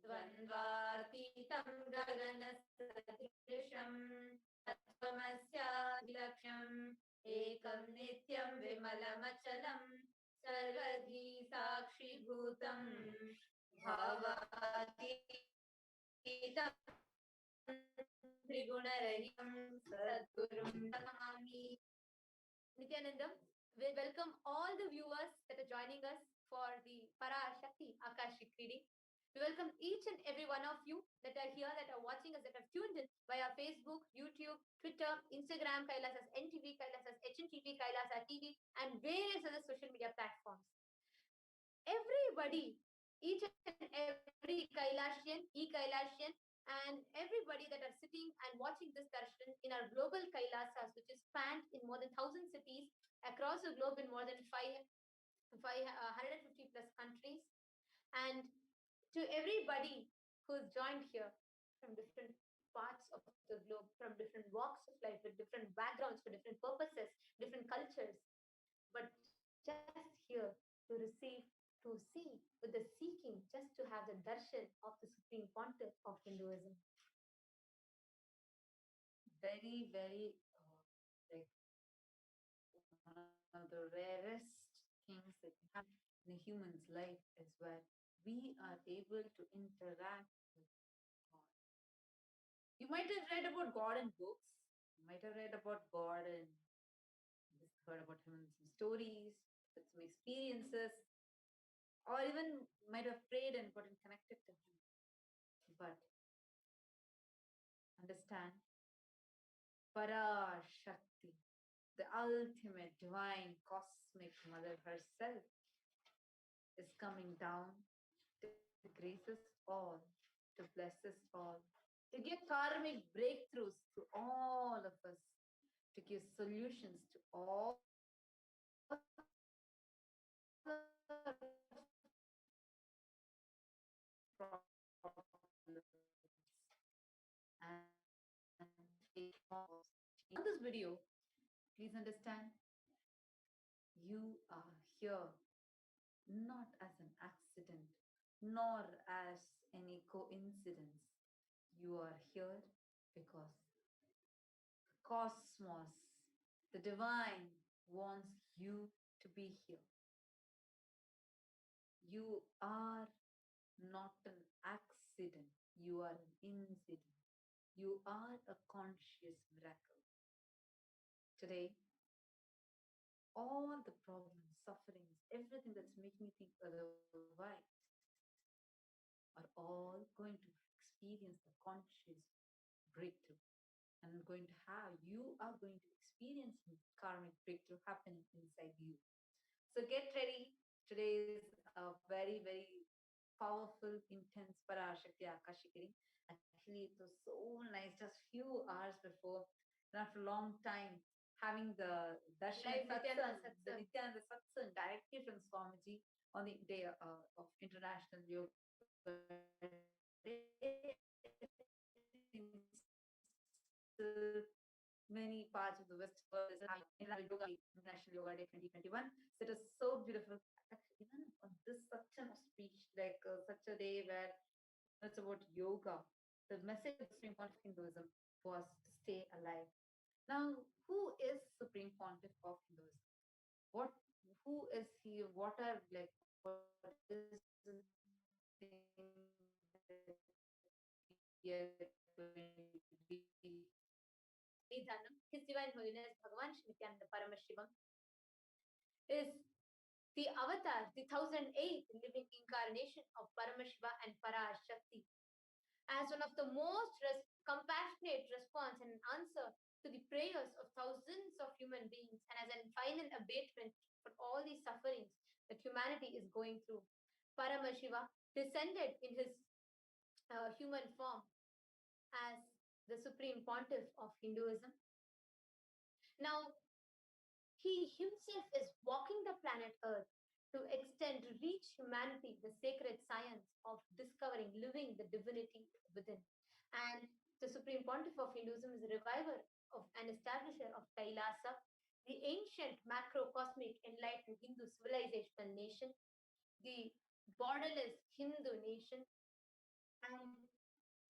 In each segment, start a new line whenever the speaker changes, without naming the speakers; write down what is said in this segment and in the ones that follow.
द्वन्द्वातीतं गगनसदृशं तत्त्वमस्यादिलक्ष्यम् एकं नित्यं विमलमचलं सर्वधी साक्षिभूतं भावातीतं त्रिगुणरहितं सद्गुरुं Namami. Nithyanandam, we welcome all the viewers that are joining us for the Parashakti Akashic reading. We welcome each and every one of you that are here, that are watching us, that have tuned in via Facebook, YouTube, Twitter, Instagram, Kailasa's NTV, Kailasa's HNTV, Kailasa TV, and various other social media platforms. Everybody, each and every Kailasian, e-Kailasian, and everybody that are sitting and watching this darshan in our global Kailasas, which is spanned in more than 1,000 cities across the globe in more than 550 plus countries, and to everybody who's joined here from different parts of the globe, from different walks of life, with different backgrounds, for different purposes, different cultures, but just here to receive, to see, with the seeking, just to have the darshan of the Supreme Pontiff of Hinduism.
Very, very like one of the rarest things that we have in a human's life is where we are able to interact with God. You might have read about God in books, you might have read about God and just heard about him in some stories, with some experiences, or even might have prayed and gotten connected to him. But understand, Parashakti, the ultimate divine cosmic mother herself, is coming down to grace us all, to bless us all, to give karmic breakthroughs to all of us, to give solutions to all problems and on this video, please understand, you are here not as an accident, nor as any coincidence. You are here because the cosmos, the divine, wants you to be here. You are not an accident, you are an incident. You are a conscious miracle. Today, all the problems, sufferings, everything that's making you think otherwise are all going to experience the conscious breakthrough and you are going to experience karmic breakthrough happening inside you. So get ready. Today is a very, very powerful, intense Parashakti Akashic reading. Actually, it was so nice just few hours before, and after a long time, having the darshan the Nithyananda Satsang directly from Swamiji on the day of International Yoga Day. Many parts of the West world is International Yoga Day 2021. So it was so beautiful. Actually, even on this such an speech, like such a day where it's about yoga, the message of the Supreme Pontiff Hinduism was to stay alive. Now, who is Supreme Pontiff of Hinduism? Who is he? What are what is the thing that we are going to be?
His Divine Holiness Bhagavan Shri Nithyananda Paramashivam is the avatar, the 1008th living incarnation of Paramashiva and Parashakti. As one of the most compassionate response and an answer to the prayers of thousands of human beings, and as a final abatement for all the sufferings that humanity is going through, Paramashiva descended in his human form as the Supreme Pontiff of Hinduism. Now, he himself is walking the planet Earth to extend, to reach humanity the sacred science of discovering, living the divinity within. And the Supreme Pontiff of Hinduism is a reviver of an establisher of Kailasa, the ancient macrocosmic enlightened Hindu civilizational nation, the borderless Hindu nation,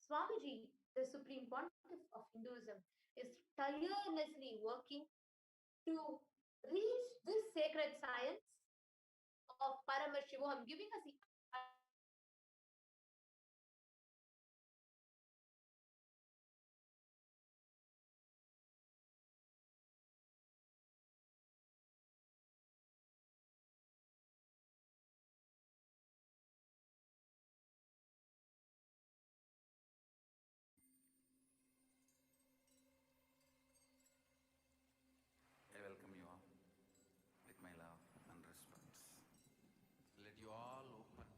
Swamiji, the Supreme Pontiff of Hinduism, is tirelessly working to reach this sacred science of Paramashivoham, giving us the ultimate science
I welcome you all with my love and respect. Let you all open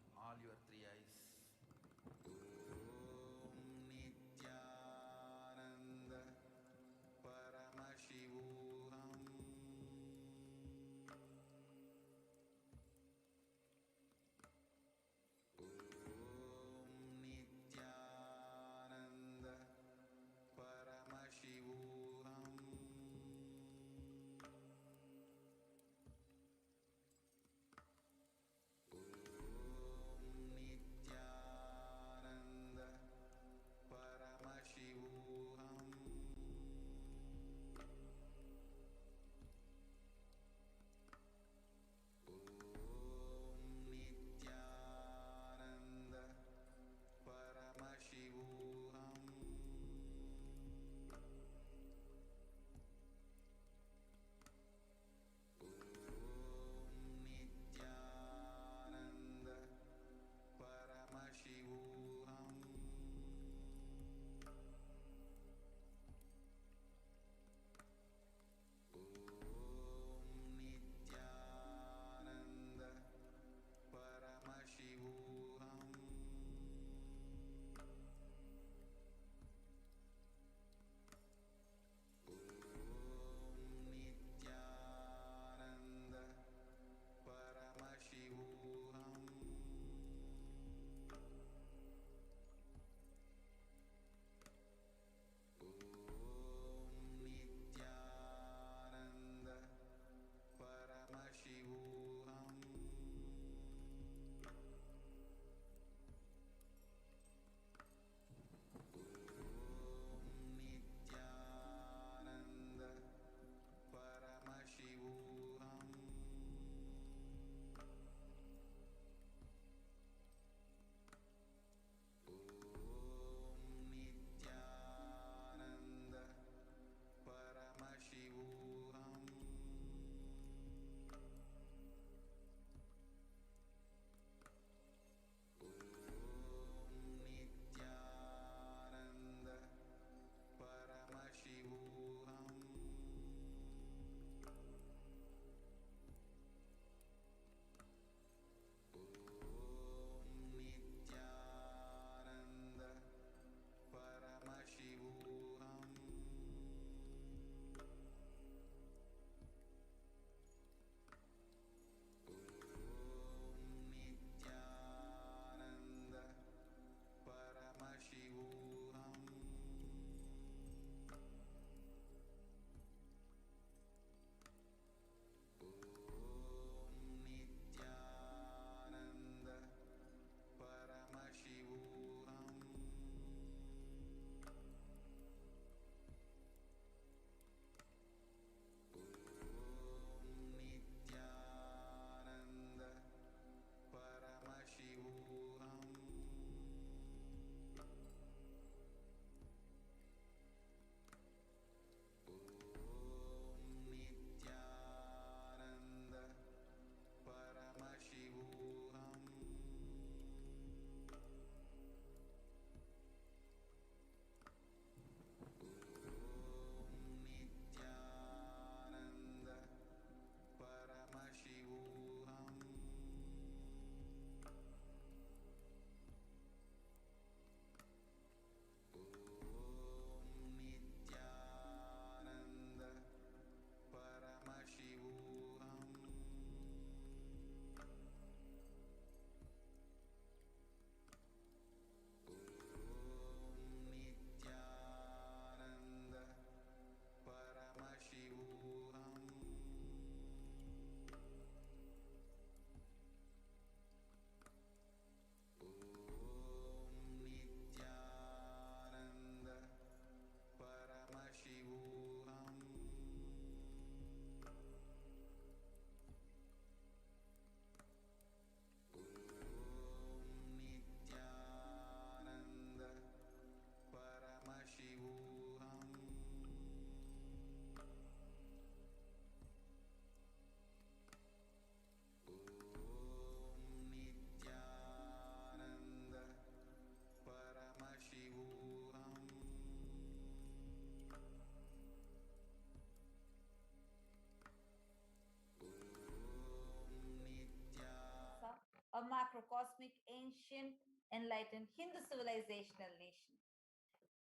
cosmic, ancient, enlightened Hindu civilizational nation.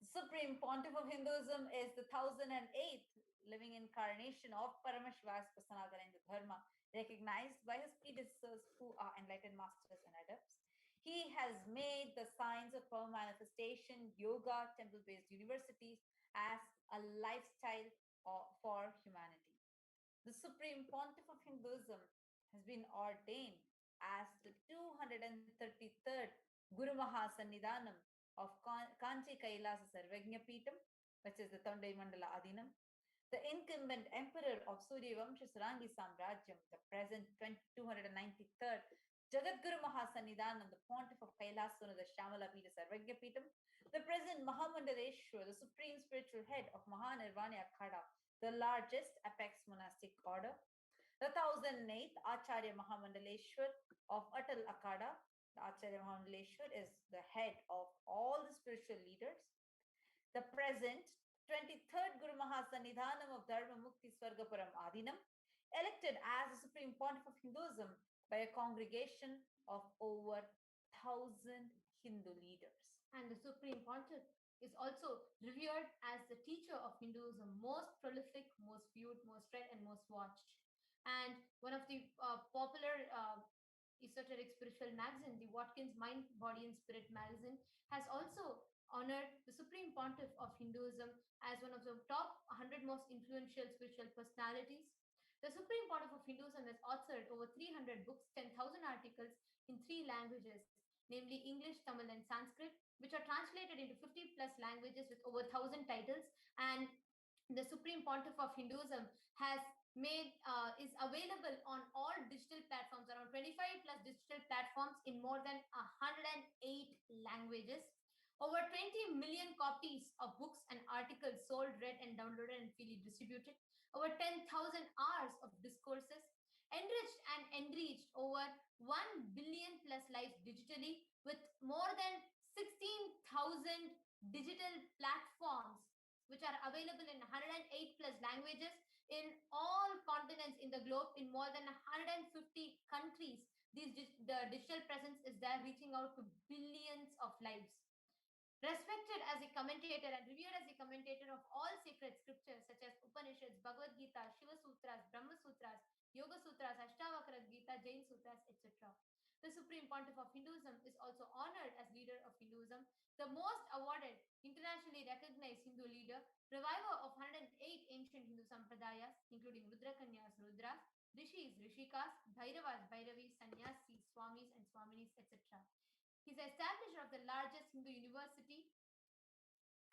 The supreme pontiff of Hinduism is the 1008th living incarnation of Paramashiva's Sanatana Hindu Dharma, recognized by his predecessors who are enlightened masters and adepts. He has made the science of power manifestation, yoga, temple based universities as a lifestyle for humanity. The supreme pontiff of Hinduism has been ordained as the 233rd Guru Mahasannidhanam of Kanchi Kailasa Sarvagnapeetham, which is the Tondai Mandala Adinam, the incumbent emperor of Surya Vamsha Sarangi Samrajyam, the present 293rd Jagadguru Mahasannidhanam, the pontiff of Kailasa, the Shamala Pita Sarvagnapeetham, the present Mahamandaleshwar, the supreme spiritual head of Mahanirvana Akhada, the largest apex monastic order, the 1008th Acharya Mahamandaleshwar of Atal Akhada. The Acharya Mahamandaleshwar is the head of all the spiritual leaders. The present 23rd Guru Mahasannidhanam of Dharma Mukti Swargaparam Adinam, elected as the supreme pontiff of Hinduism by a congregation of over 1,000 Hindu leaders.
And the supreme pontiff is also revered as the teacher of Hinduism, most prolific, most viewed, most read, and most watched. And one of the popular esoteric spiritual magazine, the Watkins Mind, Body, and Spirit magazine, has also honored the supreme pontiff of Hinduism as one of the top 100 most influential spiritual personalities. The supreme pontiff of Hinduism has authored over 300 books, 10,000 articles in 3 languages, namely English, Tamil, and Sanskrit, which are translated into 50 plus languages with over 1,000 titles. And the supreme pontiff of Hinduism has is available on all digital platforms, around 25 plus digital platforms in more than 108 languages. Over 20 million copies of books and articles sold, read, and downloaded and freely distributed. Over 10,000 hours of discourses, enriched and enriched over 1 billion plus lives digitally, with more than 16,000 digital platforms which are available in 108 plus languages in all continents in the globe, in more than 150 countries. The digital presence is there, reaching out to billions of lives. Respected as a commentator and revered as a commentator of all sacred scriptures such as Upanishads, Bhagavad Gita, Shiva Sutras, Brahma Sutras, Yoga Sutras, Ashtavakra Gita, Jain Sutras, etc. The Supreme Pontiff of Hinduism is also honored as leader of Hinduism, the most awarded, internationally recognized Hindu leader, reviver of 108 ancient Hindu sampradayas, including Rudrakanyas, Rudras, Rishis, Rishikas, Bhairavas, Bhairavis, Sannyasis, Swamis, and Swaminis, etc. He's the establisher of the largest Hindu university,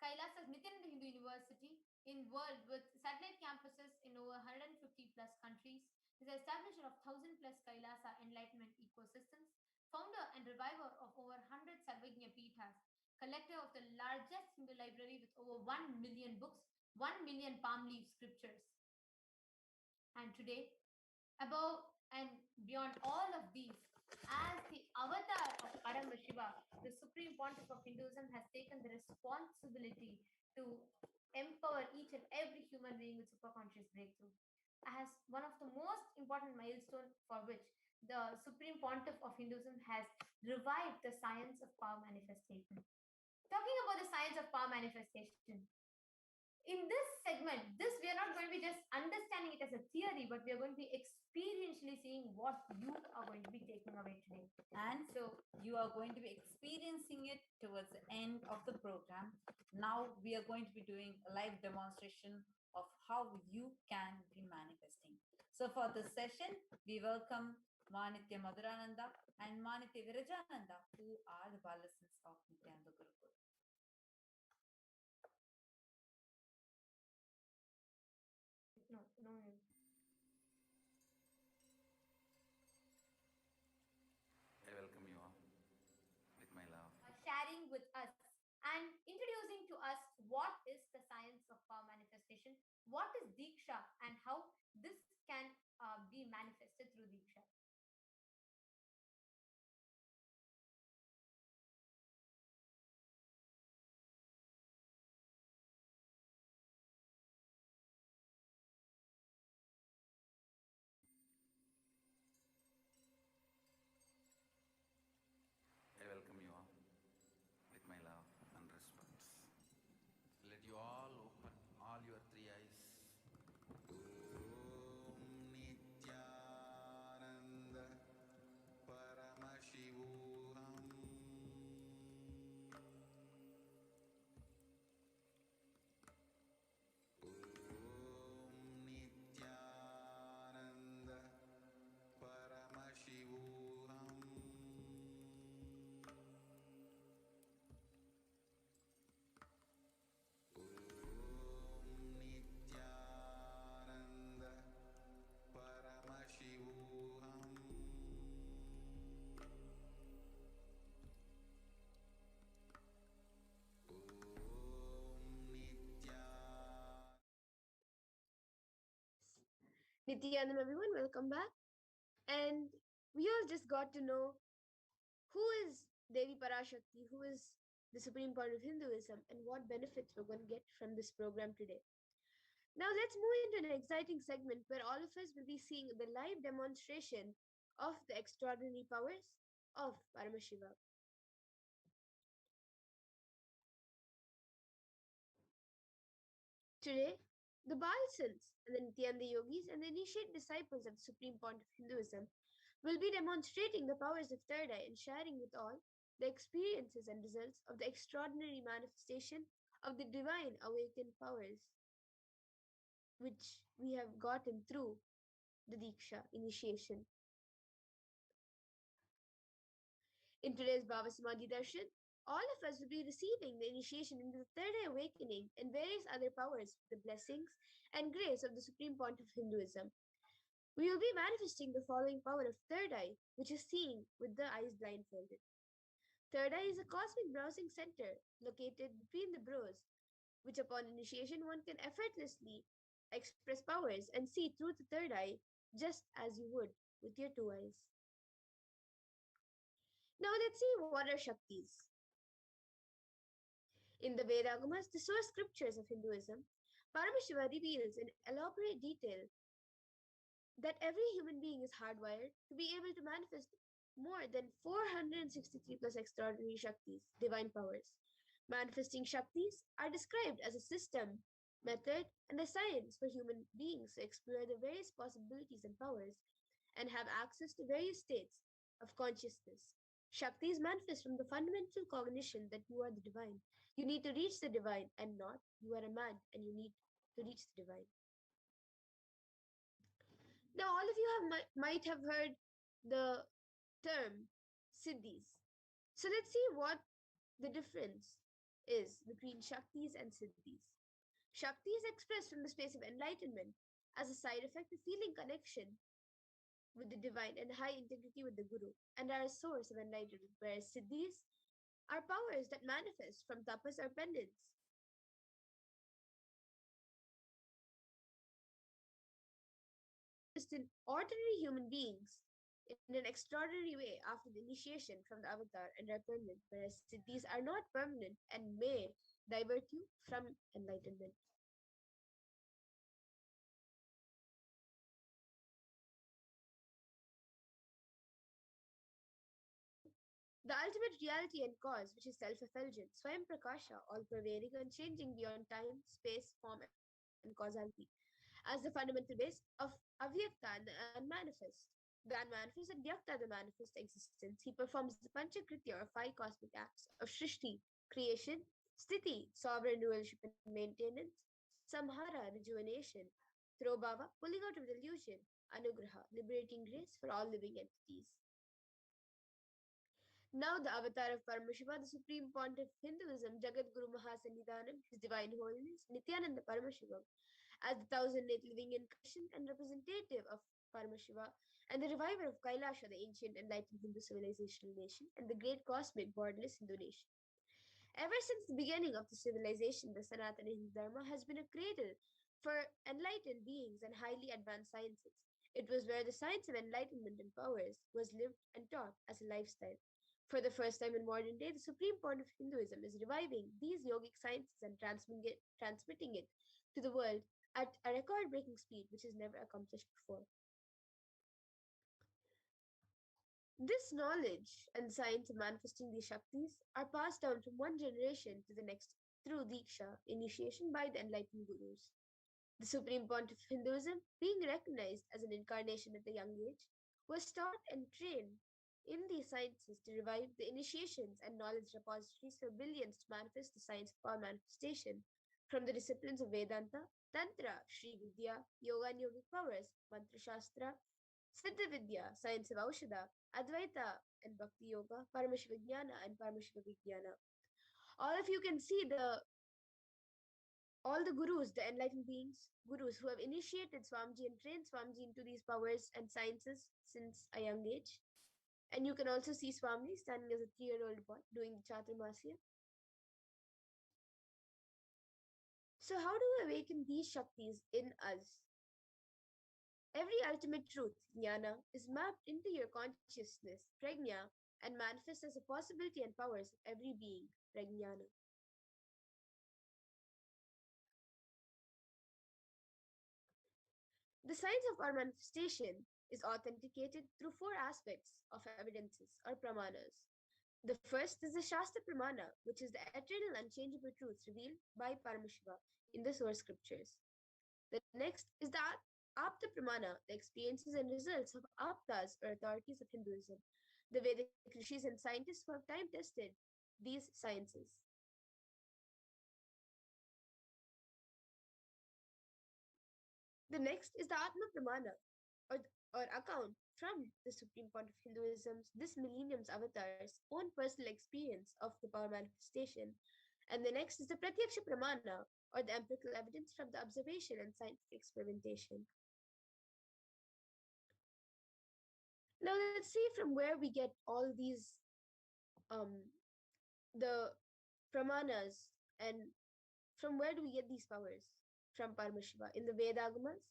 Kailasa Nithyananda Hindu University, in world with satellite campuses in over 150 plus countries. He's the establisher of 1,000 plus Kailasa enlightenment ecosystems, founder and reviver of over 100 Sarvagnya Peethas, collector of the largest Hindu library with over 1 million books, 1 million palm leaf scriptures. And today, above and beyond all of these, as the avatar of Paramashiva, the supreme pontiff of Hinduism has taken the responsibility to empower each and every human being with superconscious breakthrough. As one of the most important milestones for which the supreme pontiff of Hinduism has revived the science of power manifestation. Talking about the science of power manifestation, in this segment, we are not going to be just understanding it as a theory, but we are going to be experientially seeing what you are going to be taking away today.
And so you are going to be experiencing it towards the end of the program. Now we are going to be doing a live demonstration of how you can be manifesting. So for this session, we welcome Manitya Madhurananda and Manitya Virajananda, who are the Balasins of Nithyananda Gurukul.
No.
I welcome you all with my love.
Sharing with us and introducing to us what is the science of power manifestation, what is Diksha, and how this can be manifested through Diksha.
Nithyananda, everyone, welcome back. And we all just got to know who is Devi Parashakti, who is the supreme part of Hinduism, and what benefits we're going to get from this program today. Now, let's move into an exciting segment where all of us will be seeing the live demonstration of the extraordinary powers of Paramashiva. Today, the Balsans and the Nityananda yogis and the initiate disciples of the supreme point of Hinduism will be demonstrating the powers of third eye and sharing with all the experiences and results of the extraordinary manifestation of the divine awakened powers which we have gotten through the Diksha initiation. In today's Bhava Samadhi Darshan, all of us will be receiving the initiation into the third eye awakening and various other powers with the blessings and grace of the supreme point of Hinduism. We will be manifesting the following power of third eye, which is seeing with the eyes blindfolded. Third eye is a cosmic browsing center located between the brows, which upon initiation one can effortlessly express powers and see through the third eye just as you would with your two eyes. Now let's see what are Shaktis. In the Vedagamas, the source scriptures of Hinduism, Paramashiva reveals in elaborate detail that every human being is hardwired to be able to manifest more than 463 plus extraordinary Shaktis, divine powers. Manifesting Shaktis are described as a system, method, and a science for human beings to explore the various possibilities and powers and have access to various states of consciousness. Shaktis manifest from the fundamental cognition that you are the divine. You need to reach the divine and not you are a man and you need to reach the divine. Now, all of you might have heard the term Siddhis. So let's see what the difference is between Shaktis and Siddhis. Shakti is expressed from the space of enlightenment as a side effect of feeling connection with the divine and high integrity with the Guru and are a source of enlightenment, whereas Siddhis are powers that manifest from tapas or penance. Just in ordinary human beings in an extraordinary way after the initiation from the avatar and are permanent, whereas siddhis are not permanent and may divert you from enlightenment. The ultimate reality and cause, which is self-effulgent, Swayam Prakasha, all-pervading, unchanging beyond time, space, form, and causality, as the fundamental base of Avyakta and the unmanifest. The unmanifest and Vyakta, the manifest existence, he performs the Panchakritya or five cosmic acts of Shrishti, creation, Sthiti, sovereign rulership and maintenance, Samhara, rejuvenation, Throbhava, pulling out of delusion, Anugraha, liberating grace for all living entities. Now the avatar of Paramashiva, the supreme pontiff of Hinduism, Jagat Guru Mahasannidhanam, His Divine Holiness, Nithyananda Paramashivam, as the thousand-eight living incarnation and representative of Paramashiva, and the reviver of Kailasa, the ancient enlightened Hindu civilizational nation, and the great cosmic borderless Hindu nation. Ever since the beginning of the civilization, the Sanatana Hindu Dharma has been a cradle for enlightened beings and highly advanced sciences. It was where the science of enlightenment and powers was lived and taught as a lifestyle. For the first time in modern day, the supreme point of Hinduism is reviving these yogic sciences and transmitting it to the world at a record-breaking speed which is never accomplished before. This knowledge and science of manifesting these Shaktis are passed down from one generation to the next through Diksha, initiation by the enlightened Gurus. The supreme pontiff of Hinduism, being recognized as an incarnation at a young age, was taught and trained in these sciences to revive the initiations and knowledge repositories for billions to manifest the science of power manifestation from the disciplines of Vedanta, Tantra, Sri Vidya, Yoga and Yogic powers, Mantra Shastra, Siddha Vidya, science of Aushadha, Advaita and Bhakti Yoga, Paramashivoham and Paramashivoham. All of you can see all the gurus, the enlightened beings, gurus who have initiated Swamiji and trained Swamiji into these powers and sciences since a young age. And you can also see Swamiji standing as a 3-year-old boy doing the Chaturmasya. So how do we awaken these Shaktis in us? Every ultimate truth, jnana, is mapped into your consciousness, prajna, and manifests as a possibility and powers of every being, prajnana. The science of our manifestation is authenticated through four aspects of evidences or pramanas. The first is the Shastra Pramana, which is the eternal unchangeable truths revealed by Paramashiva in the source scriptures. The next is the Apta Pramana, the experiences and results of Aptas or authorities of Hinduism, the Vedic rishis and scientists who have time tested these sciences. The next is the Atma Pramana, or account from the Supreme Point of Hinduism's this millennium's avatar's own personal experience of the power manifestation. And the next is the Pratyaksha Pramana, or the empirical evidence from the observation and scientific experimentation. Now let's see from where we get all these um the pramanas, and from where do we get these powers from Paramashiva in the Vedagamas,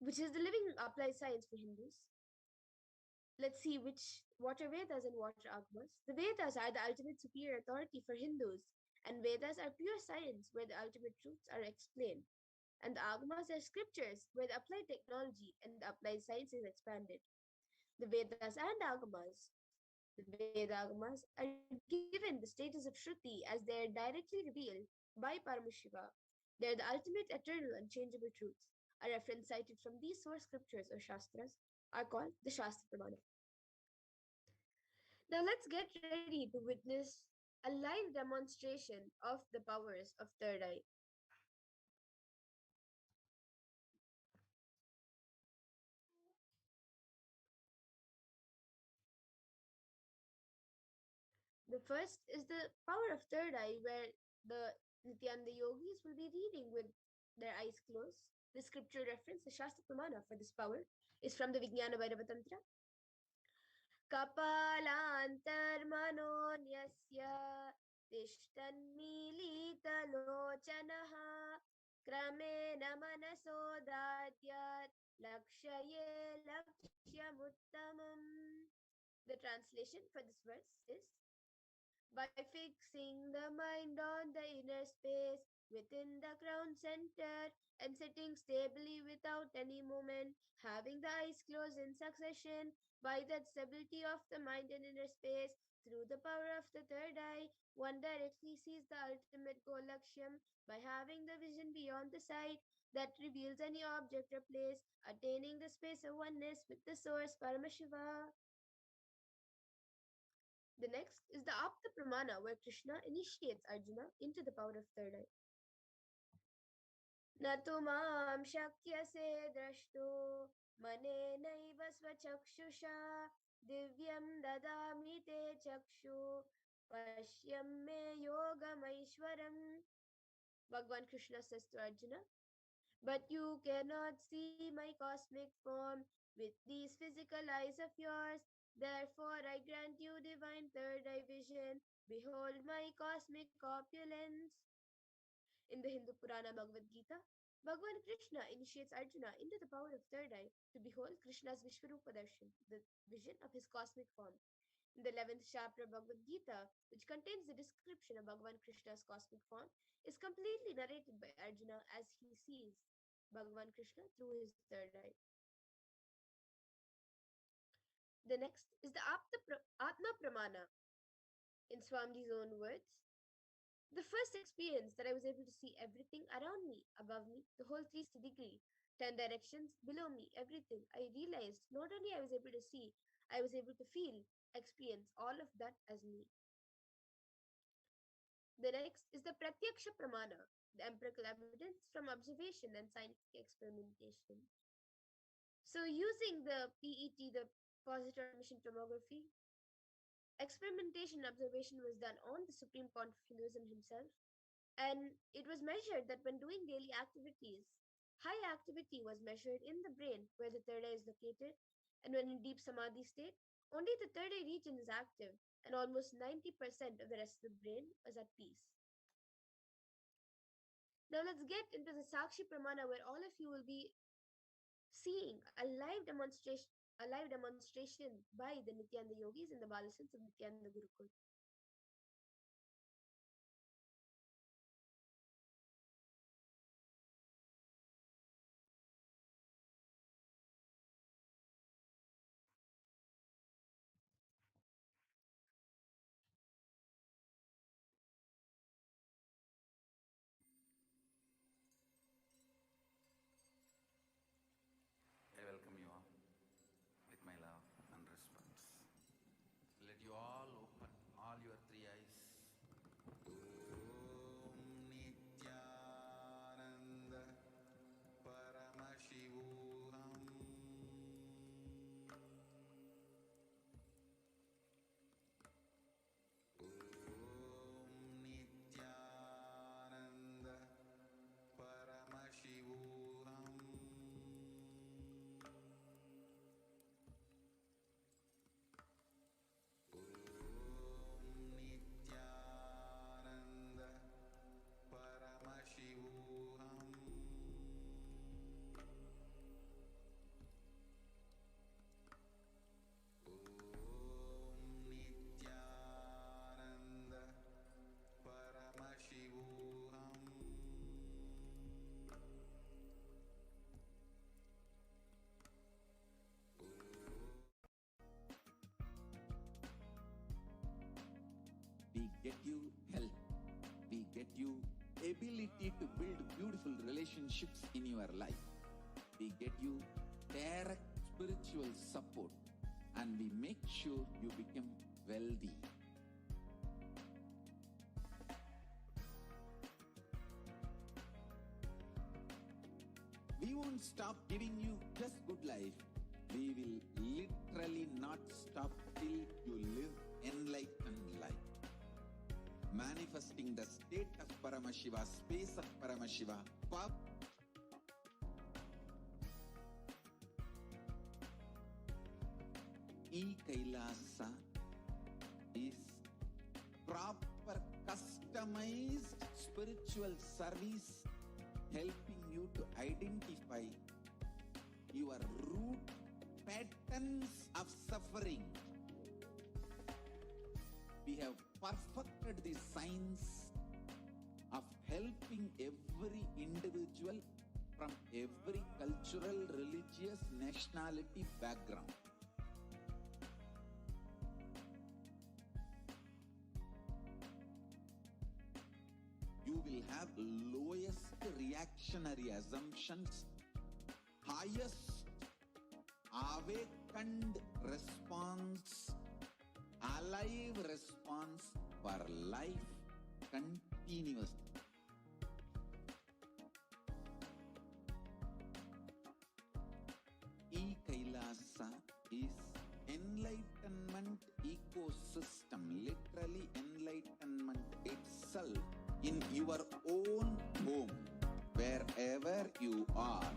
which is the living applied science for Hindus. Let's see which what are Vedas and what are Agamas. The Vedas are the ultimate superior authority for Hindus, and Vedas are pure science where the ultimate truths are explained. And the Agamas are scriptures where the applied technology and the applied science is expanded. The Vedas and Agamas, the Vedagamas, are given the status of Shruti as they are directly revealed by Paramashiva. They are the ultimate, eternal, unchangeable truths. A reference cited from these source scriptures or Shastras are called the Shastra Pramana. Now let's get ready to witness a live demonstration of the powers of third eye. The first is the power of third eye, where the Nityananda yogis will be reading with their eyes closed. The scripture reference, the Shastra Pramana for this power, is from the Vijnana Bhairava Tantra. कपालान्तर्मनोऽन्यस्य तिष्ठन्मीलितलोचनः क्रमेण मनसोदाद्यात् लक्ष्ये लक्ष्यमुत्तमम्. The translation for this verse is: by fixing the mind on the inner space within the crown center and sitting stably without any movement, having the eyes closed in succession, by that stability of the mind and inner space, through the power of the third eye, one directly sees the ultimate goal Lakshyam by having the vision beyond the sight that reveals any object or place, attaining the space of oneness with the source Paramashiva. The next is the Apta Pramana, where Krishna initiates Arjuna into the power of third eye. न तु मां शक्यसे द्रष्टुं मनेनैव स्वचक्षुषा दिव्यं ददामि ते चक्षु पश्यं मे योगमैश्वरम्. Bhagavan Krishna says to Arjuna, but you cannot see my cosmic form with these physical eyes of yours. Therefore, I grant you divine third eye vision. Behold my cosmic opulence. In the Hindu Purana Bhagavad Gita, Bhagavan Krishna initiates Arjuna into the power of third eye to behold Krishna's Vishvarupa Darshan, the vision of his cosmic form. In the 11th chapter of Bhagavad Gita, which contains the description of Bhagavan Krishna's cosmic form, is completely narrated by Arjuna as he sees Bhagavan Krishna through his third eye. The next is the Atma Pramana. In Swamiji's own words, the first experience that I was able to see everything around me, above me, the whole 360 degree, 10 directions below me, everything, I realized not only I was able to see, I was able to feel, experience all of that as me. The next is the Pratyaksha Pramana, the empirical evidence from observation and scientific experimentation. So using the PET, the positron emission tomography, experimentation and observation was done on the Supreme Point of Hinduism himself. And it was measured that when doing daily activities, high activity was measured in the brain where the third eye is located. And when in deep samadhi state, only the third eye region is active and almost 90% of the rest of the brain was at peace. Now let's get into the Sakshi Pramana, where all of you will be seeing a live demonstration by the Nityananda yogis in the Balasans of Nityananda Gurukul.
I welcome you all with my love and response. Let you all open all your three eyes. Om Nithyananda Paramashivoham. Om Nithyananda Paramashivoham. Om Nithyananda Paramashivoham. Om Nithyananda Paramashivoham.
We get you health. We get you ability to build beautiful relationships in your life. We get you direct spiritual support, and we make sure you become wealthy. We won't stop giving you just good life. We will literally not stop till you live enlightened life. Manifesting the state of Paramashiva, space of Paramashiva, Kailasa is proper customized spiritual service helping you to identify your root patterns of suffering. We have perfected the science of helping every individual from every cultural, religious, nationality background. You will have lowest reactionary assumptions, highest awakened response, alive response for life continuously. Kailasa is enlightenment ecosystem, literally enlightenment itself in your own home, wherever you are.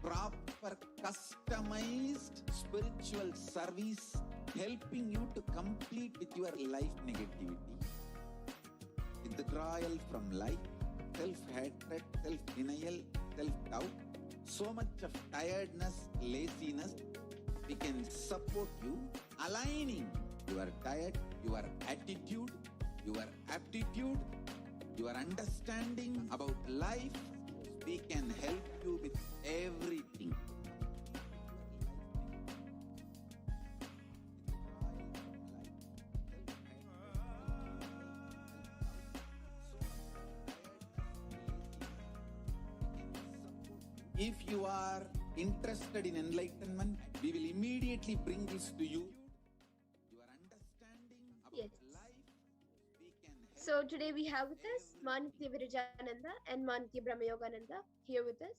Proper customized spiritual service helping you to complete with your life negativity, withdrawal from life, self-hatred, self-denial, self-doubt, so much of tiredness, laziness. We can support you aligning your diet, your attitude, your aptitude, your understanding about life. We can help you with everything. If you are interested in enlightenment, we will immediately bring this to you. Your understanding about
Yes.
life, we can help.
So today we have with us Manitya Virajananda and Manitya Brahmayogananda here with us.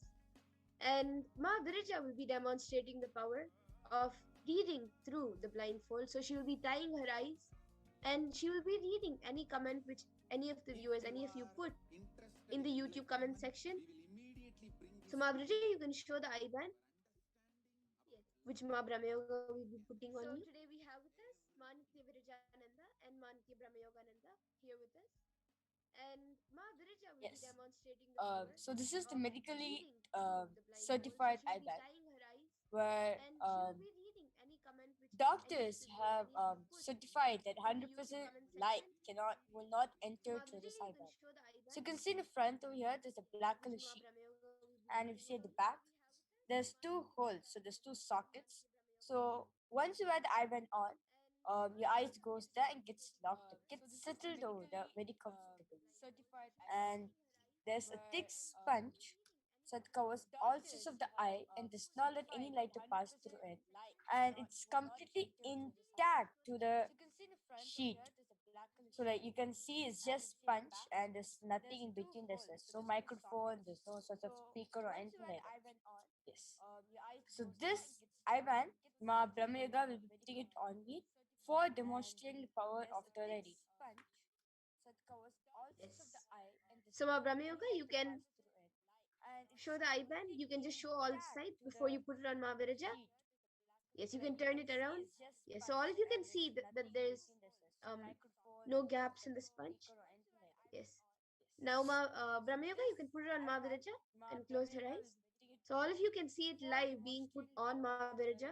And Ma Virija will be demonstrating the power of reading through the blindfold. So she will be tying her eyes and she will be reading any comment which any of the viewers, any of you put in the YouTube comment section. So Ma Virija, you can show the eye band, which Ma Brahmayoga will be putting on you. So today we have with us Manitya Virajananda and Manitya Brahmayogananda here with us. And Ma Virija will be
Yes.
demonstrating the power
So this is the
of
medically
reading the blindfold. So
certified
she'll be
IBAN,
tying her eyes
where
and she'll be reading any comment which
doctors
enters
have
any of you put
certified that
in the
100%
YouTube comment
light
section.
will not enter
Ma
through
Virija,
this
you can
IBAN.
show the IBAN
So you can see in the front over here, there's a black
which
color
Ma
sheet,
Brahmayoga will be
and
reading
if you see
on.
at the back, there's two holes, so there's two sockets. So once you wear the IBAN on, your eyes goes there and gets locked, it gets settled over there very comfortably. And there's a thick sponge so it covers all sides of the eye and does not let any light to pass through it. And it's completely intact to the sheet. So like you can see it's just sponge and there's nothing in between. There's no microphone, there's no sort of speaker or anything like that. Yes. So this IBAN, Ma Brahmayoga will be putting it on me for demonstrating the power of the ready.
Yes. So Ma Brahmayoga, you can show the IBAN. You can just show all sides before you put it on Ma Virija. Yes, you can turn it around. Yes, so all of you can see that there's um no gaps in the sponge. Yes. Now, Brahmayoga, you can put it on Ma Virija and close her eyes. So all of you can see it live being put on Ma Virija,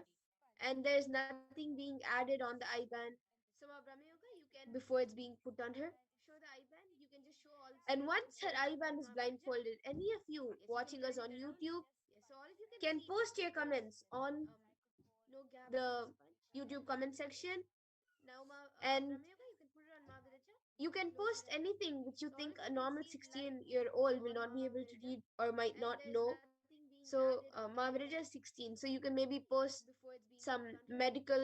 and there's nothing being added on the IBAN. So Ma Brahmayoga, you can before it's being put on her. Show the IBAN. You can just show all
And
sides
once her
before you put it
IBAN
on
is
Ma Virija.
blindfolded, any of you
Yes, you can
watching us
turn
on
it around.
YouTube
Yes, so all of you can
can
see
post your
that there's
comments on
no gaps in the
the
sponge.
YouTube comment section,
Now,
and
Brahmayoga, you can put it on Ma Virija
you
and
can
close her
post
eyes.
anything which you
So all
think
of
a
you can
normal
see it live
16-year-old
being put
old will
on
not be
Ma
able to
Virija,
read or might
and
not
there's
know.
nothing being
So
added on the IBAN
Mahaviraja is 16, so you can maybe post
before it's being put
some
on her.
medical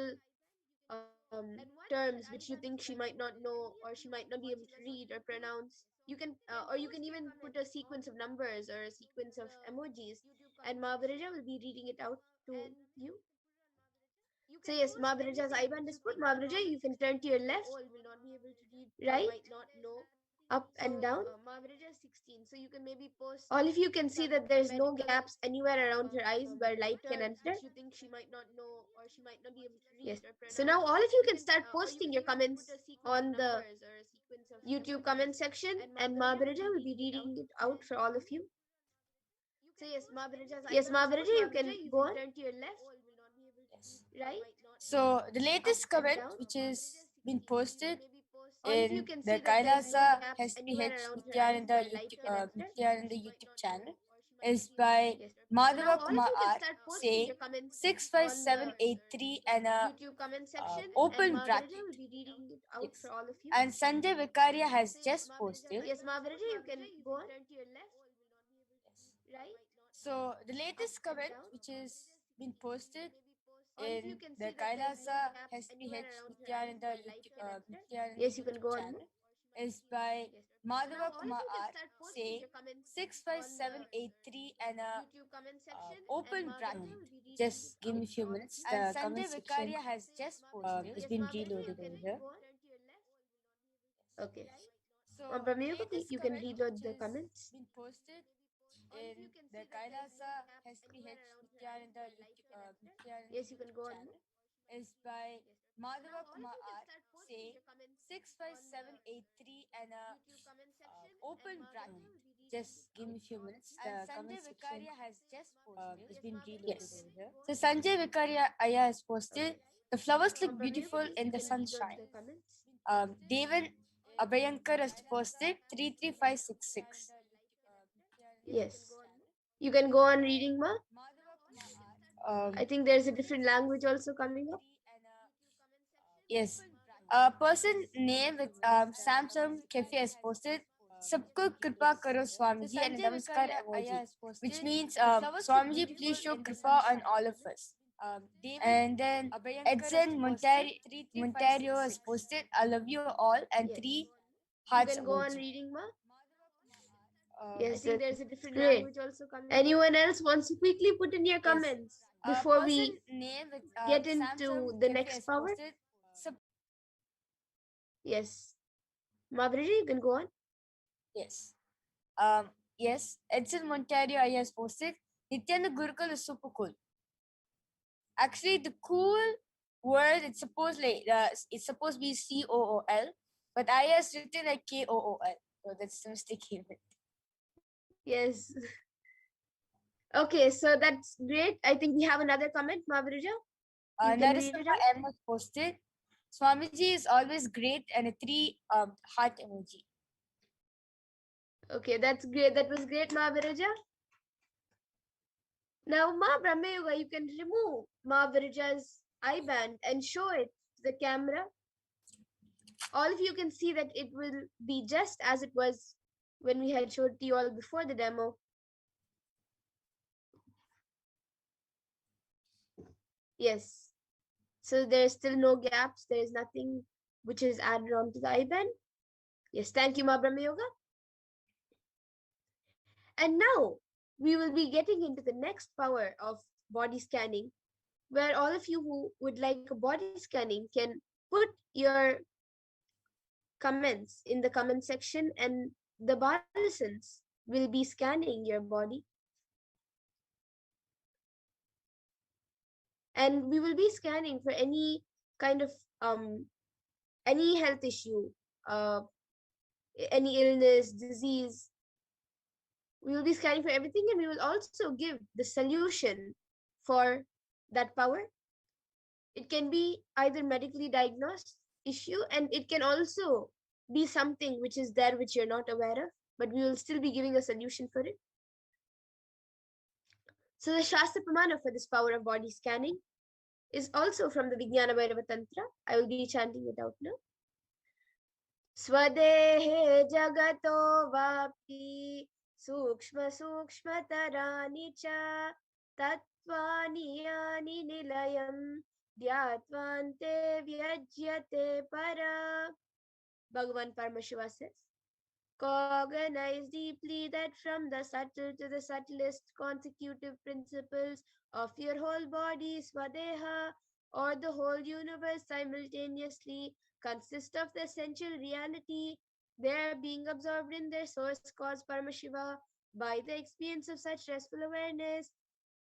And once her
terms which you
IBAN is
think she might not
blindfolded,
know
any of
or she
you
might not be able
watching
to
us on
read or
YouTube
pronounce. You can
can
or you can
post your
even put a
comments
sequence
on
of numbers or a sequence of
the
emojis,
YouTube
and
comment section.
Mahaviraja will be reading it out to
And
you.
you
So
can
yes,
post
Mahaviraja's
anything
IBAN
which
is
you
put.
think a
Mahaviraja,
normal
you can turn to your
16-year-old
left,
will not be able to read or
right,
might not know.
up and
So
down.
Mahaviraja is 16, so you can maybe post
All of you can see
some
that there's no
medical
gaps anywhere around her eyes where light can
terms
enter.
which you think she might not know or she might not be able to
Yes.
read or
So
pronounce.
now all of you
You
can
can
start
or you
posting
can
your
even put
comments
a sequence of
on the
numbers or a sequence of
YouTube
emojis,
comment section,
and
and
Mahaviraja will
Mahaviraja
be
will be
reading it out
reading it
to
out for all of
you.
you.
You can post anything
Yes,
which you
Mahaviraja,
think
you
a
can go on,
normal 16-year-old will not be able to read
Yes.
or
right,
might not know.
So the
up
latest
and
comment,
down.
which
Mahaviraja
is
is
been
16, so you can
posted
maybe post
All of you
in
can
the
see that there's no
Kailasa
gaps anywhere
HDH
around her eyes
Nithyananda
where light can enter.
Nithyananda
she might
YouTube
not
channel
know or she might not
is
be able to
by
read
Yes.
or
So now
Madhava
all
pronounce.
of
Kumar
you can
R
start
Or you
posting
saying
your
can even put
comments
a sequence
on
of
the
numbers or a
65783
sequence of
and a
YouTube comment
emojis,
section, and
open
Mahaviraja
bracket.
will be reading it out
Yes.
for all of you.
And Sanjay Vicaria has
so yes,
just
Mahaviraja's
posted.
Yes,
IBAN is put.
Mahaviraja, you can
Mahaviraja, you
go
can
on,
turn to your left, will not be able to read
Yes.
or
right,
might not know.
So the
up
latest
and
comment,
down.
which is
Mahaviraja
been
16, so you can
posted
maybe post
All of you
in
can
the
see that there's no
Kailasa
gaps anywhere
HDH
around her eyes
Nithyananda
where light can enter.
Nithyananda
Yes, you can
YouTube
go on now.
channel is by
Yes. So now
Madhava
all of
Kumar
you can
R
start posting
saying
your comments on the
65783 and a
YouTube comment section, and
open
Mahaviraja
bracket.
will be reading it
Just give
out
me a
for
few
all of
minutes.
you.
The comment section is
Yes,
being
Mahaviraja, you
reloaded over
can
here.
go on.
turn to your left,
Okay.
So the
Brahmayoga,
latest
you can
comment,
reload
which
the
is
comments.
been posted
all of you
in
can
the
see that there's no
Kailasa
gaps anywhere
HDH
around her eyes
Nithyananda
where light can enter.
Nithyananda
Yes, you can
YouTube
go on now.
channel is by
Yes. So now
Madhava
all of
Kumar
you can
R
start posting
saying
your comments on the
65783 and a
YouTube comment section, and
open
Mahaviraja
bracket.
will be reading it
Just give
out
me a
for
few
all of
minutes.
you.
The comment section is
Yes,
being
Mahaviraja,
reloaded
you
over
can
here.
go on.
So Sanjay Vicaria Aya has posted
Okay.
the flowers
So
look beautiful
Brahmayoga,
in
you
the
can reload
sunshine.
the comments.
Devan Abhayankar has posted 33566.
Yes, you can
Yes.
go on now.
You can go on reading, Ma. I
Um,
think there's a different language also coming up.
yes. A person named with Samsung Cafe has posted Sabko Kripa Karo Swamiji and a Namaskar emoji, which means Swamiji, please show Kripa on all of us. And then Edson Montario has posted I love you all and
Yes.
3
You
hearts
can go on
emoji.
reading, Ma.
I
Yes,
think
that's
there's a different
great.
language also coming up.
Anyone else wants to quickly put in your
Yes.
comments
A
before
person
we
named with
get
Samsung
into the
Cafe
next
has
power?
posted
Yes. Mavriji, you can go on.
yes. Yes, Edson Montario I has posted Nityananda Gurukul is super cool. Actually, the cool word it's supposed to be COOL, but I has written like KOOL. So that's the mistake he made.
Yes. Okay, so that's great. I think we have another comment, Mahaviraja. You can read it
Narasimha
out.
M was posted. Swamiji is always great, and a three heart emoji.
Okay, that's great. That was great, Mahaviraja. Now, Ma Brahmayoga, you can remove Mahaviraja's eye band and show it to the camera. All of you can see that it will be just as it was when we had showed to you all before the demo. Yes. So there's still no gaps. There is nothing which is added onto the eye band. Yes, thank you, Ma Brahmayoga. And now we will be getting into the next power of body scanning, where all of you who would like a body scanning can put your comments in the comment section, and the Balasans will be scanning your body. And we will be scanning for any kind of any health issue, uh, any illness, disease. We will be scanning for everything, and we will also give the solution for that power. It can be either medically diagnosed issue, and it can also be something which is there which you're not aware of, but we will still be giving a solution for it. So the Shastra Pramana for this power of body scanning is also from the Vijnana Bhairava Tantra. I will be chanting it out now. Swadehe jagato vapti sukshma sukshmataraani cha tattvani yani nilayam dhyatvante vyajyate para. Bhagavan Paramashiva says, cognize deeply that from the subtle to the subtlest consecutive principles of your whole body, Swadeha, or the whole universe simultaneously, consist of the essential reality. They are being absorbed in their source cause Paramashiva. By the experience of such restful awareness,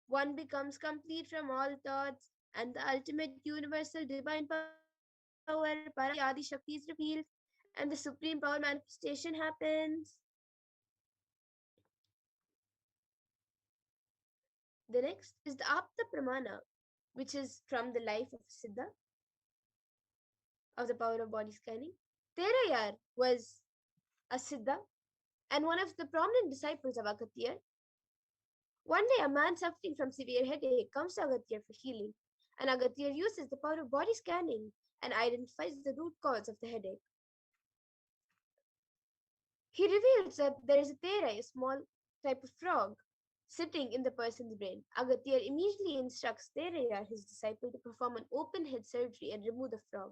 one becomes complete from all thoughts, and the ultimate universal divine power, Parashakti Adi Shakti, is revealed, and the supreme power manifestation happens. The next is the Apta Pramana, which is from the life of Siddha, of the power of body scanning. Terayar was a Siddha and one of the prominent disciples of Agatya. One day, a man suffering from severe headache comes to Agatya for healing, and Agatya uses the power of body scanning and identifies the root cause of the headache. He reveals that there is a Tera, a small type of frog, sitting in the person's brain. Agatya immediately instructs Teraya, his disciple, to perform an open head surgery and remove the frog.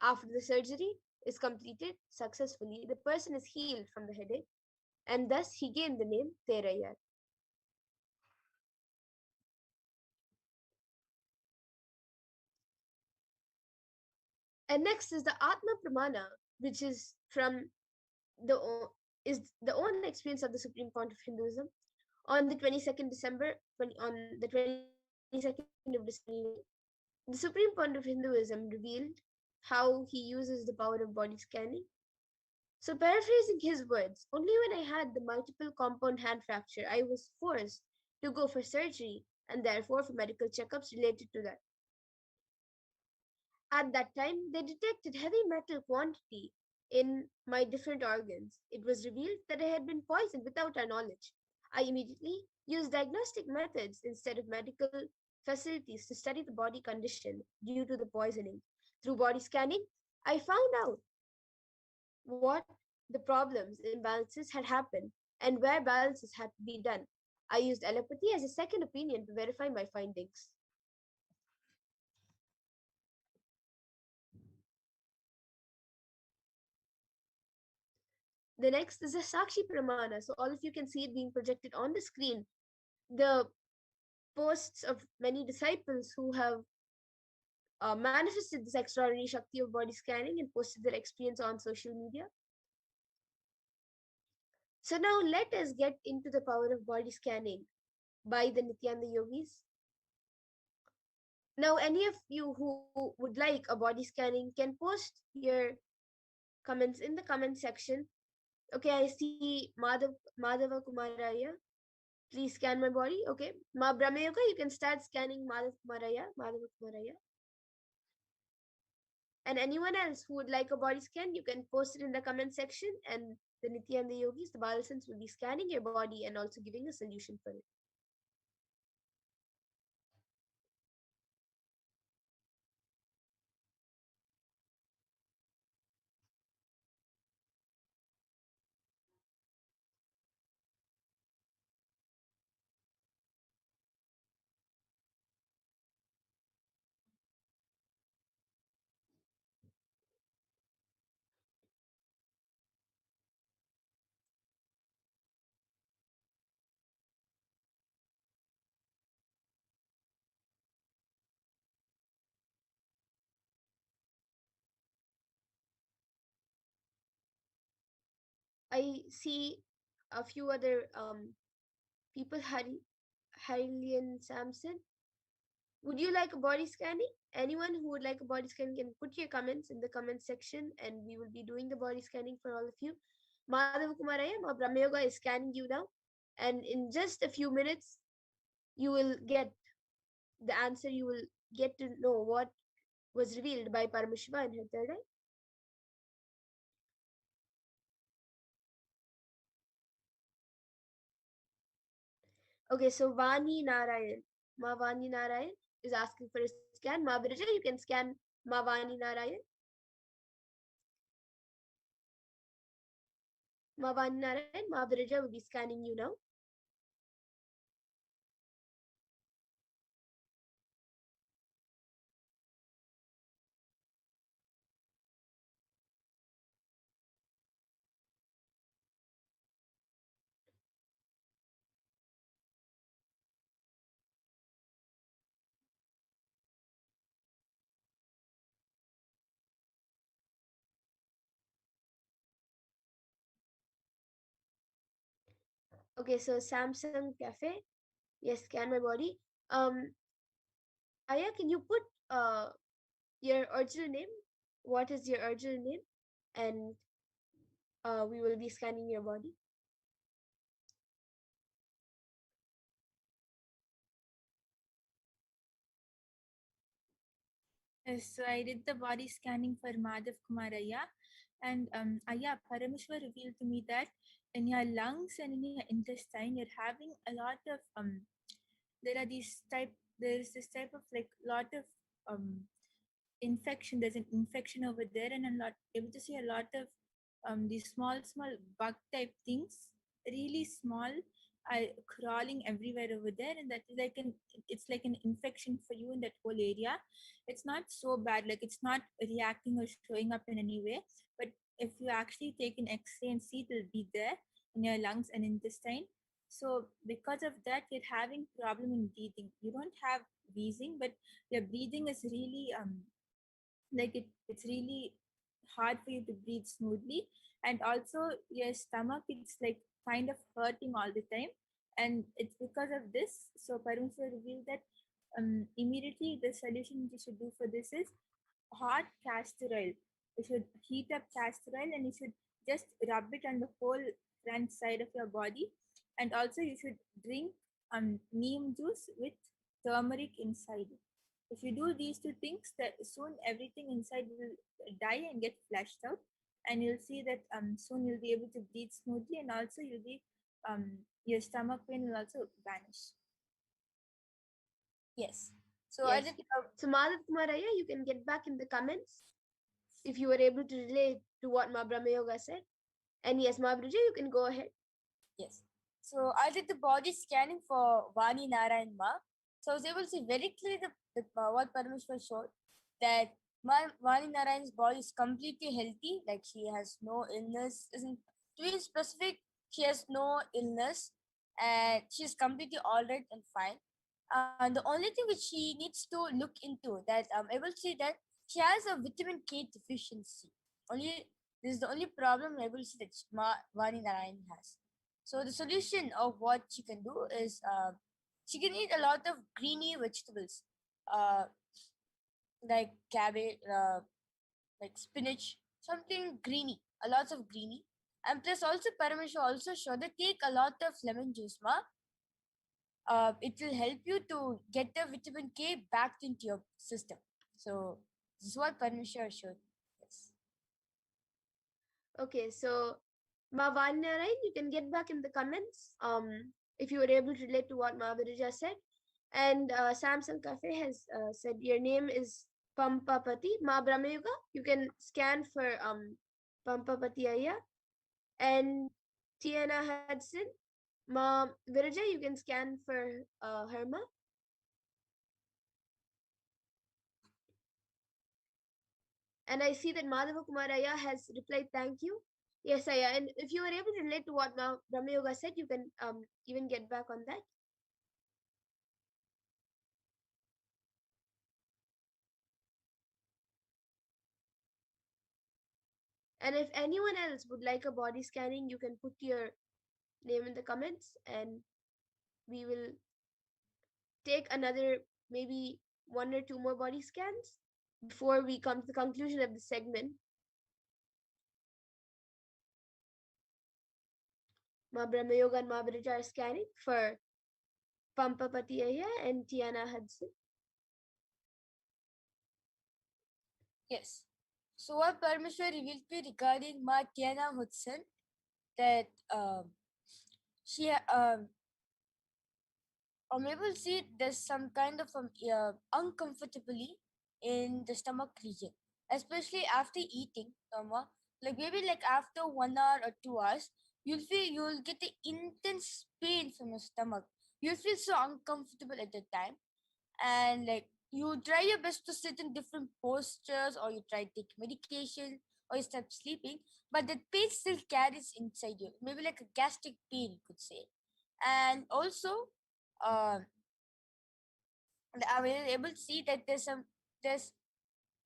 After the surgery is completed successfully, the person is healed from the headache, and thus he gained the name Teraya. And next is the Atma Pramana, which is from the is the own experience of the Supreme Fount of Hinduism. On the 22nd December, on the 22nd of December 2019, the Supreme Fount of Hinduism revealed how he uses the power of body scanning. So, paraphrasing his words, only when I had the multiple compound hand fracture, I was forced to go for surgery and therefore for medical checkups related to that. At that time, they detected heavy metal quantity in my different organs. It was revealed that I had been poisoned without our knowledge. I immediately used diagnostic methods instead of medical facilities to study the body condition due to the poisoning. Through body scanning, I found out what the problems, imbalances had happened, and where balances had to be done. I used allopathy as a second opinion to verify my findings. The next is the Sakshi Pramana. So all of you can see it being projected on the screen. The posts of many disciples who have manifested this extraordinary Shakti of body scanning and posted their experience on social media. So now let us get into the power of body scanning by the Nityananda yogis. Now, any of you who would like a body scanning can post your comments in the comment section, Okay, I see Madhava Kumaraya. Please scan my body. Okay. Ma Brahmayoga, you can start scanning Madhava Kumaraya. And anyone else who would like a body scan, you can post it in the comment section, and the Nitya and the Yogis, the Balasans, will be scanning your body and also giving a solution for it. I see a few other people, Harilian Samson. Would you like a body scanning? Anyone who would like a body scan can put your comments in the comment section, and we will be doing the body scanning for all of you. Madhav Kumaraya, Ma Brahmayoga is scanning you now, and in just a few minutes, you will get the answer. You will get to know what was revealed by Paramashiva in her third eye. Okay, so Vani Narayan, Ma Vani Narayan is asking for a scan. Ma Brija, you can scan Ma Vani Narayan. Ma Vani Narayan, Ma Brija will be scanning you now. Okay, so Samsung Cafe, yes, scan my body. Um, Aya, can you put your original name? What is your original name? And we will be scanning your body.
Yes, so I did the body scanning for Madhav Kumar Aya, and Aya Parameshwar revealed to me that in your lungs and in your intestine, you're having a lot of there is this type of like lot of um infection. There's an infection over there, and I'm not able to see a lot of these small bug type things, really small, are crawling everywhere over there, and that is like it's like an infection for you in that whole area. It's not so bad, like it's not reacting or showing up in any way, but if you actually take an X-ray and see, it will be there in your lungs and intestine. So because of that, you're having problem in breathing. You don't have wheezing, but your breathing is really like it's really hard for you to breathe smoothly, and also your stomach, it's like kind of hurting all the time, and it's because of this. So Parumsha revealed that immediately the solution you should do for this is hot castor oil. You should heat up castor oil, and you should just rub it on the whole front side of your body, and also you should drink neem juice with turmeric inside it. If you do these two things, that soon everything inside will die and get flushed out, and you'll see that soon you'll be able to breathe smoothly, and also you'll be your stomach pain will also vanish. Yes. So I
Yes.
did.
So Madhav Kumaraya, you can get back in the comments if you were able to relate to what Ma Brahma Yoga said. And yes, Ma Brija, you can go ahead.
Yes. So I did the body scanning for Vani Narayan Ma. So I was able to see very clearly what Parameshwar showed, that Vani Narayan's body is completely healthy, like she has no illness. Isn't to be specific, she has no illness, and she's completely all right and fine. And the only thing which she needs to look into, that I'm able to see that she has a vitamin K deficiency. Only this is the only problem I'm able to see that Vani Narayan has. So the solution of what she can do is she can eat a lot of greeny vegetables, uh, like cabbage, like spinach, something greeny, a lot of greeny. And plus also Parameshwar also showed that take a lot of lemon juice, ma. It will help you to get the vitamin K back into your system. So this is what Parameshwar showed. Yes.
Okay, so Mavanya, you can get back in the comments if you were able to relate to what Mahavirija said. And Samsung Cafe has said your name is Pampapati Ma Brahmayuga. You can scan for Pampapati Aya. And Tiana Hudson Ma Virija, you can scan for Herma. And I see that Madhava Kumar Aya has replied, thank you. Yes, Aya. And if you were able to relate to what Brahma Yoga said, you can even get back on that. And if anyone else would like a body scanning, you can put your name in the comments and we will take another maybe one or two more body scans before we come to the conclusion of the segment. Ma Brahma Yoga and Ma Brija are scanning for Pampapati Aya and Tiana Hudson.
Yes. So what Parameshwar revealed to me regarding Ma Tiana Hudson, that she I'm able to see there's some kind of uncomfortably in the stomach region, especially after eating. Like maybe like after 1 hour or 2 hours, you'll get the intense pain from your stomach. You'll feel so uncomfortable at the time, and like you try your best to sit in different postures, or you try to take medication, or you start sleeping, but the pain still carries inside you. Maybe like a gastric pain, you could say. And also, um I was able to see that there's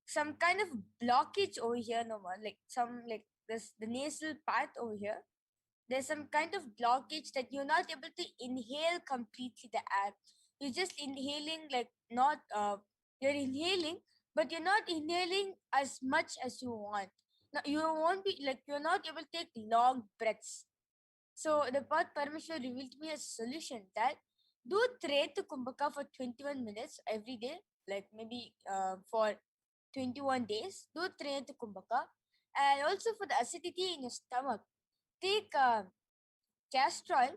some kind of blockage over here, no more. Like some like this the nasal part over here. There's some kind of blockage that you're not able to inhale completely the air. You're just inhaling like not you're inhaling, but you're not inhaling as much as you want. No, you won't be like you're not able to take long breaths. So the path Parameshwar revealed to me a solution that do Treta Kumbhaka for 21 minutes every day, like maybe for 21 days. Do Treta Kumbhaka. And also for the acidity in your stomach, take castor oil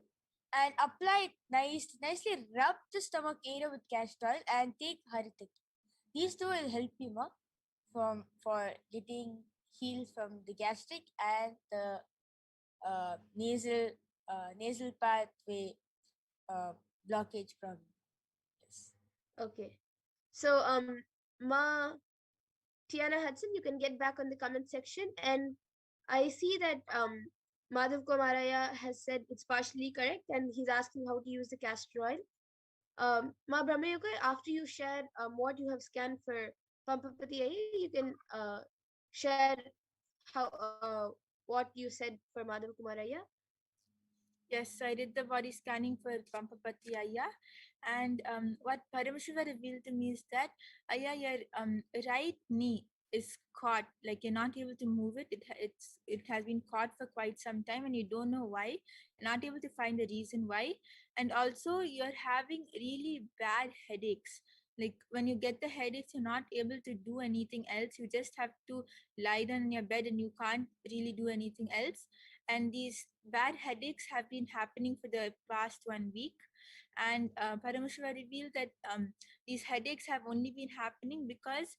and apply it nicely rub the stomach area with castor oil and take Haritaki. These two will help you for getting healed from the gastric and the nasal pathway uh, blockage problem. Yes.
Okay. So Ma Tiana Hudson, you can get back on the comment section. And I see that Madhav Komaraya has said it's partially correct and he's asking how to use the castor oil. Ma Brahmayoga, after you share what you have scanned for Pampapati Aya, you can share how what you said for Madhav Kumaraya.
Yes, I did the body scanning for Pampapati Aya, and what Paramashiva revealed to me is that Aya, your right knee is caught, like you're not able to move it. It has been caught for quite some time, and you don't know why. You're not able to find the reason why, and also you're having really bad headaches. Like when you get the headaches, you're not able to do anything else. You just have to lie down in your bed, and you can't really do anything else. And these bad headaches have been happening for the past 1 week. And Parameshwar revealed that these headaches have only been happening because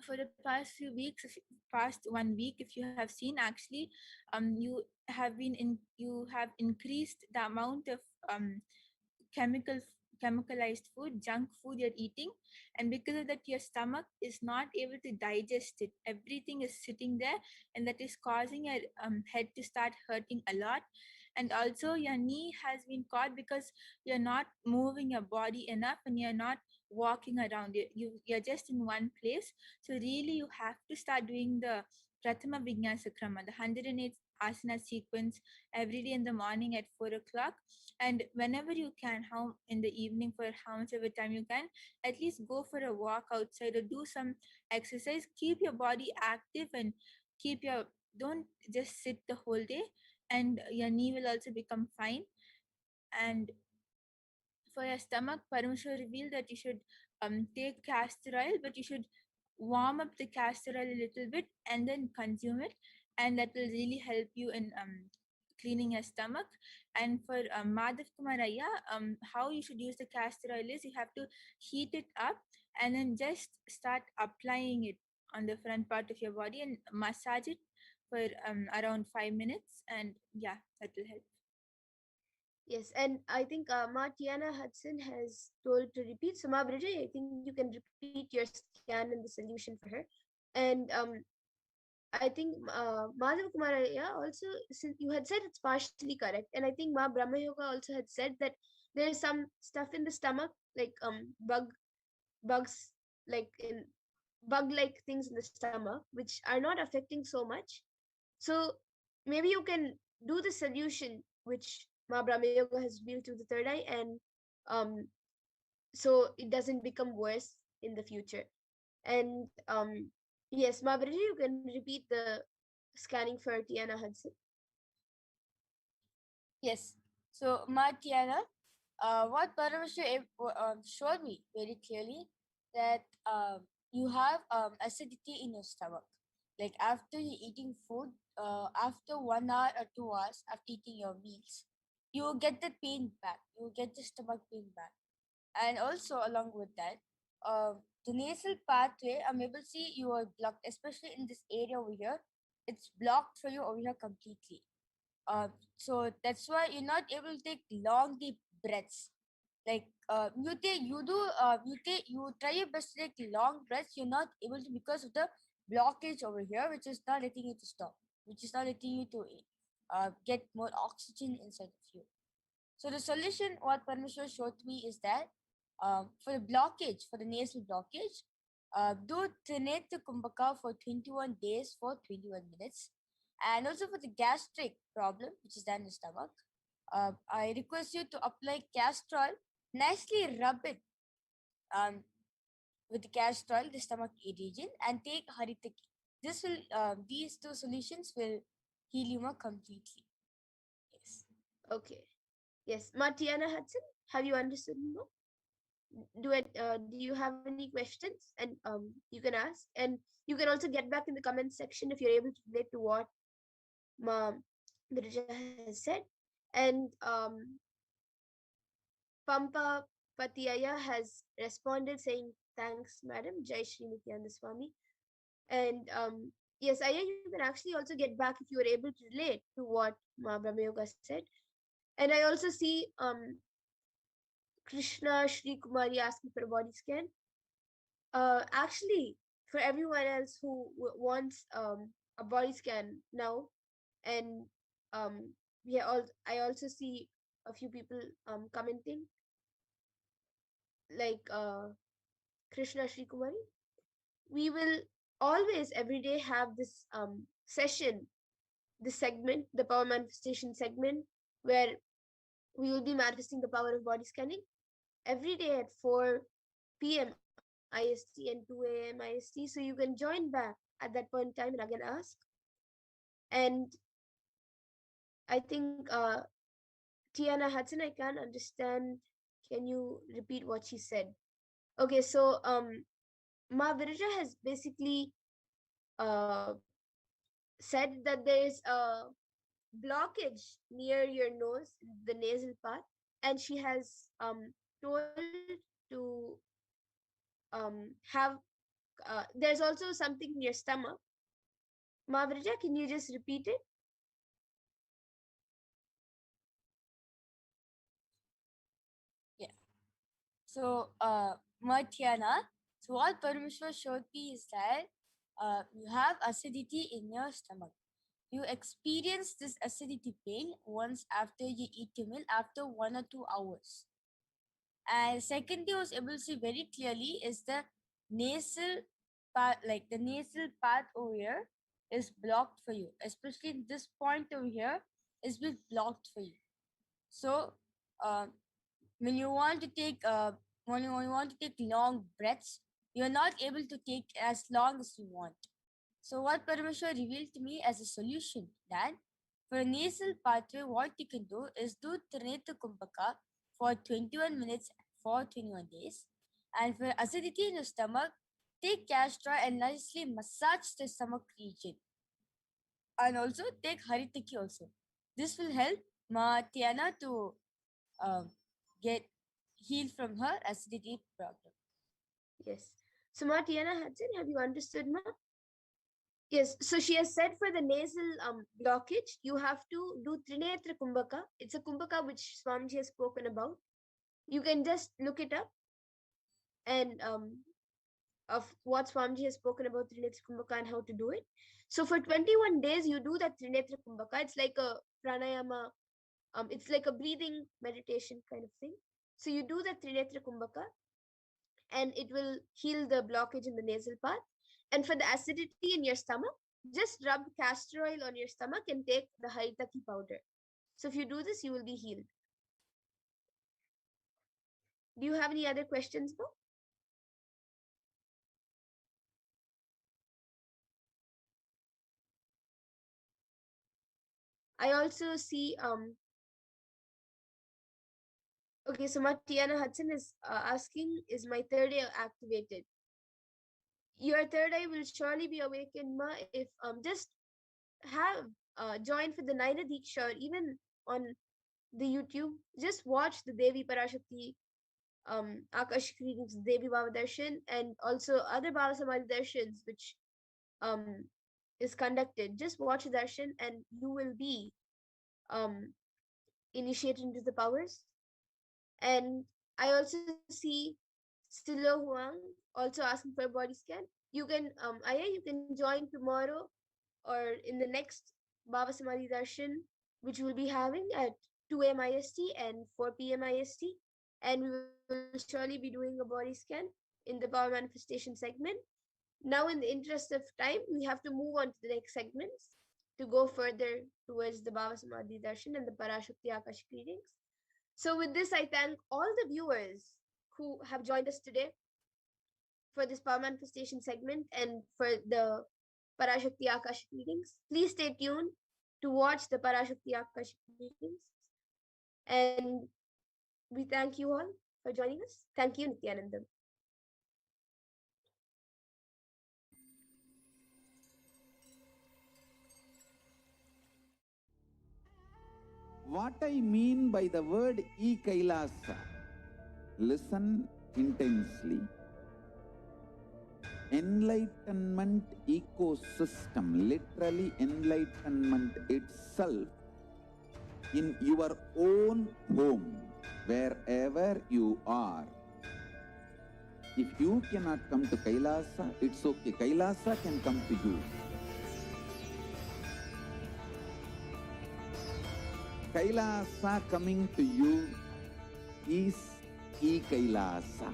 for the past few weeks, past 1 week, if you have seen, actually, you have increased the amount of chemical chemicalized food, junk food you're eating, and because of that your stomach is not able to digest it. Everything is sitting there, and that is causing your head to start hurting a lot. And also your knee has been caught because you're not moving your body enough, and you're not walking around. You're just in one place. So really you have to start doing the Prathama Vinyasa Krama, the 108 asana sequence, every day in the morning at 4 o'clock, and whenever you can, how in the evening, for how much of a time you can, at least go for a walk outside or do some exercise. Keep your body active and keep your don't just sit the whole day, and your knee will also become fine. And for your stomach, Parameshwar revealed that you should take castor oil, but you should warm up the castor oil a little bit and then consume it, and that will really help you in cleaning your stomach. And for Madhav Kumar Ayya, how you should use the castor oil is you have to heat it up and then just start applying it on the front part of your body and massage it for around 5 minutes, and yeah, that will help.
Yes, and I think Ma Tiana Hudson has told to repeat. So Ma Bridget, I think you can repeat your scan and the solution for her. And I think Madhav Kumaraya also, since you had said it's partially correct, and I think Ma Brahma Yoga also had said that there is some stuff in the stomach, like bugs, like in bug-like things in the stomach, which are not affecting so much. So maybe you can do the solution which Ma Brahma Yoga has built to the third eye, and um, so it doesn't become worse in the future. And yes, Ma Bridget, you can repeat the scanning for Tiana Hudson.
Yes. So, Martiana, what Parameshwar showed me very clearly that you have acidity in your stomach. Like after you eating food, after 1 hour or 2 hours after eating your meals, you will get the pain back. You will get the stomach pain back. And also along with that, the nasal pathway, I'm able to see you are blocked, especially in this area over here. It's blocked for you over here completely. So that's why you're not able to take long deep breaths. Like you try your best to take long breaths. You're not able to because of the blockage over here, which is not letting you to stop, which is not letting you to get more oxygen inside of you. So the solution, what Parmeshwar showed me, is that for the blockage, for the nasal blockage, do Trinate Kumbhaka for 21 days for 21 minutes. And also for the gastric problem, which is down the stomach, I request you to apply castor oil, nicely rub it um, with the castor oil, the stomach region, and take Haritaki. These two solutions will heal you more completely. Yes.
Okay. Yes, Ma Tiana Hudson, have you understood? No. Do you have any questions? And you can ask, and you can also get back in the comment section if you're able to relate to what Ma Birja has said. And Pampa Patiaya has responded saying, "Thanks, madam. Jai Shri Nityananda Swami." And yes, Aya, you can actually also get back if you were able to relate to what Ma Brahma Yoga said. And I also see Krishna Shri Kumari asking for a body scan. Actually, for everyone else who wants a body scan now, and yeah, I also see a few people commenting, like Krishna Shri Kumari. We will always every day have this session, this segment, the power manifestation segment, where we will be manifesting the power of body scanning every day at 4 p.m. IST and 2 a.m. IST. So you can join back at that point in time and again ask. And I think Tiana Hudson, I can't understand. Can you repeat what she said? Okay, so Ma Virja has basically uh, said that there is a blockage near your nose, the nasal part, and she has told to have. There's also something in your stomach. Mavrija, can you just repeat it?
Yeah. So, Martiana, so what Parameshwar showed me is that you have acidity in your stomach. You experience this acidity pain once after you eat your meal after 1 or 2 hours. And secondly, I was able to see very clearly is the nasal part, like the nasal part over here is blocked for you, especially in this point over here is been blocked for you. So, um, when you want to take when you want to take long breaths, you're not able to take as long as you want. So what Parameshwar revealed to me as a solution that for a nasal pathway, what you can do is do Trinetra Kumbhaka for 21 minutes for 21 days. And for acidity in your stomach, take castor oil and nicely massage the stomach region. And also take Haritaki also. This will help Ma Tiana to um, get healed from her acidity problem.
Yes. So, Ma Tiana Hudson, have you understood, Ma? Yes. So she has said for the nasal blockage, you have to do Trinetra Kumbhaka. It's a Kumbhaka which Swamiji has spoken about. You can just look it up and of what Swamiji has spoken about Trinetra Kumbhaka and how to do it. So for 21 days, you do that Trinetra Kumbhaka. It's like a pranayama. It's like a breathing meditation kind of thing. So you do the Trinetra Kumbhaka and it will heal the blockage in the nasal path. And for the acidity in your stomach, just rub castor oil on your stomach and take the Haritaki powder. So if you do this, you will be healed. Do you have any other questions, Bo? I also see okay, so Tiana Hudson is asking, is my third eye activated? Your third eye will surely be awakened, Ma, if just have join for the Naina Diksha or even on the YouTube. Just watch the Devi Parashakti Akashic readings, Devi Baba Darshan, and also other Baba Samadhi Darshans, which um, is conducted. Just watch the Darshan and you will be um, initiated into the powers. And I also see Silo Huang also asking for a body scan. You can, Aya, you can join tomorrow or in the next Baba Samadhi Darshan, which we'll be having at 2 a.m. IST and 4 p.m. IST. And we will surely be doing a body scan in the power manifestation segment. Now, in the interest of time, we have to move on to the next segments to go further towards the Baba Samadhi Darshan and the Parashakti Akashic readings. So, with this, I thank all the viewers who have joined us today for this power manifestation segment and for the Parashakti Akashic readings. Please stay tuned to watch the Parashakti Akashic readings. And we thank you all for joining us. Thank you, Nithyanandam.
What I mean by the word Kailasa, listen intensely. Enlightenment ecosystem, literally enlightenment itself, in your own home, wherever you are. If you cannot come to Kailasa, it's okay. Kailasa can come to you. Kailasa coming to you is Kailasa.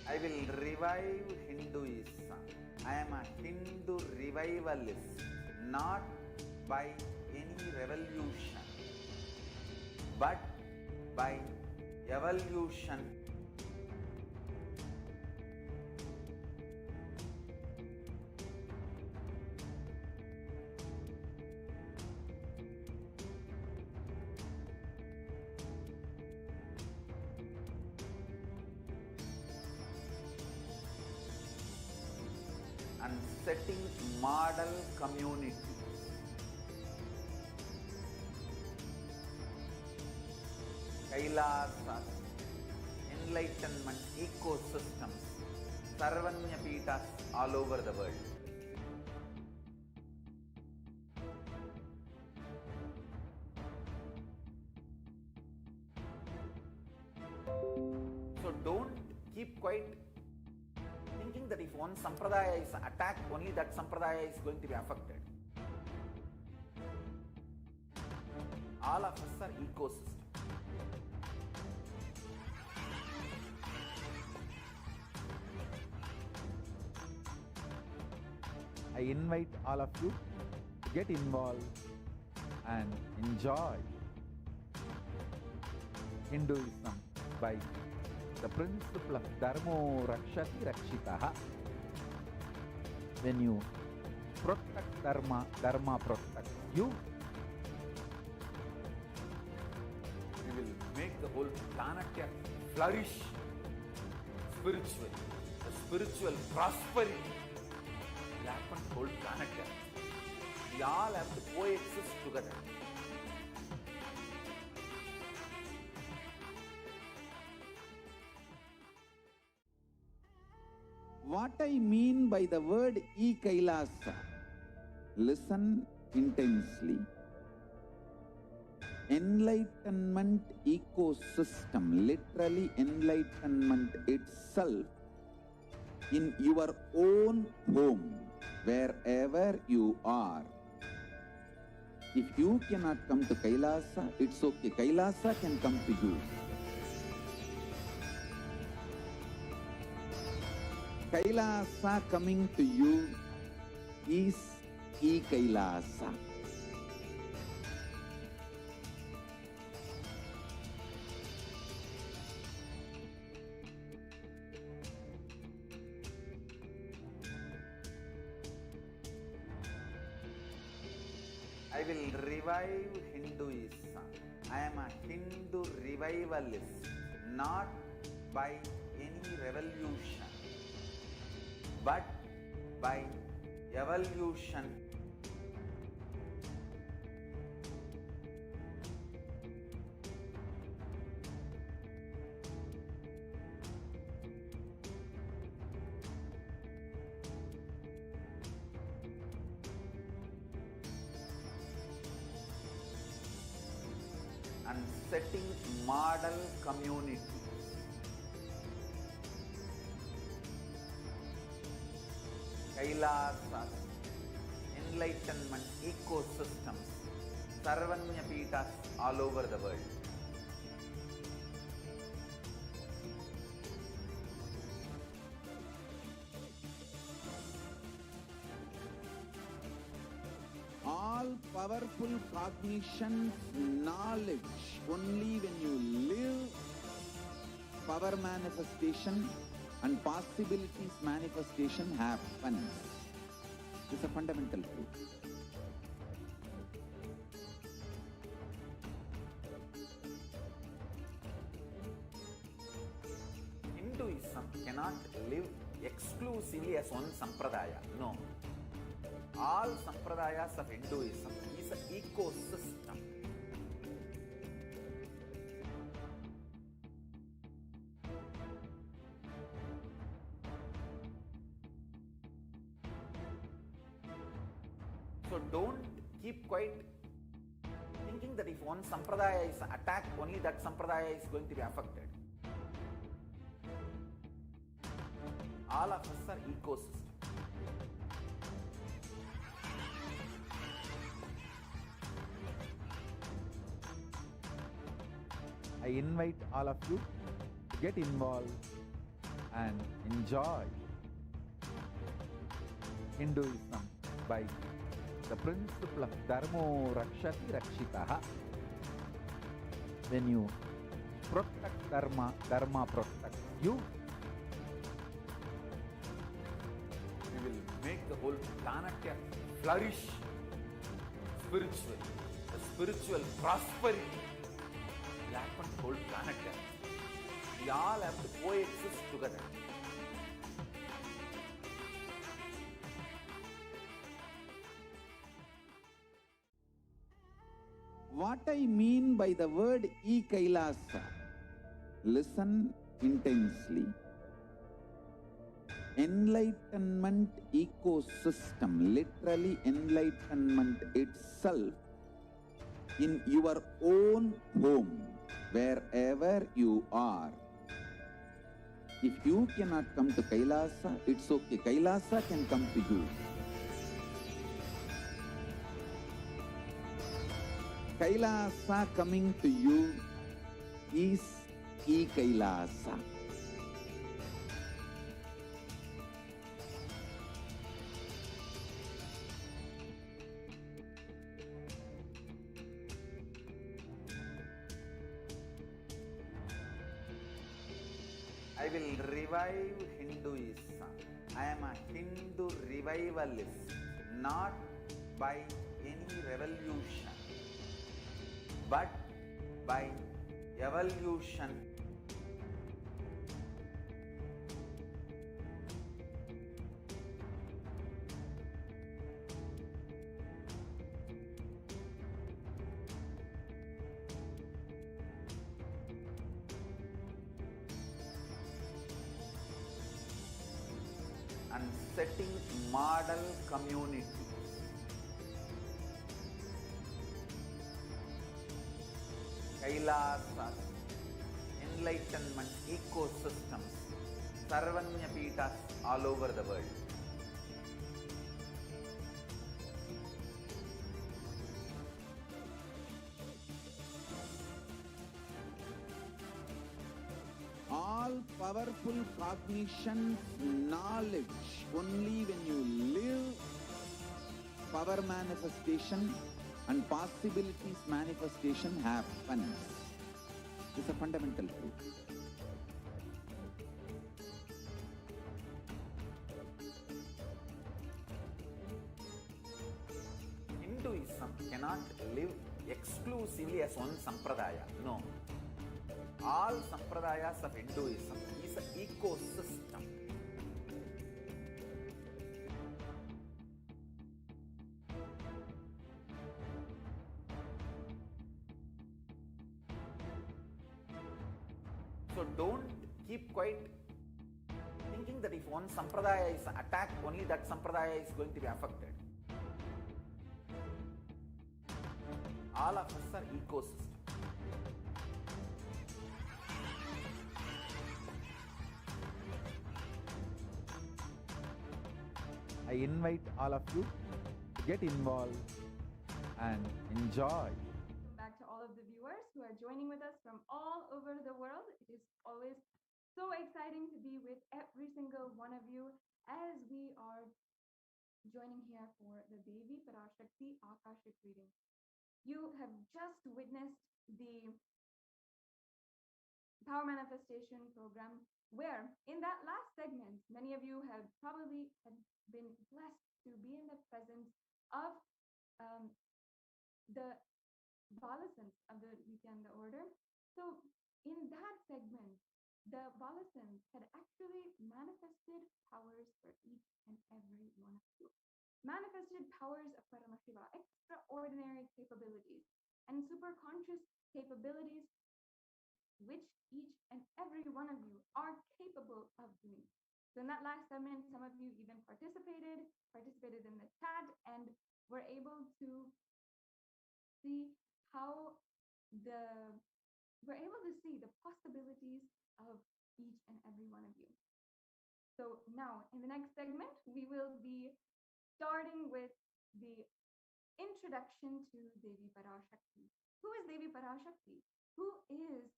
I will revive Hinduism. I am a Hindu revivalist, not by any revolution, but by evolution. And setting model communities. Kailasas, enlightenment ecosystems, Sarvanya Pitas all over the world. So don't keep quiet thinking that if one sampradaya is attacked, only that sampradaya is going to be affected. All of us are ecosystem. I invite all of you to get involved and enjoy Hinduism by the principle of Dharmo Rakshati Rakshitaha. When you protect Dharma, Dharma protects you.
We will make the whole planet flourish spiritually. The spiritual prosperity will happen to the whole planet. We all have to coexist together.
What I mean by the word Kailasa, listen intensely. Enlightenment ecosystem, literally enlightenment itself, in your own home, wherever you are. If you cannot come to Kailasa, it's okay. Kailasa can come to you. Kailasa coming to you is Kailasa.
I will revive Hinduism. I am a Hindu revivalist, not by any revolution, but by evolution. And setting model communities. Kailasas, enlightenment ecosystems, Sarvanya Peethas all over the world.
All powerful cognition, knowledge, only when you live, power manifestation and possibilities manifestation happens. It's a fundamental truth.
Hinduism cannot live exclusively as one sampradaya. No. All sampradayas of Hinduism is an ecosystem. So don't keep quiet thinking that if one sampradaya is attacked, only that sampradaya is going to be affected. All of us are ecosystems.
I invite all of you to get involved and enjoy Hinduism by the principle of Dharmo Rakshati Rakshitaha. When you protect Dharma, Dharma protects you.
We will make the whole planet flourish spiritually. The spiritual prosperity will happen to the whole planet. We all have to coexist together.
What I mean by the word Kailasa, listen intensely. Enlightenment ecosystem, literally enlightenment itself, in your own home, wherever you are. If you cannot come to Kailasa, it's okay. Kailasa can come to you. Kailasa coming to you is Kailasa.
I will revive Hinduism. I am a Hindu revivalist, not by any revolution, but by evolution. And setting model communities. Kailasa, enlightenment ecosystems, Sarvanya Pitas all over the world.
All powerful cognition, knowledge, only when you live, power manifestation and possibilities manifestation happens. It's a fundamental truth.
Hinduism cannot live exclusively as one sampradaya. No. All sampradayas of Hinduism is an ecosystem. So don't keep quiet thinking that if one sampradaya is attacked, only that sampradaya is going to be affected. All of us are ecosystem. I invite all of you to get involved and enjoy.
Back to all of the viewers who are joining with us from all over the world. It is always so exciting to be with every single one of you as we are joining here for the Devi Parashakti Akashic reading. You have just witnessed the Power Manifestation program where in that last segment, many of you have probably been blessed to be in the presence of the Balasans of the Nithyananda order. So in that segment, the Balasans had actually manifested powers for each and every one of you. Manifested powers of Paramashiva, extraordinary capabilities, and superconscious capabilities which each and every one of you are capable of doing. So in that last segment, some of you even participated in the chat and were able to see the possibilities of each and every one of you. So now in the next segment, we will be starting with the introduction to Devi Parashakti. Who is Devi Parashakti? Who is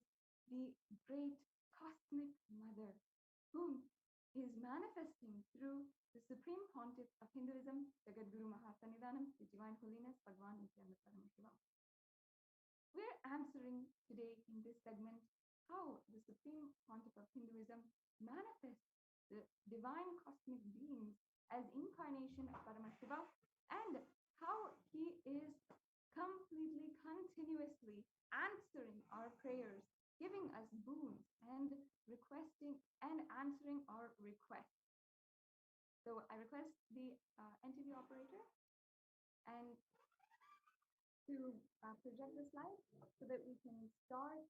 the great cosmic mother whom is manifesting through the Supreme Pontiff of Hinduism, Jagadguru Mahasannidhanam, His Divine Holiness, Bhagwan Nithyananda Paramashivam. We're answering today in this segment how the Supreme Pontiff of Hinduism manifests the divine cosmic beings as incarnation of Paramashiva and how he is completely, continuously answering our prayers, giving us boons and requesting and answering our requests. So I request the NTV operator and to project the slide so that we can start.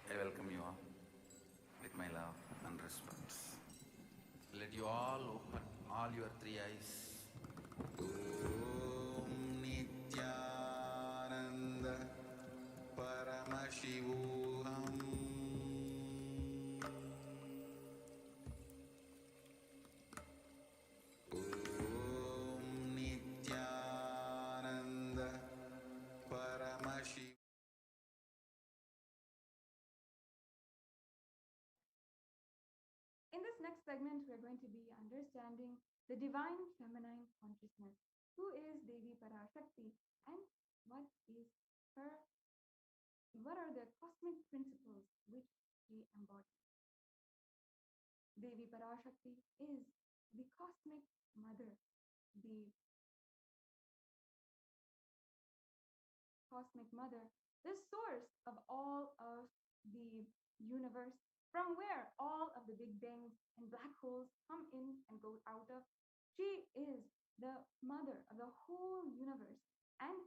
I welcome you all with my love and respect. Let you all open all your three eyes.
Om Nithyananda Paramashivoham. Om Nithyananda
next segment, we're going to be understanding the divine feminine consciousness. Who is Devi Parashakti and what is her, what are the cosmic principles which she embodies? Devi Parashakti is the cosmic mother, the cosmic mother, the source of all of the universe, from where all of the big bangs and black holes come in and go out of. She is the mother of the whole universe, and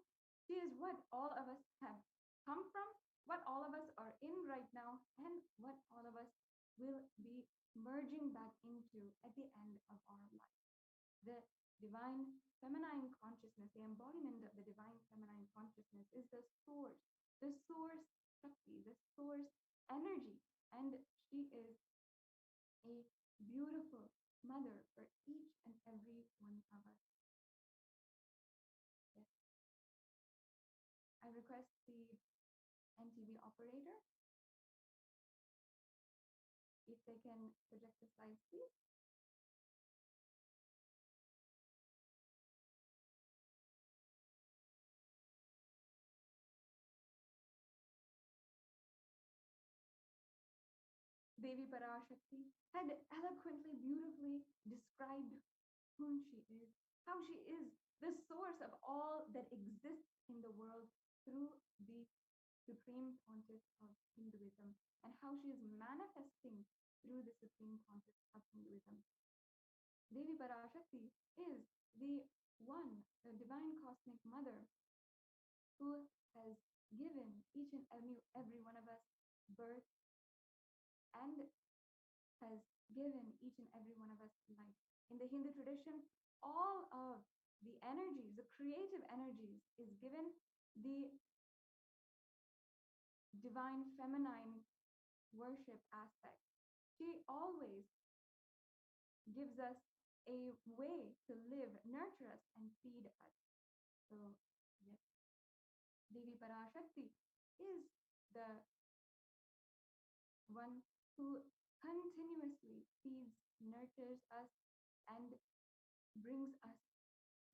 she is what all of us have come from, what all of us are in right now, and what all of us will be merging back into at the end of our life. The divine feminine consciousness, the embodiment of the divine feminine consciousness is the source Shakti, the source energy. And she is a beautiful mother for each and every one of us. Yes. I request the NTV operator if they can project the slides, please. Devi Parashakti had eloquently, beautifully described whom she is, how she is the source of all that exists in the world through the Supreme Pontiff of Hinduism, and how she is manifesting through the Supreme Pontiff of Hinduism. Devi Parashakti is the one, the divine cosmic mother, who has given each and every one of us birth and has given each and every one of us life. In the Hindu tradition, all of the energies, the creative energies, is given the divine feminine worship aspect. She always gives us a way to live, nurture us, and feed us. So, yes, Devi Parashakti is the one who continuously feeds, nurtures us, and brings us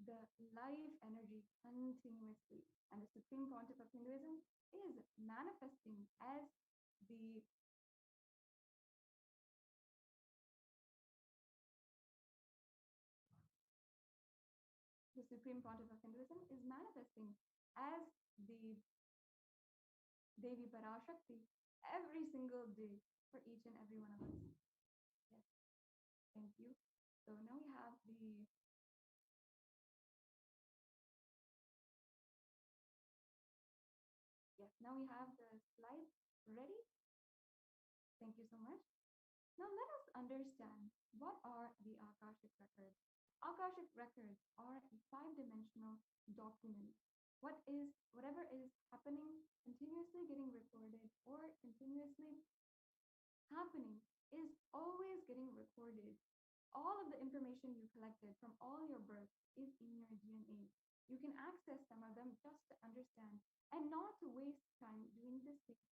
the life energy continuously. And the Supreme Pontiff of Hinduism is manifesting as the Supreme Pontiff of Hinduism is manifesting as the Devi Parashakti every single day for each and every one of us. Yes, thank you. So now we have the slides ready. Thank you so much. Now let us understand what are the Akashic records. Akashic records are a five-dimensional document. Whatever is happening, continuously getting recorded or continuously happening is always getting recorded. All of the information you collected from all your births is in your DNA. You can access some of them just to understand and not to waste time doing this thing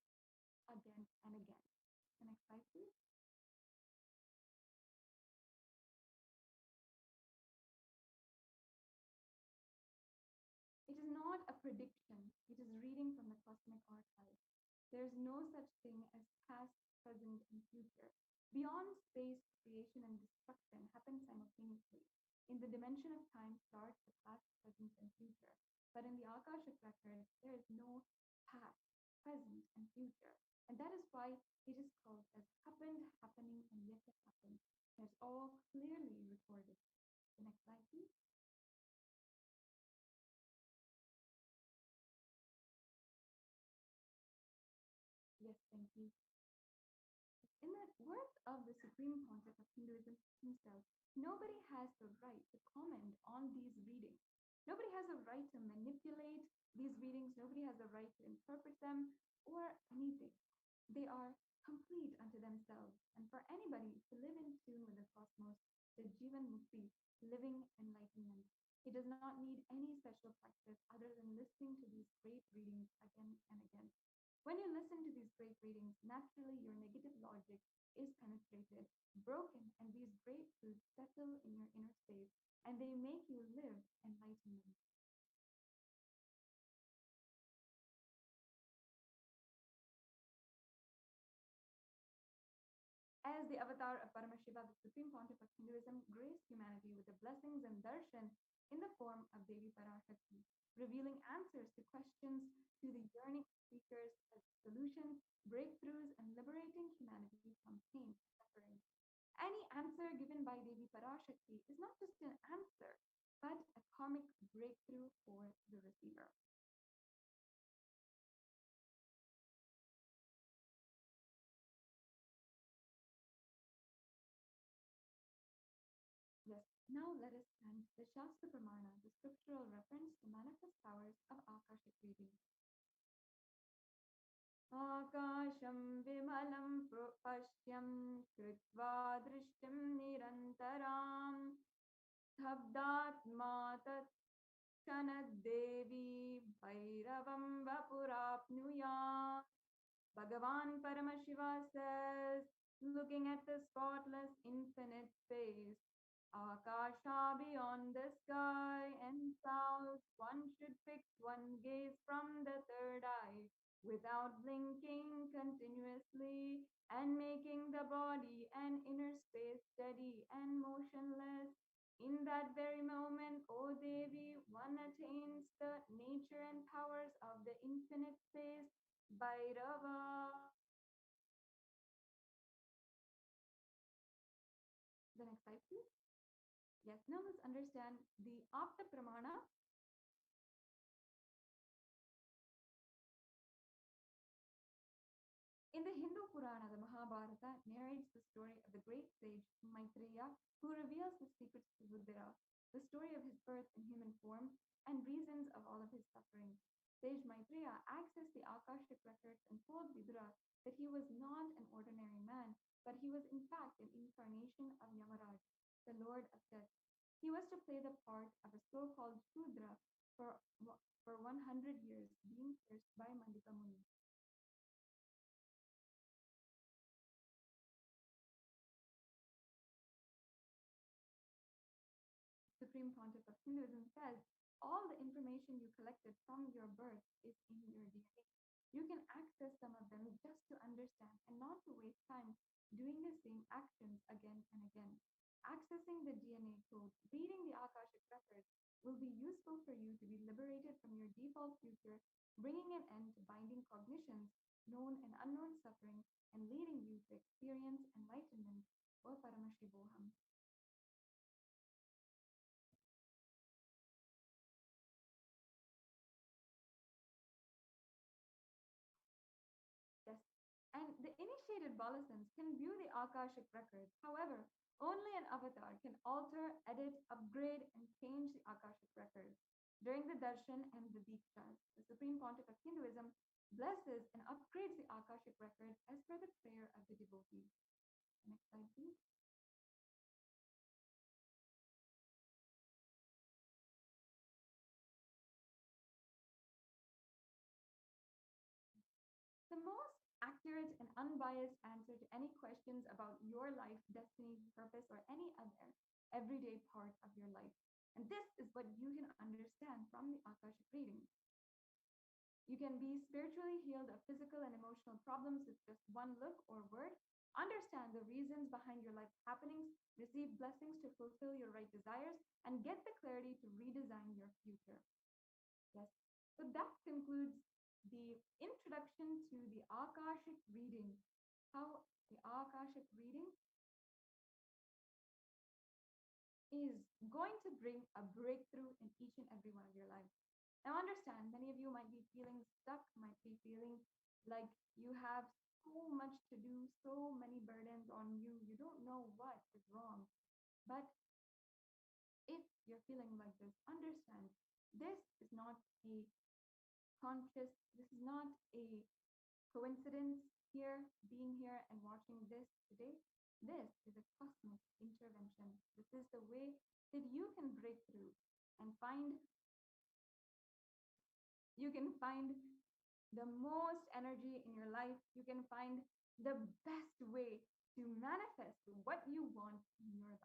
again and again. The next slide, please. It is not a prediction. It is reading from the cosmic archive. There is no such thing as past, present, and future. Beyond space, creation and destruction happen simultaneously. In the dimension of time starts the past, present, and future. But in the Akashic record, there is no past, present, and future. And that is why it is called as happened, happening, and yet to happen. And it's all clearly recorded. The next slide, please. Yes, thank you. In the words of the Supreme Pontiff of Hinduism himself, nobody has the right to comment on these readings. Nobody has a right to manipulate these readings. Nobody has a right to interpret them or anything. They are complete unto themselves. And for anybody to live in tune with the cosmos, the Jivan Mukti, living enlightenment, he does not need any special practice other than listening to these great readings again and again. When you listen to these great readings, naturally your negative logic is penetrated, broken, and these breakthroughs settle in your inner space and they make you live enlightenment. As the avatar of Paramashiva, the Supreme Pontiff of Hinduism graced humanity with the blessings and darshan in the form of Devi Parashakti, revealing answers to questions to the yearning seekers as solutions, breakthroughs, and liberating humanity from pain and suffering. Any answer given by Devi Parashakti is not just an answer, but a karmic breakthrough for the receiver. Yes, now let us stand the Shastra Pramana, the scriptural reference to manifest powers of Akashic reading. Akasham vimalam pashyam kritva drishtim nirantaram stabdatma tat devi bhairavam vapurapnuya. Bhagavan Paramashiva says, looking at the spotless infinite space, Akasha beyond the sky and south, one should fix one gaze from the third eye, without blinking continuously, and making the body and inner space steady and motionless. In that very moment, O Devi, one attains the nature and powers of the infinite space, Bhairava. The next slide, please. Yes, now let's understand the Apta Pramana. In the Hindu Purana, the Mahabharata narrates the story of the great sage Maitreya, who reveals the secrets to Rudra, the story of his birth in human form, and reasons of all of his suffering. Sage Maitreya accessed the Akashic records and told Vidura that he was not an ordinary man, but he was in fact an incarnation of Yamaraj, the Lord of Death. He was to play the part of a so-called Shudra for 100 years, being cursed by Mandika Muni. Supreme Pontiff of Hinduism says, all the information you collected from your birth is in your DNA. You can access some of them just to understand and not to waste time doing the same actions again and again. Accessing the DNA code, reading the Akashic records will be useful for you to be liberated from your default future, bringing an end to binding cognitions, known and unknown suffering, and leading you to experience enlightenment or Paramashivoham. Yes. And the initiated Balasans can view the Akashic records. However, only an avatar can alter, edit, upgrade, and change the Akashic records. During the darshan and the dikshas, the Supreme Pontiff of Hinduism blesses and upgrades the Akashic records as per the prayer of the devotee. Next slide, please. The most accurate and unbiased answer to any questions about your life, destiny, purpose, or any other everyday part of your life. And this is what you can understand from the Akashic reading. You can be spiritually healed of physical and emotional problems with just one look or word, understand the reasons behind your life's happenings, receive blessings to fulfill your right desires, and get the clarity to redesign your future. Yes. So that concludes the introduction to the Akashic reading. How the Akashic reading is going to bring a breakthrough in each and every one of your lives. Now, understand, many of you might be feeling stuck, might be feeling like you have so much to do, so many burdens on you. You don't know what is wrong. But if you're feeling like this, understand this is not a conscious, this is not a coincidence here, being here and watching this today. This is a cosmic intervention. This is the way that you can break through and you can find the most energy in your life. You can find the best way to manifest what you want in your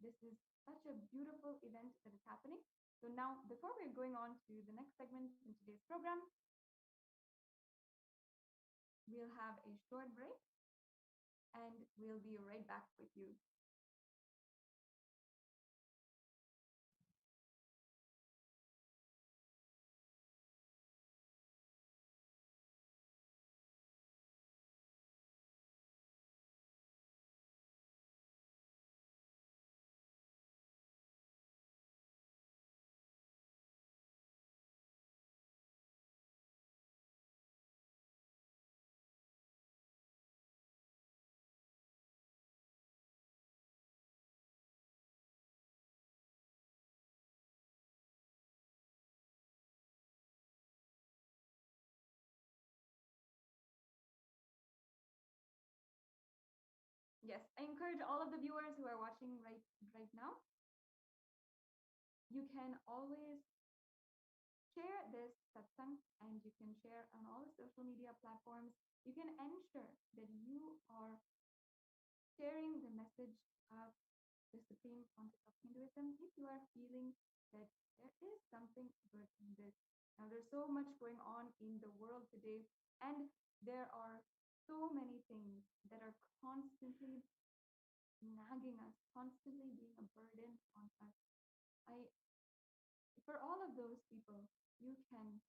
This is such a beautiful event that is happening. So now, before we're going on to the next segment in today's program, we'll have a short break and we'll be right back with you. Yes, I encourage all of the viewers who are watching right now. You can always share this satsang and you can share on all the social media platforms. You can ensure that you are sharing the message of the Supreme Pontiff of Hinduism if you are feeling that there is something good in this. Now, there's so much going on in the world today, and there are so many things that are constantly nagging us, constantly being a burden on us. For all of those people, you can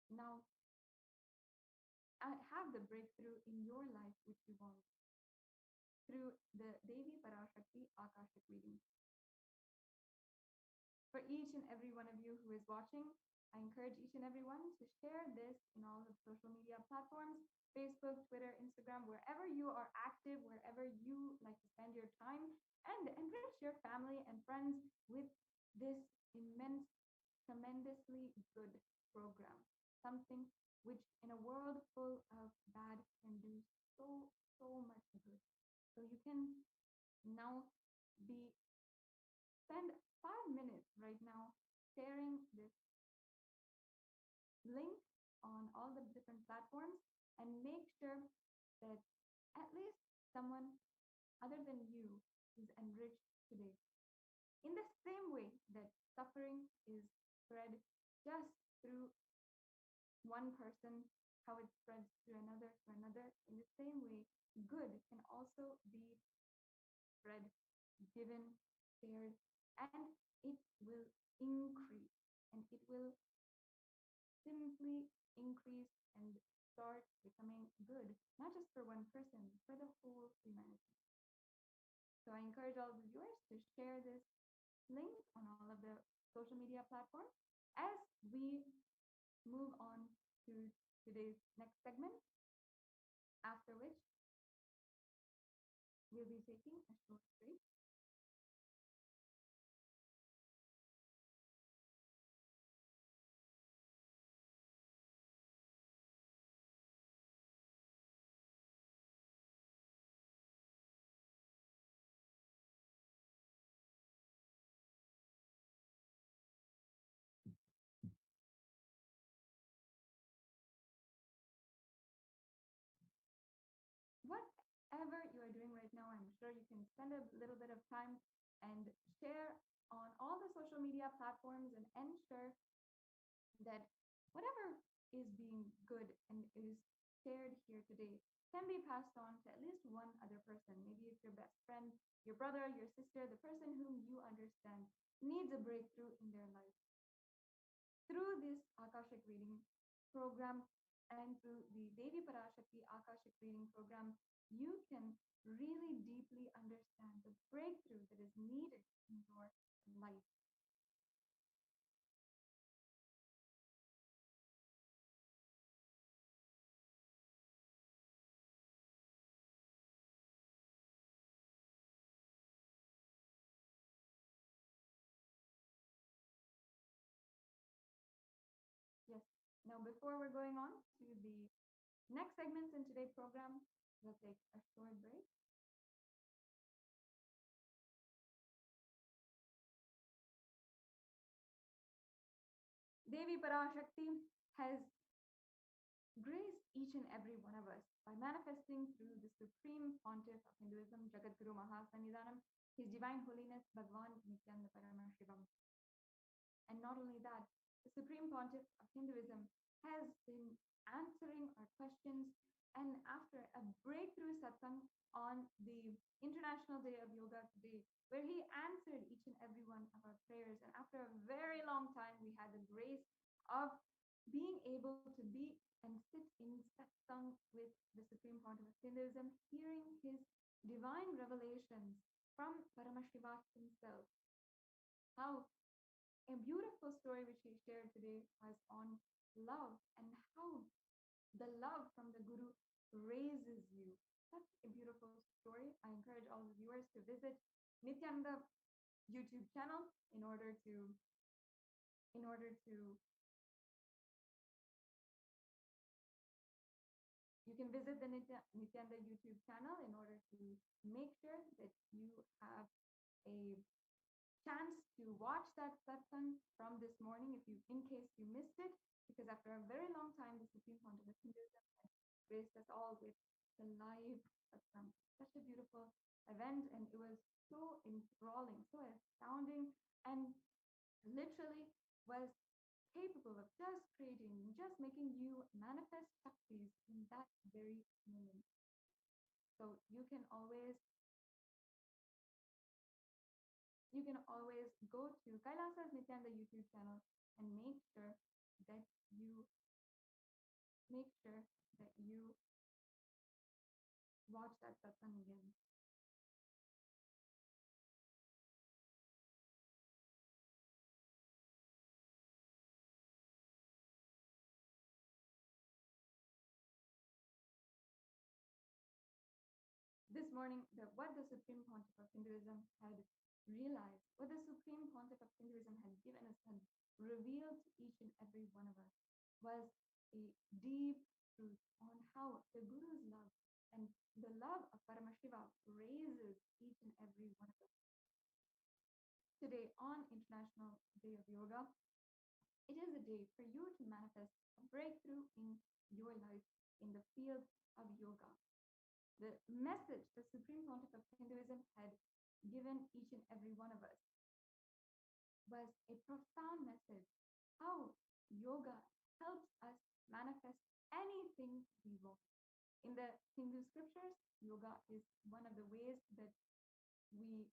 now have the breakthrough in your life which you want through the Devi Parashakti Akashic reading. For each and every one of you who is watching, I encourage each and every one to share this in all the social media platforms, Facebook, Twitter, Instagram, wherever you are active, wherever you like to spend your time, and enrich your family and friends with this immense, tremendously good program. Something which in a world full of bad can do so much good. So you can now spend 5 minutes right now sharing this link on all the different platforms and make sure that at least someone other than you is enriched today. In the same way that suffering is spread just through one person, how it spreads to another, in the same way, good can also be spread, given, shared, and it will increase. And it will simply increase and start becoming good, not just for one person, for the whole humanity. So I encourage all the viewers to share this link on all of the social media platforms as we move on to today's next segment, after which we'll be taking a short break. Whatever you are doing right now, I'm sure you can spend a little bit of time and share on all the social media platforms and ensure that whatever is being good and is shared here today can be passed on to at least one other person. Maybe it's your best friend, your brother, your sister, the person whom you understand needs a breakthrough in their life. Through this Akashic reading program and through the Devi Parashakti Akashic reading program, you can really deeply understand the breakthrough that is needed in your life. Yes. Now, before we're going on to the next segments in today's program, we'll take a short break. Devi Parashakti has graced each and every one of us by manifesting through the Supreme Pontiff of Hinduism, Jagadguru Mahasannidhanam, His Divine Holiness Bhagwan Nithyananda Paramashivam. And not only that, the Supreme Pontiff of Hinduism has been answering our questions. And after a breakthrough satsang on the International Day of Yoga today, where he answered each and every one of our prayers, and after a very long time, we had the grace of being able to be and sit in satsang with the Supreme Pontiff of Hinduism, hearing his divine revelations from Paramashiva himself. How a beautiful story which he shared today was on love and how the love from the Guru raises you. Such a beautiful story. I encourage all the viewers to visit Nithyananda YouTube channel in order to you can visit the Nithyananda YouTube channel in order to make sure that you have a chance to watch that satsang from this morning if you in case you missed it, because after a very long time the Supreme Pontiff of Hinduism had graced us all with the live satsang. Such a beautiful event, and it was so enthralling, so astounding, and literally was capable of just creating, just making you manifest Shaktis in that very moment. So you can always go to Kailasa's Nithyananda YouTube channel and make sure that you watch that satsang again. This morning, what the Supreme Pontiff of Hinduism had realized, what the Supreme Pontiff of Hinduism had given us, had revealed to each and every one of us, was a deep truth on how the Guru's love and the love of Paramashiva raises each and every one of us. Today, on International Day of Yoga, it is a day for you to manifest a breakthrough in your life in the field of yoga. The message the Supreme Pontiff of Hinduism had given each and every one of us was a profound message how yoga helps us manifest anything we want. In the Hindu scriptures, yoga is one of the ways that we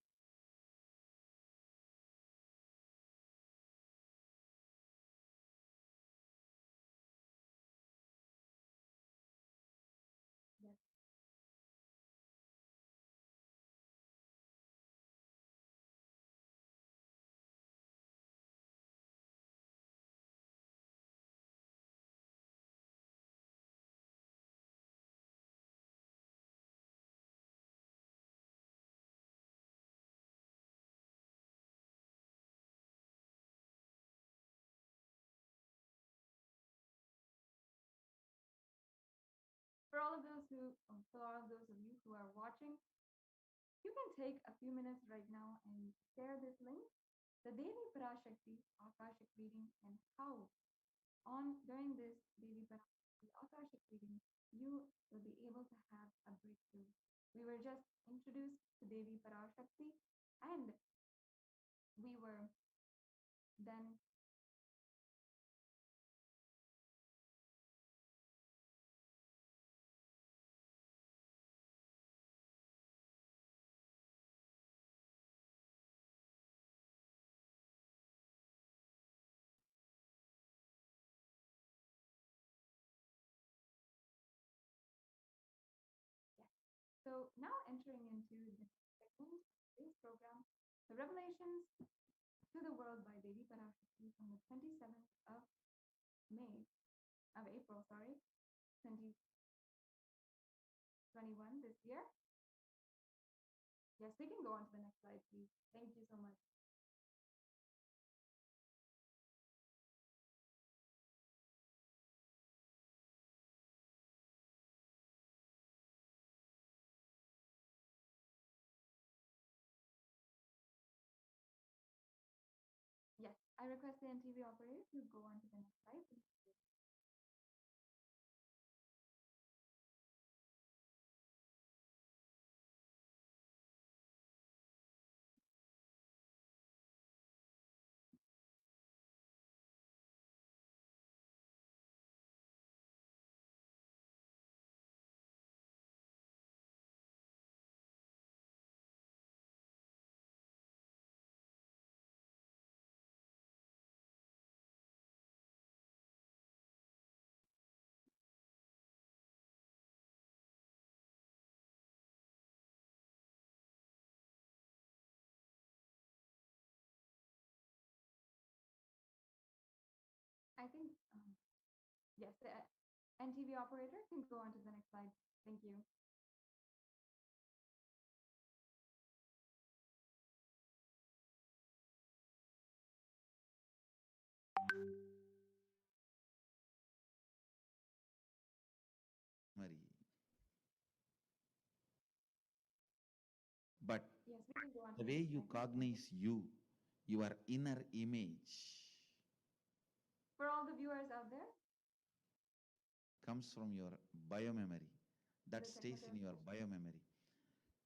for all of those of you who are watching, you can take a few minutes right now and share this link, the Devi Parashakti Akashic reading, and how during this Devi Parashakti Akashic reading, you will be able to have a breakthrough. We were just introduced to Devi Parashakti, and we were then so now entering into the next segment of today's program, the revelations to the world by Devi Parashakti from the 27th of April, 2021 this year. Yes, we can go on to the next slide, please. Thank you so much. Yes, I request the NTV operator to go on to the next slide, please. I think, yes, the NTV operator can go on to the next slide. Thank you.
Memory. But
Yes, we can go on to
the
the
way
next
you
slide.
cognize you, your inner image,
For all the viewers out there,
comes from your biomemory. That
The
stays in
technical
your
question.
biomemory.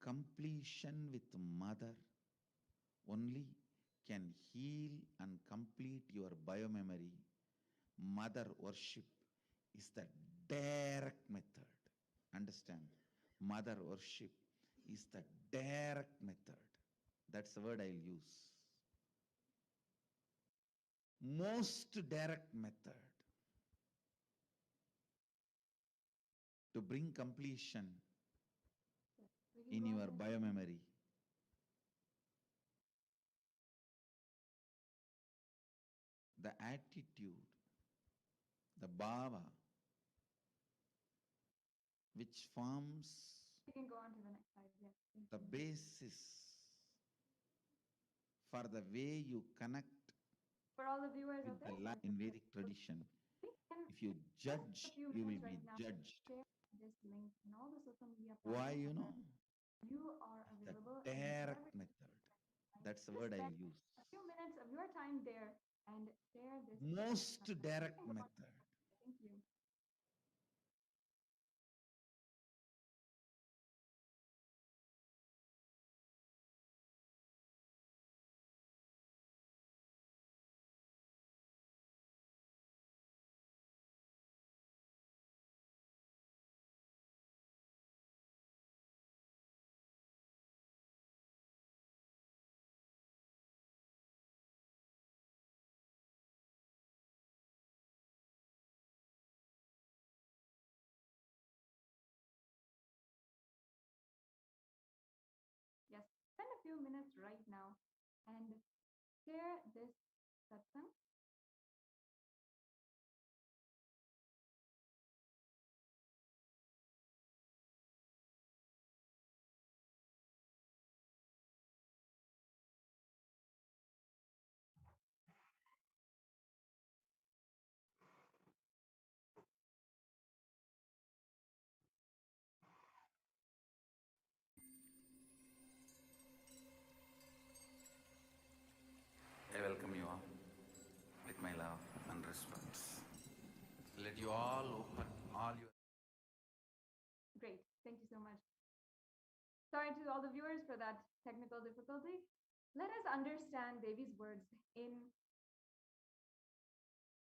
Completion with mother only can heal and complete your biomemory. Mother worship is the direct method. Understand? Mother worship is the direct method. That's the word I'll use. Most direct method to bring completion
we can
in
go on
your
to the next slide.
biomemory. The attitude, the bhava, which forms
We can go on to the next slide. Yes. Thank
the
you.
basis for the way you connect
For all the viewers
with
out
the
there,
life in Vedic tradition.
can
If you
just
judge,
a few
you will
minutes
be
right now
judged.
share this link in all the social media
Why,
platforms.
you know?
You are
The
available
direct method. That's the
Just
word I'll
spend
use.
a few minutes of your time there and share this.
Most
content.
direct
You can go on.
method.
Thank you. Yes, spend a few minutes right now and share this satsang.
I welcome you all with my love and respect. Let you all open all your.
Great. Thank you so much. Sorry to all the viewers for that technical difficulty. Let us understand Devi's words in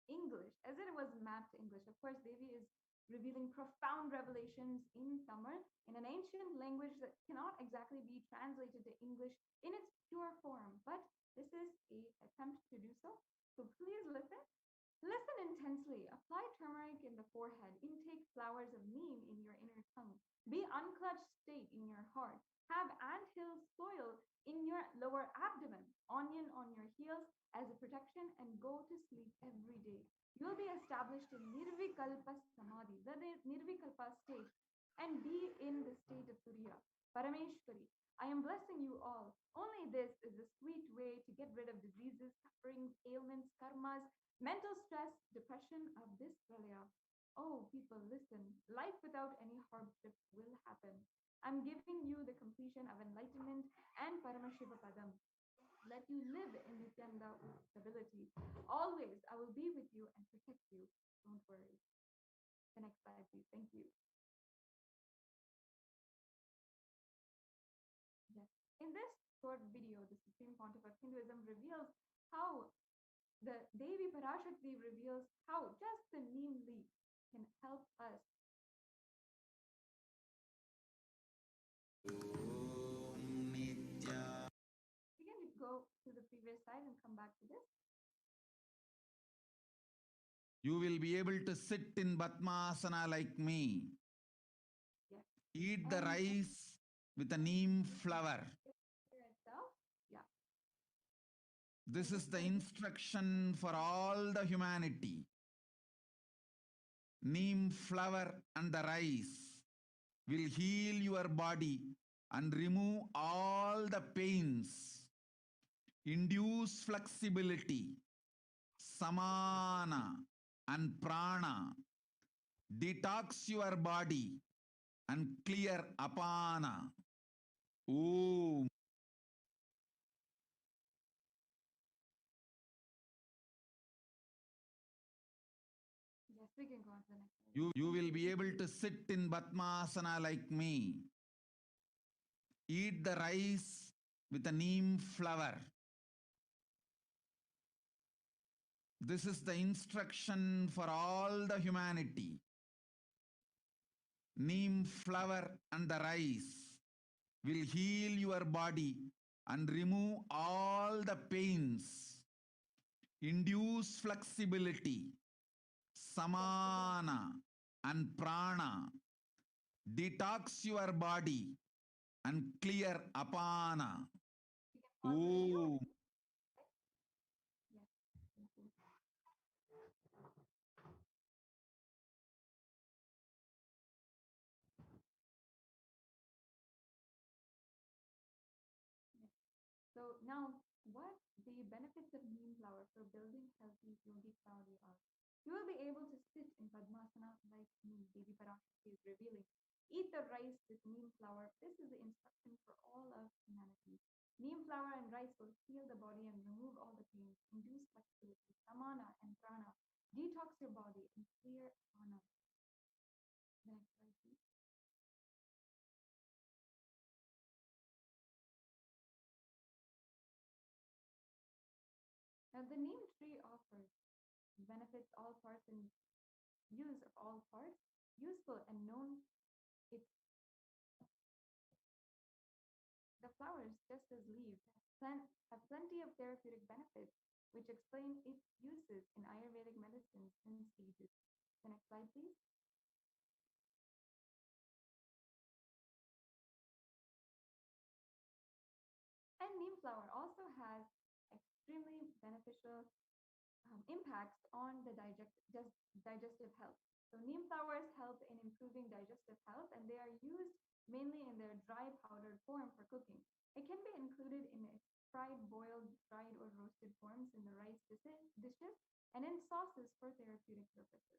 English, as it was mapped to English. Of course, Devi is revealing profound revelations in Tamil, in an ancient language that cannot exactly be translated to English in its pure form. But this is an attempt to do so. So please listen. Listen intensely. Apply turmeric in the forehead. Intake flowers of neem in your inner tongue. Be unclutched state in your heart. Have anthill soil in your lower abdomen. Onion on your heels as a protection and go to sleep every day. You'll be established in Nirvikalpa Samadhi, the Nirvikalpa state, and be in the state of Turiya. Parameshwari, I am blessing you all. Only this is the sweet way to get rid of diseases, sufferings, ailments, karmas, mental stress, depression of this pralaya. Oh, people, listen. Life without any hardship will happen. I'm giving you the completion of enlightenment and Paramashiva Padam. Let you live in Nityananda stability. Always, I will be with you and protect you. Don't worry. The next slide, please. Thank you. Yes. In this short video, the Supreme Pontiff of Hinduism reveals how the Devi Parashakti reveals how just the neem leaf can help us. We can go to the previous slide and come back to this.
You will be able to sit in Padmasana like me.
Yes.
Eat the
And
rice with a neem flower.
here itself, yeah.
This is the instruction for all the humanity. Neem flower and the rice will heal your body and remove all the pains, induce flexibility, samana and prana, detox your body and clear apana. Om.
Yes, we can go on to the next slide.
You will be able to sit in Padmasana like me. Eat the rice with a neem flower. This is the instruction for all the humanity. Neem flower and the rice will heal your body and remove all the pains, induce flexibility, samana and prana, detox your body and clear apana. Om.
Yes, thank you. Yes. So now, what the benefits of neem flower for building healthy yogic body are? You will be able to sit in Padmasana like me, Devi Parashakti is revealing. Eat the rice with neem flower. This is the instruction for all of humanity. Neem flower and rice will heal the body and remove all the pain, induce flexibility, samana and prana, detox your body and clear prana. The next slide, please. Now, the neem tree offers benefits all parts and use of all parts, useful and known. It's the flowers, just as leaves, have plenty of therapeutic benefits, which explain its uses in Ayurvedic medicine since ages. The next slide, please. And neem flower also has extremely beneficial impacts on the digestive health. So neem flowers help in improving digestive health, and they are used mainly in their dry powdered form for cooking. It can be included in fried, boiled, dried, or roasted forms in the rice dishes and in sauces for therapeutic purposes.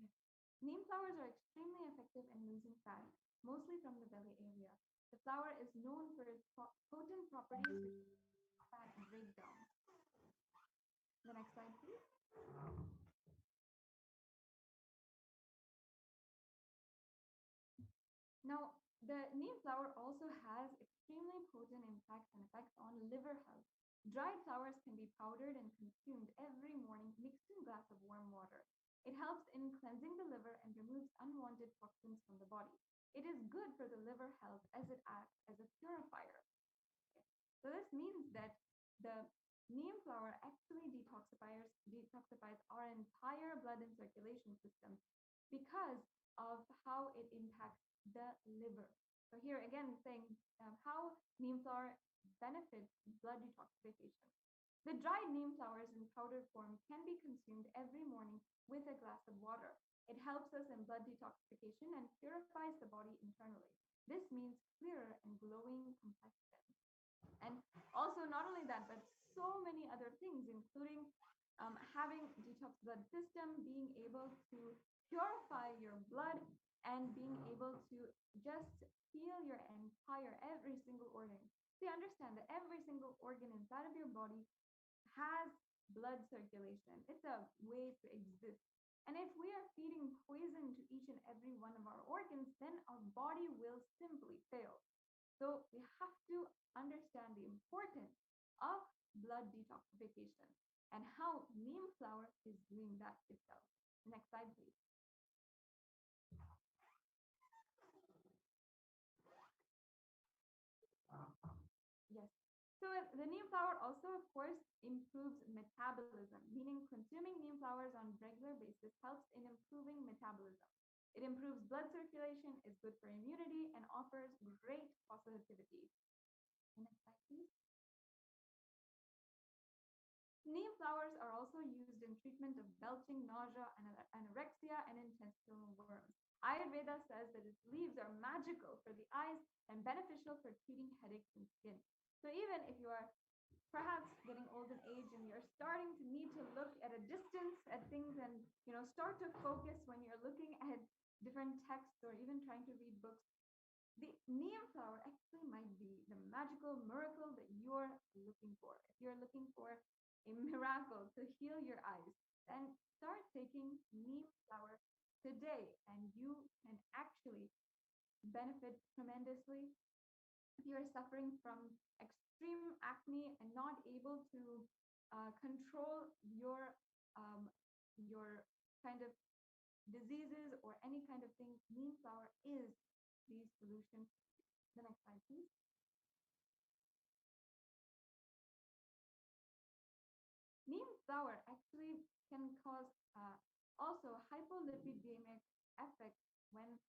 Yes. Neem flowers are extremely effective in losing fat, mostly from the belly area. The flower is known for its potent properties, which fat breakdown. The next slide, please. Now, the neem flower also has extremely potent impacts and effects on liver health. Dried flowers can be powdered and consumed every morning mixed in a glass of warm water. It helps in cleansing the liver and removes unwanted toxins from the body. It is good for the liver health as it acts as a purifier. So this means that the neem flower actually detoxifies our entire blood and circulation system because of how it impacts the liver. So here again, saying how neem flower benefits blood detoxification. The dried neem flowers in powdered form can be consumed every morning with a glass of water. It helps us in blood detoxification and purifies the body internally. This means clearer and glowing complexion. And also, not only that, but so many other things, including having detox blood system, being able to purify your blood, and being able to just heal your entire every single organ. So you understand that every single organ inside of your body has blood circulation. It's a way to exist. And if we are feeding poison to each and every one of our organs, then our body will simply fail. So we have to understand the importance of blood detoxification and how neem flower is doing that itself. Next slide, please. Yes. So the neem flower also, of course, improves metabolism, meaning consuming neem flowers on regular basis helps in improving metabolism. It improves blood circulation, is good for immunity, and offers great positivity. Next slide, please. Neem flowers are also used in treatment of belching, nausea, anorexia, and intestinal worms. Ayurveda says that its leaves are magical for the eyes and beneficial for treating headaches and skin. So even if you are perhaps getting old in age and you're starting to need to look at a distance at things and start to focus when you're looking at different texts or even trying to read books, the neem flower actually might be the magical miracle that you're looking for. If you're looking for a miracle to heal your eyes, then start taking neem flower today and you can actually benefit tremendously. If you're suffering from extreme acne and not able to control your kind of diseases or any kind of thing, neem flower is the solution. The next slide, please. Neem flower actually can cause also hypolipidemic effects when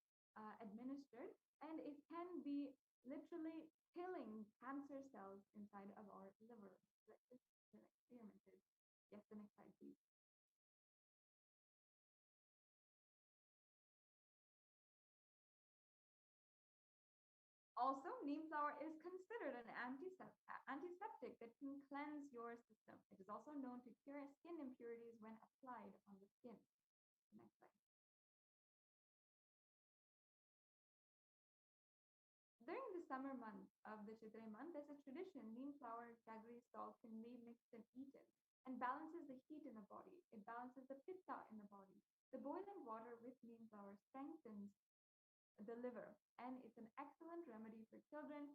administered, and it can be literally killing cancer cells inside of our liver. Like this has been experimented. Yes, the next slide, please. Also, neem flower is considered an antiseptic that can cleanse your system. It is also known to cure skin impurities when applied on the skin. Next slide. During the summer months of the Chaitre month, there's a tradition neem flower jaggery salt can be mixed and eaten and balances the heat in the body. It balances the pitta in the body. The boiling water with neem flower strengthens the liver, and it's an excellent remedy for children,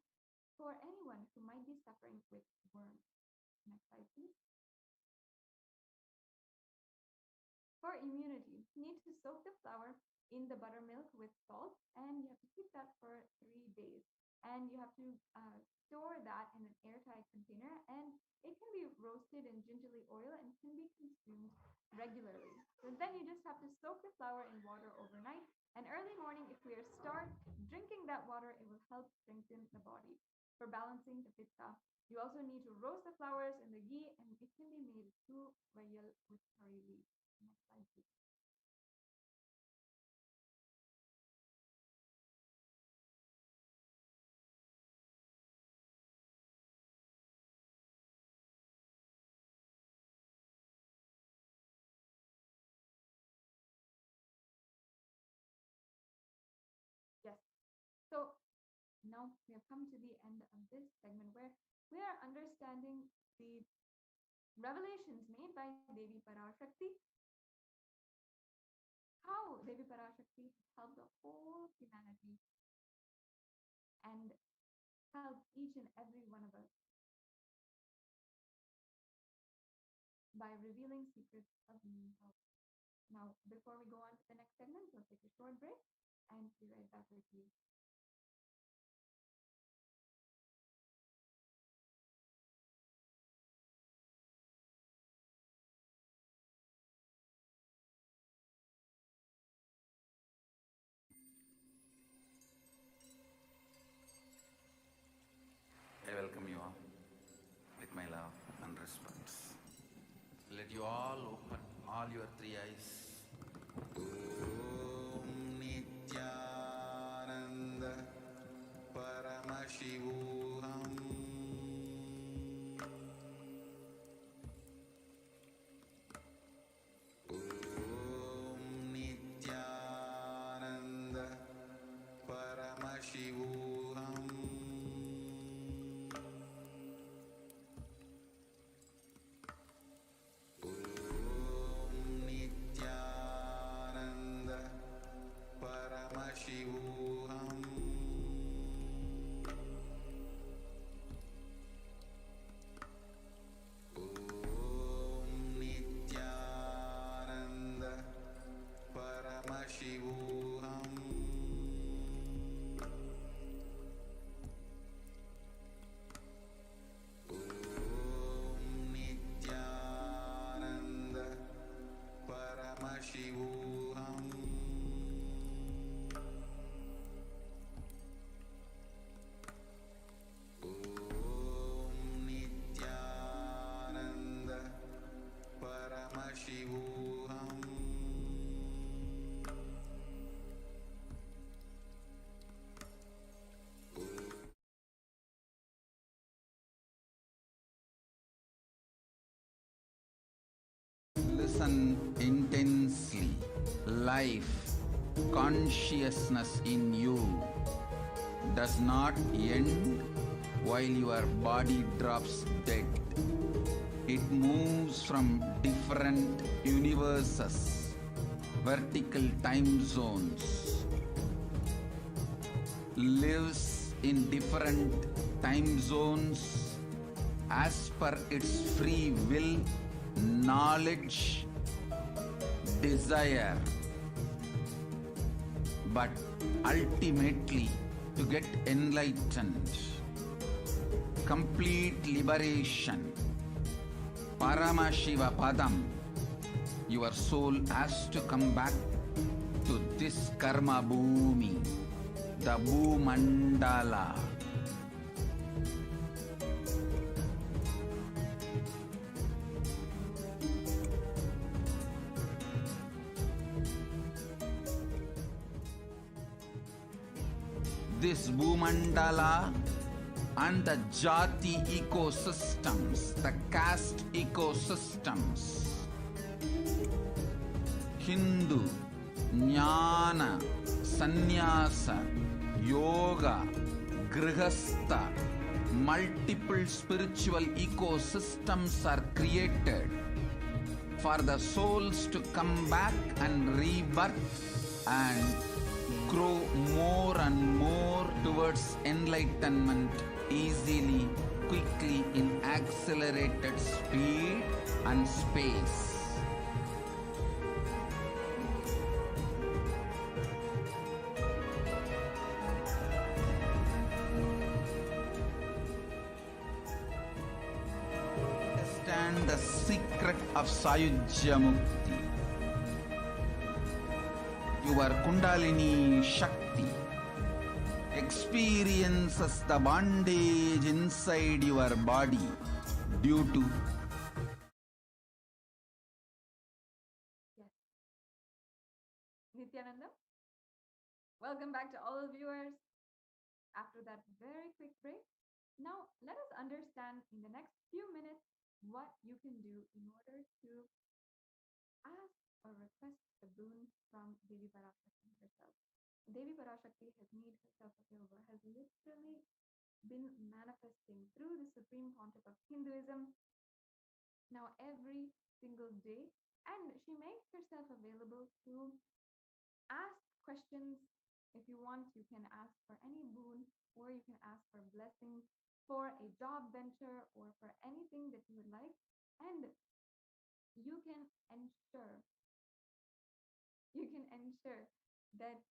for anyone who might be suffering with worms. Next slide, please. For immunity, you need to soak the flower in the buttermilk with salt, and you have to keep that for 3 days. And you have to store that in an airtight container, and it can be roasted in gingerly oil and can be consumed regularly. So then you just have to soak the flower in water overnight, and early morning, if we start drinking that water, it will help strengthen the body. For balancing the pitta, you also need to roast the flowers in the ghee, and it can be made too royal with curry leaves. Next slide, please. Yes. So now we have come to the end of this segment where we are understanding the revelations made by Devi Parashakti, how Devi Parashakti helped the whole humanity and helped each and every one of us by revealing secrets of neem flower. Now, before we go on to the next segment, we'll take a short break and be right back with you.
I welcome you all with my love and respect. Let you all open all your three eyes. Om Nithyananda Paramashivoham. Om Nithyananda Paramashivoham. Om Nithyananda Paramashivoham.
listen intensely. Life, consciousness in you does not end while your body drops dead. It moves from different universes, vertical time zones, lives in different time zones as per its free will, knowledge, desire. But ultimately, to get enlightened, complete liberation, Paramashiva Padam, your soul has to come back to this karma bhumi, the Bhumandala. This Bhumandala and the Jati ecosystems, the caste ecosystems, Hindu, Jnana, Sannyasa, Yoga, Grihastha, multiple spiritual ecosystems are created for the souls to come back and rebirth and grow more and more towards enlightenment easily, quickly, in accelerated speed and space. Understand the secret of Sayujya Mukti. Your Kundalini Shakti experiences the bondage inside your body due to
Nithyananda, welcome back to all viewers. After that very quick break, now let us understand in the next few minutes what you can do in order to ask or request a boon from Devi Parashakti herself. Devi Parashakti has made herself available, has literally been manifesting through the Supreme Pontiff of Hinduism now every single day, and she makes herself available to ask questions. If you want, you can ask for any boon, or you can ask for blessings for a job venture or for anything that you would like, and you can ensure that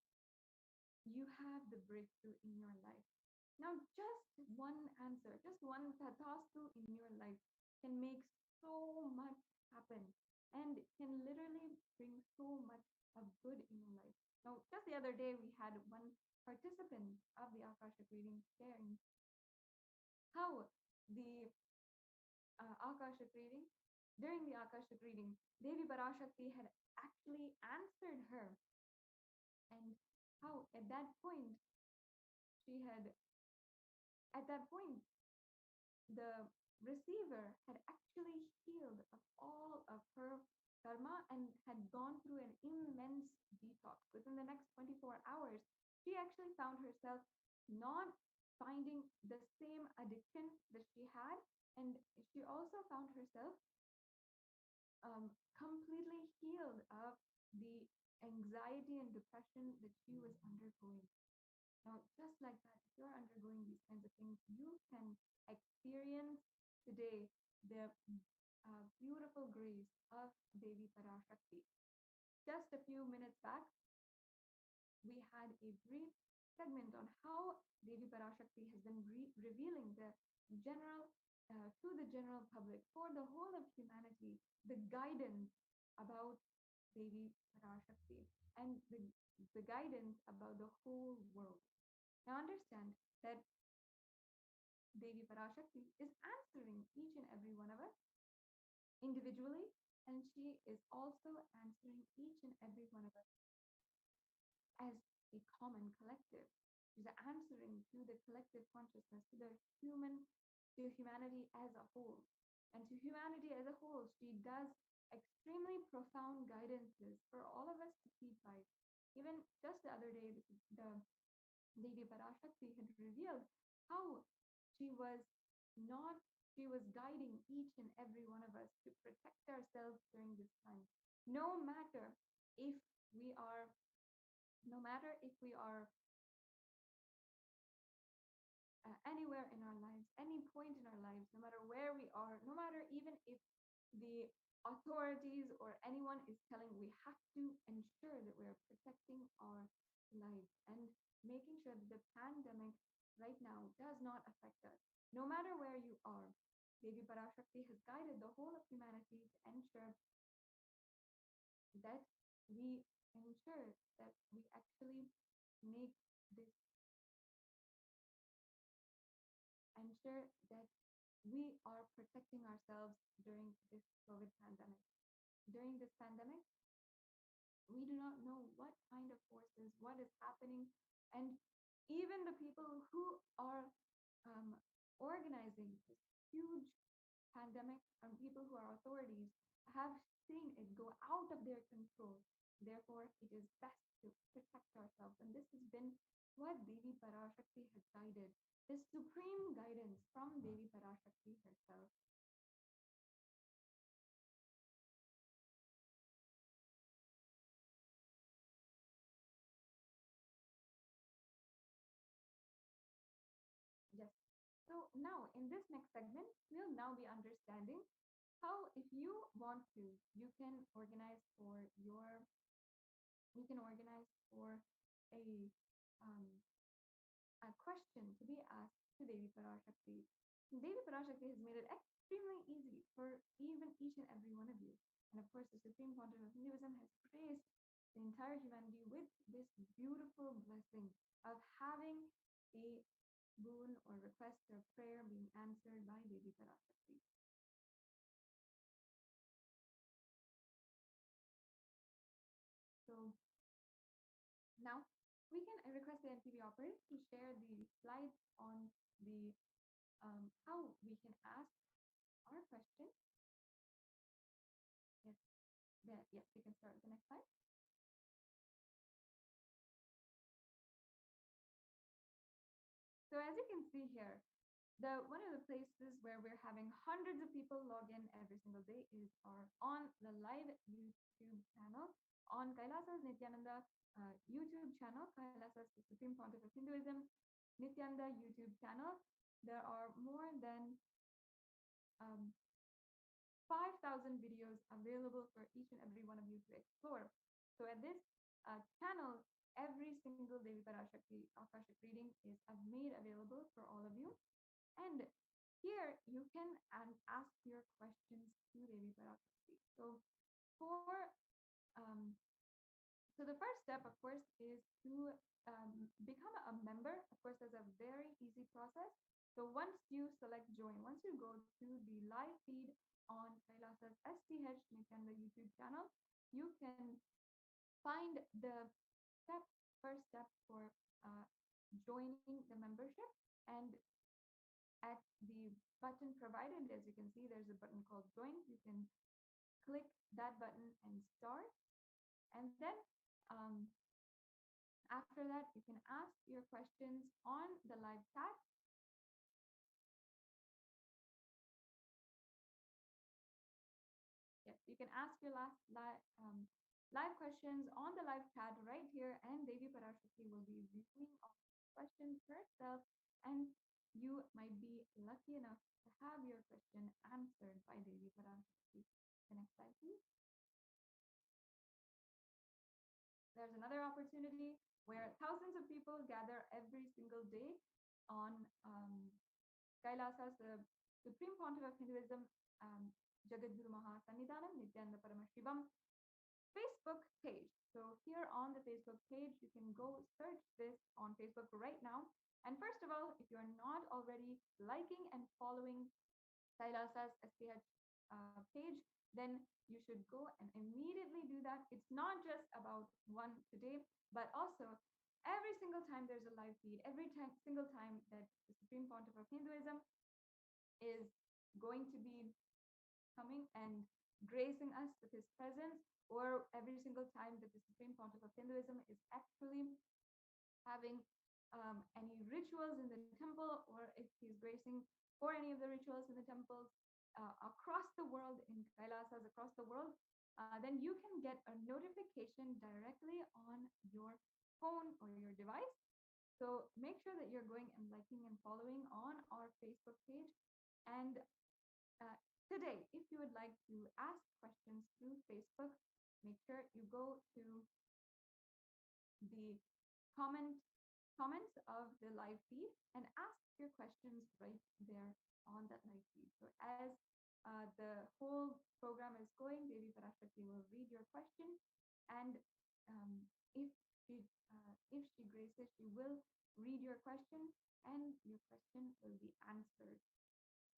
you have the breakthrough in your life. Now, just one answer, just one tathastu in your life can make so much happen and can literally bring so much of good in your life. Now, just the other day, we had one participant of the Akashic reading sharing how the Akashic reading, during the Akashic reading, Devi Parashakti had actually answered her, and how at that point the receiver had actually healed of all of her karma and had gone through an immense detox. Within the next 24 hours, she actually found herself not finding the same addiction that she had, and she also found herself completely healed of the anxiety and depression that she was undergoing. Now, just like that, if you're undergoing these kinds of things, you can experience today the beautiful grace of Devi Parashakti. Just a few minutes back, we had a brief segment on how Devi Parashakti has been revealing the general to the general public, for the whole of humanity, the guidance about Devi Parashakti and the guidance about the whole world. Now understand that Devi Parashakti is answering each and every one of us individually, and she is also answering each and every one of us as a common collective. She's answering to the collective consciousness, to humanity as a whole. And to humanity as a whole, she does extremely profound guidances for all of us to keep by. Even just the other day, the Devi Parashakti had revealed how she was not, she was guiding each and every one of us to protect ourselves during this time. No matter if we are, no matter if we are anywhere in our lives, any point in our lives, no matter where we are, no matter even if the authorities or anyone is telling, we have to ensure that we are protecting our lives and making sure that the pandemic right now does not affect us. No matter where you are, Devi Parashakti has guided the whole of humanity to ensure that we actually make this, ensure that we are protecting ourselves during this COVID pandemic. During this pandemic, we do not know what kind of forces, what is happening, and even the people who are organizing this huge pandemic and people who are authorities have seen it go out of their control. Therefore, it is best to protect ourselves. And this has been what Devi Parashakti has guided, this supreme guidance from Devi Parashakti herself. Yes. So now in this next segment, we'll now be understanding how, if you want to, you can organize for your, you can organize for a um, a question to be asked to Devi Parashakti. Devi Parashakti has made it extremely easy for even each and every one of you. And of course, the Supreme Pontiff of Hinduism has graced the entire humanity with this beautiful blessing of having a boon or request or prayer being answered by Devi Parashakti. So now we can request the NTV operator to share the slides on the how we can ask our question. Yes, yes, we can start with the next slide. So as you can see here, one of the places where we're having hundreds of people log in every single day is on the live YouTube channel on Kailasa's Nithyananda YouTube channel, Kailasa's the Supreme Pontiff of Hinduism, Nithyananda YouTube channel. There are more than 5,000 videos available for each and every one of you to explore. So at this channel, every single Devi Parashakti Akashic reading is made available for all of you. And here you can ask your questions to Devi Parashakti. So so the first step, of course, is to become a member. Of course, there's a very easy process. So once you select join, once you go to the live feed on Kailasa's HDH Nithyananda YouTube channel, you can find the first step for joining the membership. And at the button provided, as you can see, there's a button called join. You can click that button and start. And then after that, you can ask your questions on the live chat. Yes, you can ask your live questions on the live chat right here, and Devi Parashakti will be reviewing all questions herself, and you might be lucky enough to have your question answered by Devi Parashakti. The next slide, please. There's another opportunity where thousands of people gather every single day on Kailasa's the Supreme Pontiff of Hinduism, Jagadguru Mahasannidhanam Nithyananda Paramashivam Facebook page. So here on the Facebook page, you can go search this on Facebook right now. And first of all, if you're not already liking and following Kailasa's SPH page, then you should go and immediately do that. It's not just about one today, but also every single time there's a live feed, single time that the Supreme Pontiff of Hinduism is going to be coming and gracing us with his presence, or every single time that the Supreme Pontiff of Hinduism is actually having any rituals in the temple, or if he's gracing for any of the rituals in the temples across the world, in Kailasas across the world, then you can get a notification directly on your phone or your device. So make sure that you're going and liking and following on our Facebook page. And today, if you would like to ask questions through Facebook, make sure you go to the comments of the live feed and ask your questions right there on that live feed. So as the whole program is going, Devi Parashakti will read your question, and if she graces, she will read your question, and your question will be answered.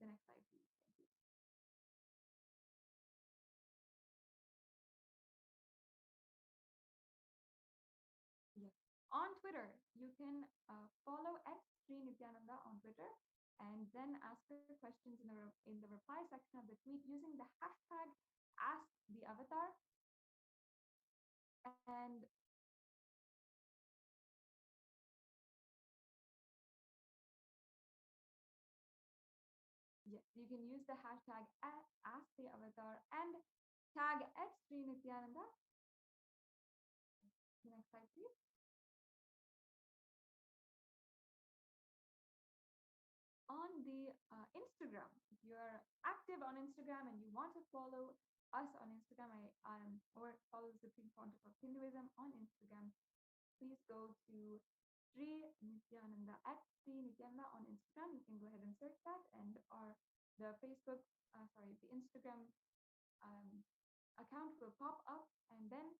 The next slide, please. Thank you. Yes. On Twitter, you can follow @Sri Nithyananda on Twitter, and then ask her questions in the reply section of the tweet using the hashtag #AskTheAvatar. And yes, you can use the hashtag @AskTheAvatar and tag @Sri Nithyananda. The next slide, please. On the Instagram, if you're active on Instagram and you want to follow us on Instagram, or follow the Supreme Pontiff of Hinduism on Instagram, please go to Sri Nithyananda @Sri Nithyananda on Instagram. You can go ahead and search that, and the Instagram account will pop up, and then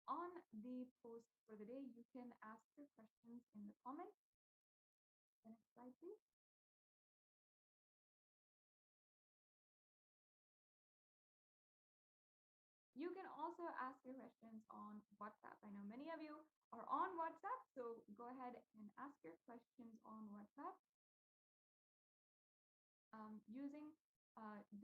on the post for the day, you can ask your questions in the comments. The next slide, please. You can also ask your questions on WhatsApp. I know many of you are on WhatsApp, so go ahead and ask your questions on WhatsApp using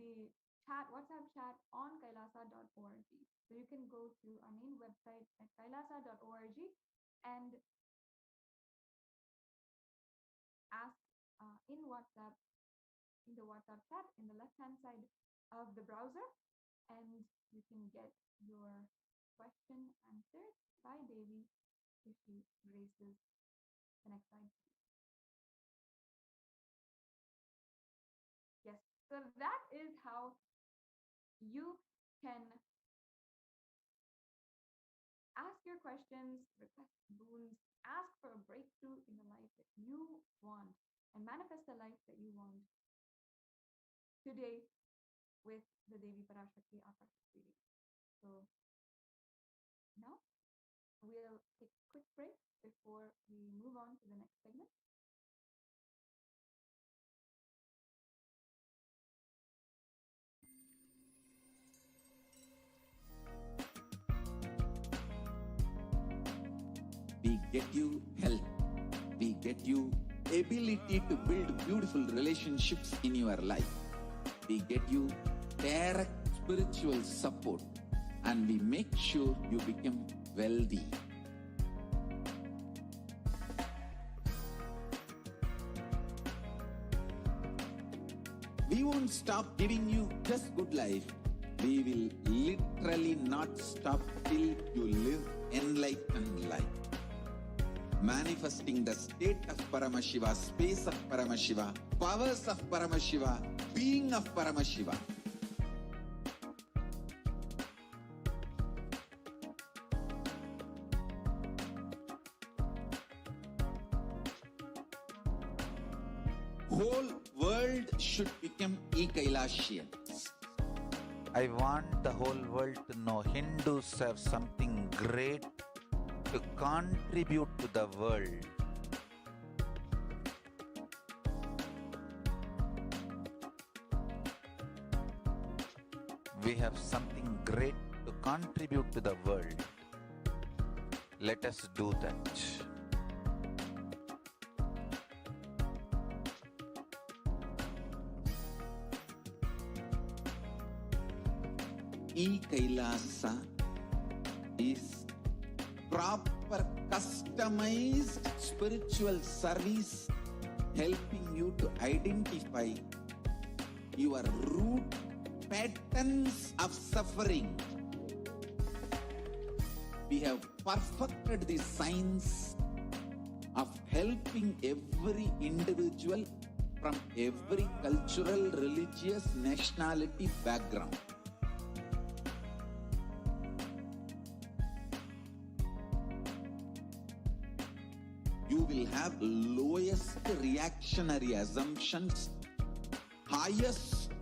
the WhatsApp chat on kailasa.org. So you can go to our main website at kailasa.org and ask in the WhatsApp chat in the left-hand side of the browser, and you can get your question answered by Devi if she graces. The next slide, please. Yes, so that is how you can ask your questions, request boons, ask for a breakthrough in the life that you want, and manifest the life that you want today with the Devi Parashakti Akashic reading. So now we'll take a quick break before we move on to the next segment.
We get you health. We get you ability to build beautiful relationships in your life. We get you direct spiritual support, and we make sure you become wealthy. We won't stop giving you just good life. We will literally not stop till you live enlightened life. Manifesting the state of Paramashiva, space of Paramashiva, powers of Paramashiva, being of Paramashiva. Whole world should become Kailasians.
I want the whole world to know Hindus have something great to contribute to the world. We have something great to contribute to the world. Let us do that.
Kailasa is proper customized spiritual service helping you to identify your root patterns of suffering. We have perfected the science of helping every individual from every cultural, religious, nationality background. You will have lowest reactionary assumptions, highest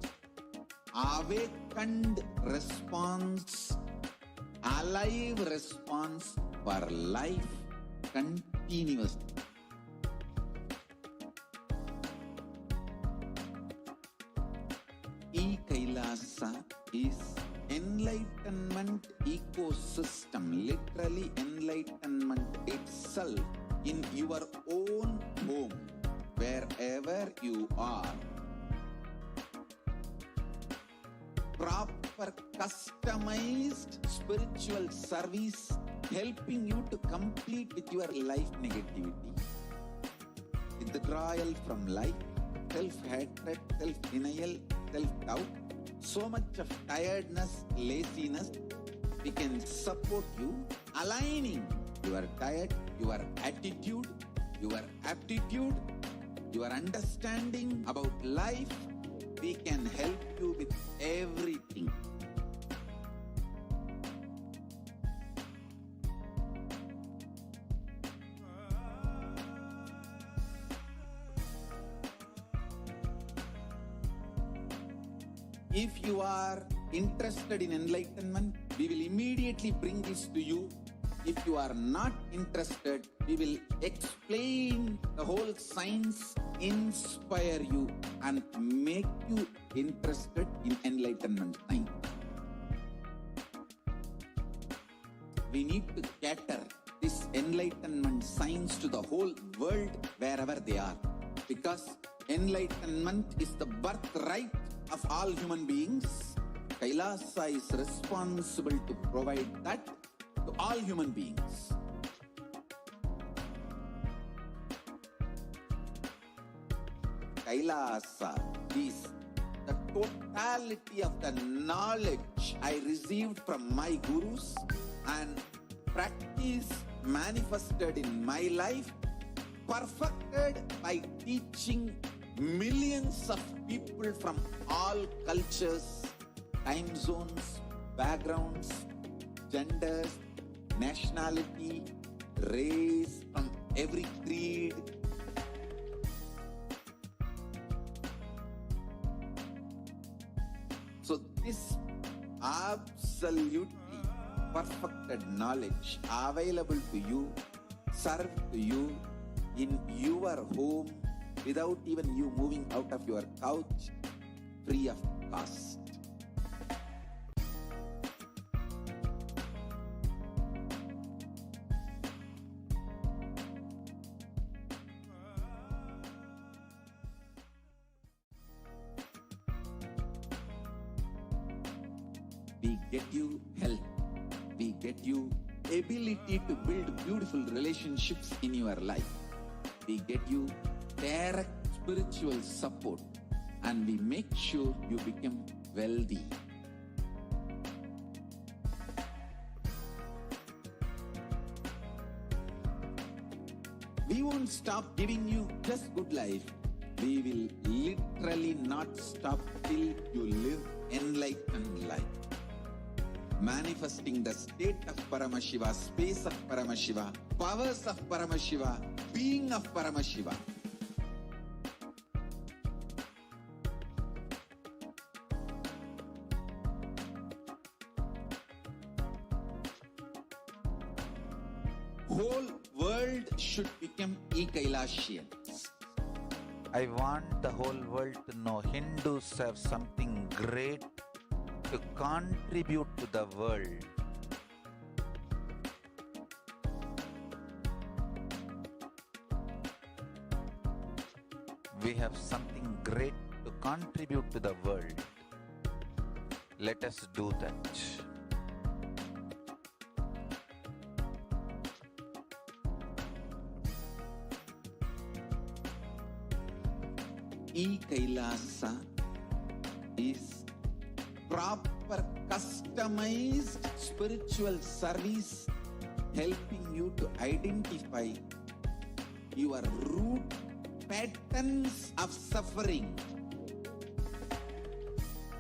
awakened response, alive response for life continuously. Kailasa is enlightenment ecosystem, literally enlightenment itself in your own home, wherever you are. Proper customized spiritual service helping you to complete with your life negativity, withdrawal from life, self-hatred, self-denial, self-doubt, so much of tiredness, laziness. We can support you aligning your diet, your attitude, your aptitude, your understanding about life. We can help you with everything. If you are interested in enlightenment, we will immediately bring this to you. If you are not interested, we will explain the whole science, inspire you, and make you interested in enlightenment science. We need to cater this enlightenment science to the whole world wherever they are, because enlightenment is the birthright of all human beings. Kailasa is responsible to provide that to all human beings. Kailasa is the totality of the knowledge I received from my gurus and practice manifested in my life, perfected by teaching millions of people from all cultures, time zones, backgrounds, genders, nationality, race, from every creed. So this absolutely perfected knowledge available to you, served to you in your home without even you moving out of your couch, free of cost. We get you health. We get you ability to build beautiful relationships in your life. We get you direct spiritual support, and we make sure you become wealthy. We won't stop giving you just good life. We will literally not stop till you live enlightened life. Manifesting the state of Paramashiva, space of Paramashiva, powers of Paramashiva, being of Paramashiva. Whole world should become Kailasians.
I want the whole world to know Hindus have something great to contribute to the world. We have something great to contribute to the world.
Let us do that. Kailasa is proper customized spiritual service helping you to identify your root patterns of suffering.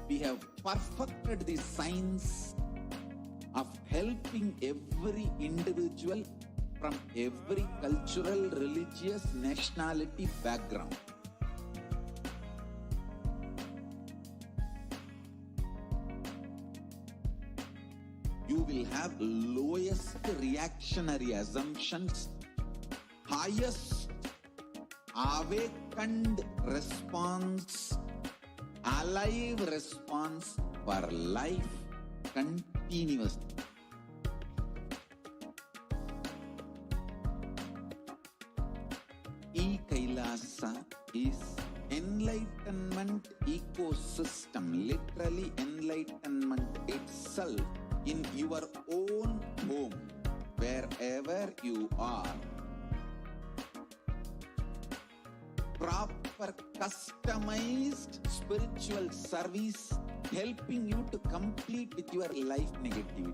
We have perfected the science of helping every individual from every cultural, religious, nationality background. You will have lowest reactionary assumptions, highest awakened response, alive response for life continuously. Kailasa is enlightenment ecosystem, literally enlightenment itself in your own home, wherever you are. Proper customized spiritual service helping you to complete with your life negativity,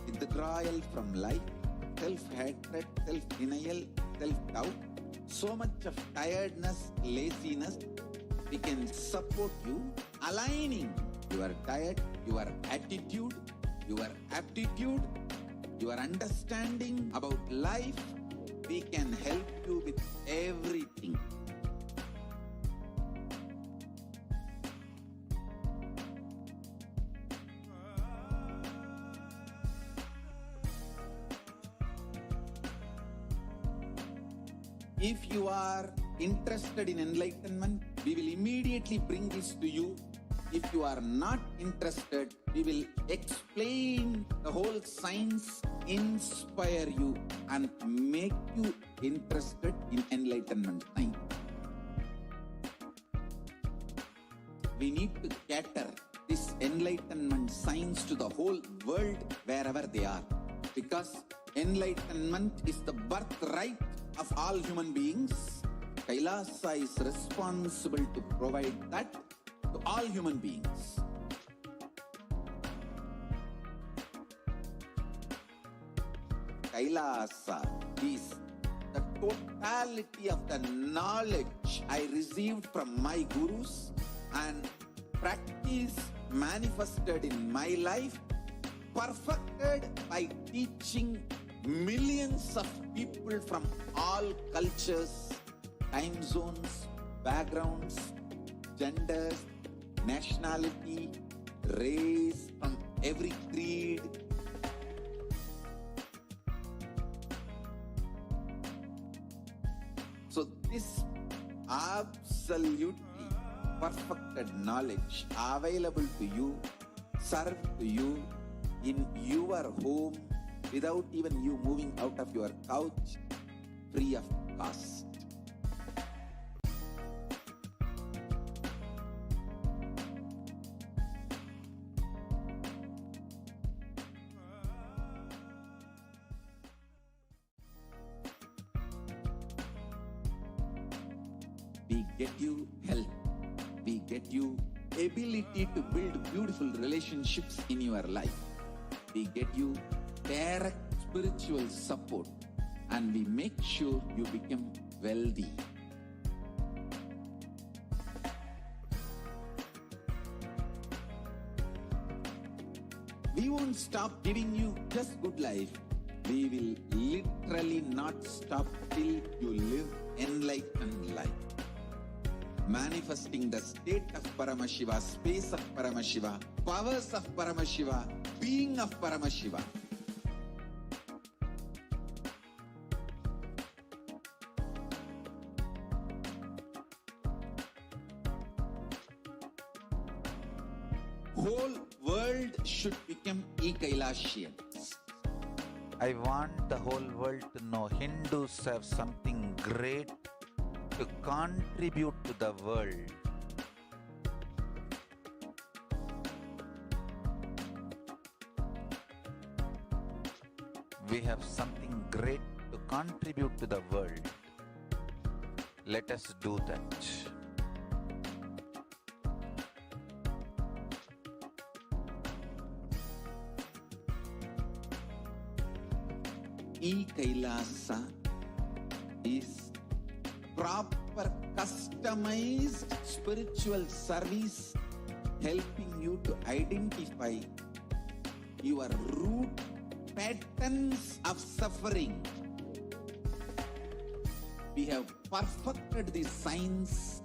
withdrawal from life, self-hatred, self-denial, self-doubt, so much of tiredness, laziness. We can support you aligning your diet, your attitude, your aptitude, your understanding about life. We can help you with everything. If you are interested in enlightenment, we will immediately bring this to you. If you are not interested, we will explain the whole science, inspire you, and make you interested in enlightenment science. We need to cater this enlightenment science to the whole world wherever they are, because enlightenment is the birthright of all human beings. Kailasa is responsible to provide that to all human beings. Kailasa is the totality of the knowledge I received from my gurus and practice manifested in my life, perfected by teaching millions of people from all cultures, time zones, backgrounds, genders, nationality, race, from every creed. So this absolutely perfected knowledge available to you, served to you in your home without even you moving out of your couch, free of cost. We get you health. We get you ability to build beautiful relationships in your life. We get you direct spiritual support, and we make sure you become wealthy. We won't stop giving you just good life. We will literally not stop till you live enlightened life. Manifesting the state of Paramashiva, space of Paramashiva, powers of Paramashiva, being of Paramashiva. Whole world should become Kailasians. I want the whole world to know Hindus have something great to contribute to the world. We have something great to contribute to the world. Let us do that. Kailasa is proper customized spiritual service helping you to identify your root patterns of suffering. We have perfected the science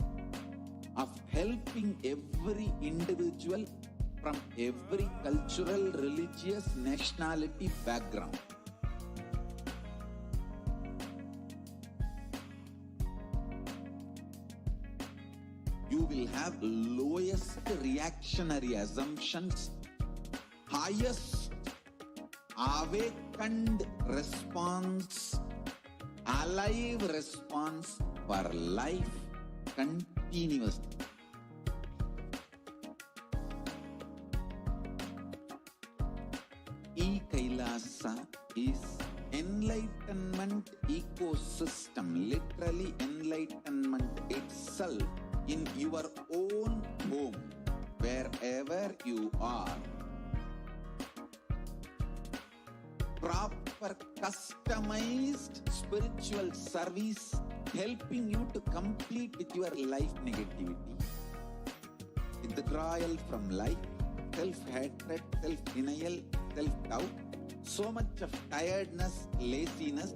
of helping every individual from every cultural, religious, nationality background. You will have lowest reactionary assumptions, highest awakened response, alive response for life continuously. Kailasa is enlightenment ecosystem, literally enlightenment itself in your own home, wherever you are. Proper customized spiritual service helping you to complete with your life negativity, withdrawal from life, self-hatred, self-denial, self-doubt, so much of tiredness, laziness.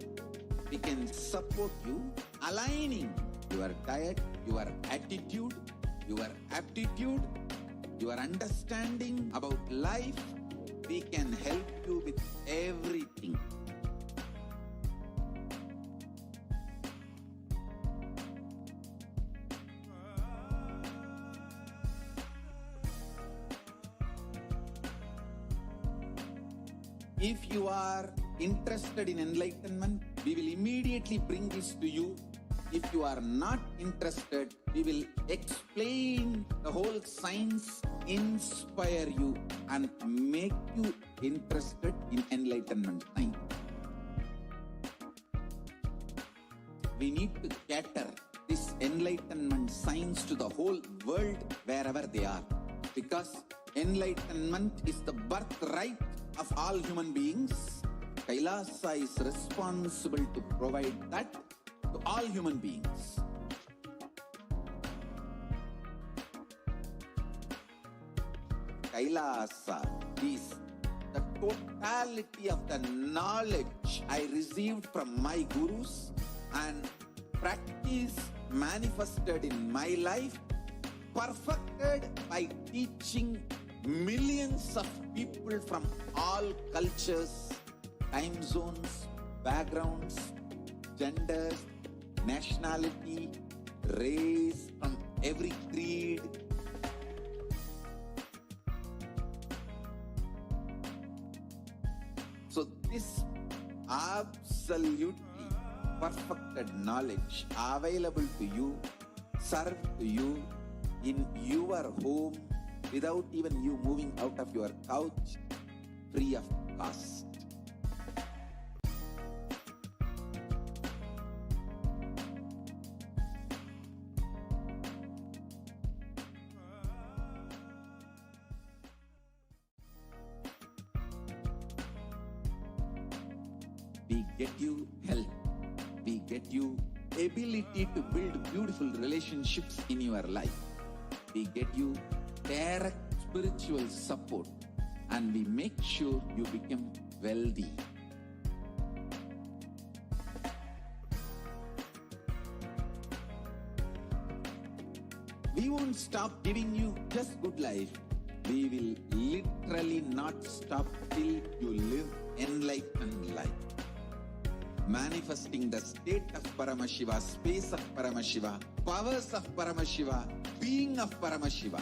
We can support you aligning your diet, your attitude, your aptitude, your understanding about life. We can help you with everything. If you are interested in enlightenment, we will immediately bring this to you. If you are not interested, we will explain the whole science, inspire you, and make you interested in enlightenment time. We need to cater this enlightenment science to the whole world wherever they are, because enlightenment is the birthright of all human beings. Kailasa is responsible to provide that to all human beings. Kailasa is the totality of the knowledge I received from my gurus and practice manifested in my life, perfected by teaching millions of people from all cultures, time zones, backgrounds, genders, nationality, race, from every creed. So this absolutely perfected knowledge available to you, served to you in your home without even you moving out of your couch, free of cost. We get you health. We get you ability to build beautiful relationships in your life. We get you direct spiritual support, and we make sure you become wealthy. We won't stop giving you just good life. We will literally not stop till you live enlightened life. Manifesting the state of Paramashiva, space of Paramashiva, powers of Paramashiva, being of Paramashiva.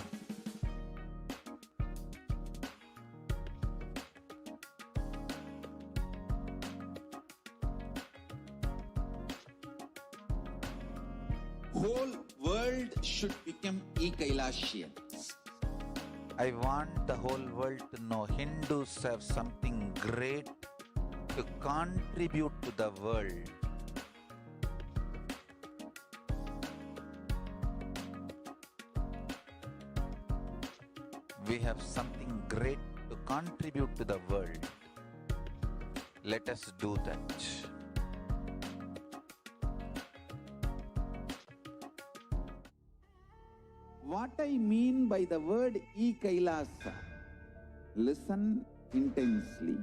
Whole world should become Kailasians. I want the whole world to know Hindus have something great to contribute to the world. We have something great to contribute to the world. Let us do that. What I mean by the word Kailasa, listen intensely.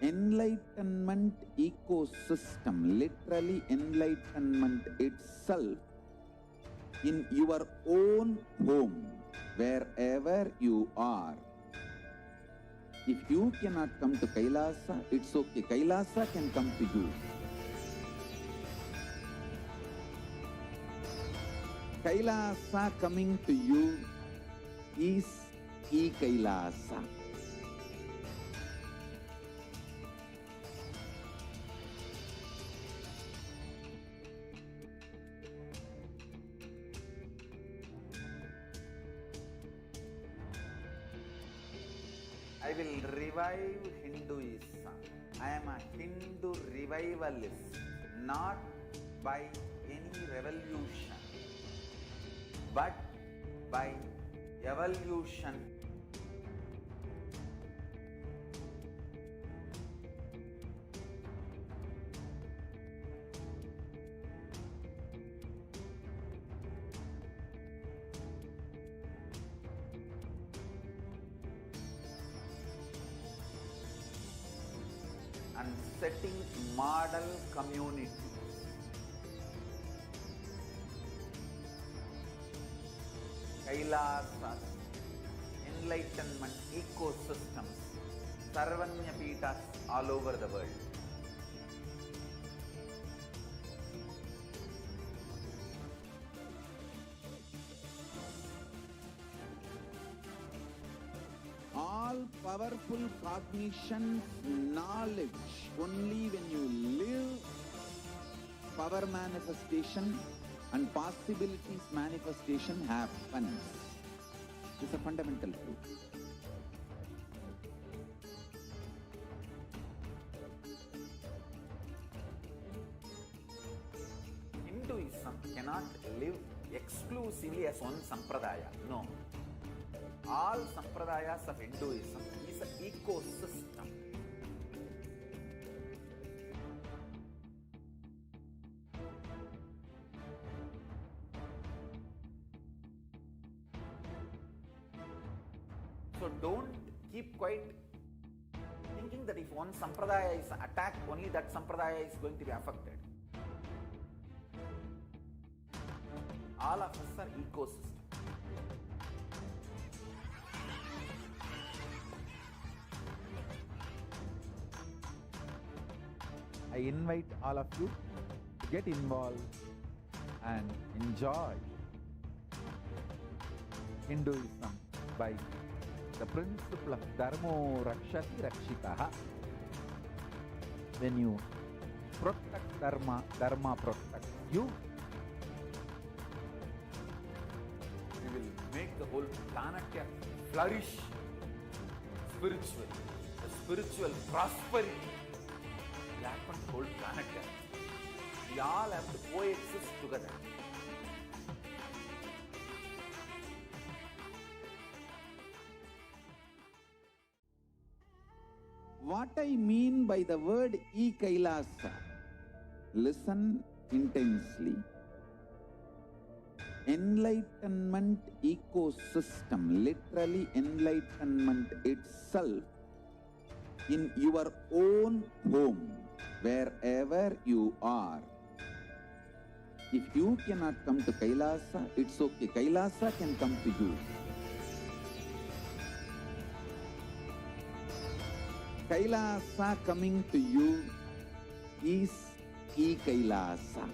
Enlightenment ecosystem, literally enlightenment itself, in your own home, wherever you are. If you cannot come to Kailasa, it's okay. Kailasa can come to you. Kailasa coming to you is Kailasa. I will revive Hinduism. I am a Hindu revivalist, not by any revolution, but by evolution. And setting model communities. Kailasas, enlightenment ecosystems, Sarvanya Pitas all over the world. All powerful cognition, knowledge, only when you live power manifestation and possibilities manifestation happens. It's a fundamental truth. Hinduism cannot live exclusively as one sampradaya. No. All sampradayas of Hinduism is an ecosystem. So don't keep quiet thinking that if one sampradaya is attacked, only that sampradaya is going to be affected. All of us are ecosystems. I invite all of you to get involved and enjoy Hinduism by the principle of Dharmo Rakshati Rakshitaha. When you protect Dharma, Dharma protects you. We will make the whole planet flourish spiritually, the spiritual prosperity. Happen to whole planet. We all have to coexist together. What I mean by the word Kailasa, listen intensely. Enlightenment ecosystem, literally enlightenment itself, in your own home, wherever you are. If you cannot come to Kailasa, it's okay. Kailasa can come to you. Kailasa coming to you is Kailasa.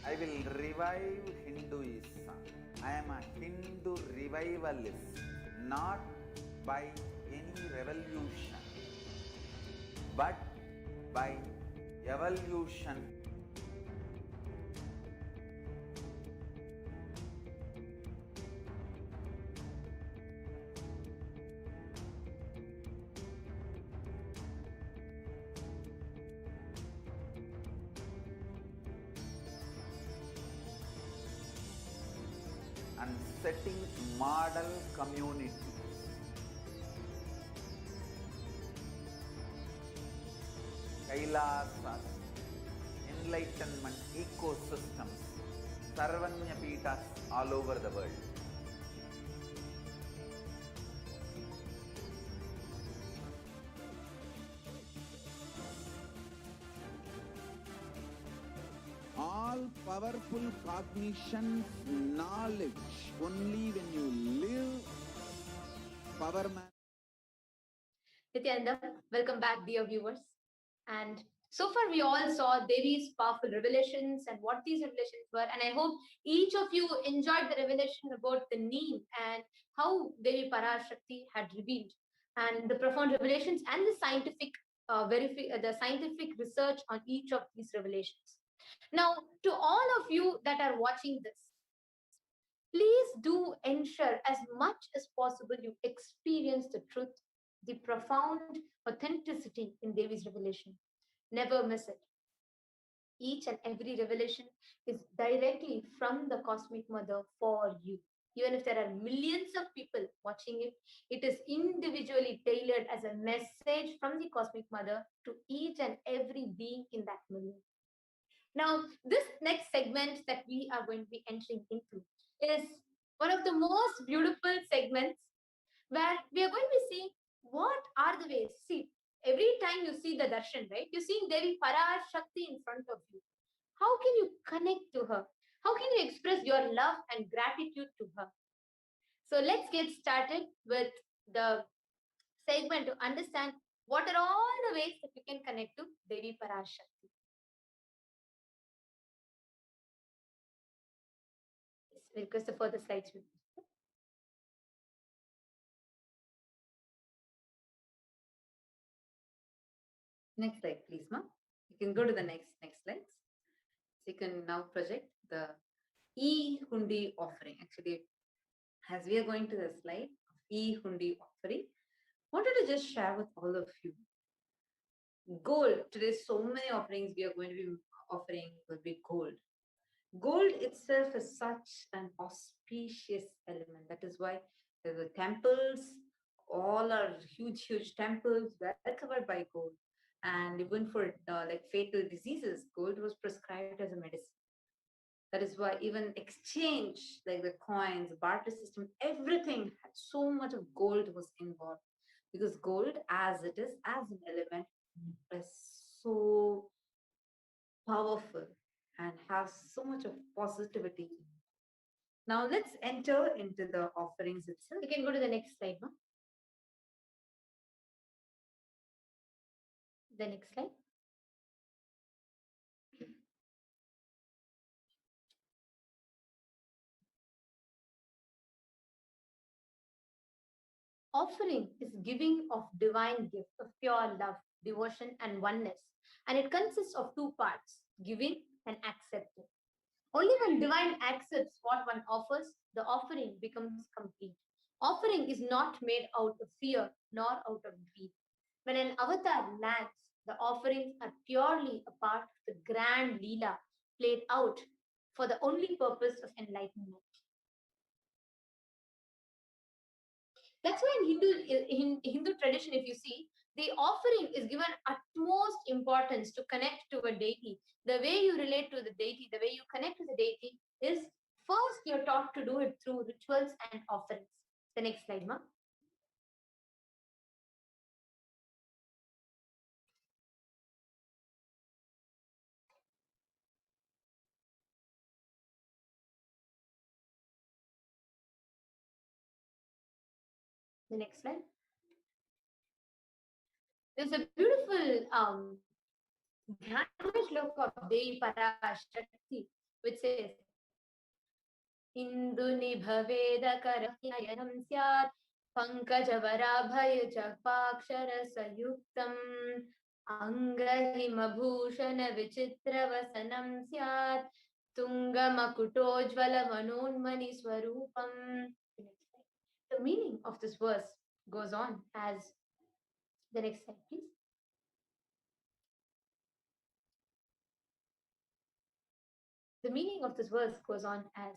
I will revive Hinduism. I am a Hindu revivalist, not by any revolution,
but by evolution. And setting model community. Kailasas, enlightenment ecosystems, Sarvanya Peethas all over the world.
All powerful cognition, knowledge, only when you live power man.
Nithyananda, welcome back, dear viewers. And so far, we all saw Devi's powerful revelations and what these revelations were. And I hope each of you enjoyed the revelation about the name and how Devi Parashakti had revealed, and the profound revelations and the scientific the scientific research on each of these revelations. Now, to all of you that are watching this, please do ensure as much as possible you experience the truth, the profound authenticity in Devi's revelation. Never miss it. Each and every revelation is directly from the Cosmic Mother for you. Even if there are millions of people watching it, it is individually tailored as a message from the Cosmic Mother to each and every being in that million. Now, this next segment that we are going to be entering into is one of the most beautiful segments where we are going to be seeing what are the ways. See, every time you see the darshan, right, you're seeing Devi Parashakti in front of you. How can you connect to her? How can you express your love and gratitude to her? So let's get started with the segment to understand what are all the ways that you can connect to Devi Parashakti. Yes, request the further slides.
Next slide, please, ma'am. You can go to the next slides. So you can now project the E-Hundi offering. Actually, as we are going to the slide of E-Hundi offering, wanted to just share with all of you. Gold. Today, so many offerings we are going to be offering will be gold. Gold itself is such an auspicious element. That is why the temples, all are huge temples, well covered by gold. And even for like fatal diseases, gold was prescribed as a medicine. That is why even exchange, like the coins, barter system, everything had so much of gold was involved. Because gold, as it is, as an element, is so powerful and has so much of positivity. Now let's enter into the offerings itself.
You can go to the next slide, no? The next slide. Offering is giving of divine gift of pure love, devotion, and oneness. And it consists of two parts, giving and accepting. Only when divine accepts what one offers, the offering becomes complete. Offering is not made out of fear nor out of greed. When an avatar lands, the offerings are purely a part of the grand Leela played out for the only purpose of enlightenment. That's why in Hindu tradition, if you see, the offering is given utmost importance to connect to a deity. The way you relate to the deity, the way you connect to the deity is first you're taught to do it through rituals and offerings. The next slide, ma. The next slide. There's a beautiful Ghanvish look of Devi Parashakti, which says, Indu nibhaveda karayanam syat pankajavara bhaya chakpakshara sayuktam Angahimabhushan vichitravasanam syat Tungamakutojvala manonmani swarupam. The meaning of this verse goes on as the next slide, please. The meaning of this verse goes on as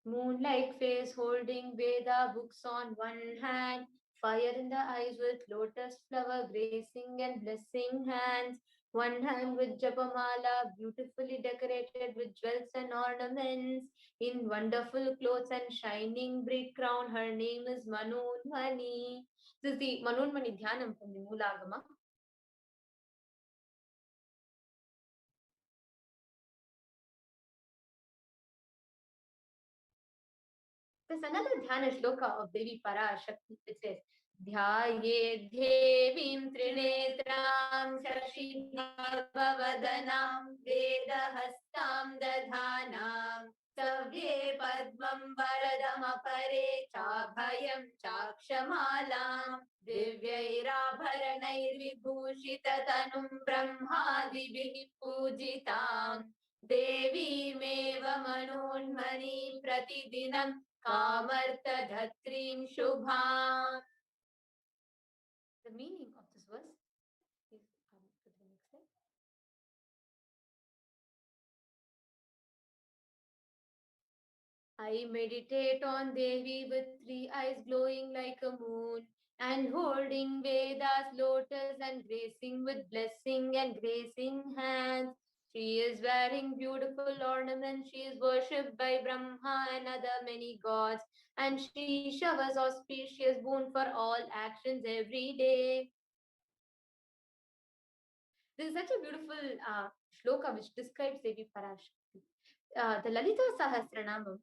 moonlight face holding Veda books on one hand, fire in the eyes with lotus flower gracing and blessing hands, one hand with Japamala beautifully decorated with jewels and ornaments, in wonderful clothes and shining bright crown. Her name is Manonmani. This is the Manonmani Dhyanam from the Moolagama. There's another Dhyana shloka of Devi Parashakti which says, Dhyaye Devim Trinetram Shashibhavadanam Vedahastam Dadhanam Savye Padmam Varadamapare Chabhayam Chakshamalam Divyairabharanairvibhushitatanum Brahmadibhi Pujitam Devimeva Manonmani Pratidinam Kamartha Dhatrim Shubham. The meaning of this verse is to the next slide. I meditate on Devi with three eyes glowing like a moon and holding Veda's lotus and gracing with blessing and gracing hands. She is wearing beautiful ornaments. She is worshipped by Brahma and other many gods, and she showers auspicious boon for all actions every day. This is such a beautiful shloka which describes Devi Parashakti. The Lalita Sahasranamam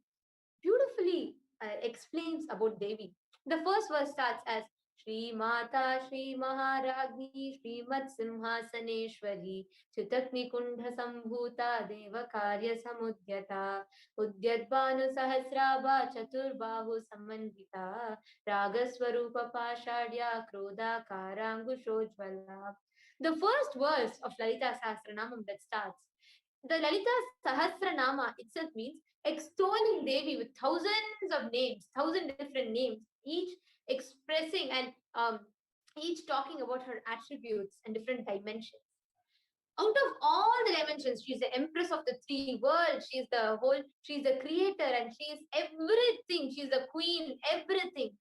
beautifully explains about Devi. The first verse starts as Shri Mata Shri Maharagni Shri Mat Simhasaneshwari Chitakni Kundha Sambhuta Deva Karya Samudyata Udyadbanu Sahasrabha Chaturbahu Samandita Ragaswarupa Pashadya Krodha Karangushojvala. The first verse of Lalita Sahasranamam that starts, the Lalita Sahasranama itself means extolling Devi with thousands of names, thousand different names, each expressing and each talking about her attributes and different dimensions. Out of all the dimensions, she's the empress of the three worlds, she's the creator, and she's everything, she's the queen, everything.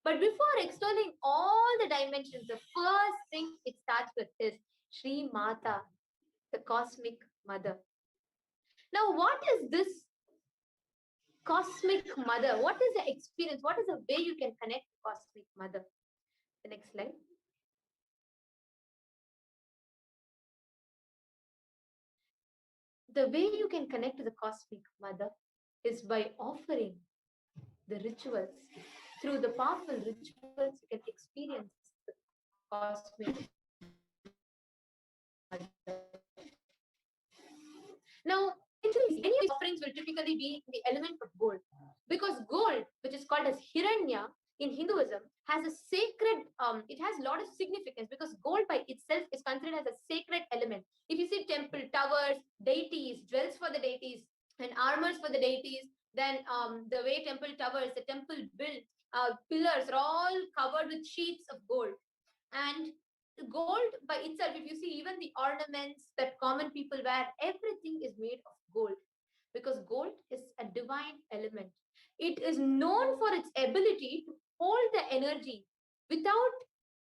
But before extolling all the dimensions, the first thing it starts with is Sri Mata, the cosmic mother. Now, what is this cosmic mother? What is the experience? What is the way you can connect to cosmic mother? The next slide. The way you can connect to the cosmic mother is by offering the rituals. Through the powerful rituals, you can experience the cosmic mother. Now, many of these offerings will typically be the element of gold, because gold, which is called as Hiranya in Hinduism, has a sacred, it has a lot of significance, because gold by itself is considered as a sacred element. If you see temple towers, deities, jewels for the deities, and armors for the deities, then the way temple towers, the temple built, pillars are all covered with sheets of gold. And gold by itself, if you see even the ornaments that common people wear, everything is made of gold, because gold is a divine element. It is known for its ability to hold the energy without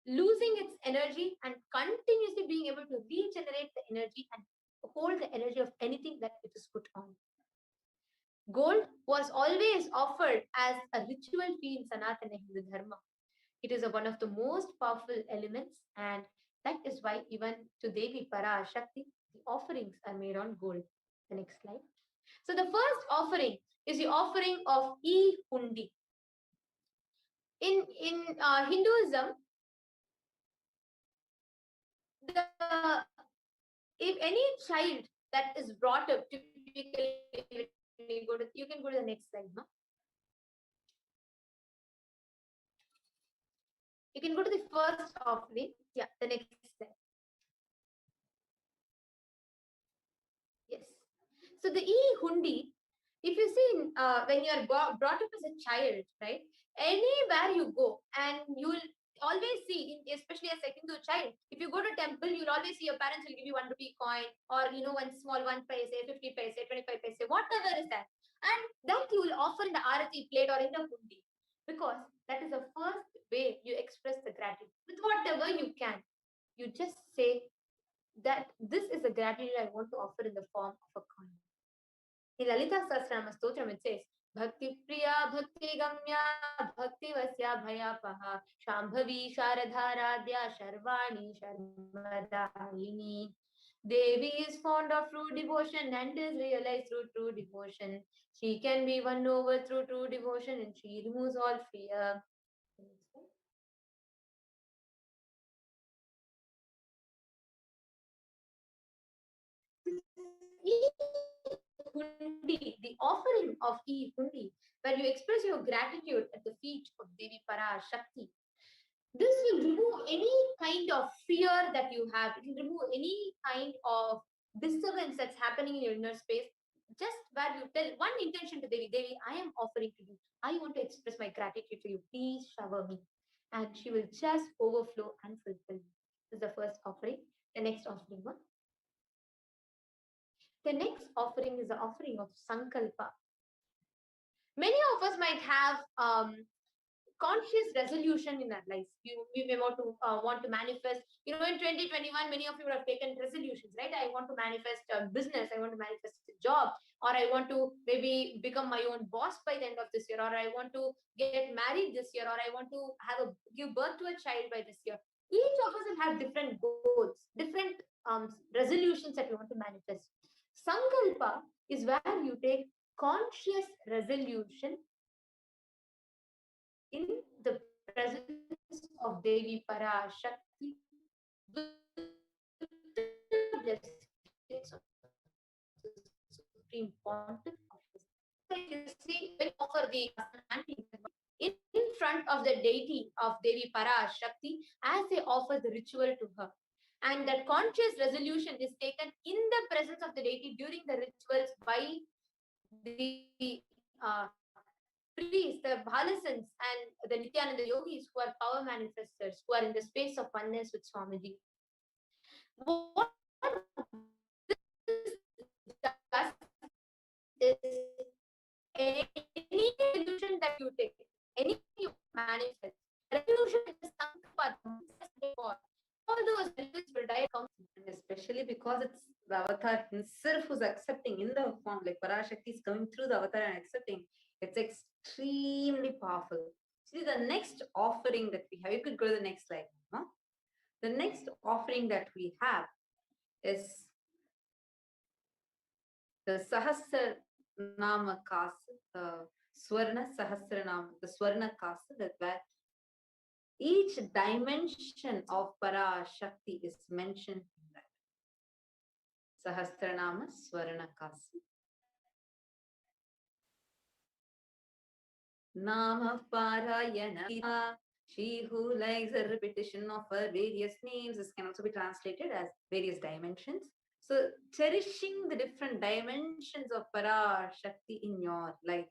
losing its energy, and continuously being able to regenerate the energy and hold the energy of anything that it is put on. Gold was always offered as a ritual fee in Sanatana Hindu Dharma. It is one of the most powerful elements, and that is why even to Devi Parashakti, the offerings are made on gold. The next slide. So the first offering is the offering of E-Hundi. In Hinduism, if any child that is brought up, typically, you can go to the next slide, no? You can go to the first offering. Yeah, the next slide. So the hundi, if you see when you are brought up as a child, right? Anywhere you go, and you will always see, especially as a Hindu child, if you go to temple, you'll always see your parents will give you 1 rupee coin, or one small 1 paise, 50 paise, 25 paise, whatever is that, and that you will offer in the arati plate or in the hundi, because that is the first way you express the gratitude with whatever you can. You just say that this is a gratitude I want to offer in the form of a coin. In Lalita Sahasranama Stotram, it says, Bhakti Priya, Bhakti Gamya, Bhakti Vasya Bhayapaha, Shambhavi Sharadharadya, Sharvani Sharmadayini. Devi is fond of true devotion and is realized through true devotion. She can be won over through true devotion, and she removes all fear. Hundi, the offering of hundi, where you express your gratitude at the feet of Devi Parashakti. This will remove any kind of fear that you have. It will remove any kind of disturbance that's happening in your inner space. Just where you tell one intention to Devi, Devi, I am offering to you. I want to express my gratitude to you. Please shower me. And she will just overflow and fulfill. This is the first offering. The next offering one. The next offering is the offering of Sankalpa. Many of us might have conscious resolution in our lives. We may want to manifest. In 2021, many of you would have taken resolutions, right? I want to manifest a business. I want to manifest a job, or I want to maybe become my own boss by the end of this year, or I want to get married this year, or I want to give birth to a child by this year. Each of us will have different goals, different resolutions that we want to manifest. Sankalpa is where you take conscious resolution in the presence of Devi Parashakti with the blessings of the Supreme Pontiff. So you see, when you offer the in front of the deity of Devi Parashakti, as they offer the ritual to her. And that conscious resolution is taken in the presence of the deity during the rituals by the priests, the Bhalasans, and the Nithyananda yogis who are power manifestors, who are in the space of oneness with Swamiji. What this does is any resolution that you take, any you manifest, resolution is something for all those resolutions will die come,
especially because it's the avatar himself who's accepting in the form, like Parashakti is coming through the avatar and accepting. It's extremely powerful. See, the next offering that we have, you could go to the next slide. Huh? The next offering that we have is the Sahasranama Kasa, the Swarna Sahasranama, the Swarna Kasa, that where each dimension of Parashakti is mentioned in that. Sahasranama Swarna Kasa. Nama Parayana. She who likes a repetition of her various names. This can also be translated as various dimensions. So cherishing the different dimensions of Parashakti in your life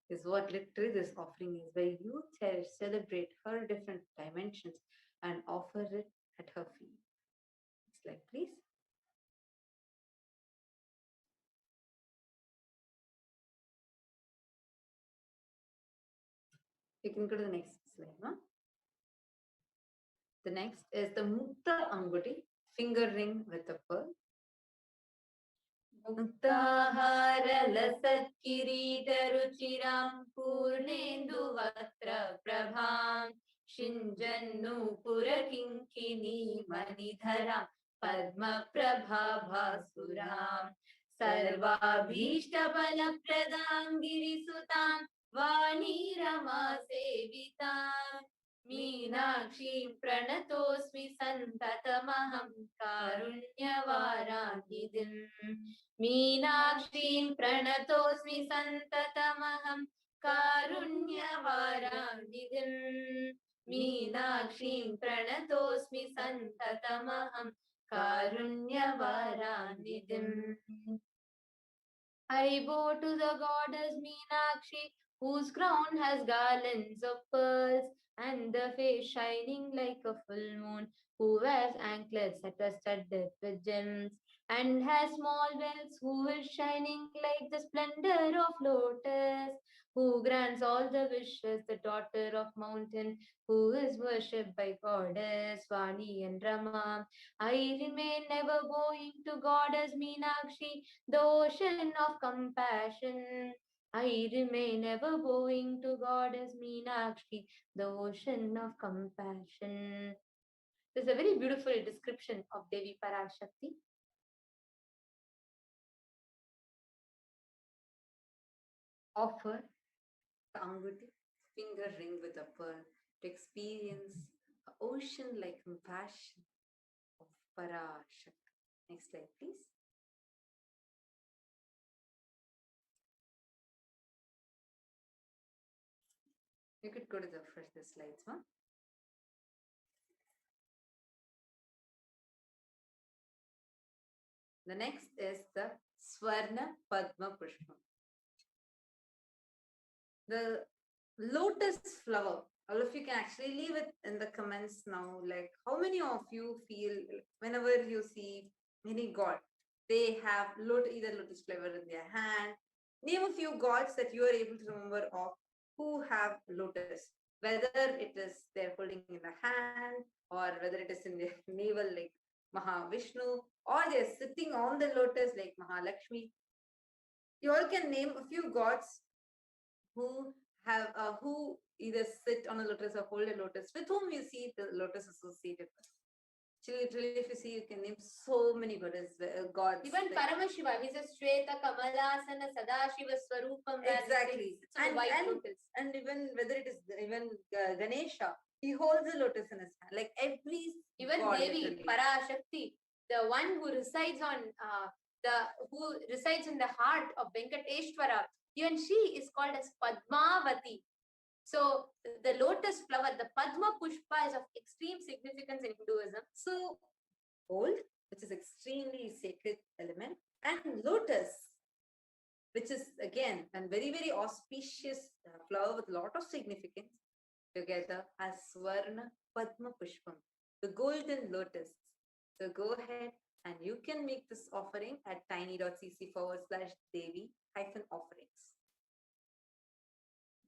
is what literally this offering is, where you cherish, celebrate her different dimensions and offer it at her feet. Next slide, please. You can go to the next slide. No? The next is the Mukta Anguti, finger ring with a pearl. मुक्ताहारलसत्किरीटरुचिरां पूर्णेन्दुवक्त्रप्रभां शिञ्जन्नूपुरकिङ्किणीमणिधरां पद्मप्रभाभासुरां सर्वाभीष्टफलप्रदां गिरिसुतां वाणीरमासेवितां मीनाक्षीं प्रणतोऽस्मि सन्ततमहं कारुण्यवारान्निधिम् मीनाक्षीं प्रणतोऽस्मि सन्ततमहं कारुण्यवारान्निधिम् मीनाक्षीं प्रणतोऽस्मि सन्ततमहं कारुण्यवारान्निधिम्.
I bow to the goddess Meenakshi, whose crown has garlands of pearls, and the face shining like a full moon, who wears anklets that are studded with gems, and has small bells, who is shining like the splendor of lotus, who grants all the wishes, the daughter of mountain, who is worshipped by goddess Vani and Rama. I remain never bowing to goddess Meenakshi, the ocean of compassion. I remain ever bowing to goddess Meenakshi, the ocean of compassion. This is a very beautiful description of Devi Parashakti.
Offer the anguti, finger ring with a pearl, to experience an ocean like compassion of Parashakti. Next slide, please. You could go to the first slides, ma'am. The next is the Swarna Padma Pushpam. The lotus flower. All of you can actually leave it in the comments now. Like, how many of you feel whenever you see many gods, they have either lotus flower in their hand? Name a few gods that you are able to remember of who have lotus. Whether it is they're holding in the hand, or whether it is in their navel like Mahavishnu, or they're sitting on the lotus like Mahalakshmi. You all can name a few gods who have who either sit on a lotus or hold a lotus, with whom you see the lotus associated with. Literally, if you see, you can name so many gods.
Even Paramashiva, he's a Shweta Kamalasana Sadashiva Swarupam.
Exactly. And even whether it is even Ganesha, he holds a lotus in his hand. Like
even
god,
Devi
literally.
Parashakti, the one who resides who resides in the heart of Venkateshwara, even she is called as Padmavati. So the lotus flower, the Padma Pushpa, is of extreme significance in Hinduism.
So gold, which is extremely sacred element, and lotus, which is again a very, very auspicious flower with a lot of significance, together as Swarna Padma Pushpam, the golden lotus. So go ahead and you can make this offering at tiny.cc/Devi-offerings.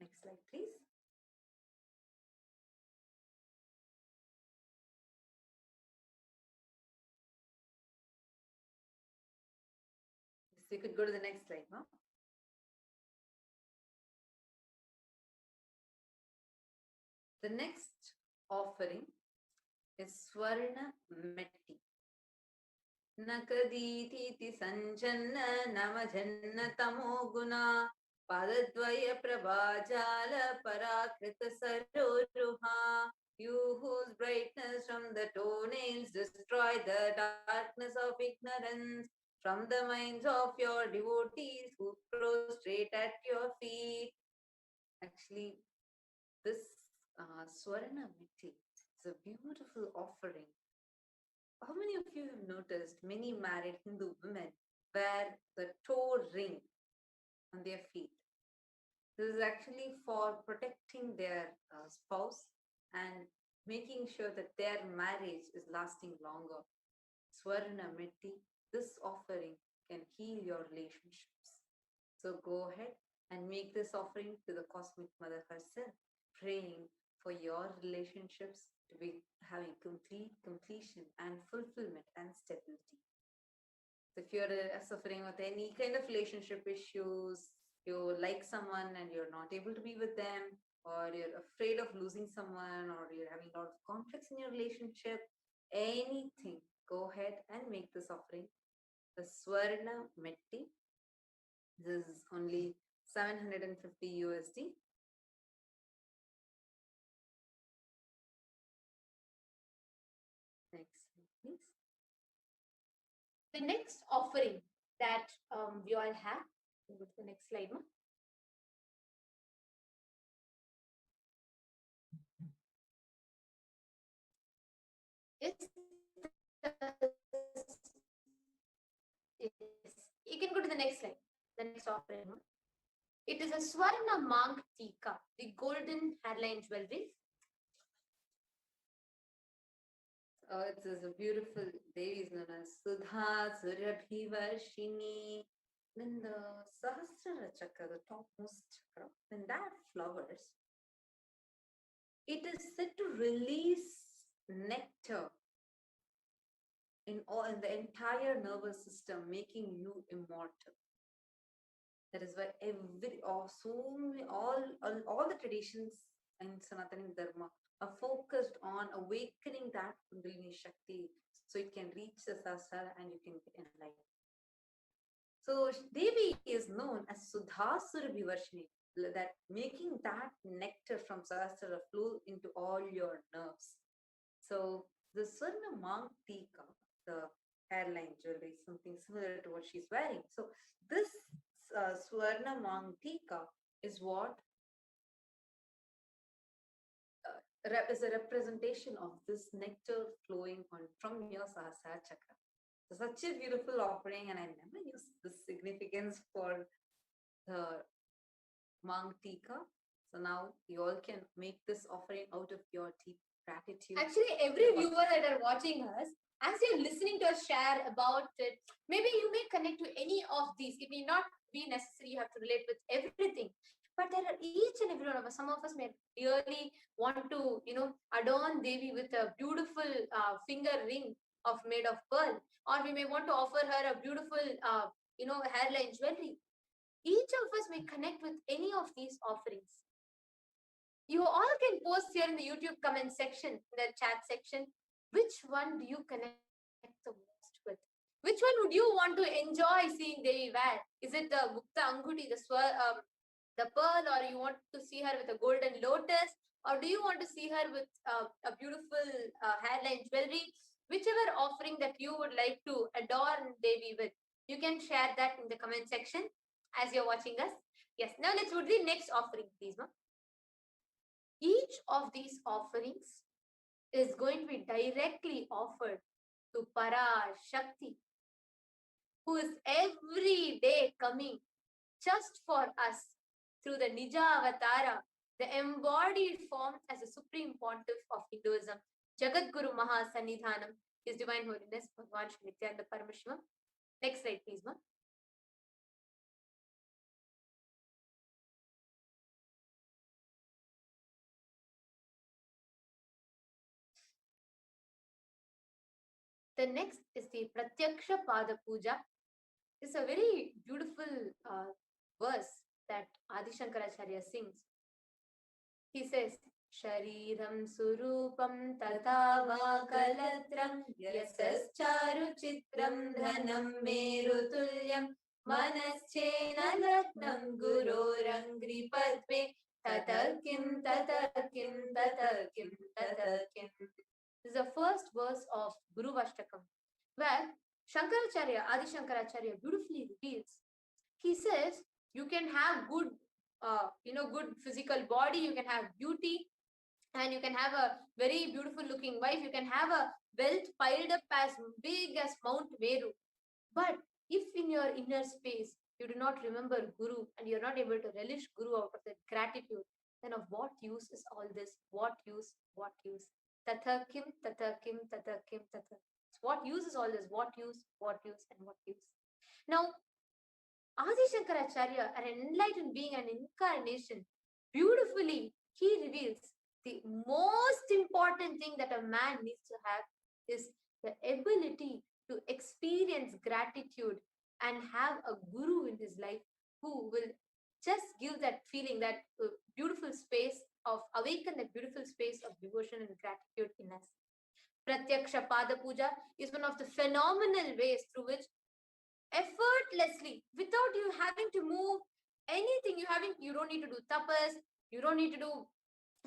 Next slide, please. So you could go to the next slide, no? The next offering is Swarna Metti. Nakaditi sanjanna namajanna tamo guna padadvaya prabhajala parakrita saroruha. You whose brightness from the toenails destroy the darkness of ignorance, from the minds of your devotees who prostrate at your feet. Actually, this Swarna Metti is a beautiful offering. How many of you have noticed many married Hindu women wear the toe ring on their feet? This is actually for protecting their spouse and making sure that their marriage is lasting longer. Swarna Metti, this offering can heal your relationships. So go ahead and make this offering to the Cosmic Mother herself, praying for your relationships to be having completion and fulfillment and stability. So if you're suffering with any kind of relationship issues, you like someone and you're not able to be with them, or you're afraid of losing someone, or you're having a lot of conflicts in your relationship, anything, go ahead and make this offering. The Swarna Metti. This is only 750 USD. Next, please.
The next offering that we all have, go to the next slide, ma. Yes, you can go to the next slide. the next offering. It is a Swarna Mank Tika, the golden hairline jewelry.
It is a beautiful Devi is known as Sudha, Suryabhivarshini. Then the Sahasrara Chakra, the topmost chakra, when that flowers, it is said to release nectar in the entire nervous system, making you immortal. That is why all the traditions in Sanatani Dharma are focused on awakening that Kundalini Shakti so it can reach the Sahasrara and you can get enlightened. So Devi is known as Sudha Surabhivarshini, that making that nectar from Sahasrara flow into all your nerves. So the Swarna Mank Tika, the hairline jewelry, something similar to what she's wearing. So this Swarna Mank Tika is what is a representation of this nectar flowing from your Sahasrara chakra. So such a beautiful offering, and I never used the significance for the Mank Tika. So now you all can make this offering out of your deep gratitude.
Actually, every viewer that are watching us, as you're listening to us share about it, maybe you may connect to any of these. It may not be necessary you have to relate with everything, but there are each and every one of us. Some of us may really want to, adorn Devi with a beautiful finger ring made of pearl, or we may want to offer her a beautiful, hairline jewelry. Each of us may connect with any of these offerings. You all can post here in the YouTube comment section, in the chat section, which one do you connect the most with? Which one would you want to enjoy seeing Devi wear? Is it the Mukta Anguti, the pearl, or you want to see her with a golden lotus, or do you want to see her with a beautiful hairline jewelry? Whichever offering that you would like to adorn Devi with, you can share that in the comment section as you're watching us. Yes, now let's do the next offering, please, ma'am. Each of these offerings is going to be directly offered to Parashakti, who is every day coming just for us through the Nija Avatara, the embodied form as a supreme pontiff of Hinduism, Jagat Guru Mahasannidhanam, His Divine Holiness Bhagwan Shri Nithyananda Paramashivam. Next slide, please, ma'am. The next is the Pratyaksha Pada Puja. It's a very beautiful verse that Adi Shankaracharya sings. He says, Shariram Surupam Tata Vakalatram Yasascharu Chitram Dhanam Merutulyam Manaschena Latnam Gurorangri Padme Tatakim Tatakim Tatakim Tatakim. This is the first verse of Guru Vashtakam, where Shankaracharya, Adi Shankaracharya beautifully reveals. He says, you can have good, good physical body, you can have beauty, and you can have a very beautiful looking wife, you can have a wealth piled up as big as Mount Meru. But if in your inner space you do not remember Guru and you're not able to relish Guru out of that gratitude, then of what use is all this? What use? What use? Tatakim, tatakim, tatakim, tatakim. What use is all this? What use? What use? And what use? Now, Adi Shankaracharya, an enlightened being, an incarnation, beautifully he reveals the most important thing that a man needs to have is the ability to experience gratitude and have a guru in his life who will just give that feeling, that beautiful space of awaken that beautiful space of devotion and gratitude in us. Pratyaksha Pada Puja is one of the phenomenal ways through which effortlessly, without you having to move anything, you don't need to do tapas, you don't need to do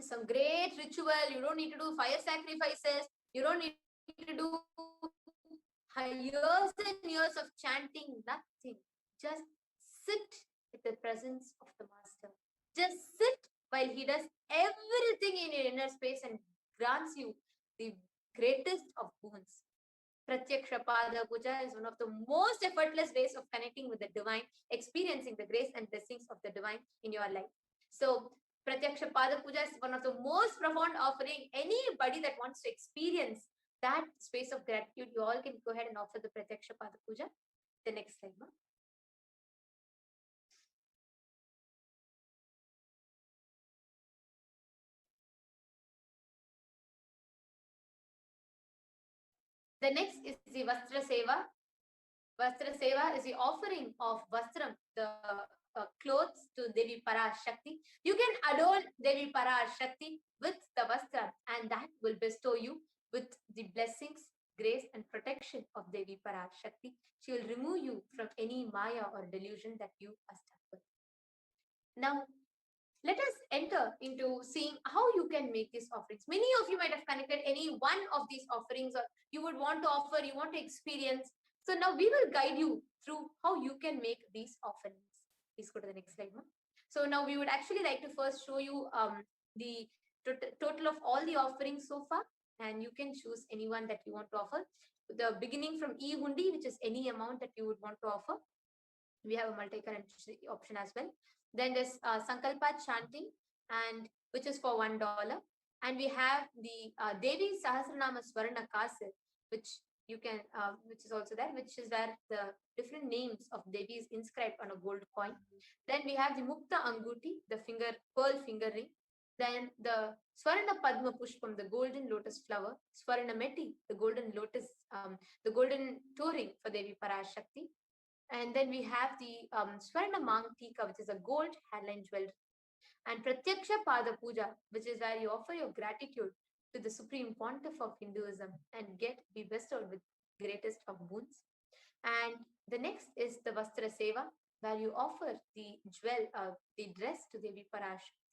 some great ritual, you don't need to do fire sacrifices, you don't need to do years and years of chanting, nothing. Just sit with the presence of the master. Just sit while he does everything in your inner space and grants you the greatest of boons. Pratyaksha Pada Puja is one of the most effortless ways of connecting with the divine, experiencing the grace and blessings of the divine in your life. So, Pratyaksha Pada Puja is one of the most profound offering. Anybody that wants to experience that space of gratitude, you all can go ahead and offer the Pratyaksha Pada Puja. The next slide, ma'am. The next is the Vastra Seva. Vastra Seva is the offering of Vastram, the clothes to Devi Parashakti. You can adorn Devi Parashakti with the Vastra, and that will bestow you with the blessings, grace, and protection of Devi Parashakti. She will remove you from any Maya or delusion that you are stuck with. Now, let us enter into seeing how you can make these offerings. Many of you might have connected any one of these offerings, or you would want to offer, you want to experience. So now we will guide you through how you can make these offerings. Please go to the next slide, ma'am. So now we would actually like to first show you the total of all the offerings so far, and you can choose any one that you want to offer. The beginning from E-Hundi, which is any amount that you would want to offer. We have a multi-currency option as well. Then there's Sankalpa chanting, and which is for $1. And we have the Devi Sahasranama Swarna Kasir, which you can, which is also there, which is where the different names of Devi is inscribed on a gold coin. Then we have the Mukta Anguti, the pearl finger ring. Then the Swarna Padma Pushpam, the golden lotus flower. Swarna Meti, the golden lotus, the golden toe ring for Devi Parashakti. And then we have the Swarna Mangtika, which is a gold hairline jewelry. And Pratyaksha Pada Puja, which is where you offer your gratitude to the Supreme Pontiff of Hinduism and be bestowed with greatest of boons. And the next is the Vastra Seva, where you offer the dress to Devi Parashakti.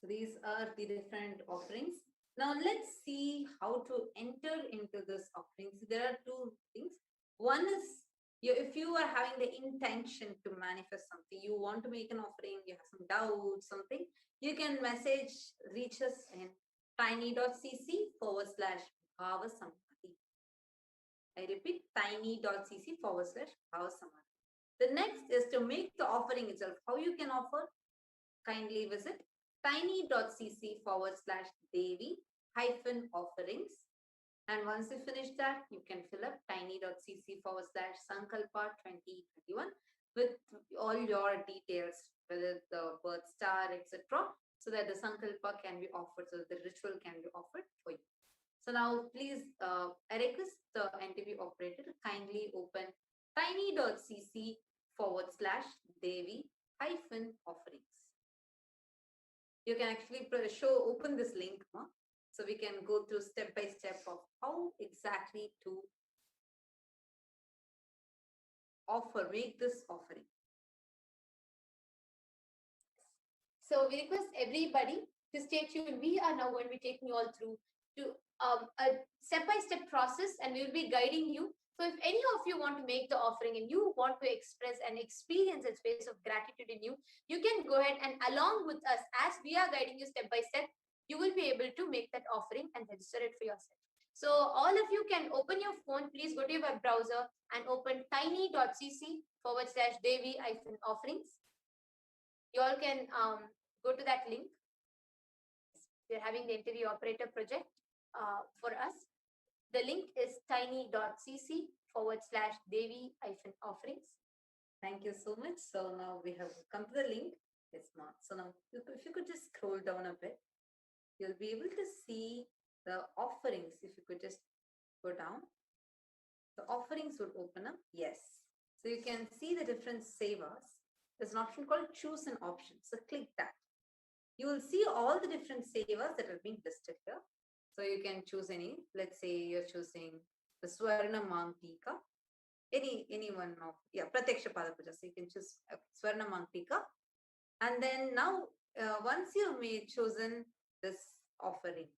So these are the different offerings. Now let's see how to enter into this offering. So there are two things. One is, if you are having the intention to manifest something, you want to make an offering, you have some doubts, something, you can reach us in tiny.cc/bhavasamadhi. I repeat, tiny.cc/bhavasamadhi. The next is to make the offering itself. How you can offer? Kindly visit tiny.cc/Devi-offerings. And once you finish that, you can fill up tiny.cc/Sankalpa 2021 with all your details, whether the birth star, etc., so that the Sankalpa can be offered, so that the ritual can be offered for you. So now, please, I request the NTP operator to kindly open tiny.cc/Devi-offerings. You can actually open this link, so we can go through step by step of how exactly to make this offering.
So we request everybody to stay tuned. We are now going to be taking you all through to a step-by-step process, and we will be guiding you. So if any of you want to make the offering and you want to express and experience a space of gratitude in you, you can go ahead and along with us, as we are guiding you step by step, you will be able to make that offering and register it for yourself. So all of you can open your phone. Please go to your web browser and open tiny.cc/Devi-offerings. You all can go to that link. We're having the interview operator project for us. The link is tiny.cc/Devi-offerings.
Thank you so much. So now we have come to the link. Yes, ma'am. So now, if you could just scroll down a bit, you'll be able to see the offerings. If you could just go down, the offerings would open up. Yes. So you can see the different sevas. There's an option called choose an option. So click that. You will see all the different sevas that are being listed here. So you can choose any. Let's say you're choosing the Swarna Mangtika. Any one of, Pratyaksha Pada Puja. So you can choose Swarna Mangtika. And then now, once you may chosen this offering,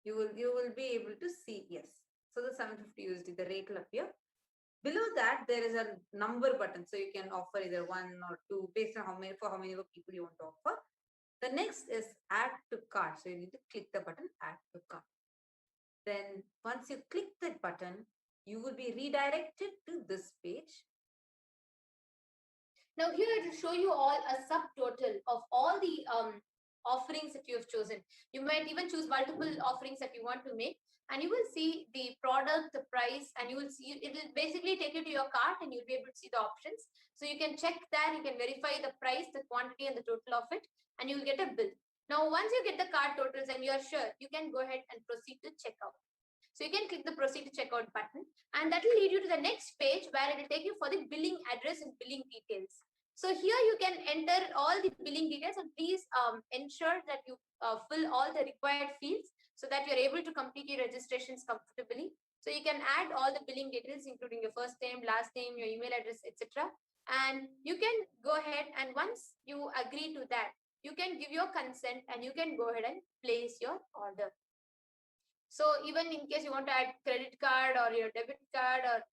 you will be able to see, yes. So the 750 USD, the rate will appear. Below that, there is a number button. So you can offer either 1 or 2 based on how many people you want to offer. The next is add to cart. So you need to click the button add to cart. Then once you click that button, you will be redirected to this page.
Now here it will show you all a subtotal of all the offerings that you have chosen. You might even choose multiple offerings that you want to make, and you will see the product, the price, and you will see, it will basically take you to your cart and you'll be able to see the options. So you can check that, you can verify the price, the quantity, and the total of it, and you'll get a bill. Now, once you get the cart totals and you are sure, you can go ahead and proceed to checkout. So you can click the proceed to checkout button, and that will lead you to the next page where it will take you for the billing address and billing details. So here you can enter all the billing details, and please ensure that you fill all the required fields so that you're able to complete your registrations comfortably. So you can add all the billing details, including your first name, last name, your email address, etc. And you can go ahead, and once you agree to that, you can give your consent and you can go ahead and place your order. So even in case you want to add credit card or your debit card, or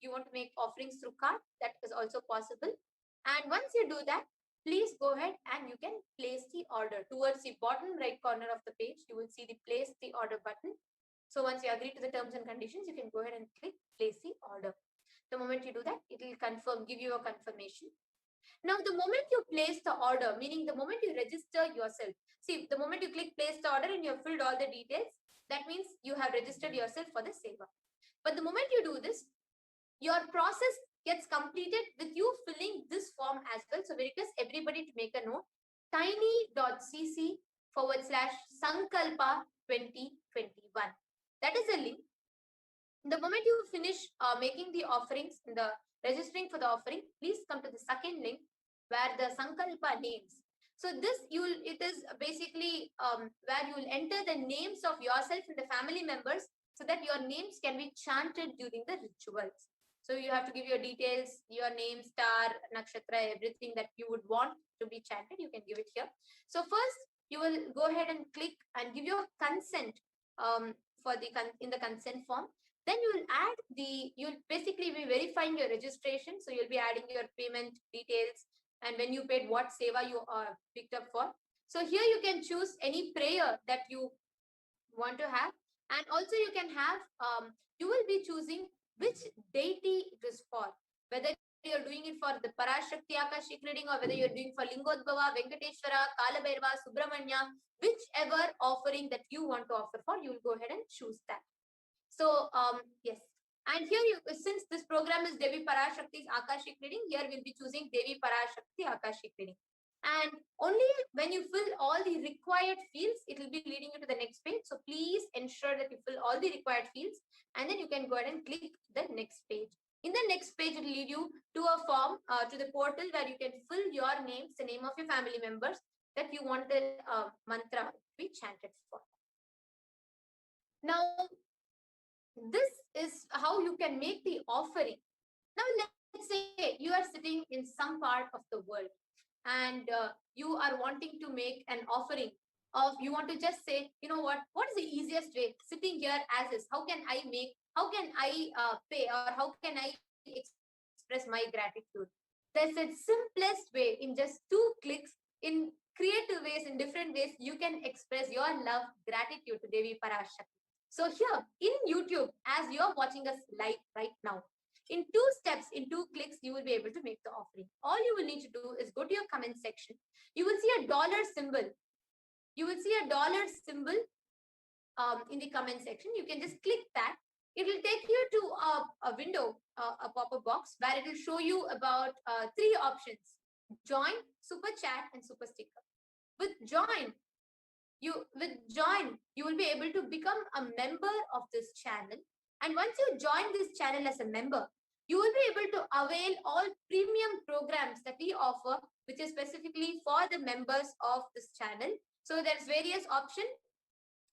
you want to make offerings through card, that is also possible. And once you do that, please go ahead and you can place the order. Towards the bottom right corner of the page, you will see the place the order button. So once you agree to the terms and conditions, you can go ahead and click place the order. The moment you do that, it will confirm, give you a confirmation. Now, the moment you place the order, meaning the moment you register yourself, see, the moment you click place the order and you have filled all the details, that means you have registered yourself for the seva. But the moment you do this, your process gets completed with you filling this form as well. So we request everybody to make a note, tiny.cc/sankalpa 2021. That is a link. The moment you finish making the offerings, in the registering for the offering, please come to the second link where the Sankalpa names. So this it is basically where you will enter the names of yourself and the family members so that your names can be chanted during the rituals. So you have to give your details, your name, star, nakshatra, everything that you would want to be chanted, you can give it here. So first, you will go ahead and click and give your consent in the consent form. Then you will add you'll basically be verifying your registration. So you'll be adding your payment details and when you paid, what seva you picked up for. So here you can choose any prayer that you want to have. And also you can have, you will be choosing which deity it is for. Whether you're doing it for the Parashakti Akashic reading or whether you're doing for Lingodbhava, Venkateshwara, Kalabhairava, Subramanya, whichever offering that you want to offer for, you will go ahead and choose that. So, yes. And here, since this program is Devi Parashakti's Akashic reading, here we'll be choosing Devi Parashakti Akashic reading. And only when you fill all the required fields, it will be leading you to the next page. So please ensure that you fill all the required fields, and then you can go ahead and click the next page. In the next page, it will lead you to a form, to the portal where you can fill your names, the name of your family members that you want the mantra to be chanted for. Now, this is how you can make the offering. Now, let's say you are sitting in some part of the world and you are wanting to make an offering of, you want to just say, you know what is the easiest way, sitting here as is, how can I pay, or how can I express my gratitude? There's a simplest way. In just 2 clicks, in creative ways, in different ways, you can express your love, gratitude to Devi Parashakti. So here in YouTube, as you're watching us live right now, in 2 steps, in 2 clicks, you will be able to make the offering. All you will need to do is go to your comment section. You will see a dollar symbol. You will see a dollar symbol in the comment section. You can just click that. It will take you to a window, a pop-up box, where it will show you about 3 options: join, super chat, and super sticker. With join, you will be able to become a member of this channel. And once you join this channel as a member, you will be able to avail all premium programs that we offer, which is specifically for the members of this channel. So there's various options,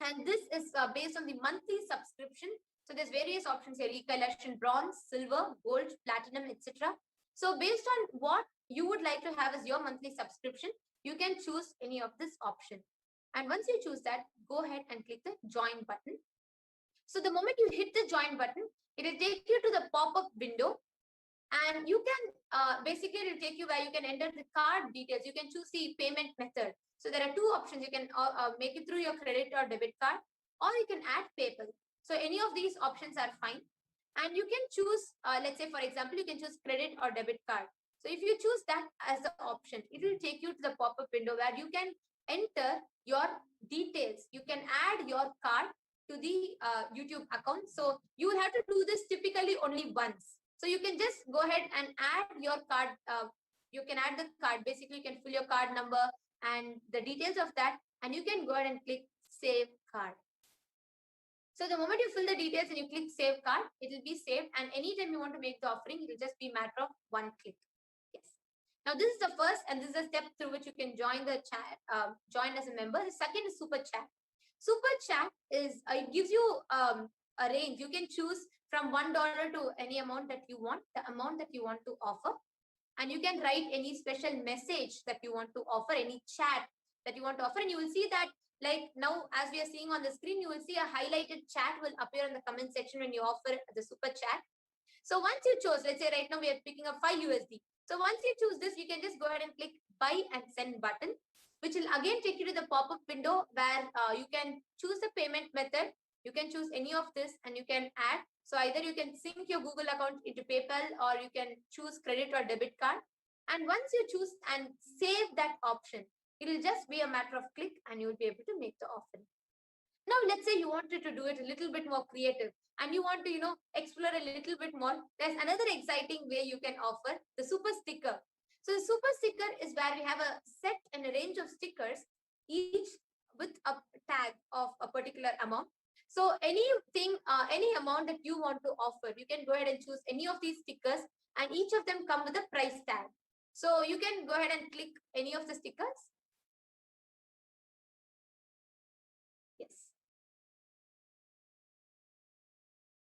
and this is based on the monthly subscription. So there's various options here: Kailasa, bronze, silver, gold, platinum, etc. So based on what you would like to have as your monthly subscription, you can choose any of this option. And once you choose that, go ahead and click the join button. So the moment you hit the join button, it will take you to the pop-up window, and you can basically it will take you where you can enter the card details. You can choose the payment method. So there are 2 options. You can make it through your credit or debit card, or you can add PayPal. So any of these options are fine. And you can choose, let's say, for example, you can choose credit or debit card. So if you choose that as the option, it will take you to the pop-up window where you can enter your details. You can add your card to the YouTube account. So you will have to do this typically only once. So you can just go ahead and add your card. You can add the card. Basically, you can fill your card number and the details of that, and you can go ahead and click Save Card. So the moment you fill the details and you click Save Card, it will be saved. And anytime you want to make the offering, it will just be a matter of one click. Yes. Now this is the first, and this is a step through which you can join the chat, join as a member. The second is Super Chat. Super Chat is it gives you a range. You can choose from $1 to any amount that you want, the amount that you want to offer, and you can write any special message that you want to offer, any chat that you want to offer, and you will see that, like now as we are seeing on the screen, you will see a highlighted chat will appear in the comment section when you offer the Super Chat. So once you chose, let's say right now we are picking up 5 USD. So once you choose this, you can just go ahead and click buy and send button, which will again take you to the pop-up window where you can choose the payment method. You can choose any of this and you can add. So either you can sync your Google account into PayPal, or you can choose credit or debit card. And once you choose and save that option, it will just be a matter of click and you will be able to make the offering. Now, let's say you wanted to do it a little bit more creative and you want to, explore a little bit more. There's another exciting way you can offer the super sticker. So the super sticker is where we have a set and a range of stickers, each with a tag of a particular amount. So anything, any amount that you want to offer, you can go ahead and choose any of these stickers, and each of them come with a price tag. So you can go ahead and click any of the stickers. Yes.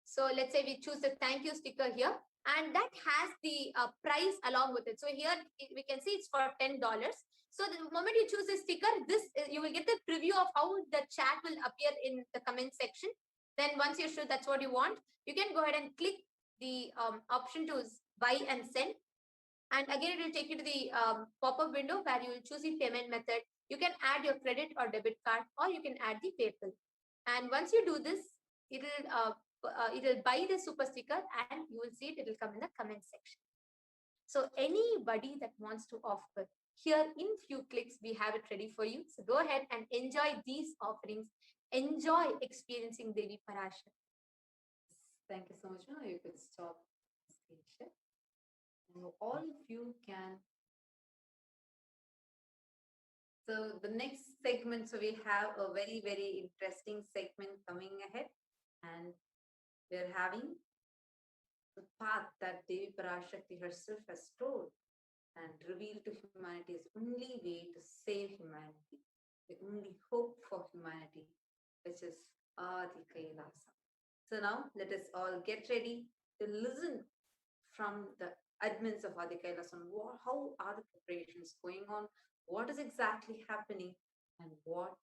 So let's say we choose the thank you sticker here, and that has the price along with it. So here we can see it's for $10. So the moment you choose the sticker, you will get the preview of how the chat will appear in the comment section. Then once you're sure that's what you want, you can go ahead and click the option to buy and send. And again, it will take you to the pop-up window where you will choose the payment method. You can add your credit or debit card, or you can add the PayPal. And once you do this, it'll buy the super sticker, and you will see it will come in the comment section. So anybody that wants to offer, here in few clicks we have it ready for you. So go ahead and enjoy these offerings. Enjoy experiencing Devi Parashakti.
Thank you so much. Now you could stop the screen share. And all of you can. So the next segment, so we have a very, very interesting segment coming ahead, and we're having the path that Devi Parashakti herself has told and revealed to humanity as the only way to save humanity, the only hope for humanity, which is Adi Kailasa. So now let us all get ready to listen from the admins of Adi Kailasa on how are the preparations going on, what is exactly happening, and what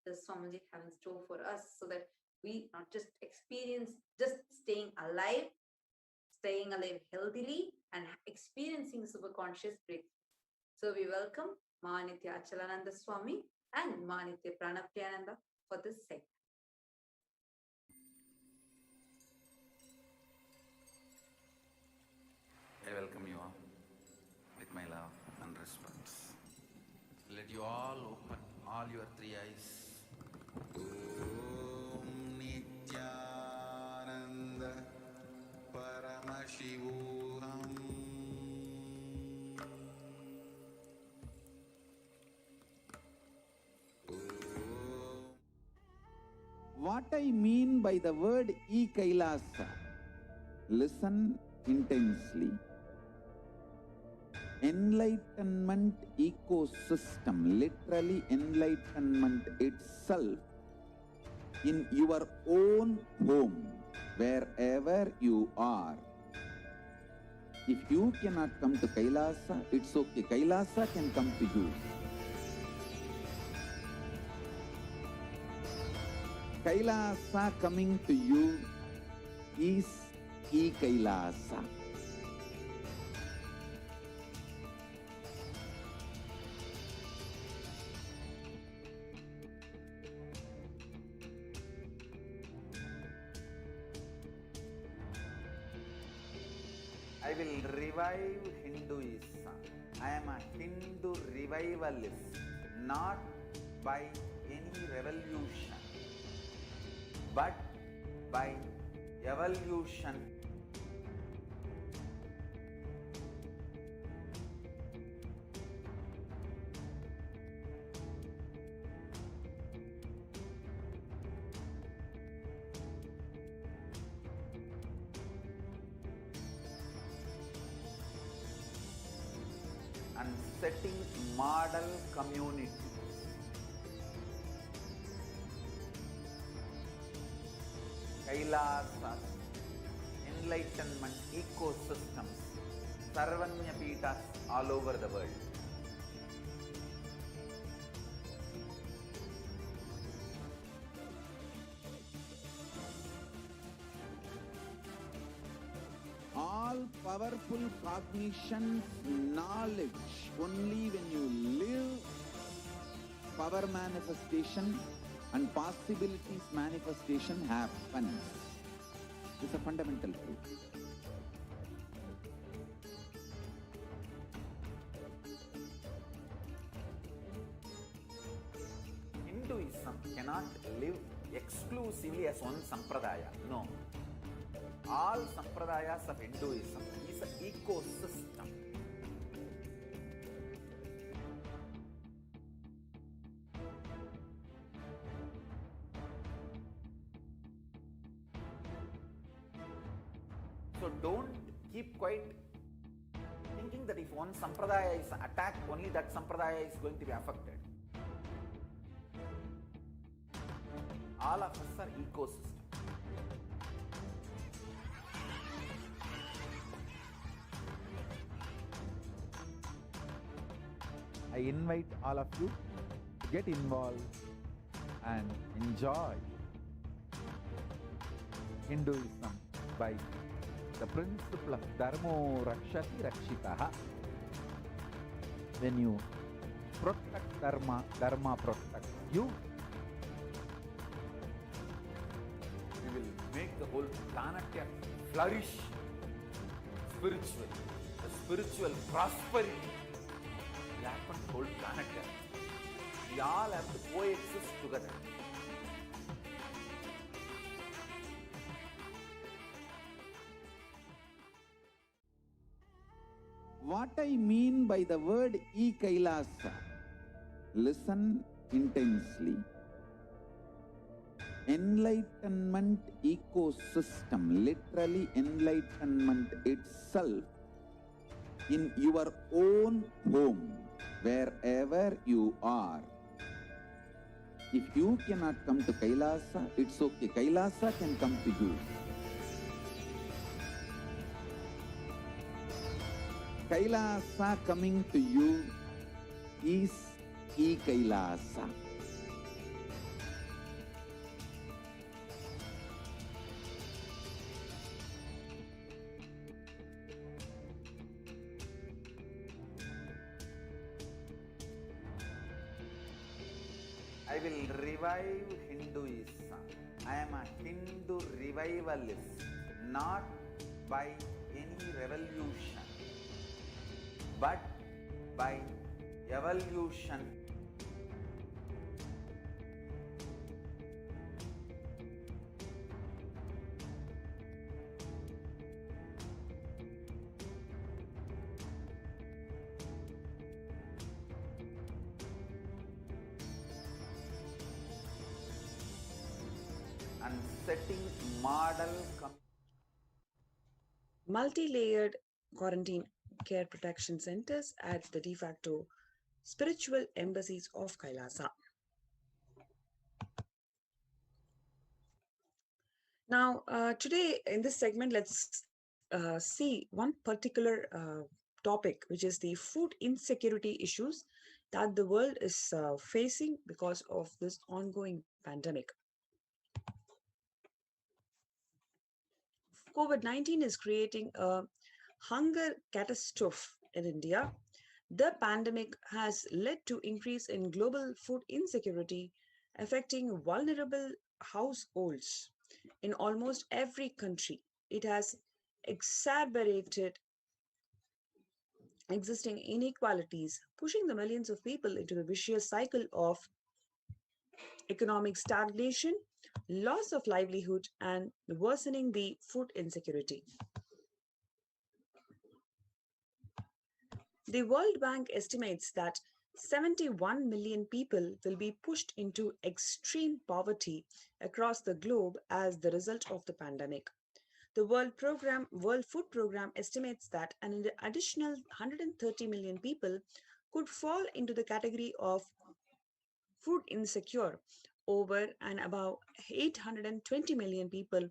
does Swamiji have in store for us, so that we not just experience just staying alive healthily, and experiencing superconscious breakthrough. So we welcome Manitya Achalananda Swami and Manitya Pranapyananda for this segment.
I welcome you all with my love and respect. Let you all open all your three eyes. Om Nithyananda Paramashivoham.
What I mean by the word Kailasa, listen intensely. Enlightenment ecosystem, literally enlightenment itself, in your own home, wherever you are. If you cannot come to Kailasa, it's okay. Kailasa can come to you. Kailasa coming to you is Kailasa.
I will revive Hinduism. I am a Hindu revivalist, not by any revolution, but by evolution. And setting model communities. Kailasa, enlightenment ecosystems, Sarvanyapitas all over the world.
All powerful cognition, knowledge, only when you live, power manifestation and possibilities manifestation happens. It's a fundamental truth.
Hinduism cannot live exclusively as one sampradaya. No. All sampradayas of Hinduism is an ecosystem. So don't keep quiet thinking that if one sampradaya is attacked, only that sampradaya is going to be affected. All of us are ecosystem.
I invite all of you to get involved and enjoy Hinduism by the principle of Dharmo Rakshati Rakshitaha. When you protect Dharma, Dharma protects you.
We will make the whole planet flourish spiritually. The spiritual prosperity will happen to the whole planet. We all have to coexist together.
What I mean by the word Kailasa, listen intensely. Enlightenment ecosystem, literally enlightenment itself, in your own home, wherever you are. If you cannot come to Kailasa, it's okay. Kailasa can come to you. Kailasa coming to you is Kailasa.
I will revive Hinduism. I am a Hindu revivalist, not by any revolution, but by evolution. And setting model
multi-layered quarantine care protection centers at the de facto spiritual embassies of Kailasa. Now, today in this segment, let's see one particular topic, which is the food insecurity issues that the world is facing because of this ongoing pandemic. COVID-19 is creating a hunger catastrophe in India. The pandemic has led to increase in global food insecurity, affecting vulnerable households in almost every country. It has exacerbated existing inequalities, pushing the millions of people into the vicious cycle of economic stagnation, loss of livelihood, and worsening the food insecurity. The World Bank estimates that 71 million people will be pushed into extreme poverty across the globe as the result of the pandemic. The World Food Program estimates that an additional 130 million people could fall into the category of food insecure over and above 820 million people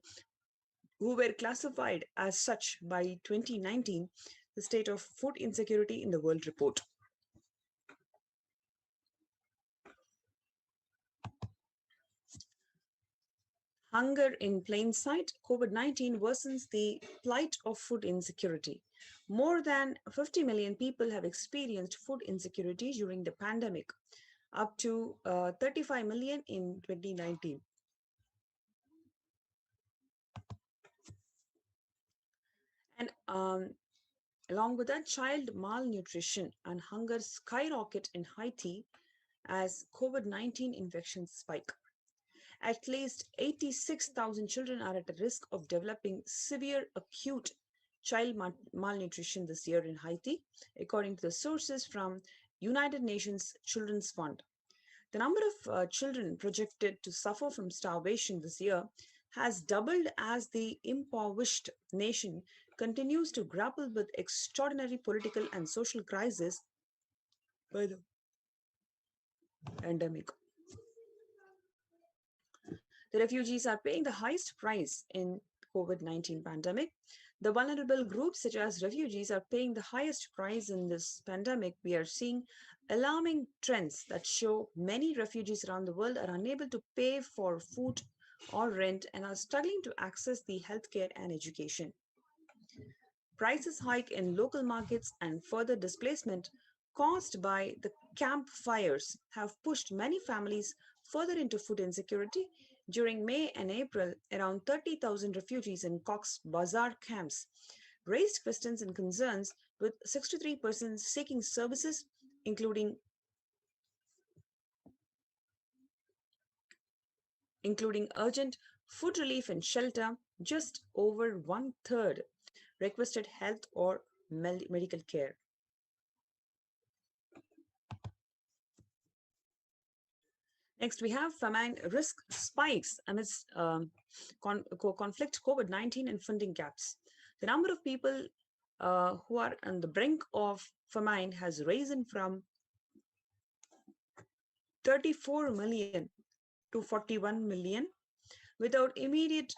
who were classified as such by 2019, the State of Food Insecurity in the World report. Hunger in plain sight, COVID-19 worsens the plight of food insecurity. More than 50 million people have experienced food insecurity during the pandemic, up to 35 million in 2019. And along with that, child malnutrition and hunger skyrocket in Haiti as COVID-19 infections spike. At least 86,000 children are at risk of developing severe acute child malnutrition this year in Haiti, according to the sources from United Nations Children's Fund. The number of children projected to suffer from starvation this year has doubled as the impoverished nation continues to grapple with extraordinary political and social crisis by the pandemic. The refugees are paying the highest price in COVID-19 pandemic. The vulnerable groups such as refugees are paying the highest price in this pandemic. We are seeing alarming trends that show many refugees around the world are unable to pay for food or rent and are struggling to access the healthcare and education. Prices hike in local markets and further displacement caused by the campfires have pushed many families further into food insecurity. During May and April, around 30,000 refugees in Cox's Bazar camps raised questions and concerns, with 63% seeking services, including urgent food relief and shelter. Just over one-third requested health or medical care. Next, we have famine risk spikes amidst conflict, COVID-19, and funding gaps. The number of people who are on the brink of famine has risen from 34 million to 41 million. Without immediate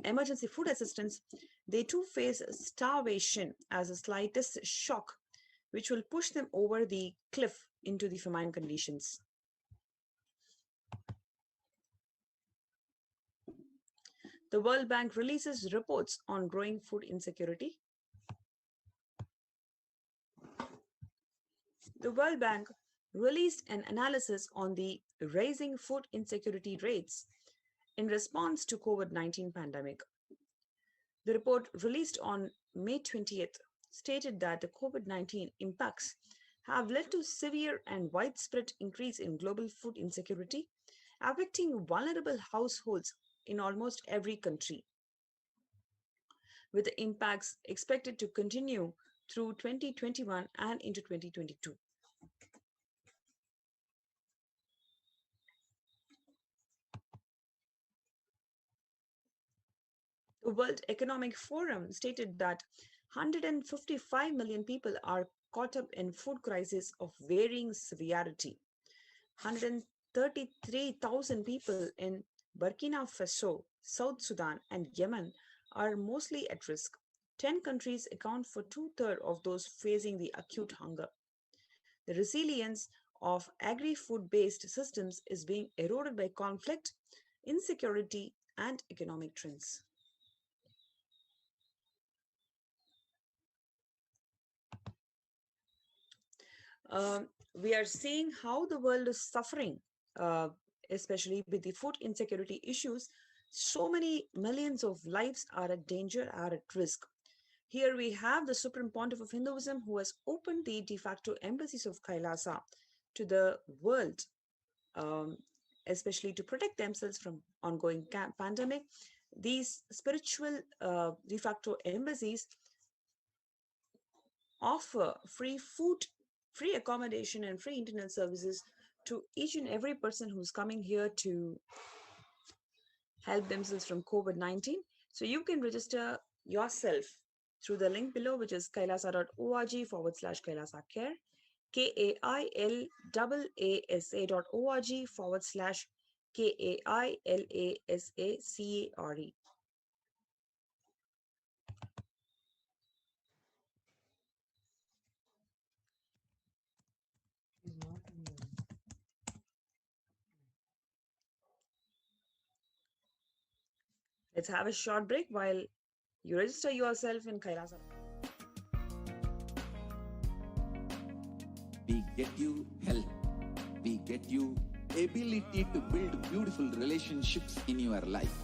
emergency food assistance, they too face starvation as a slightest shock, which will push them over the cliff into the famine conditions. The World Bank releases reports on growing food insecurity. The World Bank released an analysis on the rising food insecurity rates in response to COVID-19 pandemic. The report released on May 20th stated that the COVID-19 impacts have led to severe and widespread increase in global food insecurity, affecting vulnerable households in almost every country, with the impacts expected to continue through 2021 and into 2022. The World Economic Forum stated that 155 million people are caught up in food crisis of varying severity. 133,000 people in Burkina Faso, South Sudan, and Yemen are mostly at risk. 10 countries account for two-thirds of those facing the acute hunger. The resilience of agri-food-based systems is being eroded by conflict, insecurity, and economic trends. We are seeing how the world is suffering, especially with the food insecurity issues. So many millions of lives are at danger, are at risk. Here we have the Supreme Pontiff of Hinduism who has opened the de facto embassies of Kailasa to the world, especially to protect themselves from ongoing pandemic. These spiritual de facto embassies offer free food, free accommodation, and free internet services to each and every person who's coming here to help themselves from COVID-19. So you can register yourself through the link below, which is kailasa.org/Kailasa Care, KAILASA.org/KAILASACARE. Let's have a short break while you register yourself in Kailasa.
We get you help. We get you ability to build beautiful relationships in your life.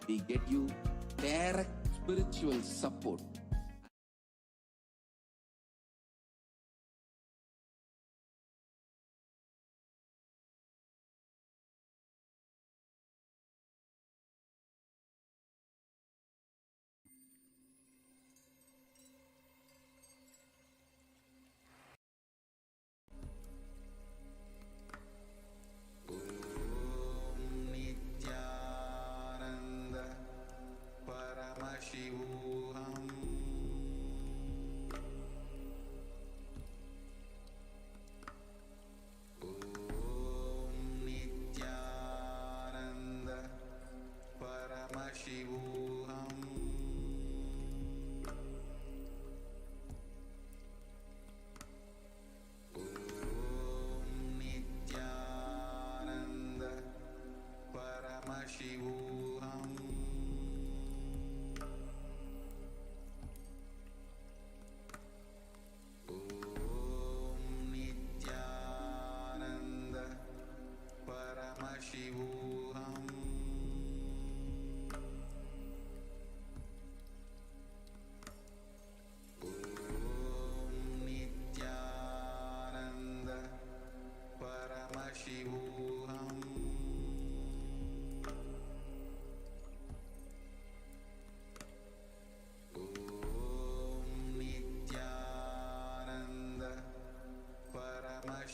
We get you direct spiritual support. Nithyananda Paramashivoham. Nithyananda Paramashivoham. Nithyananda Paramashivoham. Nithyananda Paramashivoham. Nithyananda Paramashivoham. Nithyananda Paramashivoham.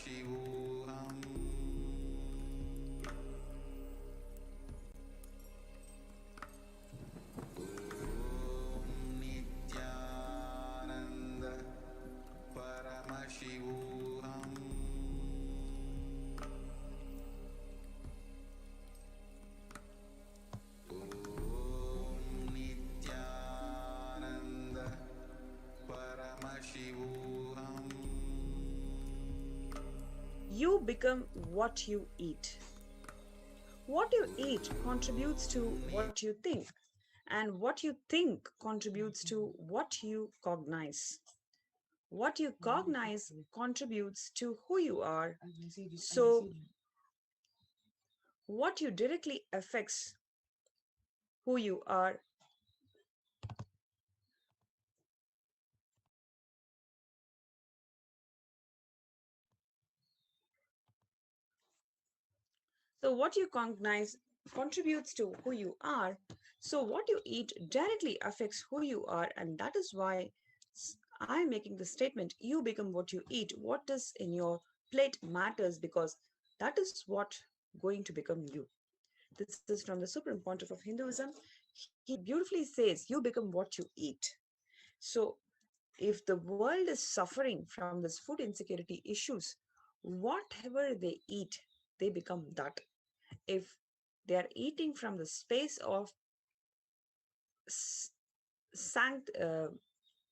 Nithyananda Paramashivoham. Nithyananda Paramashivoham.
You become what you eat. What you eat contributes to what you think, and what you think contributes to what you cognize. What you cognize contributes to who you are. So, what you directly affects who you are. So, what you cognize contributes to who you are. So, what you eat directly affects who you are, and that is why I'm making the statement you become what you eat. What is in your plate matters because that is what going to become you. This is from the Supreme Pontiff of Hinduism. He beautifully says you become what you eat. So, if the world is suffering from this food insecurity issues, whatever they eat, they become that. If they are eating from the space of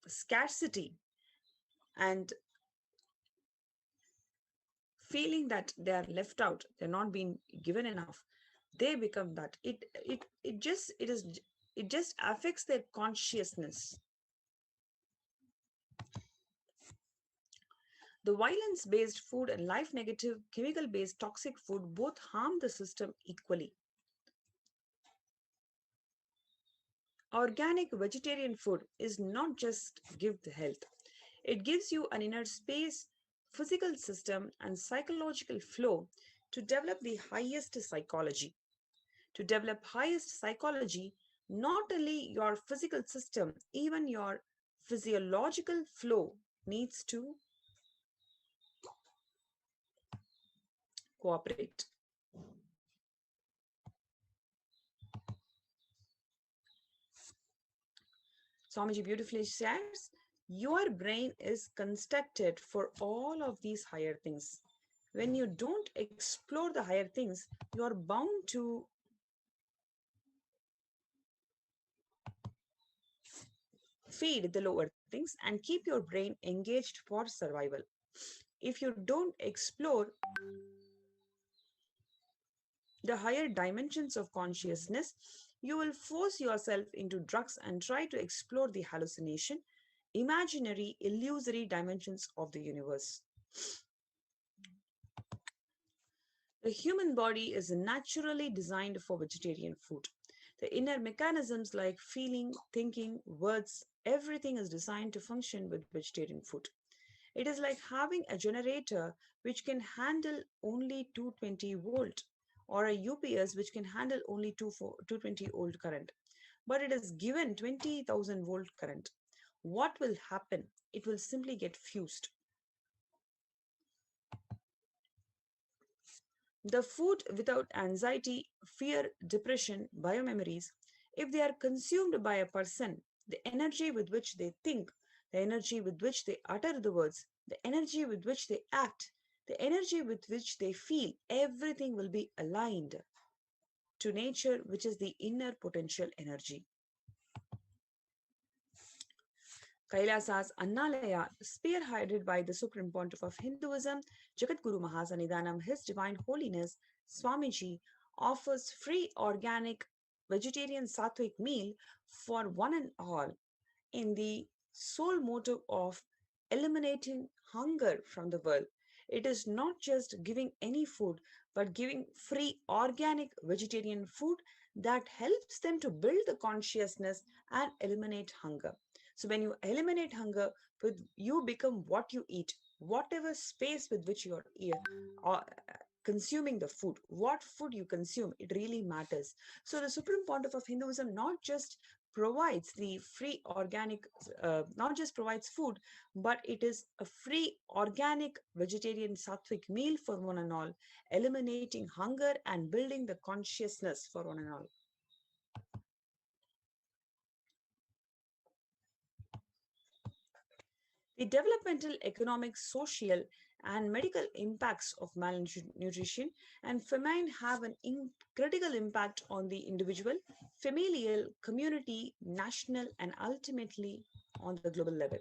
scarcity and feeling that they are left out, they're not being given enough, they become that. It just affects their consciousness. The violence-based food and life-negative, chemical-based toxic food both harm the system equally. Organic vegetarian food is not just give the health. It gives you an inner space, physical system, and psychological flow to develop the highest psychology. To develop highest psychology, not only your physical system, even your physiological flow needs to cooperate. Swamiji beautifully says, your brain is constructed for all of these higher things. When you don't explore the higher things, you are bound to feed the lower things and keep your brain engaged for survival. If you don't explore the higher dimensions of consciousness, you will force yourself into drugs and try to explore the hallucination, imaginary, illusory dimensions of the universe. The human body is naturally designed for vegetarian food. The inner mechanisms like feeling, thinking, words, everything is designed to function with vegetarian food. It is like having a generator which can handle only 220 volt or a UPS which can handle only 220 volt current. But it is given 20,000 volt current. What will happen? It will simply get fused. The food without anxiety, fear, depression, biomemories, if they are consumed by a person, the energy with which they think, the energy with which they utter the words, the energy with which they act, the energy with which they feel, everything will be aligned to nature, which is the inner potential energy. Kailasa's Annalaya, spearheaded by the Supreme Pontiff of Hinduism, Jagadguru Mahasanidanam, His Divine Holiness Swamiji, offers free organic vegetarian sattvic meal for one and all in the sole motive of eliminating hunger from the world. It is not just giving any food, but giving free organic vegetarian food that helps them to build the consciousness and eliminate hunger. So when you eliminate hunger, you become what you eat, whatever space with which you are consuming the food, what food you consume, it really matters. So the Supreme Pontiff of Hinduism not just provides the free organic, not just provides food, but it is a free organic vegetarian sattvic meal for one and all, eliminating hunger and building the consciousness for one and all. The developmental, economic, social, and medical impacts of malnutrition and famine have an critical impact on the individual, familial, community, national, and ultimately on the global level.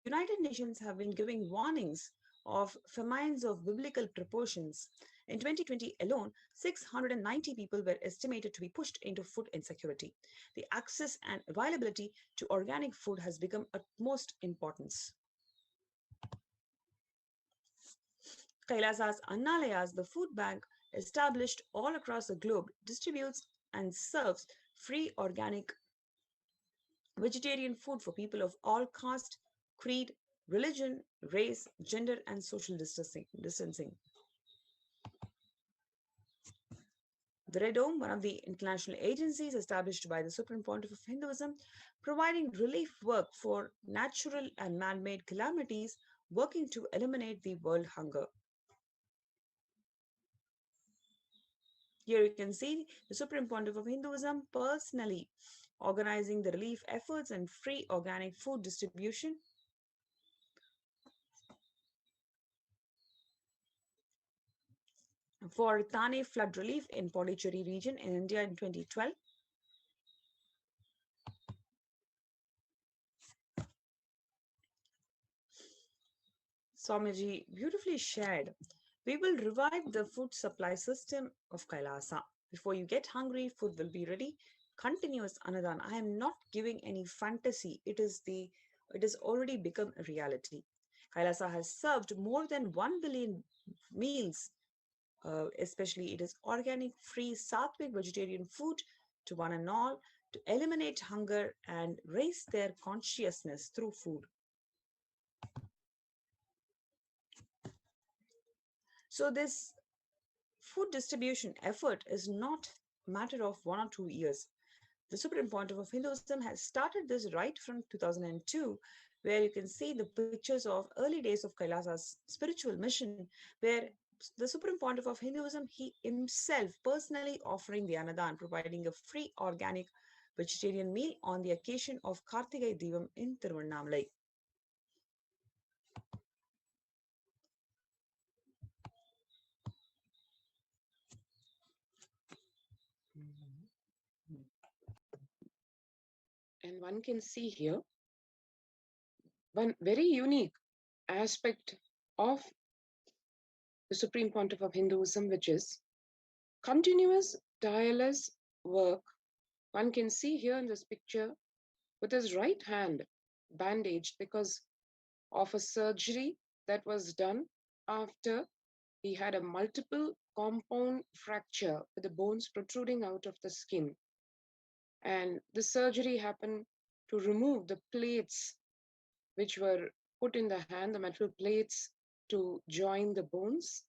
United Nations have been giving warnings of famines of biblical proportions. In 2020 alone, 690 people were estimated to be pushed into food insecurity. The access and availability to organic food has become utmost importance. Kailasa's Annalayas, the food bank established all across the globe, distributes and serves free organic vegetarian food for people of all caste, creed, religion, race, gender, and social distancing. The Red Dome, one of the international agencies established by the Supreme Pontiff of Hinduism, providing relief work for natural and man-made calamities, working to eliminate the world hunger. Here you can see the Supreme Pontiff of Hinduism personally organizing the relief efforts and free organic food distribution. For Thane flood relief in Pondicherry region in India in 2012. Swamiji beautifully shared. We will revive the food supply system of Kailasa. Before you get hungry, food will be ready. Continuous Anadana. I am not giving any fantasy. It is already become a reality. Kailasa has served more than 1 billion meals, especially it is organic, free, sattvic vegetarian food to one and all to eliminate hunger and raise their consciousness through food. So this food distribution effort is not a matter of 1 or 2 years. The Supreme Pontiff of Hinduism has started this right from 2002, where you can see the pictures of early days of Kailasa's spiritual mission, where the Supreme Pontiff of Hinduism, he himself personally offering the Anadan, providing a free organic vegetarian meal on the occasion of Kartigai Devam in Tiruvannamalai.
And one can see here one very unique aspect of the Supreme Pontiff of Hinduism, which is continuous, tireless work. One can see here in this picture with his right hand bandaged because of a surgery that was done after he had a multiple compound fracture with the bones protruding out of the skin. And the surgery happened to remove the plates which were put in the hand, the metal plates to join the bones.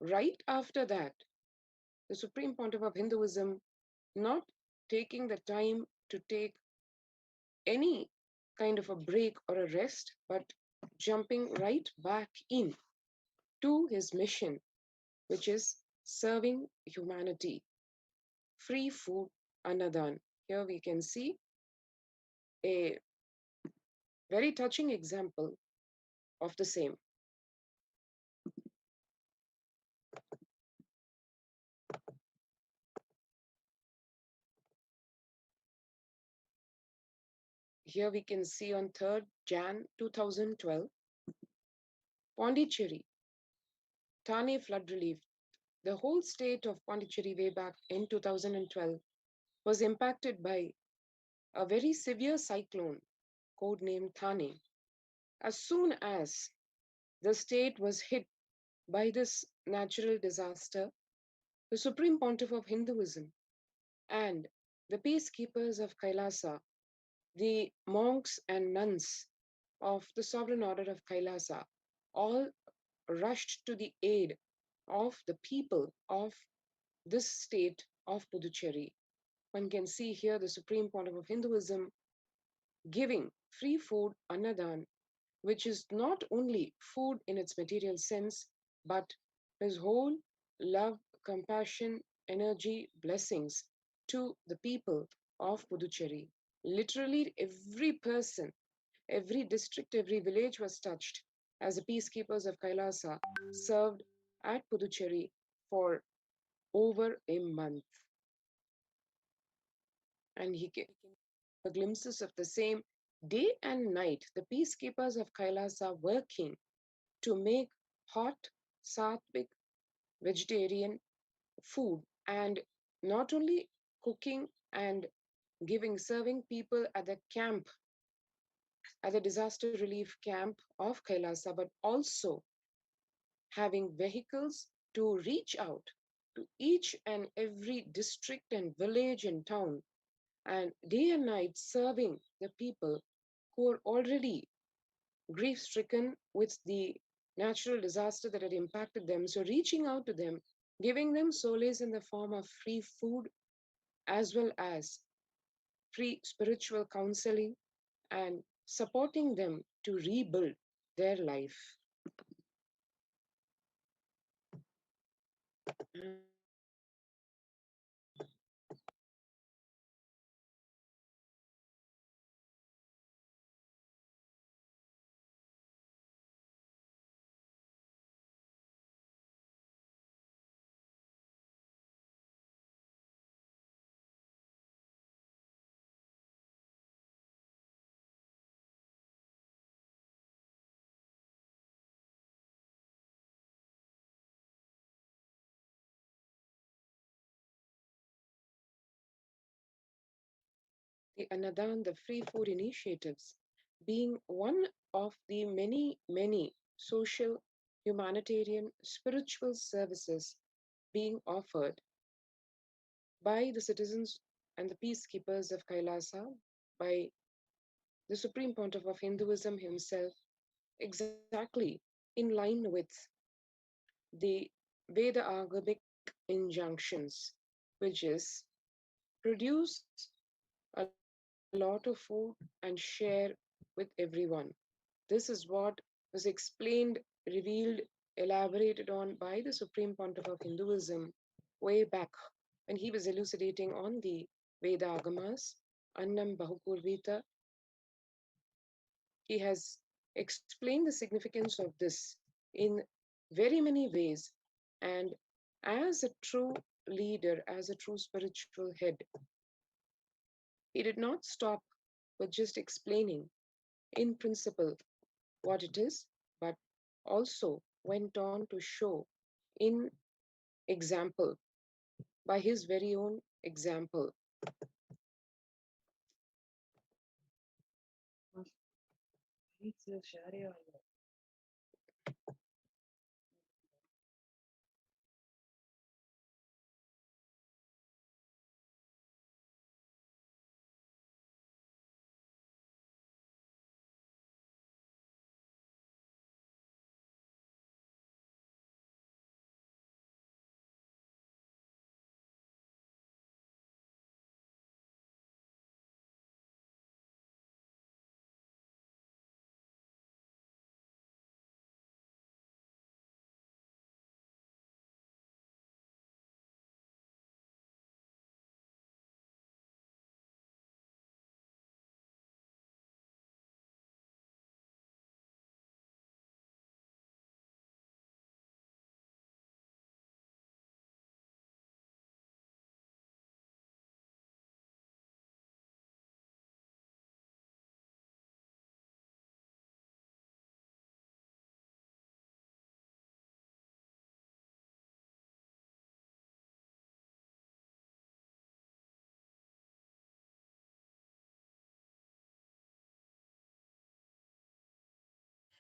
Right after that, the Supreme Pontiff of Hinduism not taking the time to take any kind of a break or a rest, but jumping right back in to his mission, which is serving humanity. Free food, Annadan. Here we can see a very touching example of the same. Here we can see on 3rd Jan 2012, Pondicherry, Thane flood relief. The whole state of Pondicherry way back in 2012 was impacted by a very severe cyclone, codenamed Thane. As soon as the state was hit by this natural disaster, the Supreme Pontiff of Hinduism and the peacekeepers of Kailasa, the monks and nuns of the Sovereign Order of Kailasa, all rushed to the aid of the people of this state of Puducherry. One can see here the Supreme Pontiff of Hinduism giving free food, Annadan, which is not only food in its material sense, but his whole love, compassion, energy, blessings to the people of Puducherry. Literally every person, every district, every village was touched as the peacekeepers of Kailasa served at Puducherry for over a month. And he gave glimpses of the same day and night, the peacekeepers of Kailasa working to make hot, sattvic, vegetarian food, and not only cooking and serving people at the camp, at the disaster relief camp of Kailasa, but also having vehicles to reach out to each and every district and village and town, and day and night serving the people who are already grief stricken with the natural disaster that had impacted them. So, reaching out to them, giving them solace in the form of free food as well as free spiritual counseling and supporting them to rebuild their life. The Annadan, the free food initiatives, being one of the many social, humanitarian, spiritual services being offered by the citizens and the peacekeepers of Kailasa, by the Supreme Pontiff of Hinduism himself, exactly in line with the Veda Agamic injunctions, which is produce a lot of food and share with everyone. This is what was explained, revealed, elaborated on by the Supreme Pontiff of Hinduism way back when he was elucidating on the Veda Agamas, Annam Bahupurvita. He has explained the significance of this in very many ways. And as a true leader, as a true spiritual head, he did not stop with just explaining in principle what it is, but also went on to show in example, by his very own example.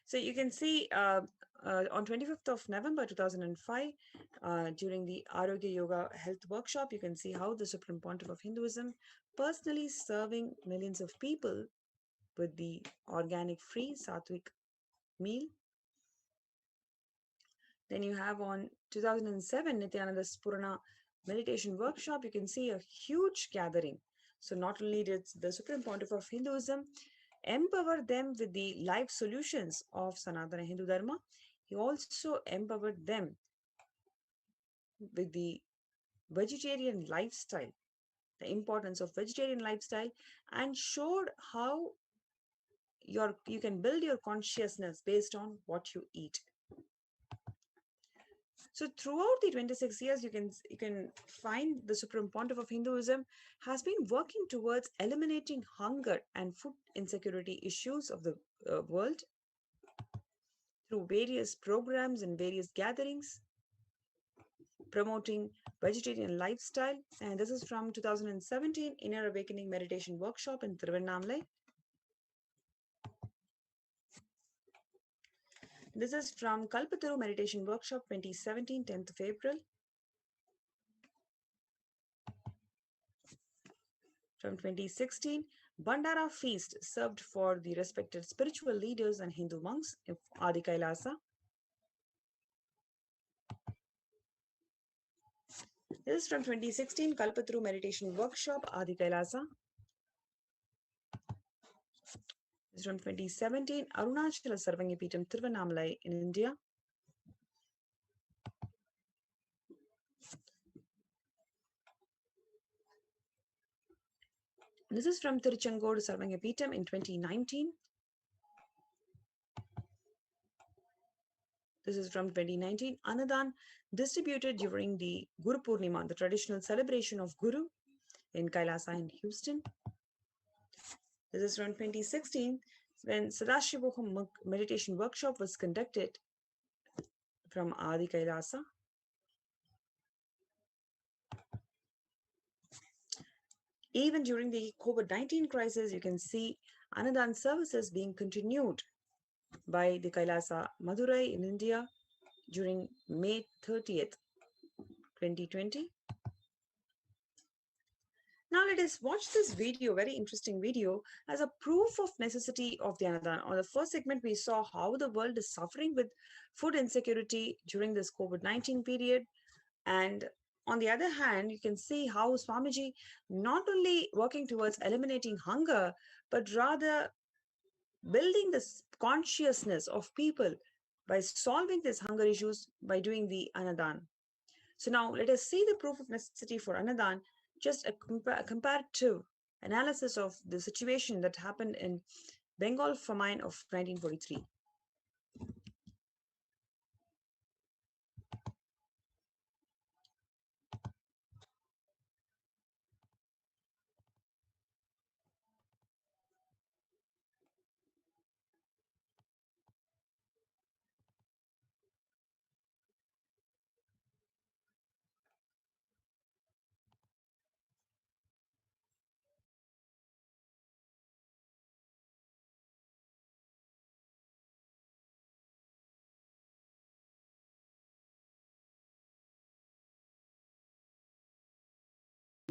So you can see on 25th of November 2005, during the Arogya Yoga Health Workshop, you can see how the Supreme Pontiff of Hinduism personally serving millions of people with the organic free sattvic meal. Then you have on 2007 Nithyananda Purana meditation workshop, you can see a huge gathering. So not only did the Supreme Pontiff of Hinduism empower them with the life solutions of Sanatana Hindu Dharma, he also empowered them with the vegetarian lifestyle, the importance of vegetarian lifestyle, and showed how you can build your consciousness based on what you eat. So throughout the 26 years, you can find the Supreme Pontiff of Hinduism has been working towards eliminating hunger and food insecurity issues of the world through various programs and various gatherings, promoting vegetarian lifestyle. And this is from 2017 Inner Awakening Meditation Workshop in Thiruvannamalai. This is from Kalpataru Meditation Workshop 2017, 10th of April. From 2016, Bandara feast served for the respected spiritual leaders and Hindu monks of Adi Kailasa. This is from 2016 Kalpataru Meditation Workshop, Adi Kailasa. This is from 2017 Arunachala Sarvangapeetham, Thiruvannamalai in India. This is from Tiruchengodu Sarvangapeetham in 2019. This is from 2019. Anadan distributed during the Guru Purnima, the traditional celebration of Guru in Kailasa in Houston. This is from 2016 when Sadashivoham meditation workshop was conducted from Adi Kailasa. Even during the COVID-19 crisis, you can see Annadan services being continued by the Kailasa Madurai in India during May 30th, 2020. Now let us watch this video, very interesting video, as a proof of necessity of the Annadan. On the first segment, we saw how the world is suffering with food insecurity during this COVID-19 period. And on the other hand, you can see how Swamiji not only working towards eliminating hunger, but rather building this consciousness of people by solving these hunger issues by doing the Annadan. So now let us see the proof of necessity for Annadan, just a comparative analysis of the situation that happened in Bengal famine of 1943.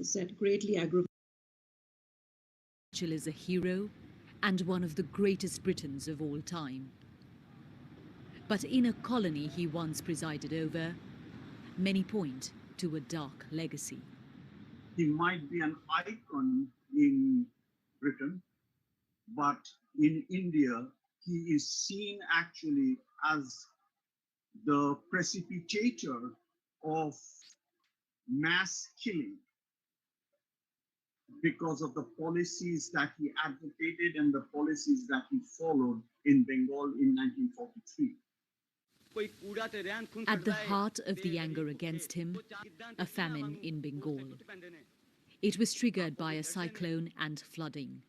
Said greatly aggravated.
Churchill is a hero and one of the greatest Britons of all time. But in a colony he once presided over, many point to a dark legacy.
He might be an icon in Britain, but in India, he is seen actually as the precipitator of mass killing because of the policies that he advocated and the policies that he followed in Bengal in 1943.
At the heart of the anger against him, a famine in Bengal. It was triggered by a cyclone and flooding.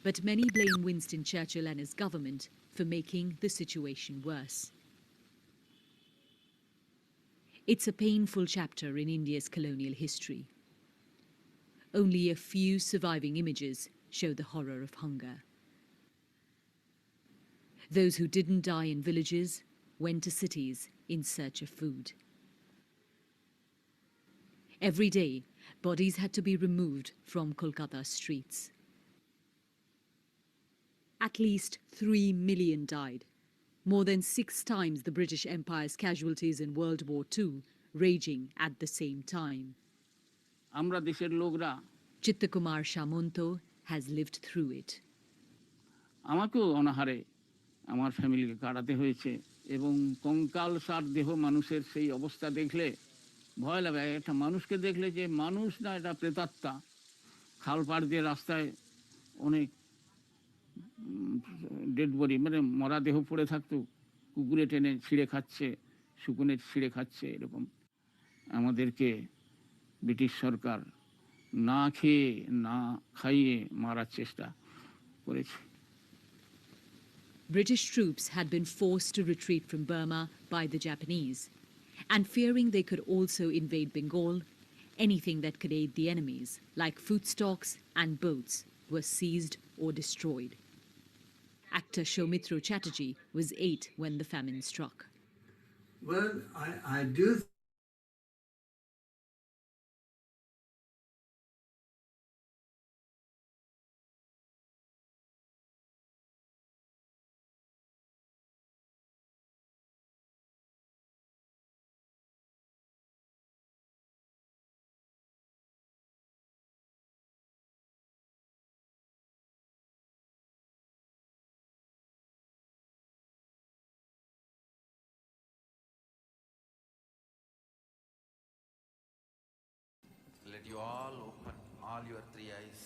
But many blame Winston Churchill and his government for making the situation worse. It's a painful chapter in India's colonial history. Only a few surviving images show the horror of hunger. Those who didn't die in villages went to cities in search of food. Every day, bodies had to be removed from Kolkata's streets. At least 3 million died, more than 6 times the British Empire's casualties in World War II, raging at the same time. Chittakumar Shamonto has lived through it.
আমাকেও অনাহারে আমার ফ্যামিলিকে কাটাতে হয়েছে এবং কঙ্কাল সার দেহ মানুষের সেই অবস্থা দেখলে ভয় লাগে একটা মানুষকে দেখলে যে মানুষ না এটা প্রেতাত্মা খাল পাড় দিয়ে রাস্তায় অনেক ডেড বডি মানে মরা দেহ পড়ে থাকতো কুকুরে টেনে ছিঁড়ে খাচ্ছে শুকুনে ছিঁড়ে খাচ্ছে এরকম আমাদেরকে ব্রিটিশ সরকার না খেয়ে না খাইয়ে মারার চেষ্টা করেছে
British troops had been forced to retreat from Burma by the Japanese, and fearing they could also invade Bengal, anything that could aid the enemies, like food stocks and boats, were seized or destroyed. Actor Shoumitro Chatterjee was 8 when the famine struck.
Well, I do
Let you all open all your 3 eyes.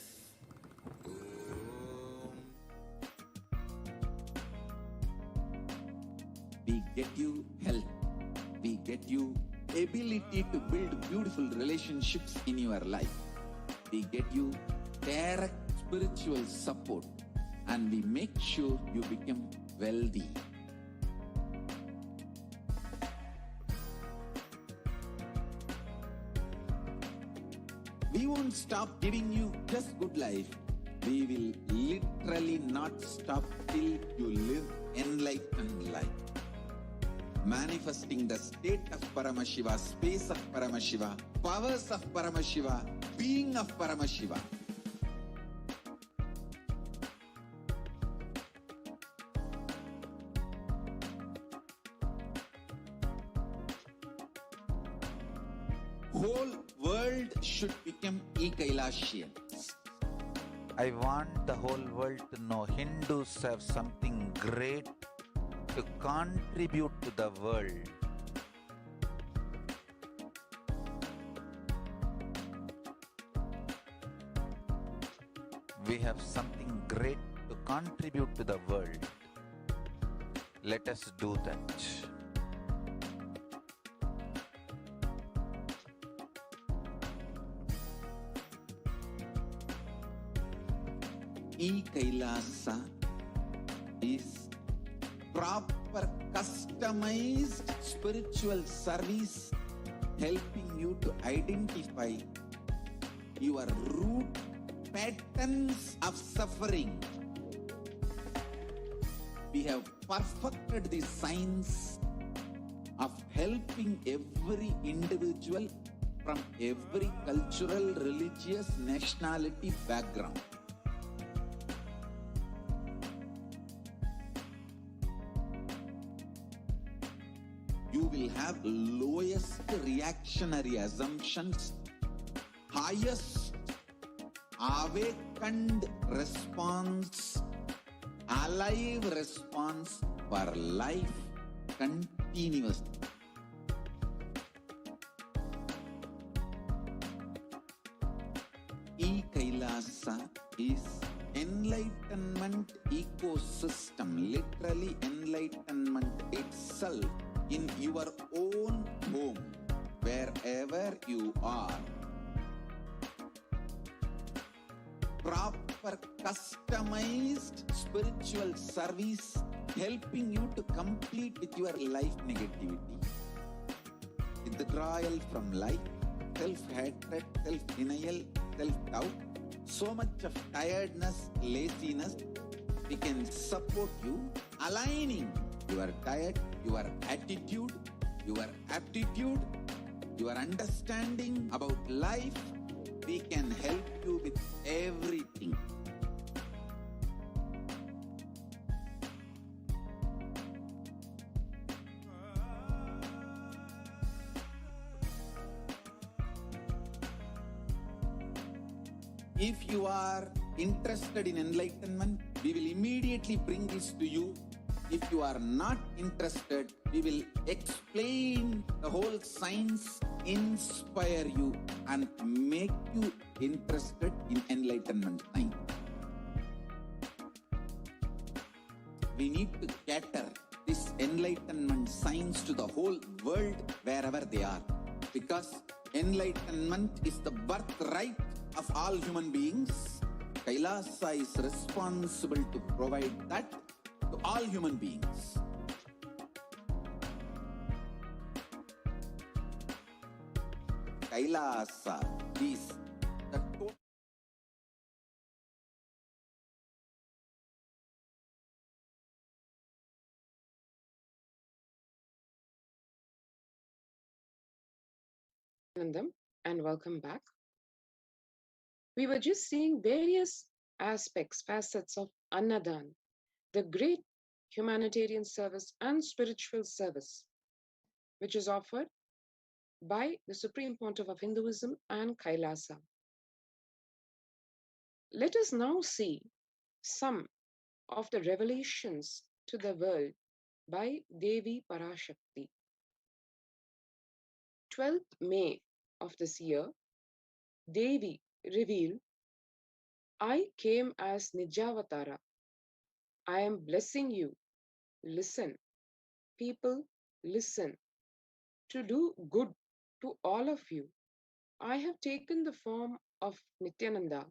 We get you health. We get you ability to build beautiful relationships in your life. We get you direct spiritual support, and we make sure you become wealthy. We won't stop giving you just good life. We will literally not stop till you live enlightened life. Manifesting the state of Paramashiva, space of Paramashiva, powers of Paramashiva, being of Paramashiva. Whole world should become Kailasian.
I want the whole world to know Hindus have something great to contribute to the world. We have something great to contribute to the world. Let us do that.
Kailasa is proper customized spiritual service helping you to identify your root patterns of suffering. We have perfected the science of helping every individual from every cultural, religious, nationality background. You will have lowest reactionary assumptions, highest awakened response, alive response for life continuously. Kailasa is enlightenment ecosystem, literally enlightenment itself in your own home, wherever you are. Proper customized spiritual service helping you to complete with your life negativity, withdrawal from life, self-hatred, self-denial, self-doubt, so much of tiredness, laziness. We can support you aligning your diet, your attitude, your aptitude, your understanding about life. We can help you with everything. If you are interested in enlightenment, we will immediately bring this to you. If you are not interested, we will explain the whole science, inspire you, and make you interested in enlightenment science. We need to cater this enlightenment science to the whole world wherever they are, because enlightenment is the birthright of all human beings. Kailasa is responsible to provide that to all human beings. Kailasa is the total.
And welcome back. We were just seeing various aspects, facets of Annadan, the great humanitarian service and spiritual service, which is offered by the Supreme Pontiff of Hinduism and Kailasa. Let us now see some of the revelations to the world by Devi Parashakti. 12th May of this year, Devi revealed, I came as Nijavatara. I am blessing you. Listen. People, listen. To do good to all of you. I have taken the form of Nithyananda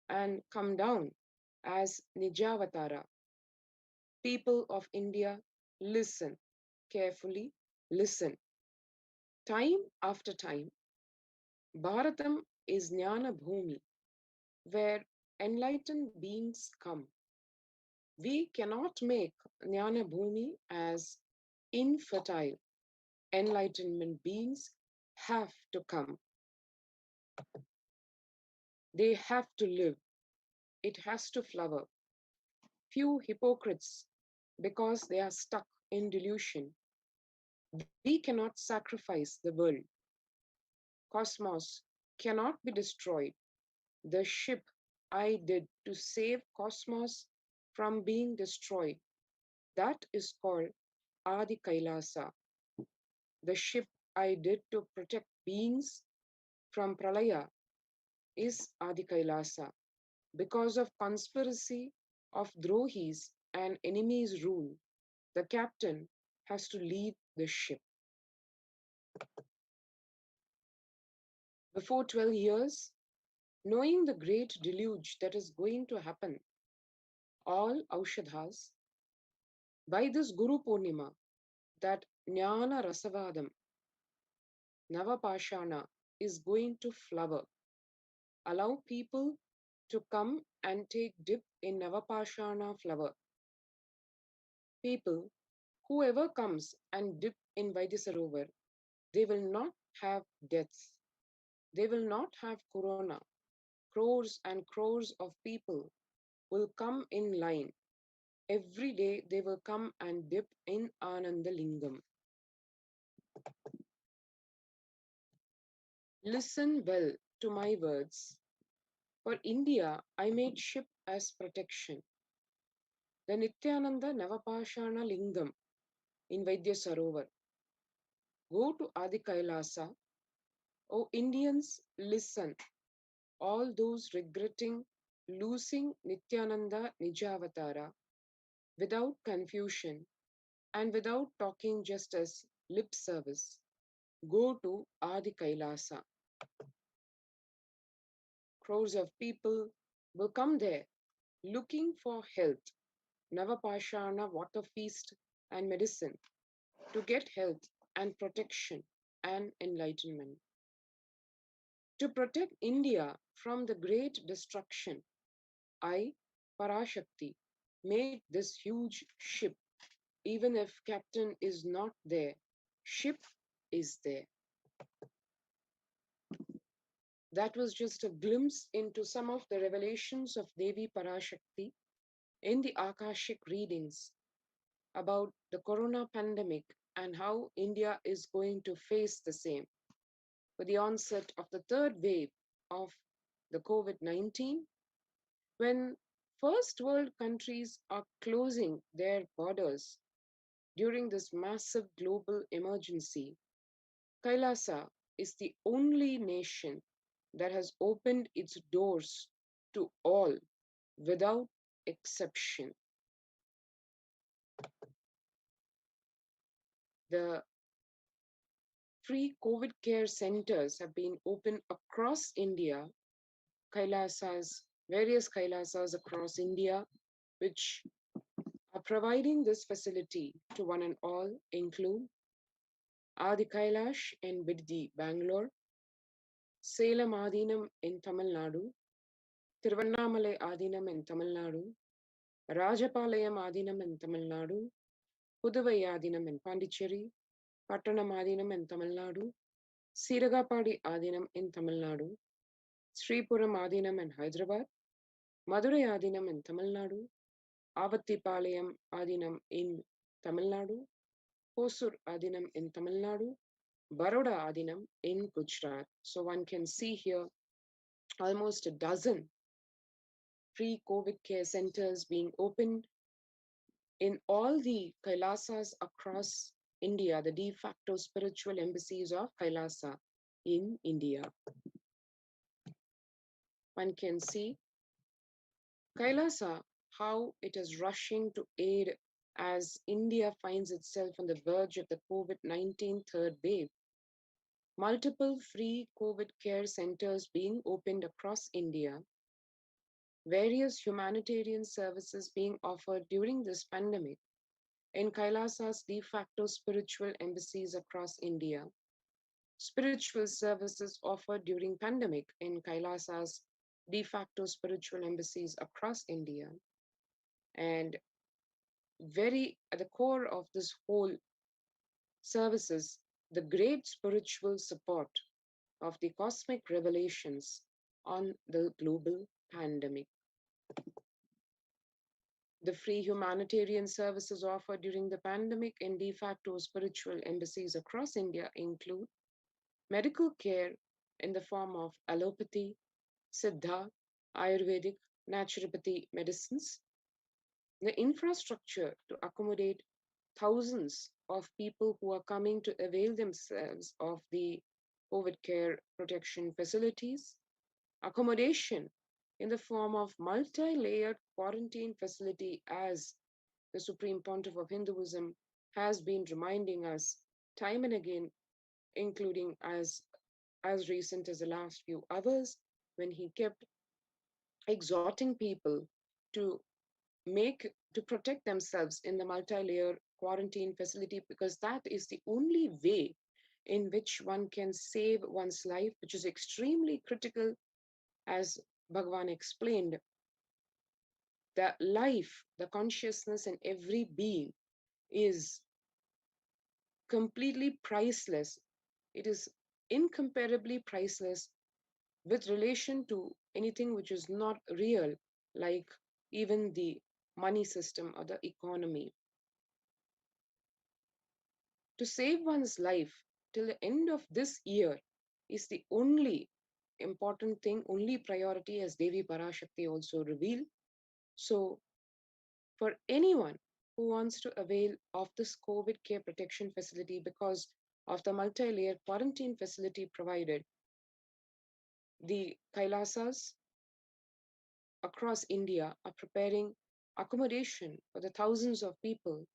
and come down as Nijavatara. People of India, listen. Carefully listen. Time after time, Bharatam is Jnana Bhumi, where enlightened beings come. We cannot make Jnana Bhumi as infertile. Enlightenment beings have to come. They have to live. It has to flower. Few hypocrites, because they are stuck in delusion. We cannot sacrifice the world. Cosmos cannot be destroyed. The ship I did to save cosmos from being destroyed, that is called Adi Kailasa. The ship I did to protect beings from Pralaya is Adi Kailasa. Because of conspiracy of Drohis and enemies' rule, the captain has to leave the ship. Before 12 years, knowing the great deluge that is going to happen, all Aushadhas, by this Guru Purnima, that Jnana Rasavadam, Navapashana, is going to flower. Allow people to come and take dip in Navapashana flower. People, whoever comes and dip in Vaidyasarovar, they will not have deaths. They will not have corona. Crores and crores of people will come in line. Every day they will come and dip in Ananda Lingam. Listen well to my words. For India, I made ship as protection. The Nithyananda Navapashana Lingam in Vaidya Sarovar. Go to Adi Kailasa. O Indians, listen. All those regretting losing Nithyananda Nijavatara without confusion and without talking just as lip service, go to Adi Kailasa. Crores of people will come there looking for health, Navapashana water feast and medicine to get health and protection and enlightenment. To protect India from the great destruction, I, Parashakti, made this huge ship. Even if captain is not there, ship is there. That was just a glimpse into some of the revelations of Devi Parashakti in the Akashic readings about the corona pandemic and how India is going to face the same. With the onset of the third wave of the COVID-19, when first world countries are closing their borders during this massive global emergency, Kailasa is the only nation that has opened its doors to all without exception. The free COVID care centers have been opened across India, various Kailasas across India, which are providing this facility to one and all include Adi Kailash in Biddi, Bangalore, Salem Adinam in Tamil Nadu, Tiruvannamalai Adinam in Tamil Nadu, Rajapalayam Adinam in Tamil Nadu, Puduvai Adinam in Pondicherry, Pattanam Adinam in Tamil Nadu, Siragapadi Adinam in Tamil Nadu, Sripuram Adinam in Hyderabad, Madurai Adinam in Tamil Nadu, Avattipalayam Adinam in Tamil Nadu, Hosur Adinam in Tamil Nadu, Baroda Adinam in Gujarat. So one can see here almost a dozen free COVID care centers being opened in all the Kailasas across India, the de facto spiritual embassies of Kailasa in India. One can see Kailasa, how it is rushing to aid as India finds itself on the verge of the COVID-19 third wave. Multiple free COVID care centers being opened across India, various humanitarian services being offered during this pandemic in Kailasa's de facto spiritual embassies across India, spiritual services offered during pandemic in Kailasa's de facto spiritual embassies across India. And very at the core of this whole services, the great spiritual support of the cosmic revelations on the global pandemic. The free humanitarian services offered during the pandemic and de facto spiritual embassies across India include medical care in the form of allopathy, siddha, Ayurvedic, naturopathy medicines, the infrastructure to accommodate thousands of people who are coming to avail themselves of the COVID care protection facilities, accommodation in the form of multi-layered quarantine facility, as the Supreme Pontiff of Hinduism has been reminding us time and again, including as recent as the last few hours, when he kept exhorting people to to protect themselves in the multi-layer quarantine facility, because that is the only way in which one can save one's life, which is extremely critical. As Bhagavan explained, the life, the consciousness in every being is completely priceless. It is incomparably priceless with relation to anything which is not real, like even the money system or the economy. To save one's life till the end of this year is the only important thing, only priority, as Devi Parashakti also revealed. So, for anyone who wants to avail of this COVID care protection facility because of the multi-layer quarantine facility provided, the Kailasas across India are preparing accommodation for the thousands of people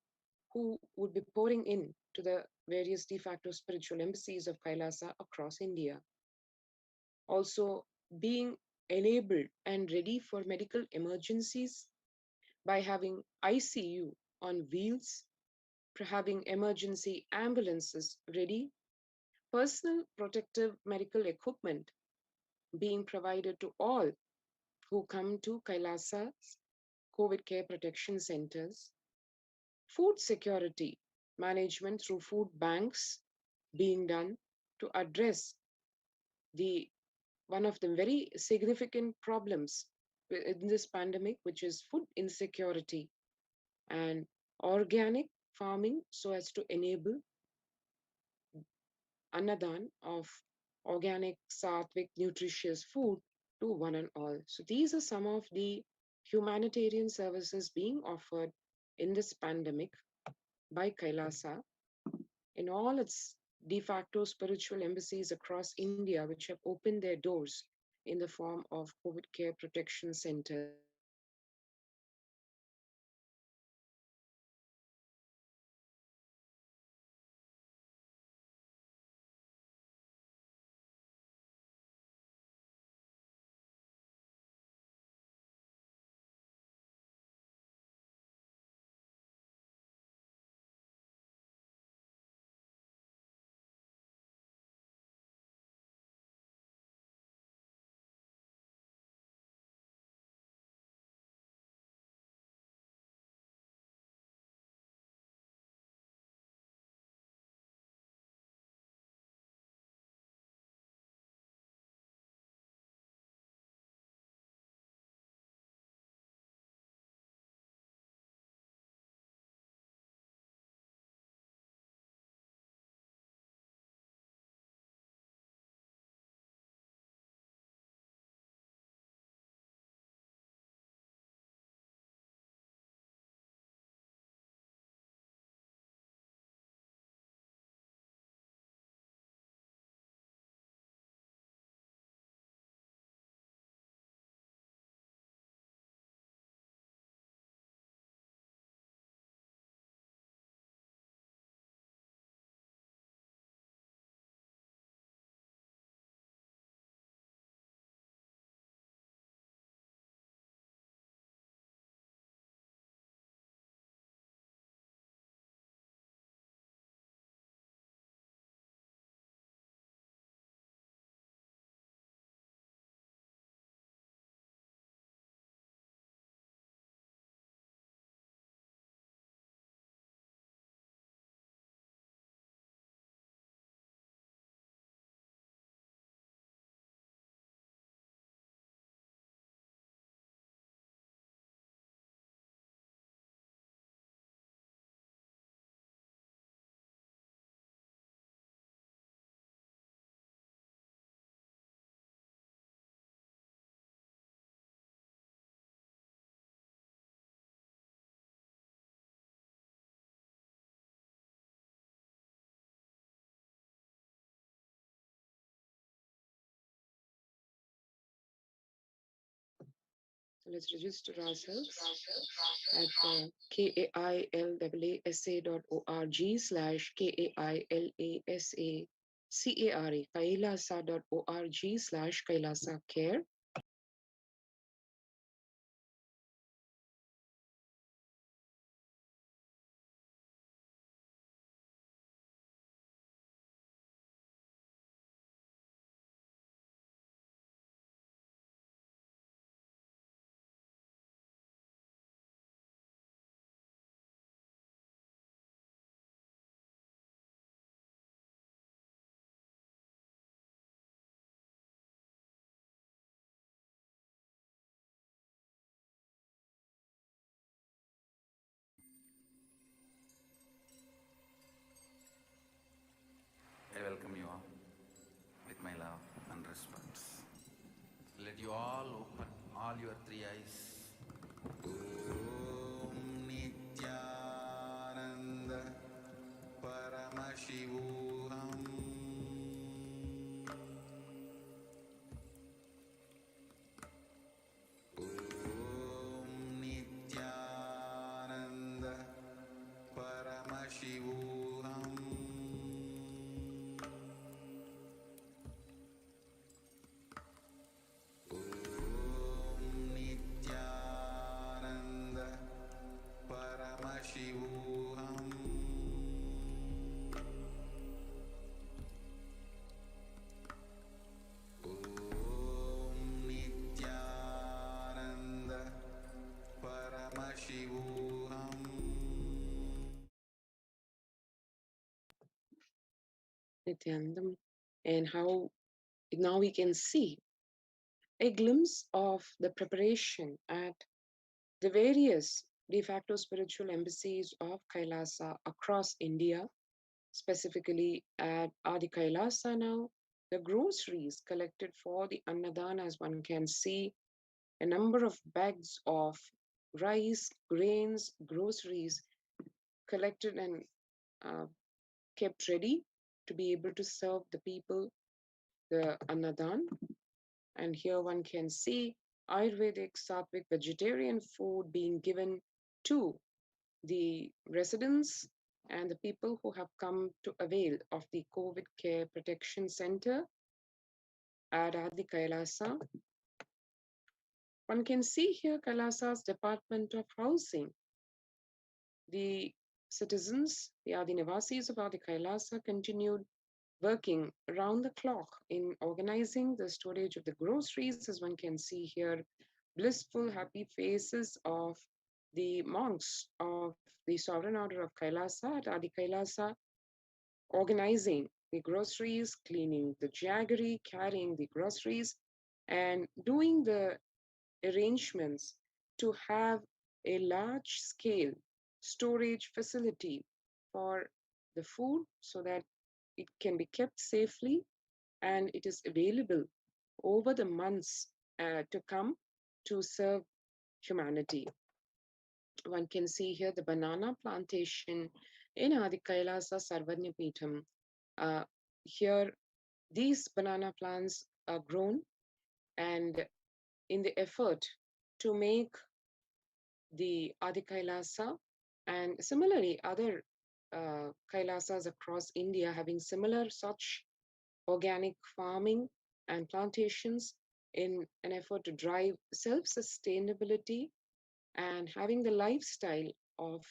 who would be pouring in to the various de facto spiritual embassies of Kailasa across India. Also, being enabled and ready for medical emergencies by having ICU on wheels, for having emergency ambulances ready, personal protective medical equipment being provided to all who come to Kailasa's COVID care protection centers, food security management through food banks being done to address the one of the very significant problems in this pandemic, which is food insecurity, and organic farming so as to enable annadan of organic, sattvic, nutritious food to one and all. So these are some of the humanitarian services being offered in this pandemic by Kailasa in all its de facto spiritual embassies across India, which have opened their doors in the form of COVID care protection centers. Let's register ourselves at kailasa.org/kailasa kailasa.org/Kailasa care.
I welcome you all with my love and respect. Let you all open all your three eyes. Om Nithyananda Paramashivoham. Om Nithyananda Paramashivoham. Nithyananda Paramashivoham. Om Nithyananda Paramashivoham.
Nityanandam. And how now we can see a glimpse of the preparation at the various de facto spiritual embassies of Kailasa across India, specifically at Adi Kailasa now. The groceries collected for the Annadana, as one can see, a number of bags of rice, grains, groceries collected and kept ready to be able to serve the people the Annadan. And here one can see Ayurvedic, Sattvic, vegetarian food being given to the residents and the people who have come to avail of the COVID Care Protection Center at Adi Kailasa. One can see here Kailasa's Department of Housing. The citizens, the Adinivasis of Adi Kailasa, continued working around the clock in organizing the storage of the groceries, as one can see here, blissful, happy faces of the monks of the Sovereign Order of Kailasa at Adi Kailasa, organizing the groceries, cleaning the jaggery, carrying the groceries, and doing the arrangements to have a large scale storage facility for the food so that it can be kept safely and it is available over the months to come to serve humanity. One can see here the banana plantation in Adi Kailasa Sarvanya Peetham. Here, these banana plants are grown, and in the effort to make the Adi Kailasa and similarly other Kailasas across India having similar such organic farming and plantations in an effort to drive self-sustainability and having the lifestyle of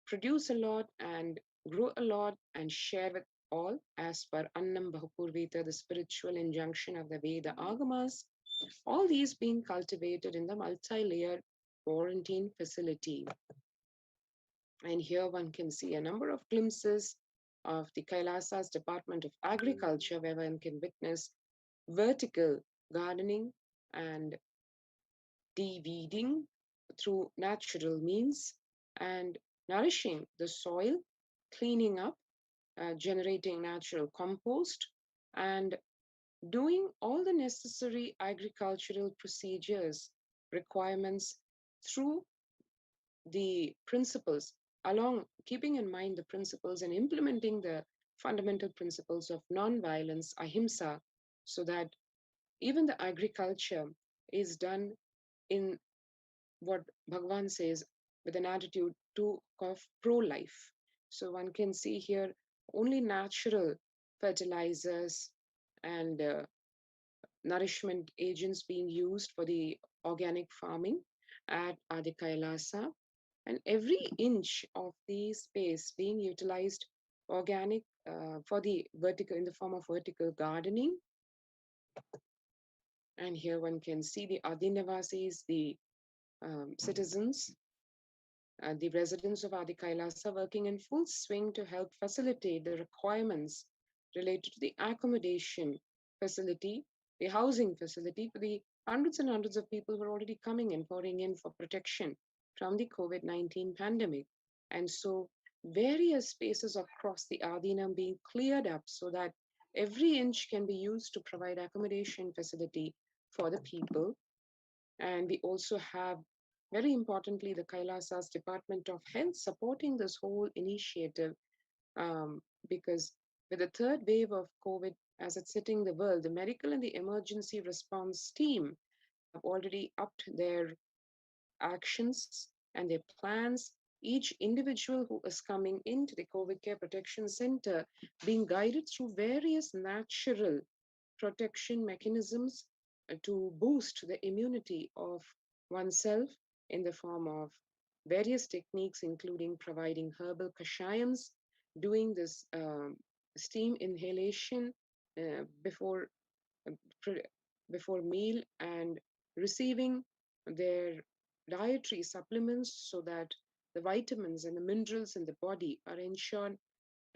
produce a lot and grow a lot and share with all as per Annam Bahupurvita, the spiritual injunction of the Veda Agamas, all these being cultivated in the multi-layered quarantine facility. And here one can see a number of glimpses of the Kailasa's Department of Agriculture, where one can witness vertical gardening and de-weeding through natural means and nourishing the soil, cleaning up, generating natural compost, and doing all the necessary agricultural procedures, requirements through the principles, along keeping in mind the principles and implementing the fundamental principles of non-violence, ahimsa, so that even the agriculture is done in what Bhagavan says with an attitude of pro-life. So one can see here only natural fertilizers and nourishment agents being used for the organic farming at Adi Kailasa, and every inch of the space being utilized organic for the vertical in the form of vertical gardening. And here one can see the Adinavasis, the citizens, the residents of Adi Kailasa working in full swing to help facilitate the requirements related to the accommodation facility, the housing facility for the hundreds and hundreds of people who are already coming and pouring in for protection from the COVID-19 pandemic. And so various spaces across the Adinam being cleared up so that every inch can be used to provide accommodation facility for the people. And we also have, very importantly, the Kailasa's Department of Health supporting this whole initiative, because with the third wave of COVID as it's hitting the world, the medical and the emergency response team have already upped their actions and their plans. Each individual who is coming into the COVID Care Protection Center being guided through various natural protection mechanisms to boost the immunity of oneself in the form of various techniques, including providing herbal kashayams, doing this steam inhalation before before meal, and receiving their dietary supplements so that the vitamins and the minerals in the body are ensured,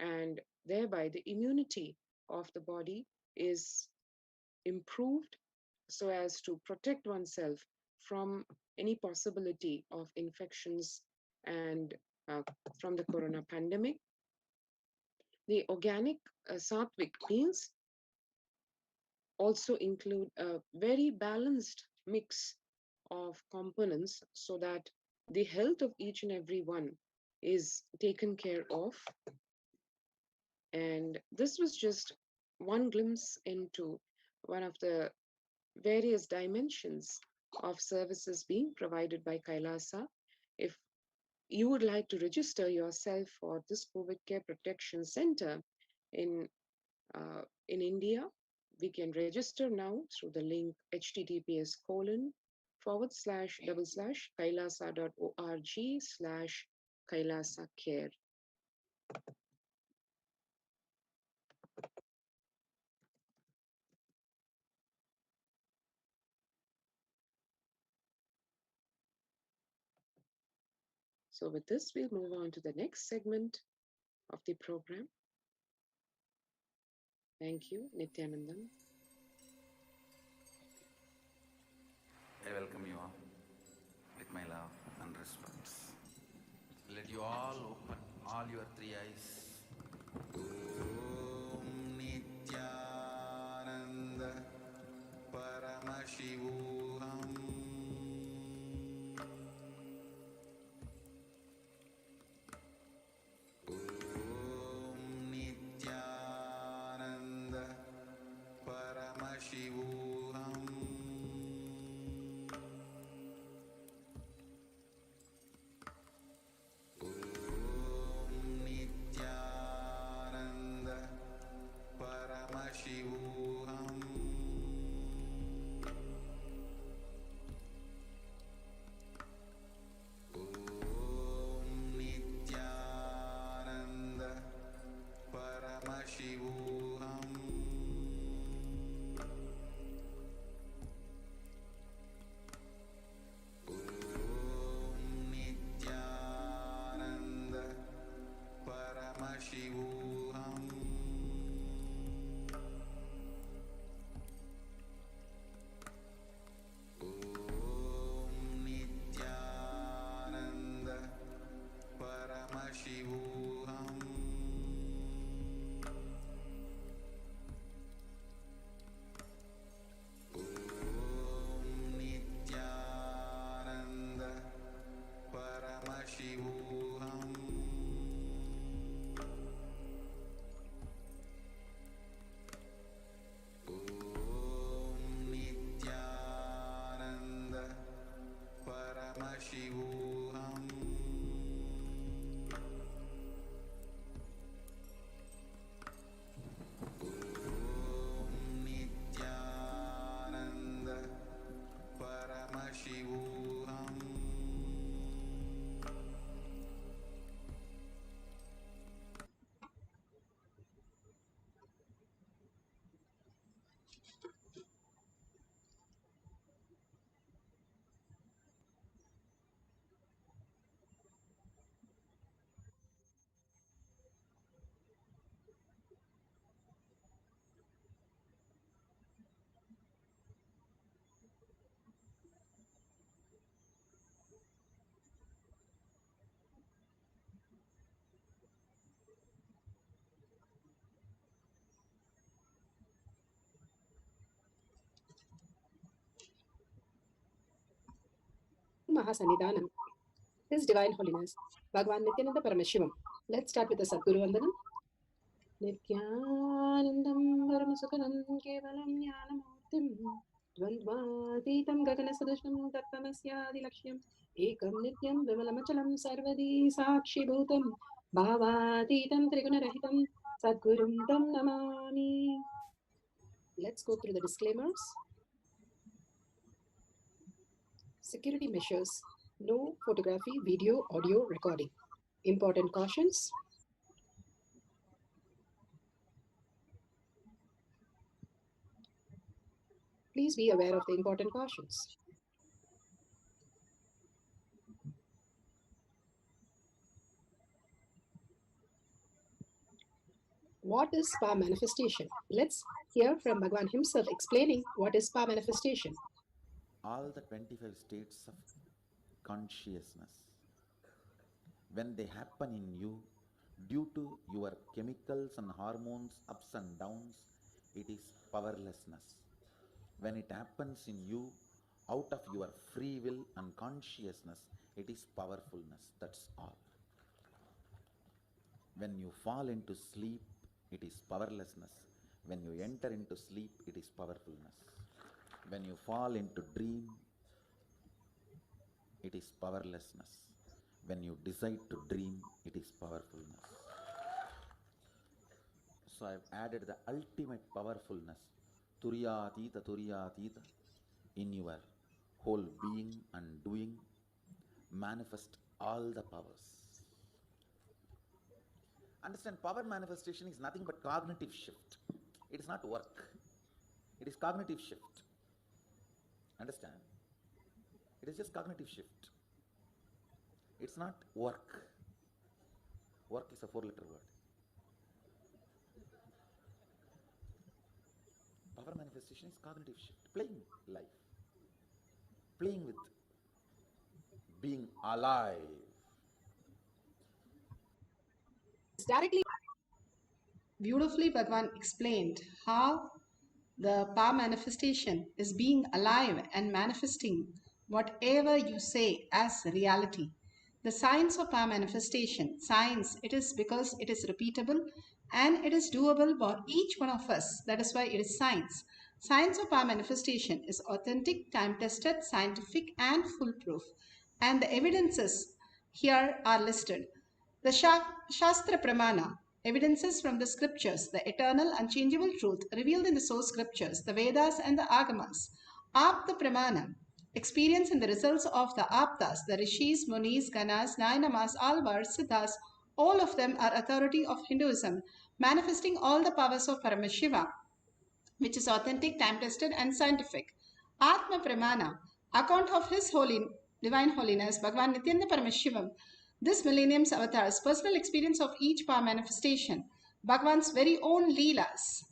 and thereby the immunity of the body is improved so as to protect oneself from any possibility of infections and from the corona pandemic. The organic sattvic meals also include a very balanced mix of components so that the health of each and every one is taken care of. And this was just one glimpse into one of the various dimensions of services being provided by Kailasa. If you would like to register yourself for this COVID Care Protection Center in India, we can register now through the link https://kailasa.org/Kailasa Care. So with this, we'll move on to the next segment of the program. Thank you, Nithyanandam.
I welcome you all with my love and respect. Let you all open all your three eyes. Om Nithyananda Paramashivoham. Om Nithyananda Paramashivoham. Om Nithyananda
Mahasannidhanam, His Divine Holiness, Bhagavan Nithyananda Paramashivam. Let's start with the Sadguru Vandanam. Nithyanandam Paramasukhanam Kevalam Jnanamurtim Dvandvatitam Gaganasadusham Tattamasyadi Lakshyam Ekam Nityam Vimalamachalam Sarvadi Sakshi Bhutam Bhavatitam Trigunarahitam Sadgurum Tam Namami. Let's go through the disclaimers. Security measures. No photography, video, audio recording. Important cautions. Please be aware of the important cautions. What is power manifestation? Let's hear from Bhagavan himself explaining what is power manifestation.
All the 25 states of consciousness, when they happen in you, due to your chemicals and hormones ups and downs, it is powerlessness. When it happens in you, out of your free will and consciousness, it is powerfulness. That's all. When you fall into sleep, it is powerlessness. When you enter into sleep, it is powerfulness. When you fall into dream, it is powerlessness. When you decide to dream, it is powerfulness. So I have added the ultimate powerfulness, Turiyatita, in your whole being and doing. Manifest all the powers. Understand, power manifestation is nothing but cognitive shift. It is not work. It is cognitive shift. Understand? It is just cognitive shift. It's not work. Work is a 4-letter word. Power manifestation is cognitive shift. Playing life. Playing with being alive.
It's directly beautifully Bhagavan explained how the power manifestation is being alive and manifesting whatever you say as reality. The science of power manifestation, science, it is because it is repeatable and it is doable for each one of us. That is why it is science. Science of power manifestation is authentic, time-tested, scientific and foolproof. And the evidences here are listed. The Shastra Pramana, evidences from the scriptures, the eternal unchangeable truth revealed in the source scriptures, the Vedas and the Agamas. Apta Pramana, experience in the results of the Aptas, the Rishis, Munis, Ganas, Nainamas, Alvars, Siddhas, all of them are authority of Hinduism, manifesting all the powers of Paramashiva, which is authentic, time-tested and scientific. Atma Pramana, account of His Divine Holiness, Bhagavan Nithyananda Paramashivam, this millennium's avatar's personal experience of each power manifestation, Bhagavan's very own Leelas.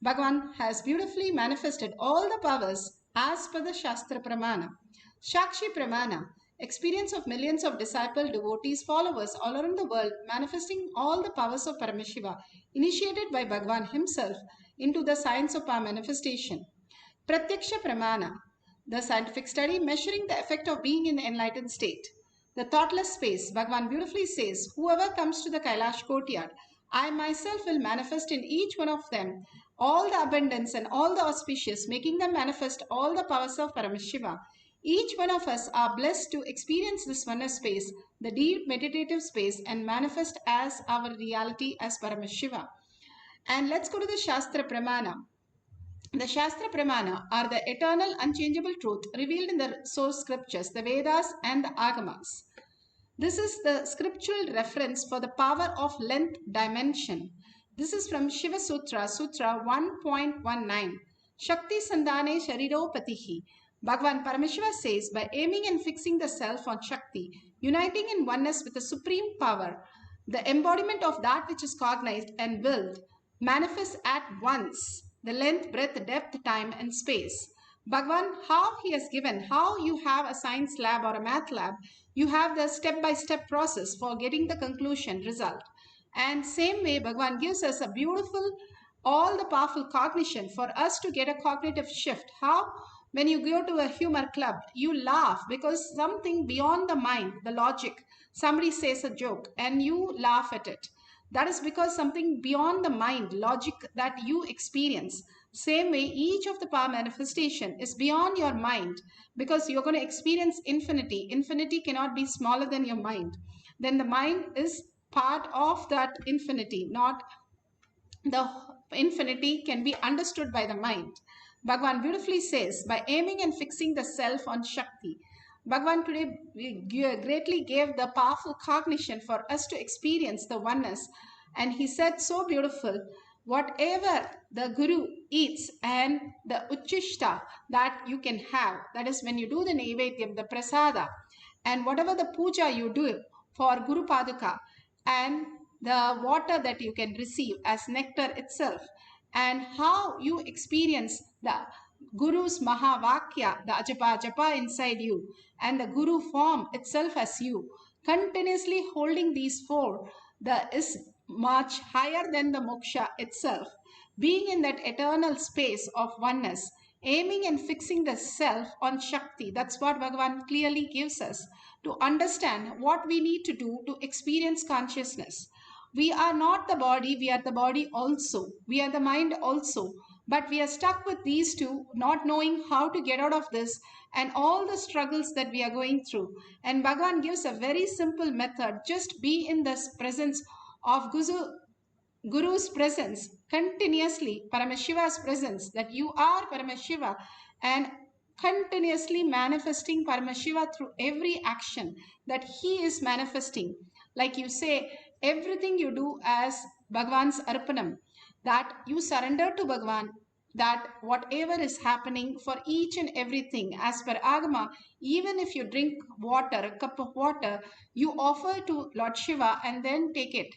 Bhagavan has beautifully manifested all the powers as per the Shastra Pramana. Shakshi Pramana, experience of millions of disciple, devotees, followers all around the world, manifesting all the powers of Paramashiva, initiated by Bhagavan himself into the science of power manifestation. Pratyaksha Pramana, the scientific study measuring the effect of being in the enlightened state. The thoughtless space, Bhagavan beautifully says, whoever comes to the Kailasa courtyard, I myself will manifest in each one of them all the abundance and all the auspicious, making them manifest all the powers of Paramashiva. Each one of us are blessed to experience this oneness space, the deep meditative space, and manifest as our reality as Paramashiva. And let's go to the Shastra Pramana. The Shastra Pramana are the eternal unchangeable truth revealed in the source scriptures, the Vedas and the Agamas. This is the scriptural reference for the power of length dimension. This is from Shiva Sutra, Sutra 1.19. Shakti Sandhane Shariropatihi. Bhagavan Paramashiva says, by aiming and fixing the self on Shakti, uniting in oneness with the supreme power, the embodiment of that which is cognized and willed manifests at once the length, breadth, depth, time and space. Bhagavan, how he has given, how you have a science lab or a math lab, you have the step-by-step process for getting the conclusion result. And same way, Bhagavan gives us a beautiful, all the powerful cognition for us to get a cognitive shift. How? When you go to a humor club, you laugh because something beyond the mind, the logic, somebody says a joke and you laugh at it. That is because something beyond the mind, logic that you experience. Same way, each of the power manifestation is beyond your mind because you're going to experience infinity. Infinity cannot be smaller than your mind. Then the mind is part of that infinity, not the infinity can be understood by the mind. Bhagavan beautifully says, by aiming and fixing the self on Shakti, Bhagavan today greatly gave the powerful cognition for us to experience the oneness. And he said so beautiful, whatever the Guru eats and the Uchishta that you can have, that is when you do the Naivedyam, the Prasada, and whatever the puja you do for Guru Paduka, and the water that you can receive as nectar itself, and how you experience the Guru's Mahavakya, the Ajapa Japa inside you, and the Guru form itself as you, continuously holding these four, the is much higher than the moksha itself, being in that eternal space of oneness, aiming and fixing the self on Shakti. That's what Bhagavan clearly gives us to understand what we need to do to experience consciousness. We are not the body, we are the body also. We are the mind also. But we are stuck with these two, not knowing how to get out of this and all the struggles that we are going through. And Bhagavan gives a very simple method. Just be in the presence of Guru's presence continuously, Paramashiva's presence, that you are Paramashiva, and continuously manifesting Paramashiva through every action that he is manifesting. Like you say, everything you do as Bhagavan's Arpanam, that you surrender to Bhagavan, that whatever is happening for each and everything, as per Agama, even if you drink water, a cup of water, you offer to Lord Shiva and then take it.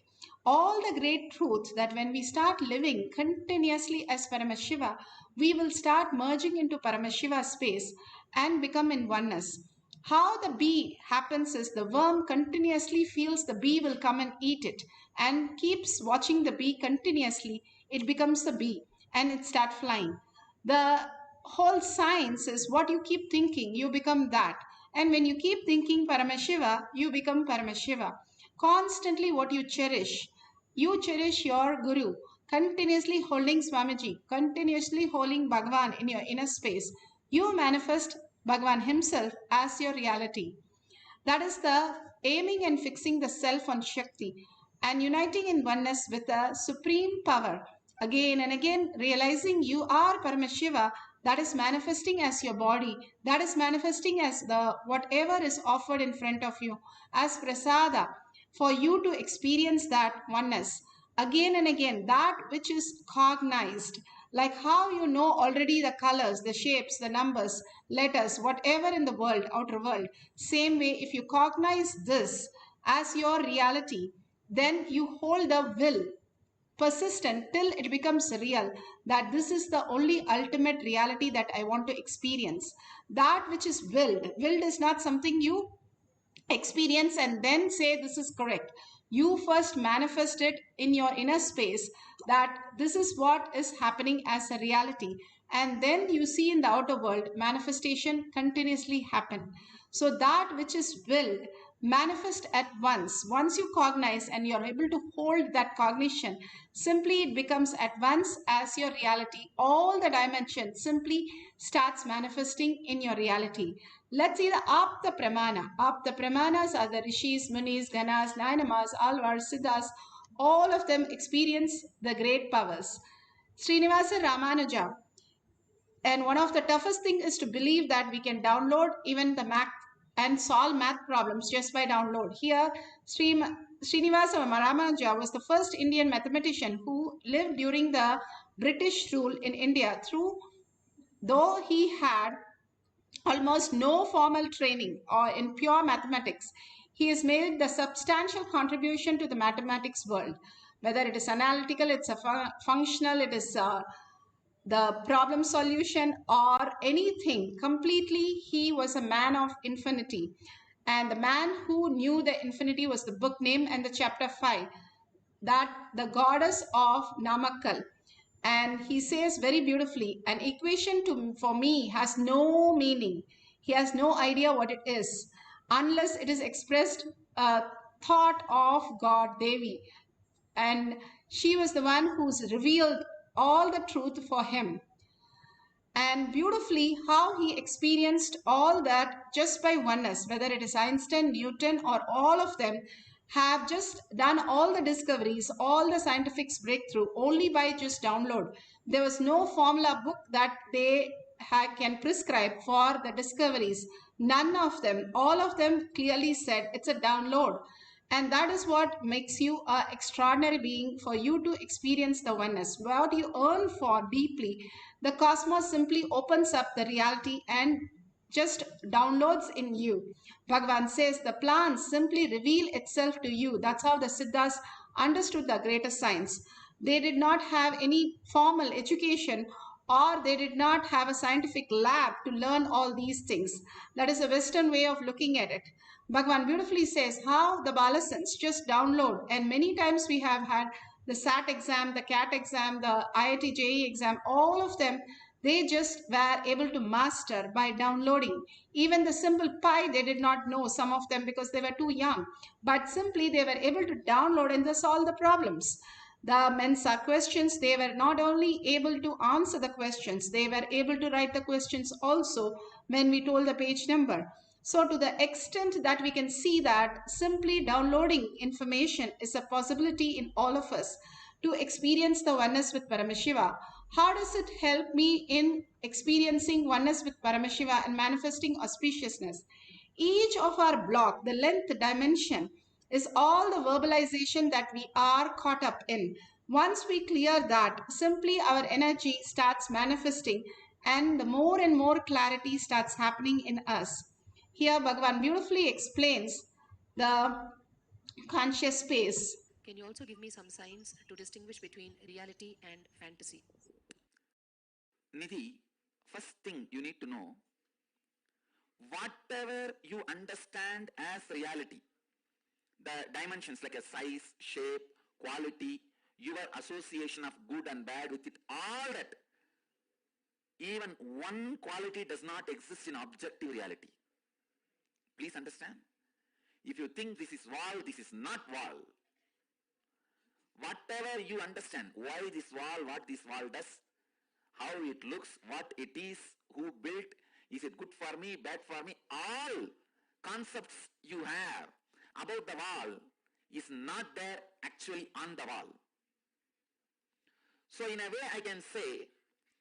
All the great truths that when we start living continuously as Paramashiva, we will start merging into Paramashiva space and become in oneness. How the bee happens is the worm continuously feels the bee will come and eat it and keeps watching the bee continuously. It becomes the bee and it starts flying. The whole science is what you keep thinking, you become that. And when you keep thinking Paramashiva, you become Paramashiva. Constantly what you cherish your Guru, continuously holding Swamiji, continuously holding Bhagavan in your inner space. You manifest Bhagavan himself as your reality. That is the aiming and fixing the self on Shakti and uniting in oneness with the supreme power. Again and again, realizing you are Paramashiva, that is manifesting as your body, that is manifesting as the whatever is offered in front of you as prasada, for you to experience that oneness. Again and again, that which is cognized, like how you know already the colors, the shapes, the numbers, letters, whatever in the world, outer world. Same way, if you cognize this as your reality, then you hold the will persistent till it becomes real, that this is the only ultimate reality that I want to experience. That which is willed is not something you experience and then say this is correct. You first manifest it in your inner space that this is what is happening as a reality, and then you see in the outer world manifestation continuously happen. So that which is willed manifest at once you cognize and you're able to hold that cognition, simply it becomes at once as your reality. All the dimensions simply starts manifesting in your reality. Let's see the Apta Pramana. Apta Pramanas are the Rishis, Munis, Ganas, Nainamas, Alvars, Siddhas. All of them experience the great powers. Srinivasa Ramanuja. And one of the toughest thing is to believe that we can download even the math and solve math problems just by download. Here, Srinivasa Ramanuja was the first Indian mathematician who lived during the British rule in India. Though he had almost no formal training or in pure mathematics, he has made the substantial contribution to the mathematics world. Whether it is analytical, it's a functional, it is the problem solution or anything, completely he was a man of infinity. And the man who knew the infinity was the book name and the chapter 5, that the goddess of Namakkal. And he says very beautifully, an equation for me has no meaning. He has no idea what it is unless it is expressed thought of God, Devi. And she was the one who's revealed all the truth for him. And beautifully how he experienced all that just by oneness, whether it is Einstein, Newton, or all of them have just done all the discoveries, all the scientific breakthrough only by just download. There was no formula book that they can prescribe for the discoveries. None of them, all of them clearly said it's a download. And that is what makes you an extraordinary being, for you to experience the oneness. What you earn for deeply, the cosmos simply opens up the reality and just downloads in you. Bhagavan says the plan simply reveal itself to you. That's how the Siddhas understood the greater science. They did not have any formal education, or they did not have a scientific lab to learn all these things. That is a Western way of looking at it. Bhagavan beautifully says how the Balasans just download, and many times we have had the SAT exam, the CAT exam, the IIT JEE exam, all of them, they just were able to master by downloading. Even the simple pi, they did not know, some of them, because they were too young. But simply they were able to download and they solve the problems. The Mensa questions, they were not only able to answer the questions, they were able to write the questions also when we told the page number. So to the extent that we can see that simply downloading information is a possibility in all of us to experience the oneness with Paramashiva. How does it help me in experiencing oneness with Paramashiva and manifesting auspiciousness? Each of our block, the length dimension, is all the verbalization that we are caught up in. Once we clear that, simply our energy starts manifesting and the more and more clarity starts happening in us. Here Bhagavan beautifully explains the conscious space.
Can you also give me some signs to distinguish between reality and fantasy?
Nidhi, first thing you need to know, whatever you understand as reality, the dimensions like a size, shape, quality, your association of good and bad with it, all that, even one quality does not exist in objective reality. Please understand. If you think this is wall, this is not wall. Whatever you understand, why this wall, what this wall does, how it looks, what it is, who built, is it good for me, bad for me, all concepts you have about the wall is not there actually on the wall. So in a way I can say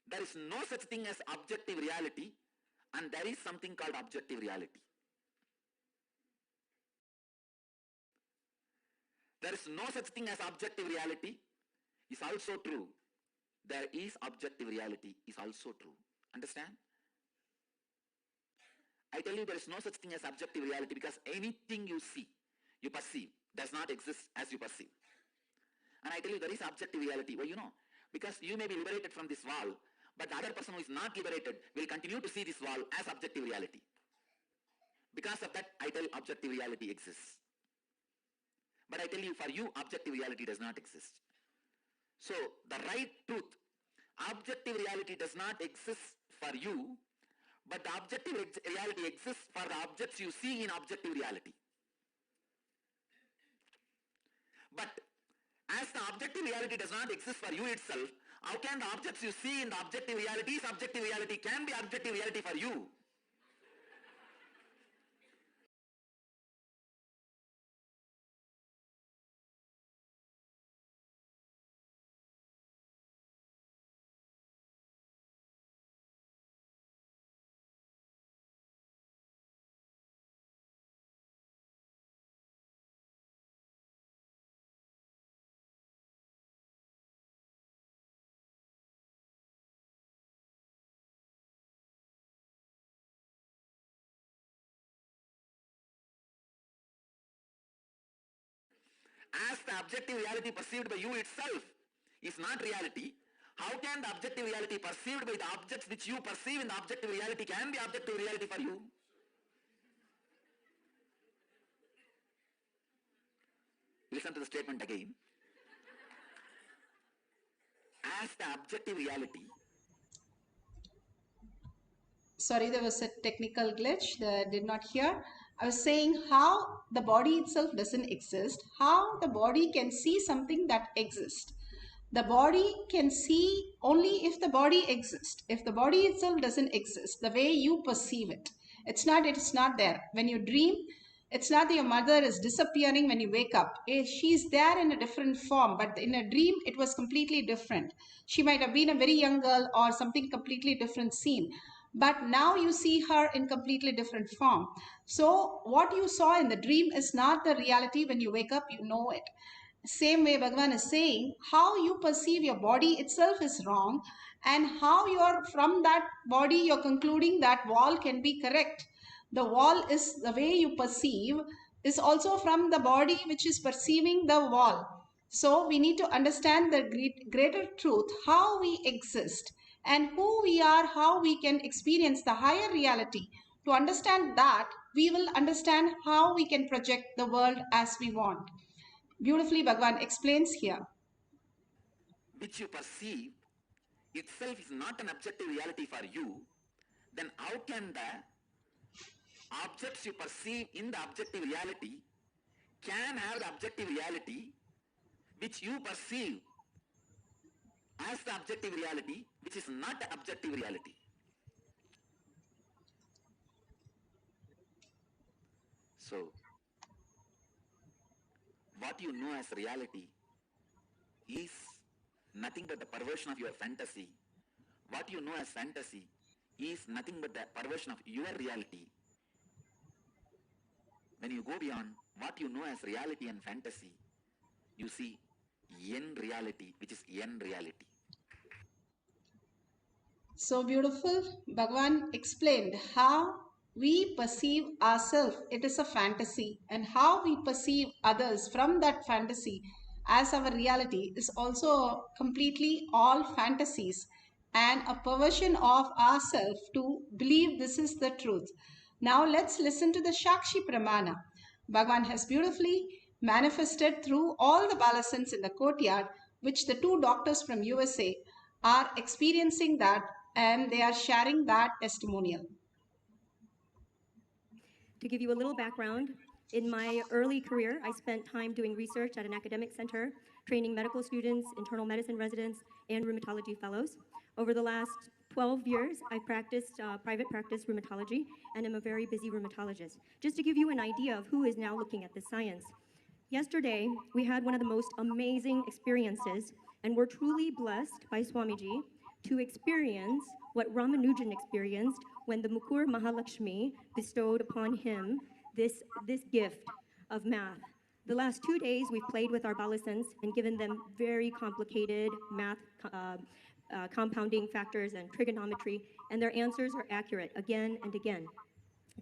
there is no such thing as objective reality and there is something called objective reality. There is no such thing as objective reality is also true. There is objective reality is also true. Understand? I tell you there is no such thing as objective reality because anything you see, you perceive, does not exist as you perceive. And I tell you there is objective reality. Well, you know, because you may be liberated from this wall, but the other person who is not liberated will continue to see this wall as objective reality. Because of that, I tell objective reality exists. But I tell you, for you, objective reality does not exist. So, the right truth, objective reality does not exist for you, but the objective reality exists for the objects you see in objective reality. But as the objective reality does not exist for you itself, how can the objects you see in the objective reality can be objective reality for you? As the objective reality perceived by you itself is not reality, how can the objective reality perceived by the objects which you perceive in the objective reality can be objective reality for you? Listen to the statement again. as the objective reality.
Sorry, there was a technical glitch that I did not hear. I was saying how the body itself doesn't exist, how the body can see something that exists. The body can see only if the body exists. If the body itself doesn't exist, the way you perceive it, it's not there. When you dream, it's not that your mother is disappearing when you wake up. She's there in a different form, but in a dream, it was completely different. She might have been a very young girl or something completely different scene. But now you see her in completely different form. So what you saw in the dream is not the reality. When you wake up, you know it. Same way Bhagavan is saying, how you perceive your body itself is wrong, and how you're from that body you're concluding that wall can be correct. The wall is the way you perceive is also from the body which is perceiving the wall. So we need to understand the greater truth, how we exist and who we are, how we can experience the higher reality. To understand that, we will understand how we can project the world as we want. Beautifully, Bhagavan explains here.
Which you perceive itself is not an objective reality for you, then how can the objects you perceive in the objective reality can have the objective reality which you perceive as the objective reality, which is not the objective reality? So, what you know as reality is nothing but the perversion of your fantasy. What you know as fantasy is nothing but the perversion of your reality. When you go beyond what you know as reality and fantasy, you see yen reality, which is yen reality.
So beautiful. Bhagavan explained how we perceive ourselves, it is a fantasy, and how we perceive others from that fantasy as our reality is also completely all fantasies and a perversion of ourselves to believe this is the truth. Now let's listen to the Shakshi Pramana. Bhagavan has beautifully manifested through all the balasans in the courtyard, which the two doctors from USA are experiencing that, and they are sharing that testimonial.
To give you a little background, in my early career, I spent time doing research at an academic center, training medical students, internal medicine residents, and rheumatology fellows. Over the last 12 years, I've practiced private practice rheumatology, and I'm a very busy rheumatologist. Just to give you an idea of who is now looking at this science. Yesterday, we had one of the most amazing experiences, and we're truly blessed by Swamiji to experience what Ramanujan experienced when the Mukur Mahalakshmi bestowed upon him this gift of math. The last 2 days, we've played with our balasans and given them very complicated math compounding factors and trigonometry, and their answers are accurate again and again,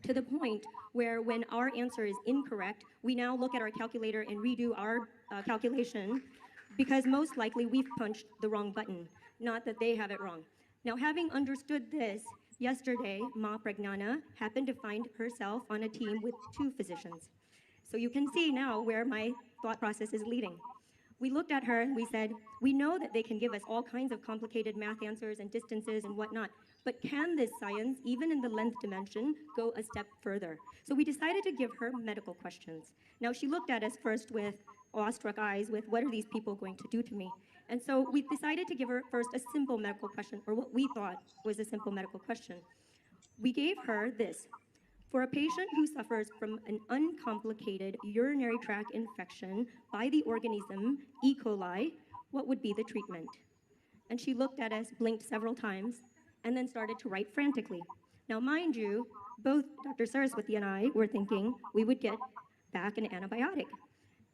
to the point where when our answer is incorrect, we now look at our calculator and redo our calculation, because most likely we've punched the wrong button, not that they have it wrong. Now, having understood this, yesterday, Ma Pragnana happened to find herself on a team with 2 physicians. So you can see now where my thought process is leading. We looked at her and we said, we know that they can give us all kinds of complicated math answers and distances and whatnot, but can this science, even in the length dimension, go a step further? So we decided to give her medical questions. Now, she looked at us first with awestruck eyes with, what are these people going to do to me? And so we decided to give her first a simple medical question, or what we thought was a simple medical question. We gave her this. For a patient who suffers from an uncomplicated urinary tract infection by the organism E. coli, what would be the treatment? And she looked at us, blinked several times, and then started to write frantically. Now, mind you, both Dr. Saraswati and I were thinking we would get back an antibiotic.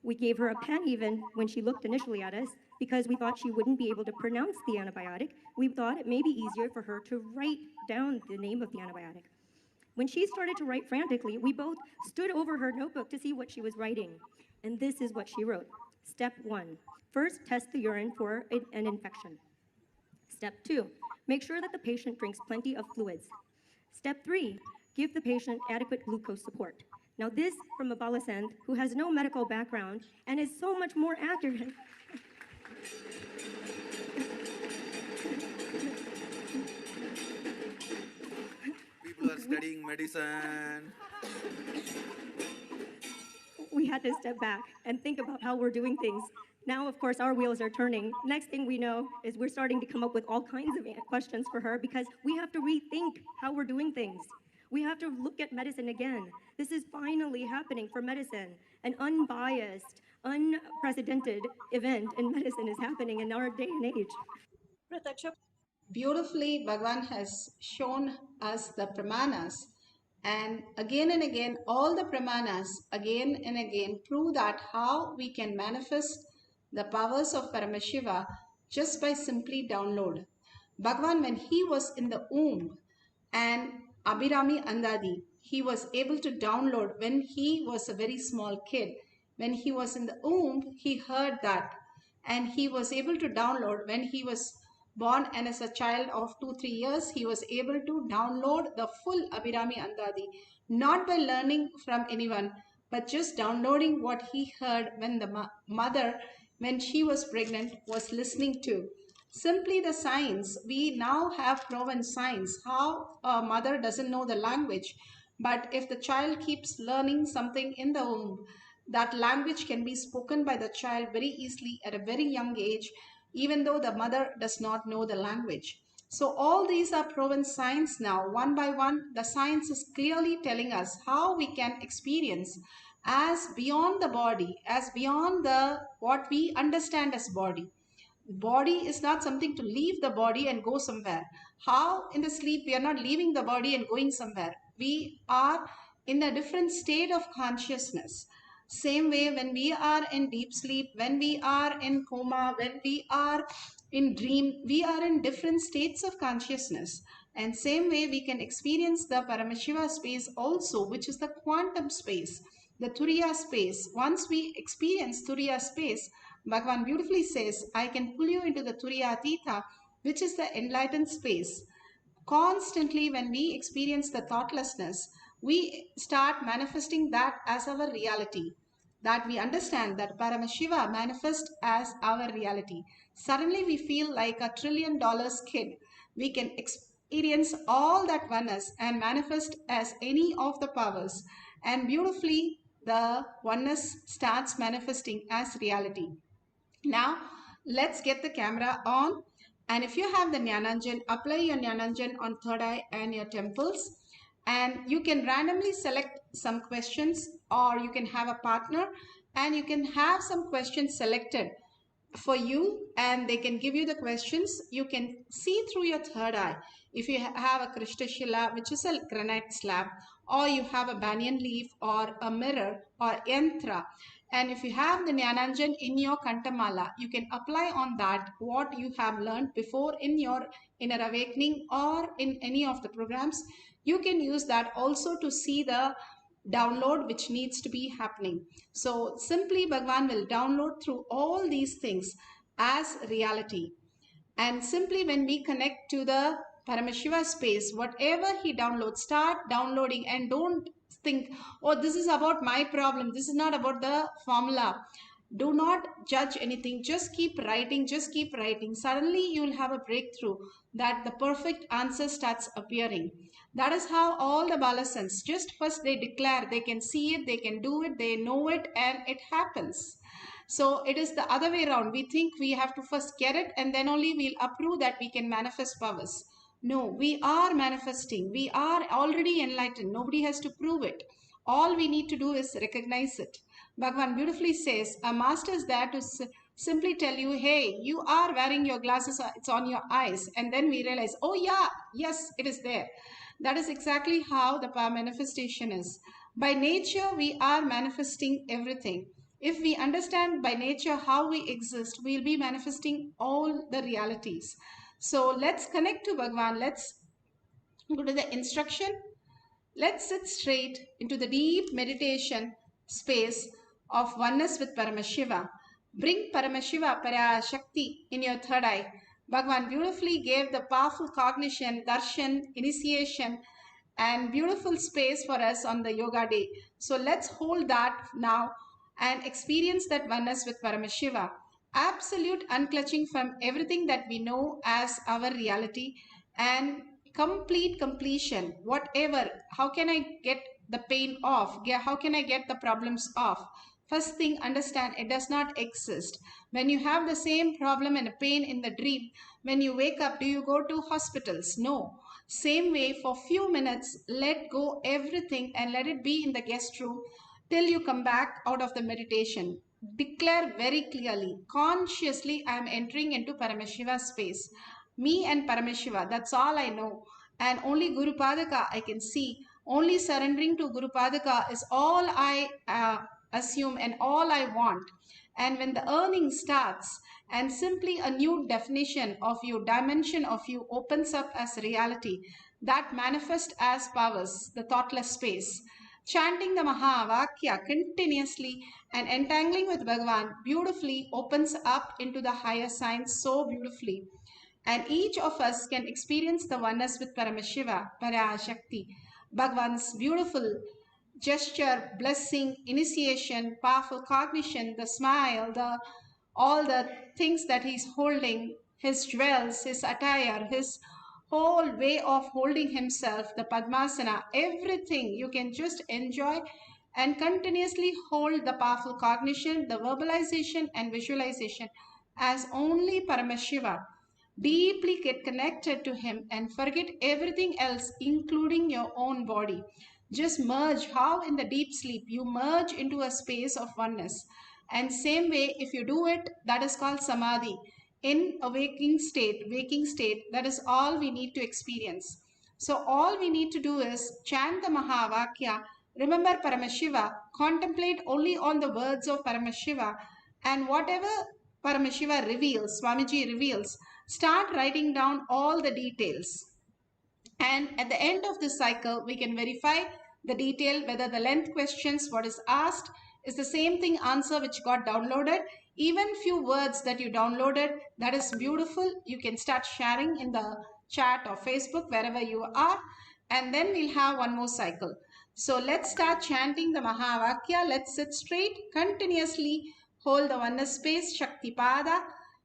We gave her a pen even when she looked initially at us, because we thought she wouldn't be able to pronounce the antibiotic. We thought it may be easier for her to write down the name of the antibiotic. When she started to write frantically, we both stood over her notebook to see what she was writing. And this is what she wrote. Step 1, first test the urine for an infection. Step 2, make sure that the patient drinks plenty of fluids. Step 3, give the patient adequate glucose support. Now this from a balasant who has no medical background and is so much more accurate.
medicine.
We had to step back and think about how we're doing things. Now, of course, our wheels are turning. Next thing we know is we're starting to come up with all kinds of questions for her because we have to rethink how we're doing things. We have to look at medicine again. This is finally happening for medicine. An unbiased, unprecedented event in medicine is happening in our day and age.
Beautifully, Bhagavan has shown us the pramanas, and again, all the pramanas again and again prove that how we can manifest the powers of Paramashiva just by simply download. Bhagavan, when he was in the womb, and Abhirami Andadi, he was able to download when he was a very small kid. When he was in the womb, he heard that, and he was able to download when he was born, and as a child of 2-3 years, he was able to download the full Abhirami Andadi, not by learning from anyone, but just downloading what he heard when the mother, when she was pregnant, was listening to. Simply the science, we now have proven science, how a mother doesn't know the language, but if the child keeps learning something in the womb, that language can be spoken by the child very easily at a very young age, even though the mother does not know the language. So all these are proven science now. One by one, the science is clearly telling us how we can experience as beyond the body, as beyond the what we understand as body. Body is not something to leave the body and go somewhere. How in the sleep we are not leaving the body and going somewhere. We are in a different state of consciousness. Same way when we are in deep sleep, when we are in coma, when we are in dream, we are in different states of consciousness. And same way we can experience the Paramashiva space also, which is the quantum space, the Turiya space. Once we experience Turiya space, Bhagavan beautifully says, I can pull you into the Turiya Atita, which is the enlightened space. Constantly, when we experience the thoughtlessness, we start manifesting that as our reality. That we understand that Paramashiva manifests as our reality. Suddenly, we feel like $1 trillion kid. We can experience all that oneness and manifest as any of the powers. And beautifully, the oneness starts manifesting as reality. Now, let's get the camera on. And if you have the Jnananjan, apply your Jnananjan on third eye and your temples. And you can randomly select some questions, or you can have a partner and you can have some questions selected for you, and they can give you the questions. You can see through your third eye. If you have a Krishtashila, which is a granite slab, or you have a banyan leaf or a mirror or yantra, and if you have the Jnananjan in your Kantamala, you can apply on that what you have learned before in your inner awakening or in any of the programs. You can use that also to see the download which needs to be happening. So simply Bhagavan will download through all these things as reality. And simply when we connect to the Paramashiva space, whatever he downloads, start downloading, and don't think, oh, this is about my problem. This is not about the formula. Do not judge anything. Just keep writing. Just keep writing. Suddenly you will have a breakthrough that the perfect answer starts appearing. That is how all the Balasans, just first they declare, they can see it, they can do it, they know it, and it happens. So it is the other way around. We think we have to first get it and then only we'll approve that we can manifest powers. No, we are manifesting. We are already enlightened. Nobody has to prove it. All we need to do is recognize it. Bhagavan beautifully says, a master is there to simply tell you, hey, you are wearing your glasses, it's on your eyes. And then we realize, oh yeah, yes, it is there. That is exactly how the power manifestation is. By nature, we are manifesting everything. If we understand by nature how we exist, we'll be manifesting all the realities. So let's connect to Bhagavan. Let's go to the instruction. Let's sit straight into the deep meditation space of oneness with Paramashiva. Bring Paramashiva, Parashakti in your third eye. Bhagavan beautifully gave the powerful cognition, darshan, initiation, and beautiful space for us on the yoga day. So let's hold that now and experience that oneness with Paramashiva. Absolute unclutching from everything that we know as our reality, and complete completion, whatever. How can I get the pain off? How can I get the problems off? First thing, understand it does not exist. When you have the same problem and pain in the dream, when you wake up, do you go to hospitals? No. Same way, for few minutes, let go everything and let it be in the guest room till you come back out of the meditation. Declare very clearly, consciously, I am entering into Paramashiva space. Me and Paramashiva, that's all I know. And only Guru Padaka I can see. Only surrendering to Guru Padaka is all I assume and all I want. And when the earning starts and simply a new definition of you, dimension of you opens up as reality, that manifests as powers, the thoughtless space. Chanting the Mahavakya continuously and entangling with Bhagavan beautifully opens up into the higher science so beautifully. And each of us can experience the oneness with Paramashiva, Parashakti, Bhagavan's beautiful gesture, blessing, initiation, powerful cognition, the smile, all the things that he's holding, his jewels, his attire, his whole way of holding himself, the Padmasana, everything you can just enjoy and continuously hold the powerful cognition, the verbalization and visualization as only Paramashiva. Deeply get connected to him and forget everything else, including your own body. Just merge, how in the deep sleep you merge into a space of oneness. And same way, if you do it, that is called samadhi. In a waking state, that is all we need to experience. So all we need to do is chant the Mahavakya, remember Paramashiva, contemplate only on the words of Paramashiva, and whatever Paramashiva reveals, Swamiji reveals, start writing down all the details. And at the end of this cycle, we can verify the detail, whether the length questions, what is asked, is the same thing answer which got downloaded. Even few words that you downloaded, that is beautiful. You can start sharing in the chat or Facebook, wherever you are. And then we'll have one more cycle. So let's start chanting the Mahavakya. Let's sit straight, continuously hold the oneness space, Shaktipada,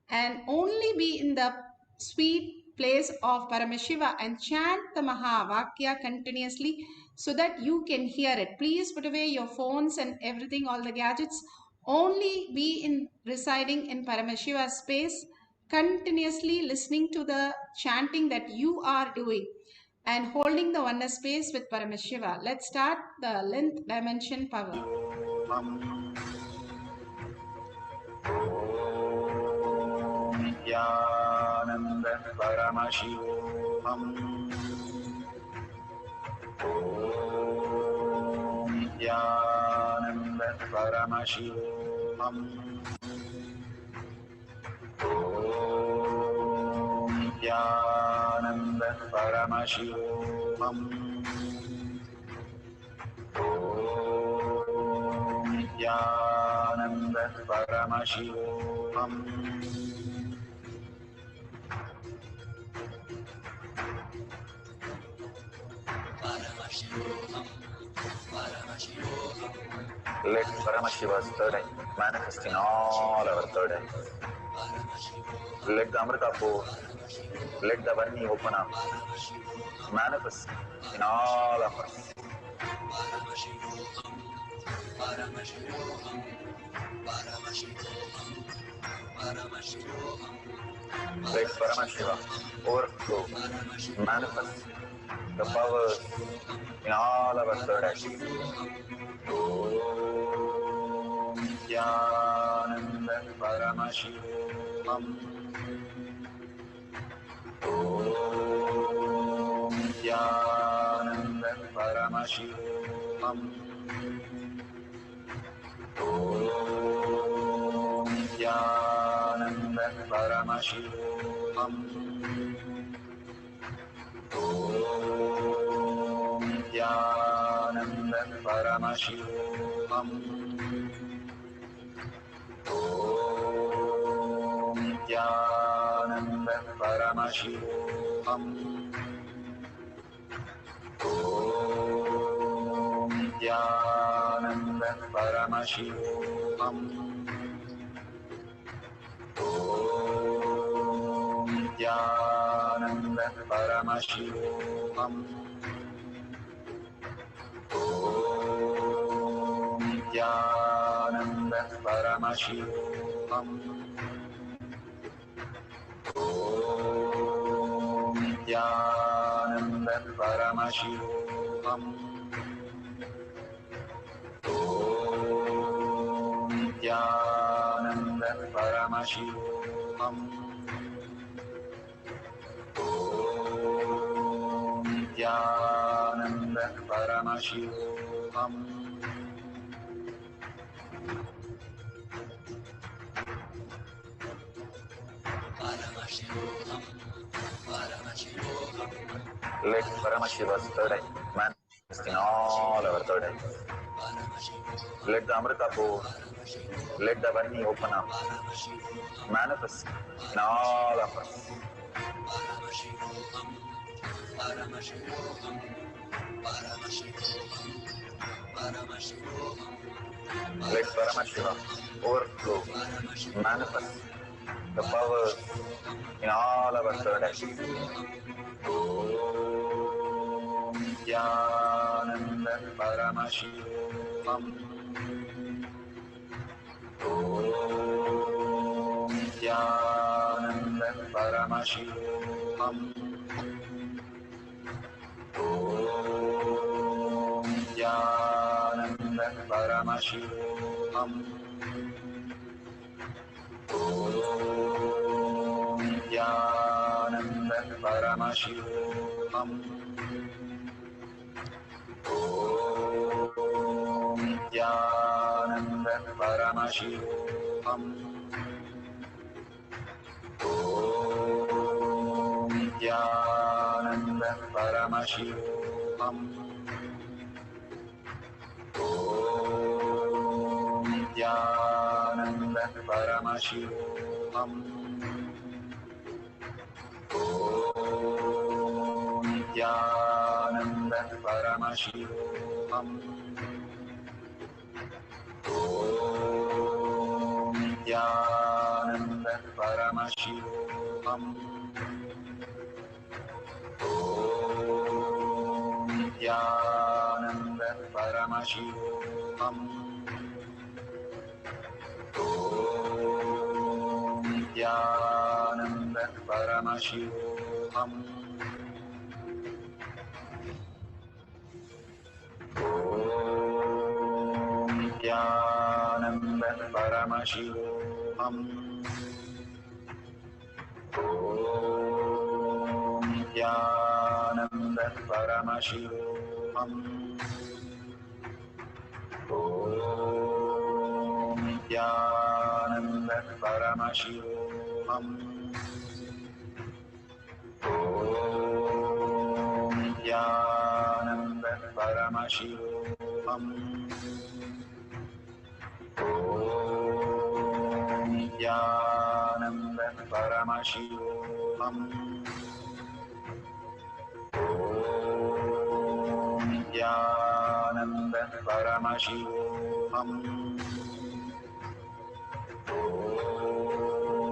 and only be in the sweet place of Paramashiva and chant the Mahavakya continuously so that you can hear it. Please put away your phones and everything, all the gadgets. Only be residing in Paramashiva space, continuously listening to the chanting that you are doing and holding the oneness space with Paramashiva. Let's start the length dimension power.
Nithyananda Paramashivoham. Om Nithyananda Paramashivoham. Om Nithyananda Paramashivoham. Om Nithyananda Paramashivoham. Let Paramashiva's third eye manifest in all our third eyes. Let the Amrita pour, let the Varni open up, manifest in all of us. Let Paramashiva overflow, manifest the powers in all our third eyes. Om Nithyananda Paramashivoham. Om Nithyananda Paramashivoham. Om Nithyananda Paramashivoham. Om Nithyananda Paramashivoham. Om Nithyananda Paramashivoham. Om Nithyananda Paramashivoham. Om Nithyananda Paramashivoham.
Paramashivoham. Om Nithyananda Paramashivam. Om Nithyananda Paramashivam. Om Nithyananda Paramashivam. Om Nithyananda Paramashivam. Let Paramashiva's third eye manifest in all our third eyes. Let the Amrita pour, let the Vani open up, manifest in all of us. Let Paramashiva overflow, manifest the powers in all our third eyes. Om Nithyananda Paramashivam. Om Nithyananda Paramashivam. Om Nithyananda Paramashivam. Om Nithyananda Paramashivam. Om Nithyananda Paramashivam. Om Nithyananda Paramashivam. Om Nithyananda Paramashivam. Om Nithyananda Paramashivam. Om Nithyananda Paramashivam. Om Nithyananda Paramashivam. Om Nithyananda Paramashivoham. Om Nithyananda Paramashivoham. Om Nithyananda Paramashivoham. Om Nithyananda Paramashivoham. Om Nithyananda Paramashivoham. Om Nithyananda Paramashivoham. Om Nithyananda Paramashivoham.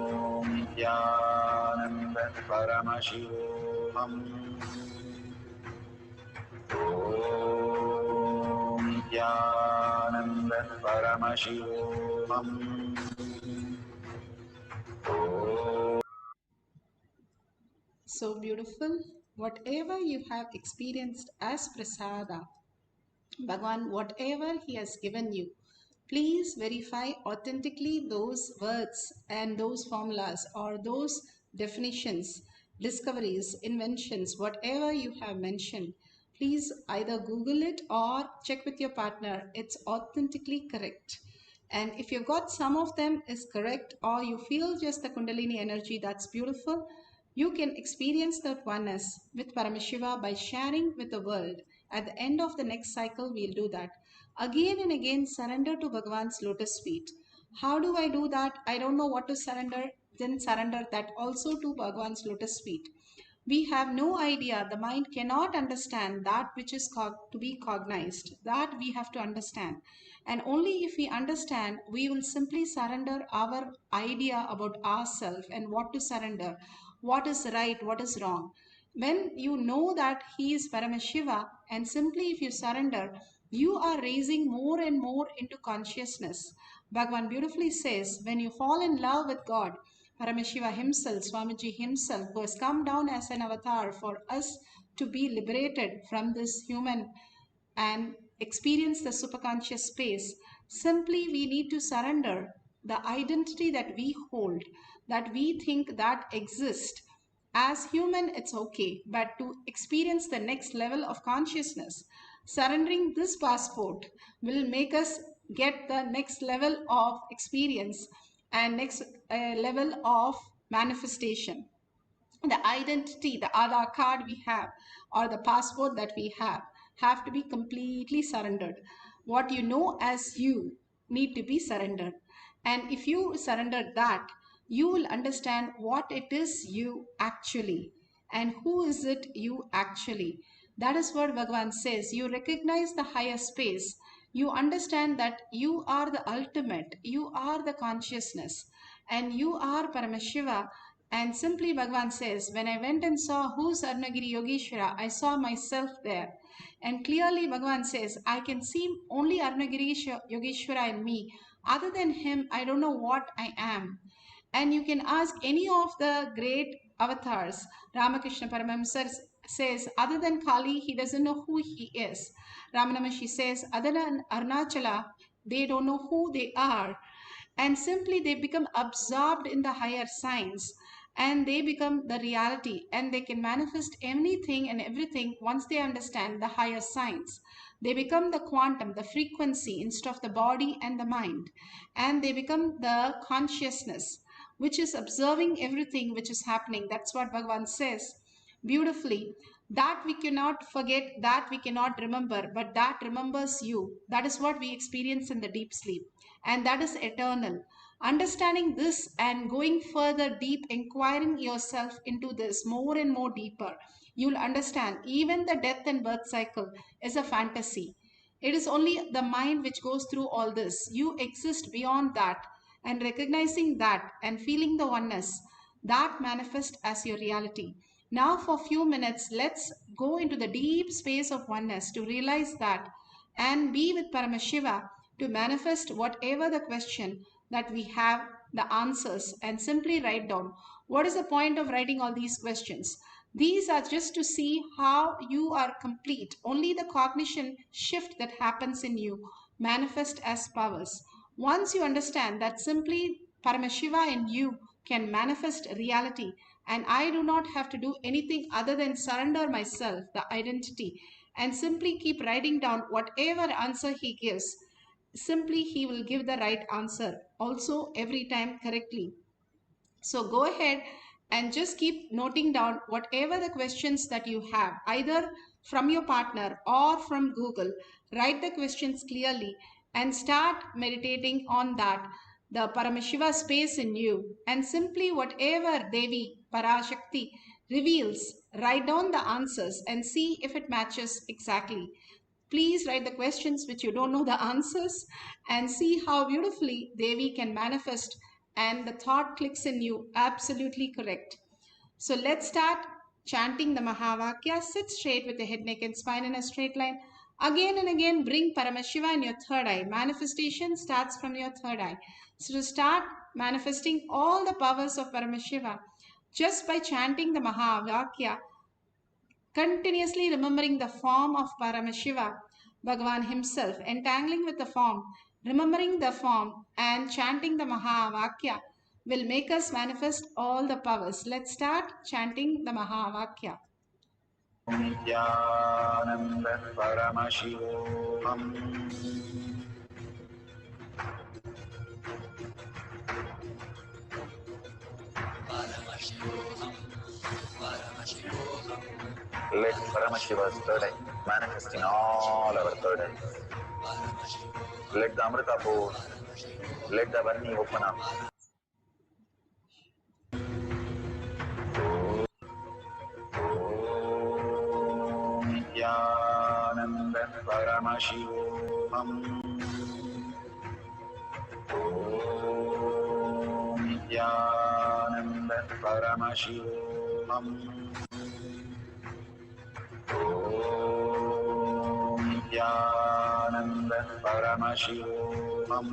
Om Nithyananda Paramashivoham. Om Nithyananda Paramashivoham.
So beautiful. Whatever you have experienced as prasada, Bhagwan, whatever he has given you, please verify authentically those words and those formulas or those definitions, discoveries, inventions, whatever you have mentioned. Please either Google it or check with your partner. It's authentically correct. And if you got some of them is correct or you feel just the Kundalini energy, that's beautiful. You can experience that oneness with Paramashiva by sharing with the world. At the end of the next cycle, we'll do that. Again and again, surrender to Bhagwan's lotus feet. How do I do that? I don't know what to surrender. Then surrender that also to Bhagwan's lotus feet. We have no idea. The mind cannot understand that which is to be cognized. That we have to understand. And only if we understand, we will simply surrender our idea about ourselves and what to surrender, what is right, what is wrong. when you know that he is Paramashiva, and simply if you surrender, you are raising more and more into consciousness. Bhagavan beautifully says, when you fall in love with God, Paramashiva himself, Swamiji himself, who has come down as an avatar for us to be liberated from this human and experience the superconscious space, simply we need to surrender the identity that we hold, that we think that exists. As human, it's okay, but to experience the next level of consciousness, surrendering this passport will make us get the next level of experience and next level of manifestation. The identity, the Aadhaar card we have, or the passport that we have to be completely surrendered. What you know as you need to be surrendered. And if you surrender that, you will understand what it is you actually, and who is it you actually. That is what Bhagavan says. You recognize the higher space. You understand that you are the ultimate. You are the consciousness. And you are Paramashiva. And simply Bhagavan says, when I went and saw who's Arunagiri Yogeshwara, I saw myself there. And clearly Bhagavan says, I can see only Arunagiri Yogeshwara in me. Other than him, I don't know what I am. And you can ask any of the great avatars. Ramakrishna Paramahamsa says, other than Kali, he doesn't know who he is. Ramanamashi says, other than Arunachala, they don't know who they are. And simply they become absorbed in the higher science, and they become the reality, and they can manifest anything and everything once they understand the higher science. They become the quantum, the frequency, instead of the body and the mind, and they become the consciousness which is observing everything which is happening. That's what Bhagavan says beautifully. That we cannot forget, that we cannot remember, but that remembers you. That is what we experience in the deep sleep, and that is eternal. Understanding this and going further deep, inquiring yourself into this more and more deeper, you'll understand even the death and birth cycle is a fantasy. It is only the mind which goes through all this. You exist beyond that, and recognizing that and feeling the oneness, that manifests as your reality. Now for a few minutes, let's go into the deep space of oneness to realize that and be with Paramashiva to manifest whatever the question that we have, the answers, and simply write down. What is the point of writing all these questions? These are just to see how you are complete. Only the cognition shift that happens in you manifest as powers. Once you understand that simply Paramashiva in you can manifest reality, and I do not have to do anything other than surrender myself, the identity, and simply keep writing down whatever answer he gives. Simply he will give the right answer also every time correctly. So go ahead and just keep noting down whatever the questions that you have, either from your partner or from Google. Write the questions clearly and start meditating on that, the Paramashiva space in you, and simply whatever Devi Parashakti reveals, write down the answers and see if it matches exactly. Please write the questions which you don't know the answers and see how beautifully Devi can manifest, and the thought clicks in you. Absolutely correct. So let's start chanting the Mahavakya. Sit straight with the head, neck and spine in a straight line. Again and again, bring Paramashiva in your third eye. Manifestation starts from your third eye. So to start manifesting all the powers of Paramashiva, just by chanting the Mahavakya, continuously remembering the form of Paramashiva, Bhagavan himself, entangling with the form, remembering the form and chanting the Mahavakya will make us manifest all the powers. Let's start chanting the Mahavakya.
Nithyananda Paramashivoham.
Paramashivoham, Paramashivoham.
Let Paramashiva's third eye manifest in all our third eyes. Let the Amrita pour, let the Varni open up. Nithyananda Paramashivoham. Nithyananda Paramashivoham. Nithyananda Paramashivoham.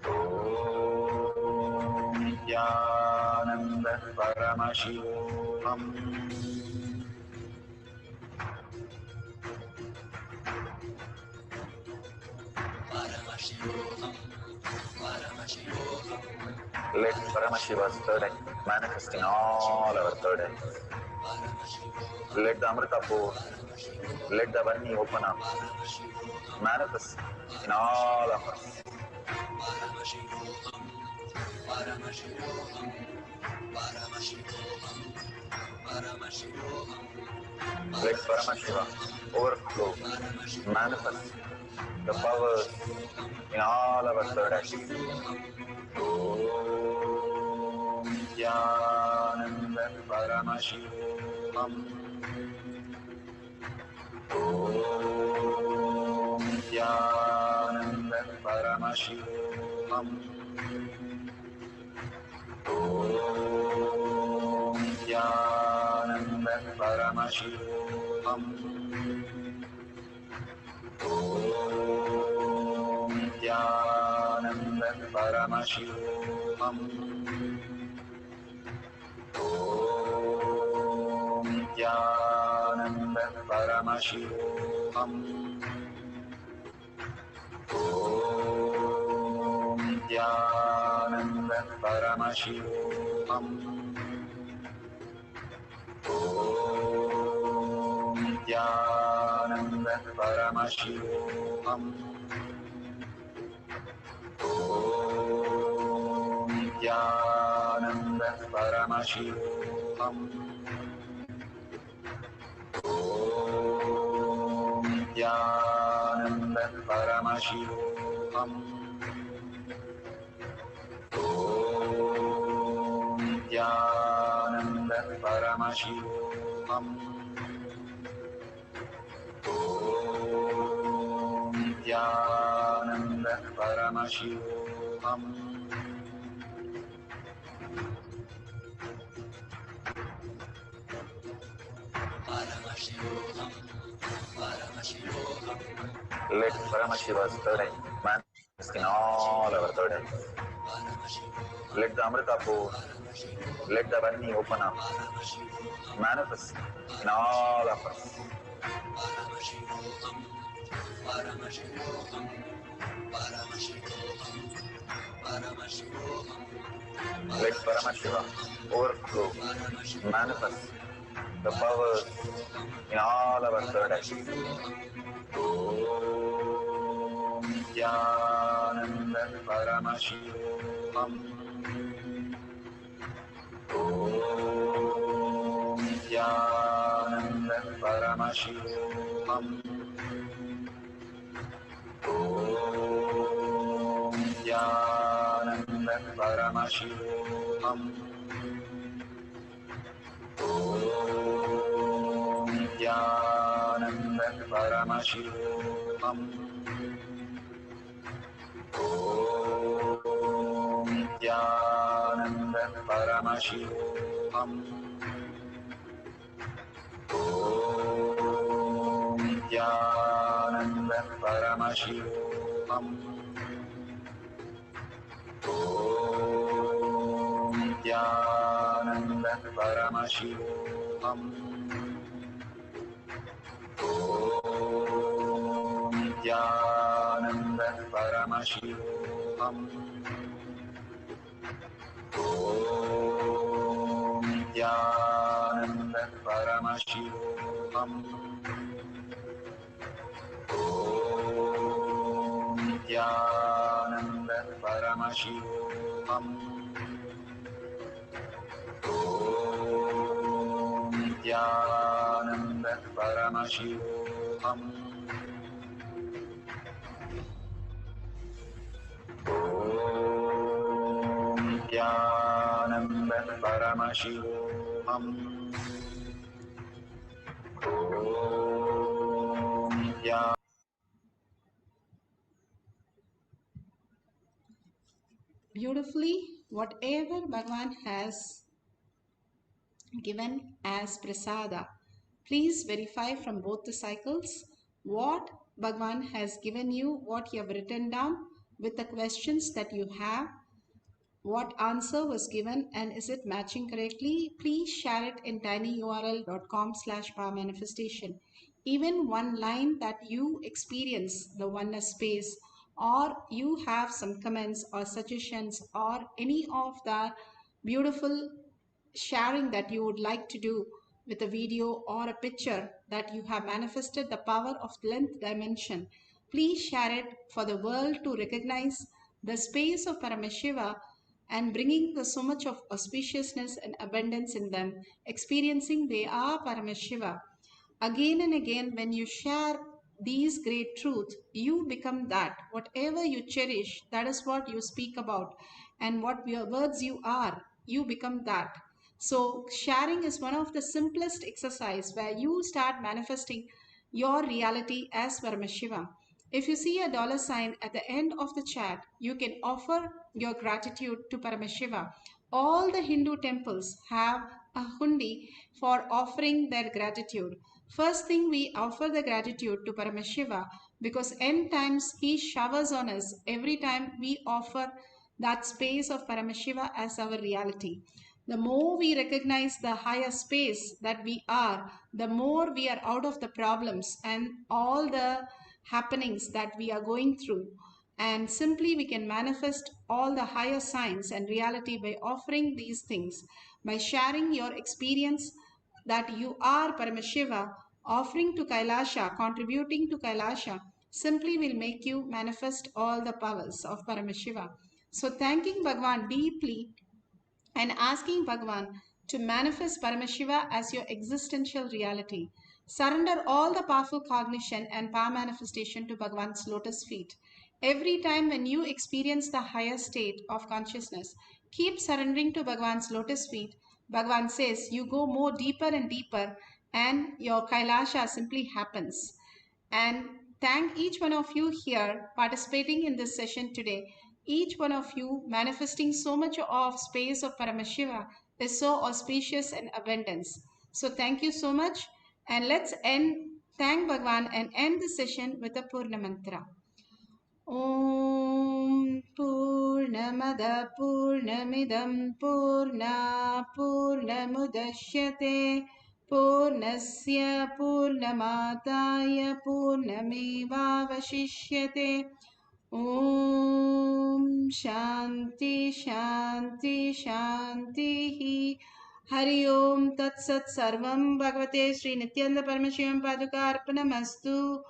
Om Nithyananda Paramashivoham. Let Paramashiva's third eye manifest in all our third eyes. Let the Amrita pour, let the Varni open up, manifest in all of us. Let Paramashiva overflow, manifest the powers in all our third eyes. Om Nithyananda Paramashivoham. Om Nithyananda Paramashivoham. Om Nithyananda Paramashivoham. Om Nithyananda Paramashivoham. Om Nithyananda Paramashivoham. Om Nithyananda Paramashivoham. Om Nithyananda Paramashivoham. Om Nithyananda Paramashivoham. Om Nithyananda Paramashivoham. Om Nithyananda Paramashivoham. Om Nithyananda Paramashivoham. Let Paramashiva's third eye manifest in all our third eyes. Let the Amrita pour, let the Varni open up, manifest in all of us. Let Paramashiva overflow, manifest the powers in all our third eyes. Om Nithyananda Paramashivoham. Om Nithyananda Paramashivoham. Om Nithyananda Paramashivoham. Om Nithyananda Paramashivoham. Om Nithyananda Paramashivoham. Om Nithyananda Paramashivoham. Om Nithyananda Paramashivoham. Om Nithyananda Paramashivoham. Om Nithyananda Paramashivoham. Om Nithyananda Paramashivoham. Om Nithyananda Paramashivoham. Om Nithyananda Paramashivoham. Om Nithyananda.
Beautifully, whatever Bhagavan has given as prasada Please verify from both the cycles what Bhagwan has given you, what you have written down with the questions that you have, what answer was given, and is it matching correctly. Please share it in tinyurl.com/powermanifestation. Even one line that you experience the oneness space, or you have some comments or suggestions or any of the beautiful sharing that you would like to do with a video or a picture that you have manifested the power of length dimension, please share it for the world to recognize the space of Paramashiva and bringing the so much of auspiciousness and abundance in them, experiencing they are Paramashiva. Again and again, when you share these great truths, you become that. Whatever you cherish, that is what you speak about. And what words you are, you become that. So sharing is one of the simplest exercise where you start manifesting your reality as Paramashiva. If you see a dollar sign at the end of the chat, you can offer your gratitude to Paramashiva. All the Hindu temples have a hundi for offering their gratitude. First thing, we offer the gratitude to Paramashiva because end times he showers on us every time we offer that space of Paramashiva as our reality. The more we recognize the higher space that we are, the more we are out of the problems and all the happenings that we are going through. And simply we can manifest all the higher signs and reality by offering these things, by sharing your experience that you are Paramashiva, offering to Kailasa, contributing to Kailasa, simply will make you manifest all the powers of Paramashiva. So thanking Bhagwan deeply and asking Bhagwan to manifest Paramashiva as your existential reality. Surrender all the powerful cognition and power manifestation to Bhagwan's lotus feet. Every time when you experience the higher state of consciousness, keep surrendering to Bhagwan's lotus feet. Bhagwan says you go more deeper and deeper and your Kailasa simply happens. And thank each one of you here participating in this session today. Each one of you manifesting so much of space of Paramashiva is so auspicious and abundance. So thank you so much. And let's thank Bhagwan and end the session with a Purna Mantra. Om Purnamada Purnamidam Purna Purnamudashyate Purnasya Purnamataya Purnamevavashishyate. Om Shanti Shanti Shanti. Hari Om Tat Sat Sarvam Bhagavate Sri Nithyananda Paramashivam Padukarpanamastu.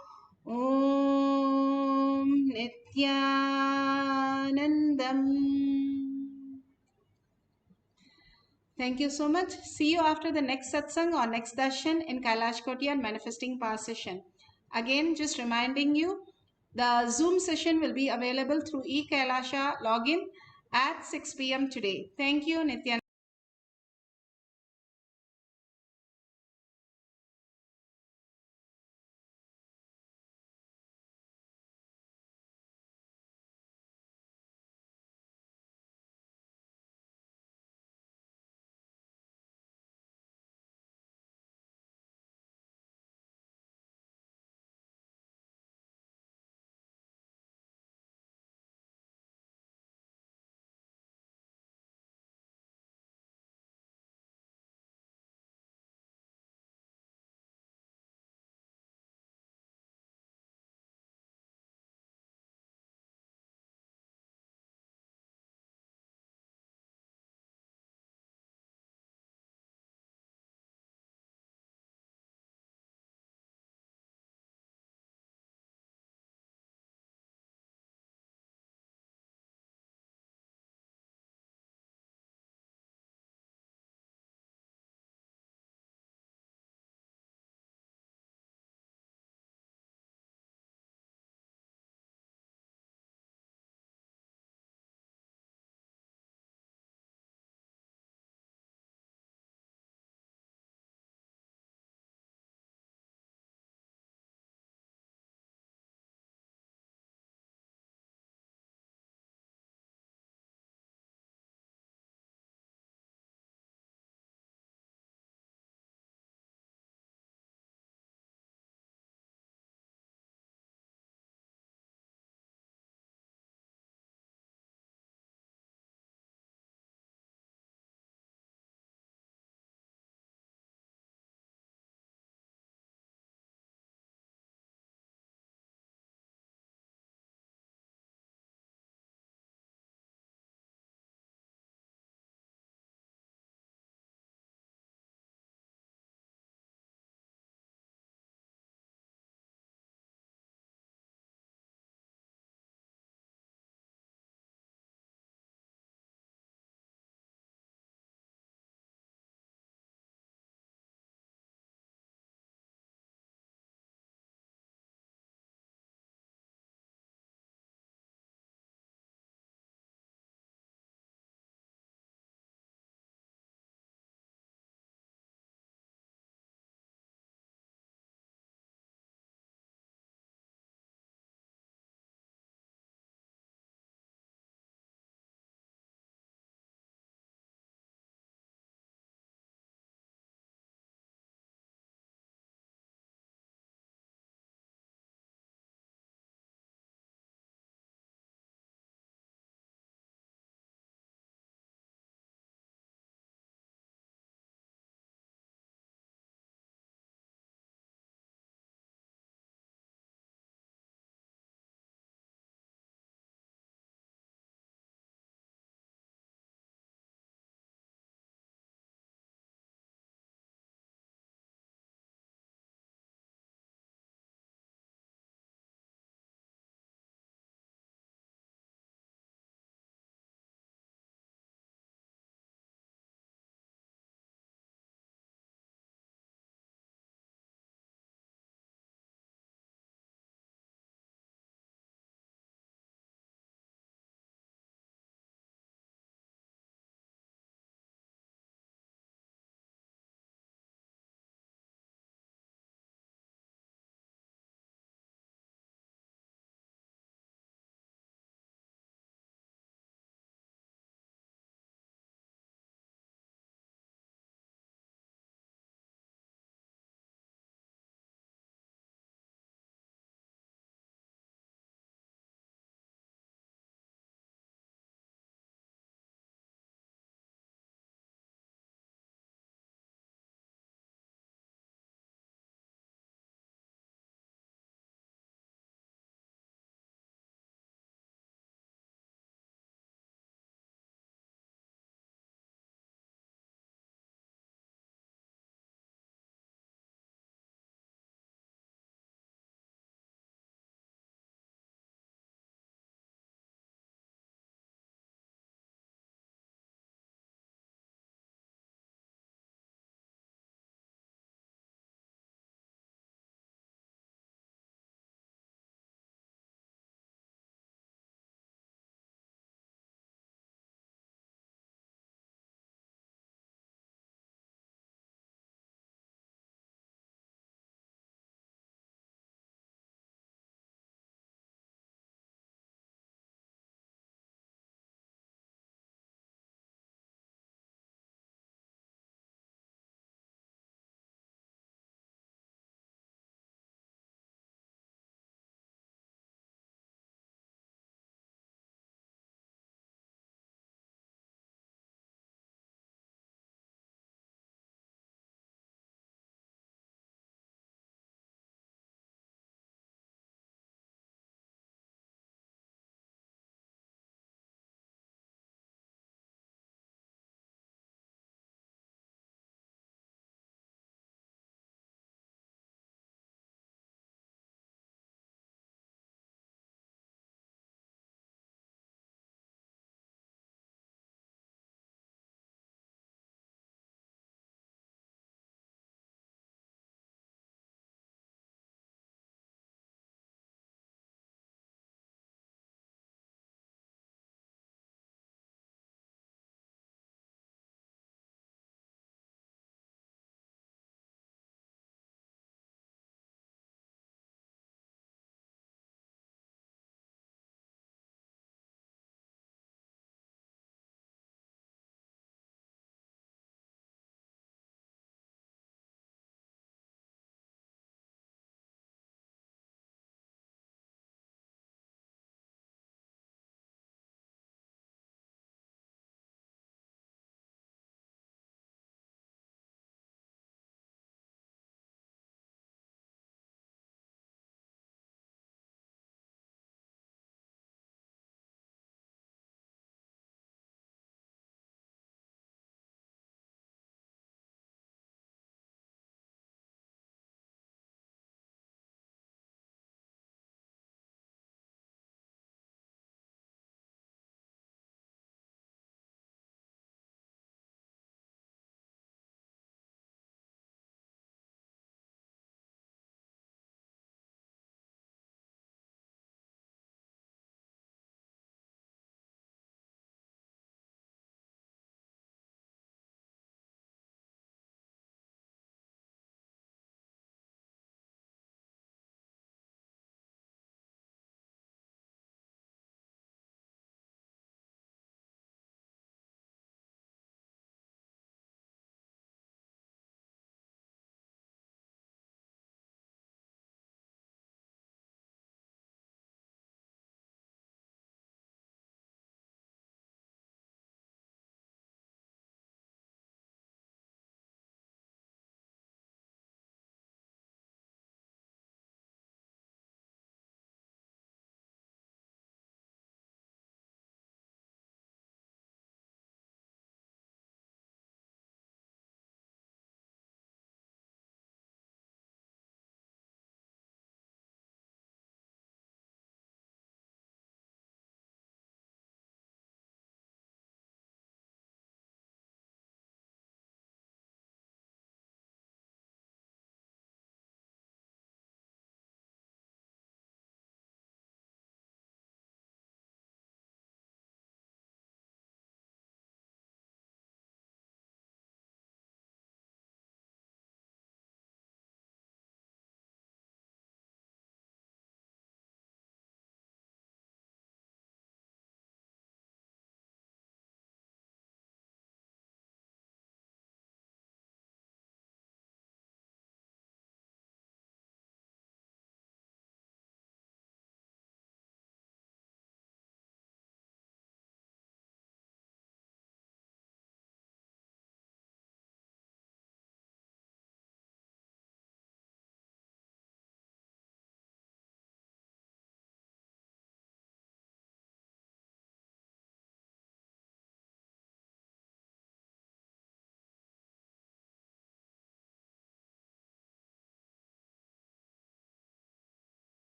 Om Nithyanandam. Thank you so much. See you after the next satsang or next darshan in Kailash Koti and Manifesting Power session. Again, just reminding you, the Zoom session will be available through eKailasha login at 6 p.m. today. Thank you, Nithyananda.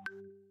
you.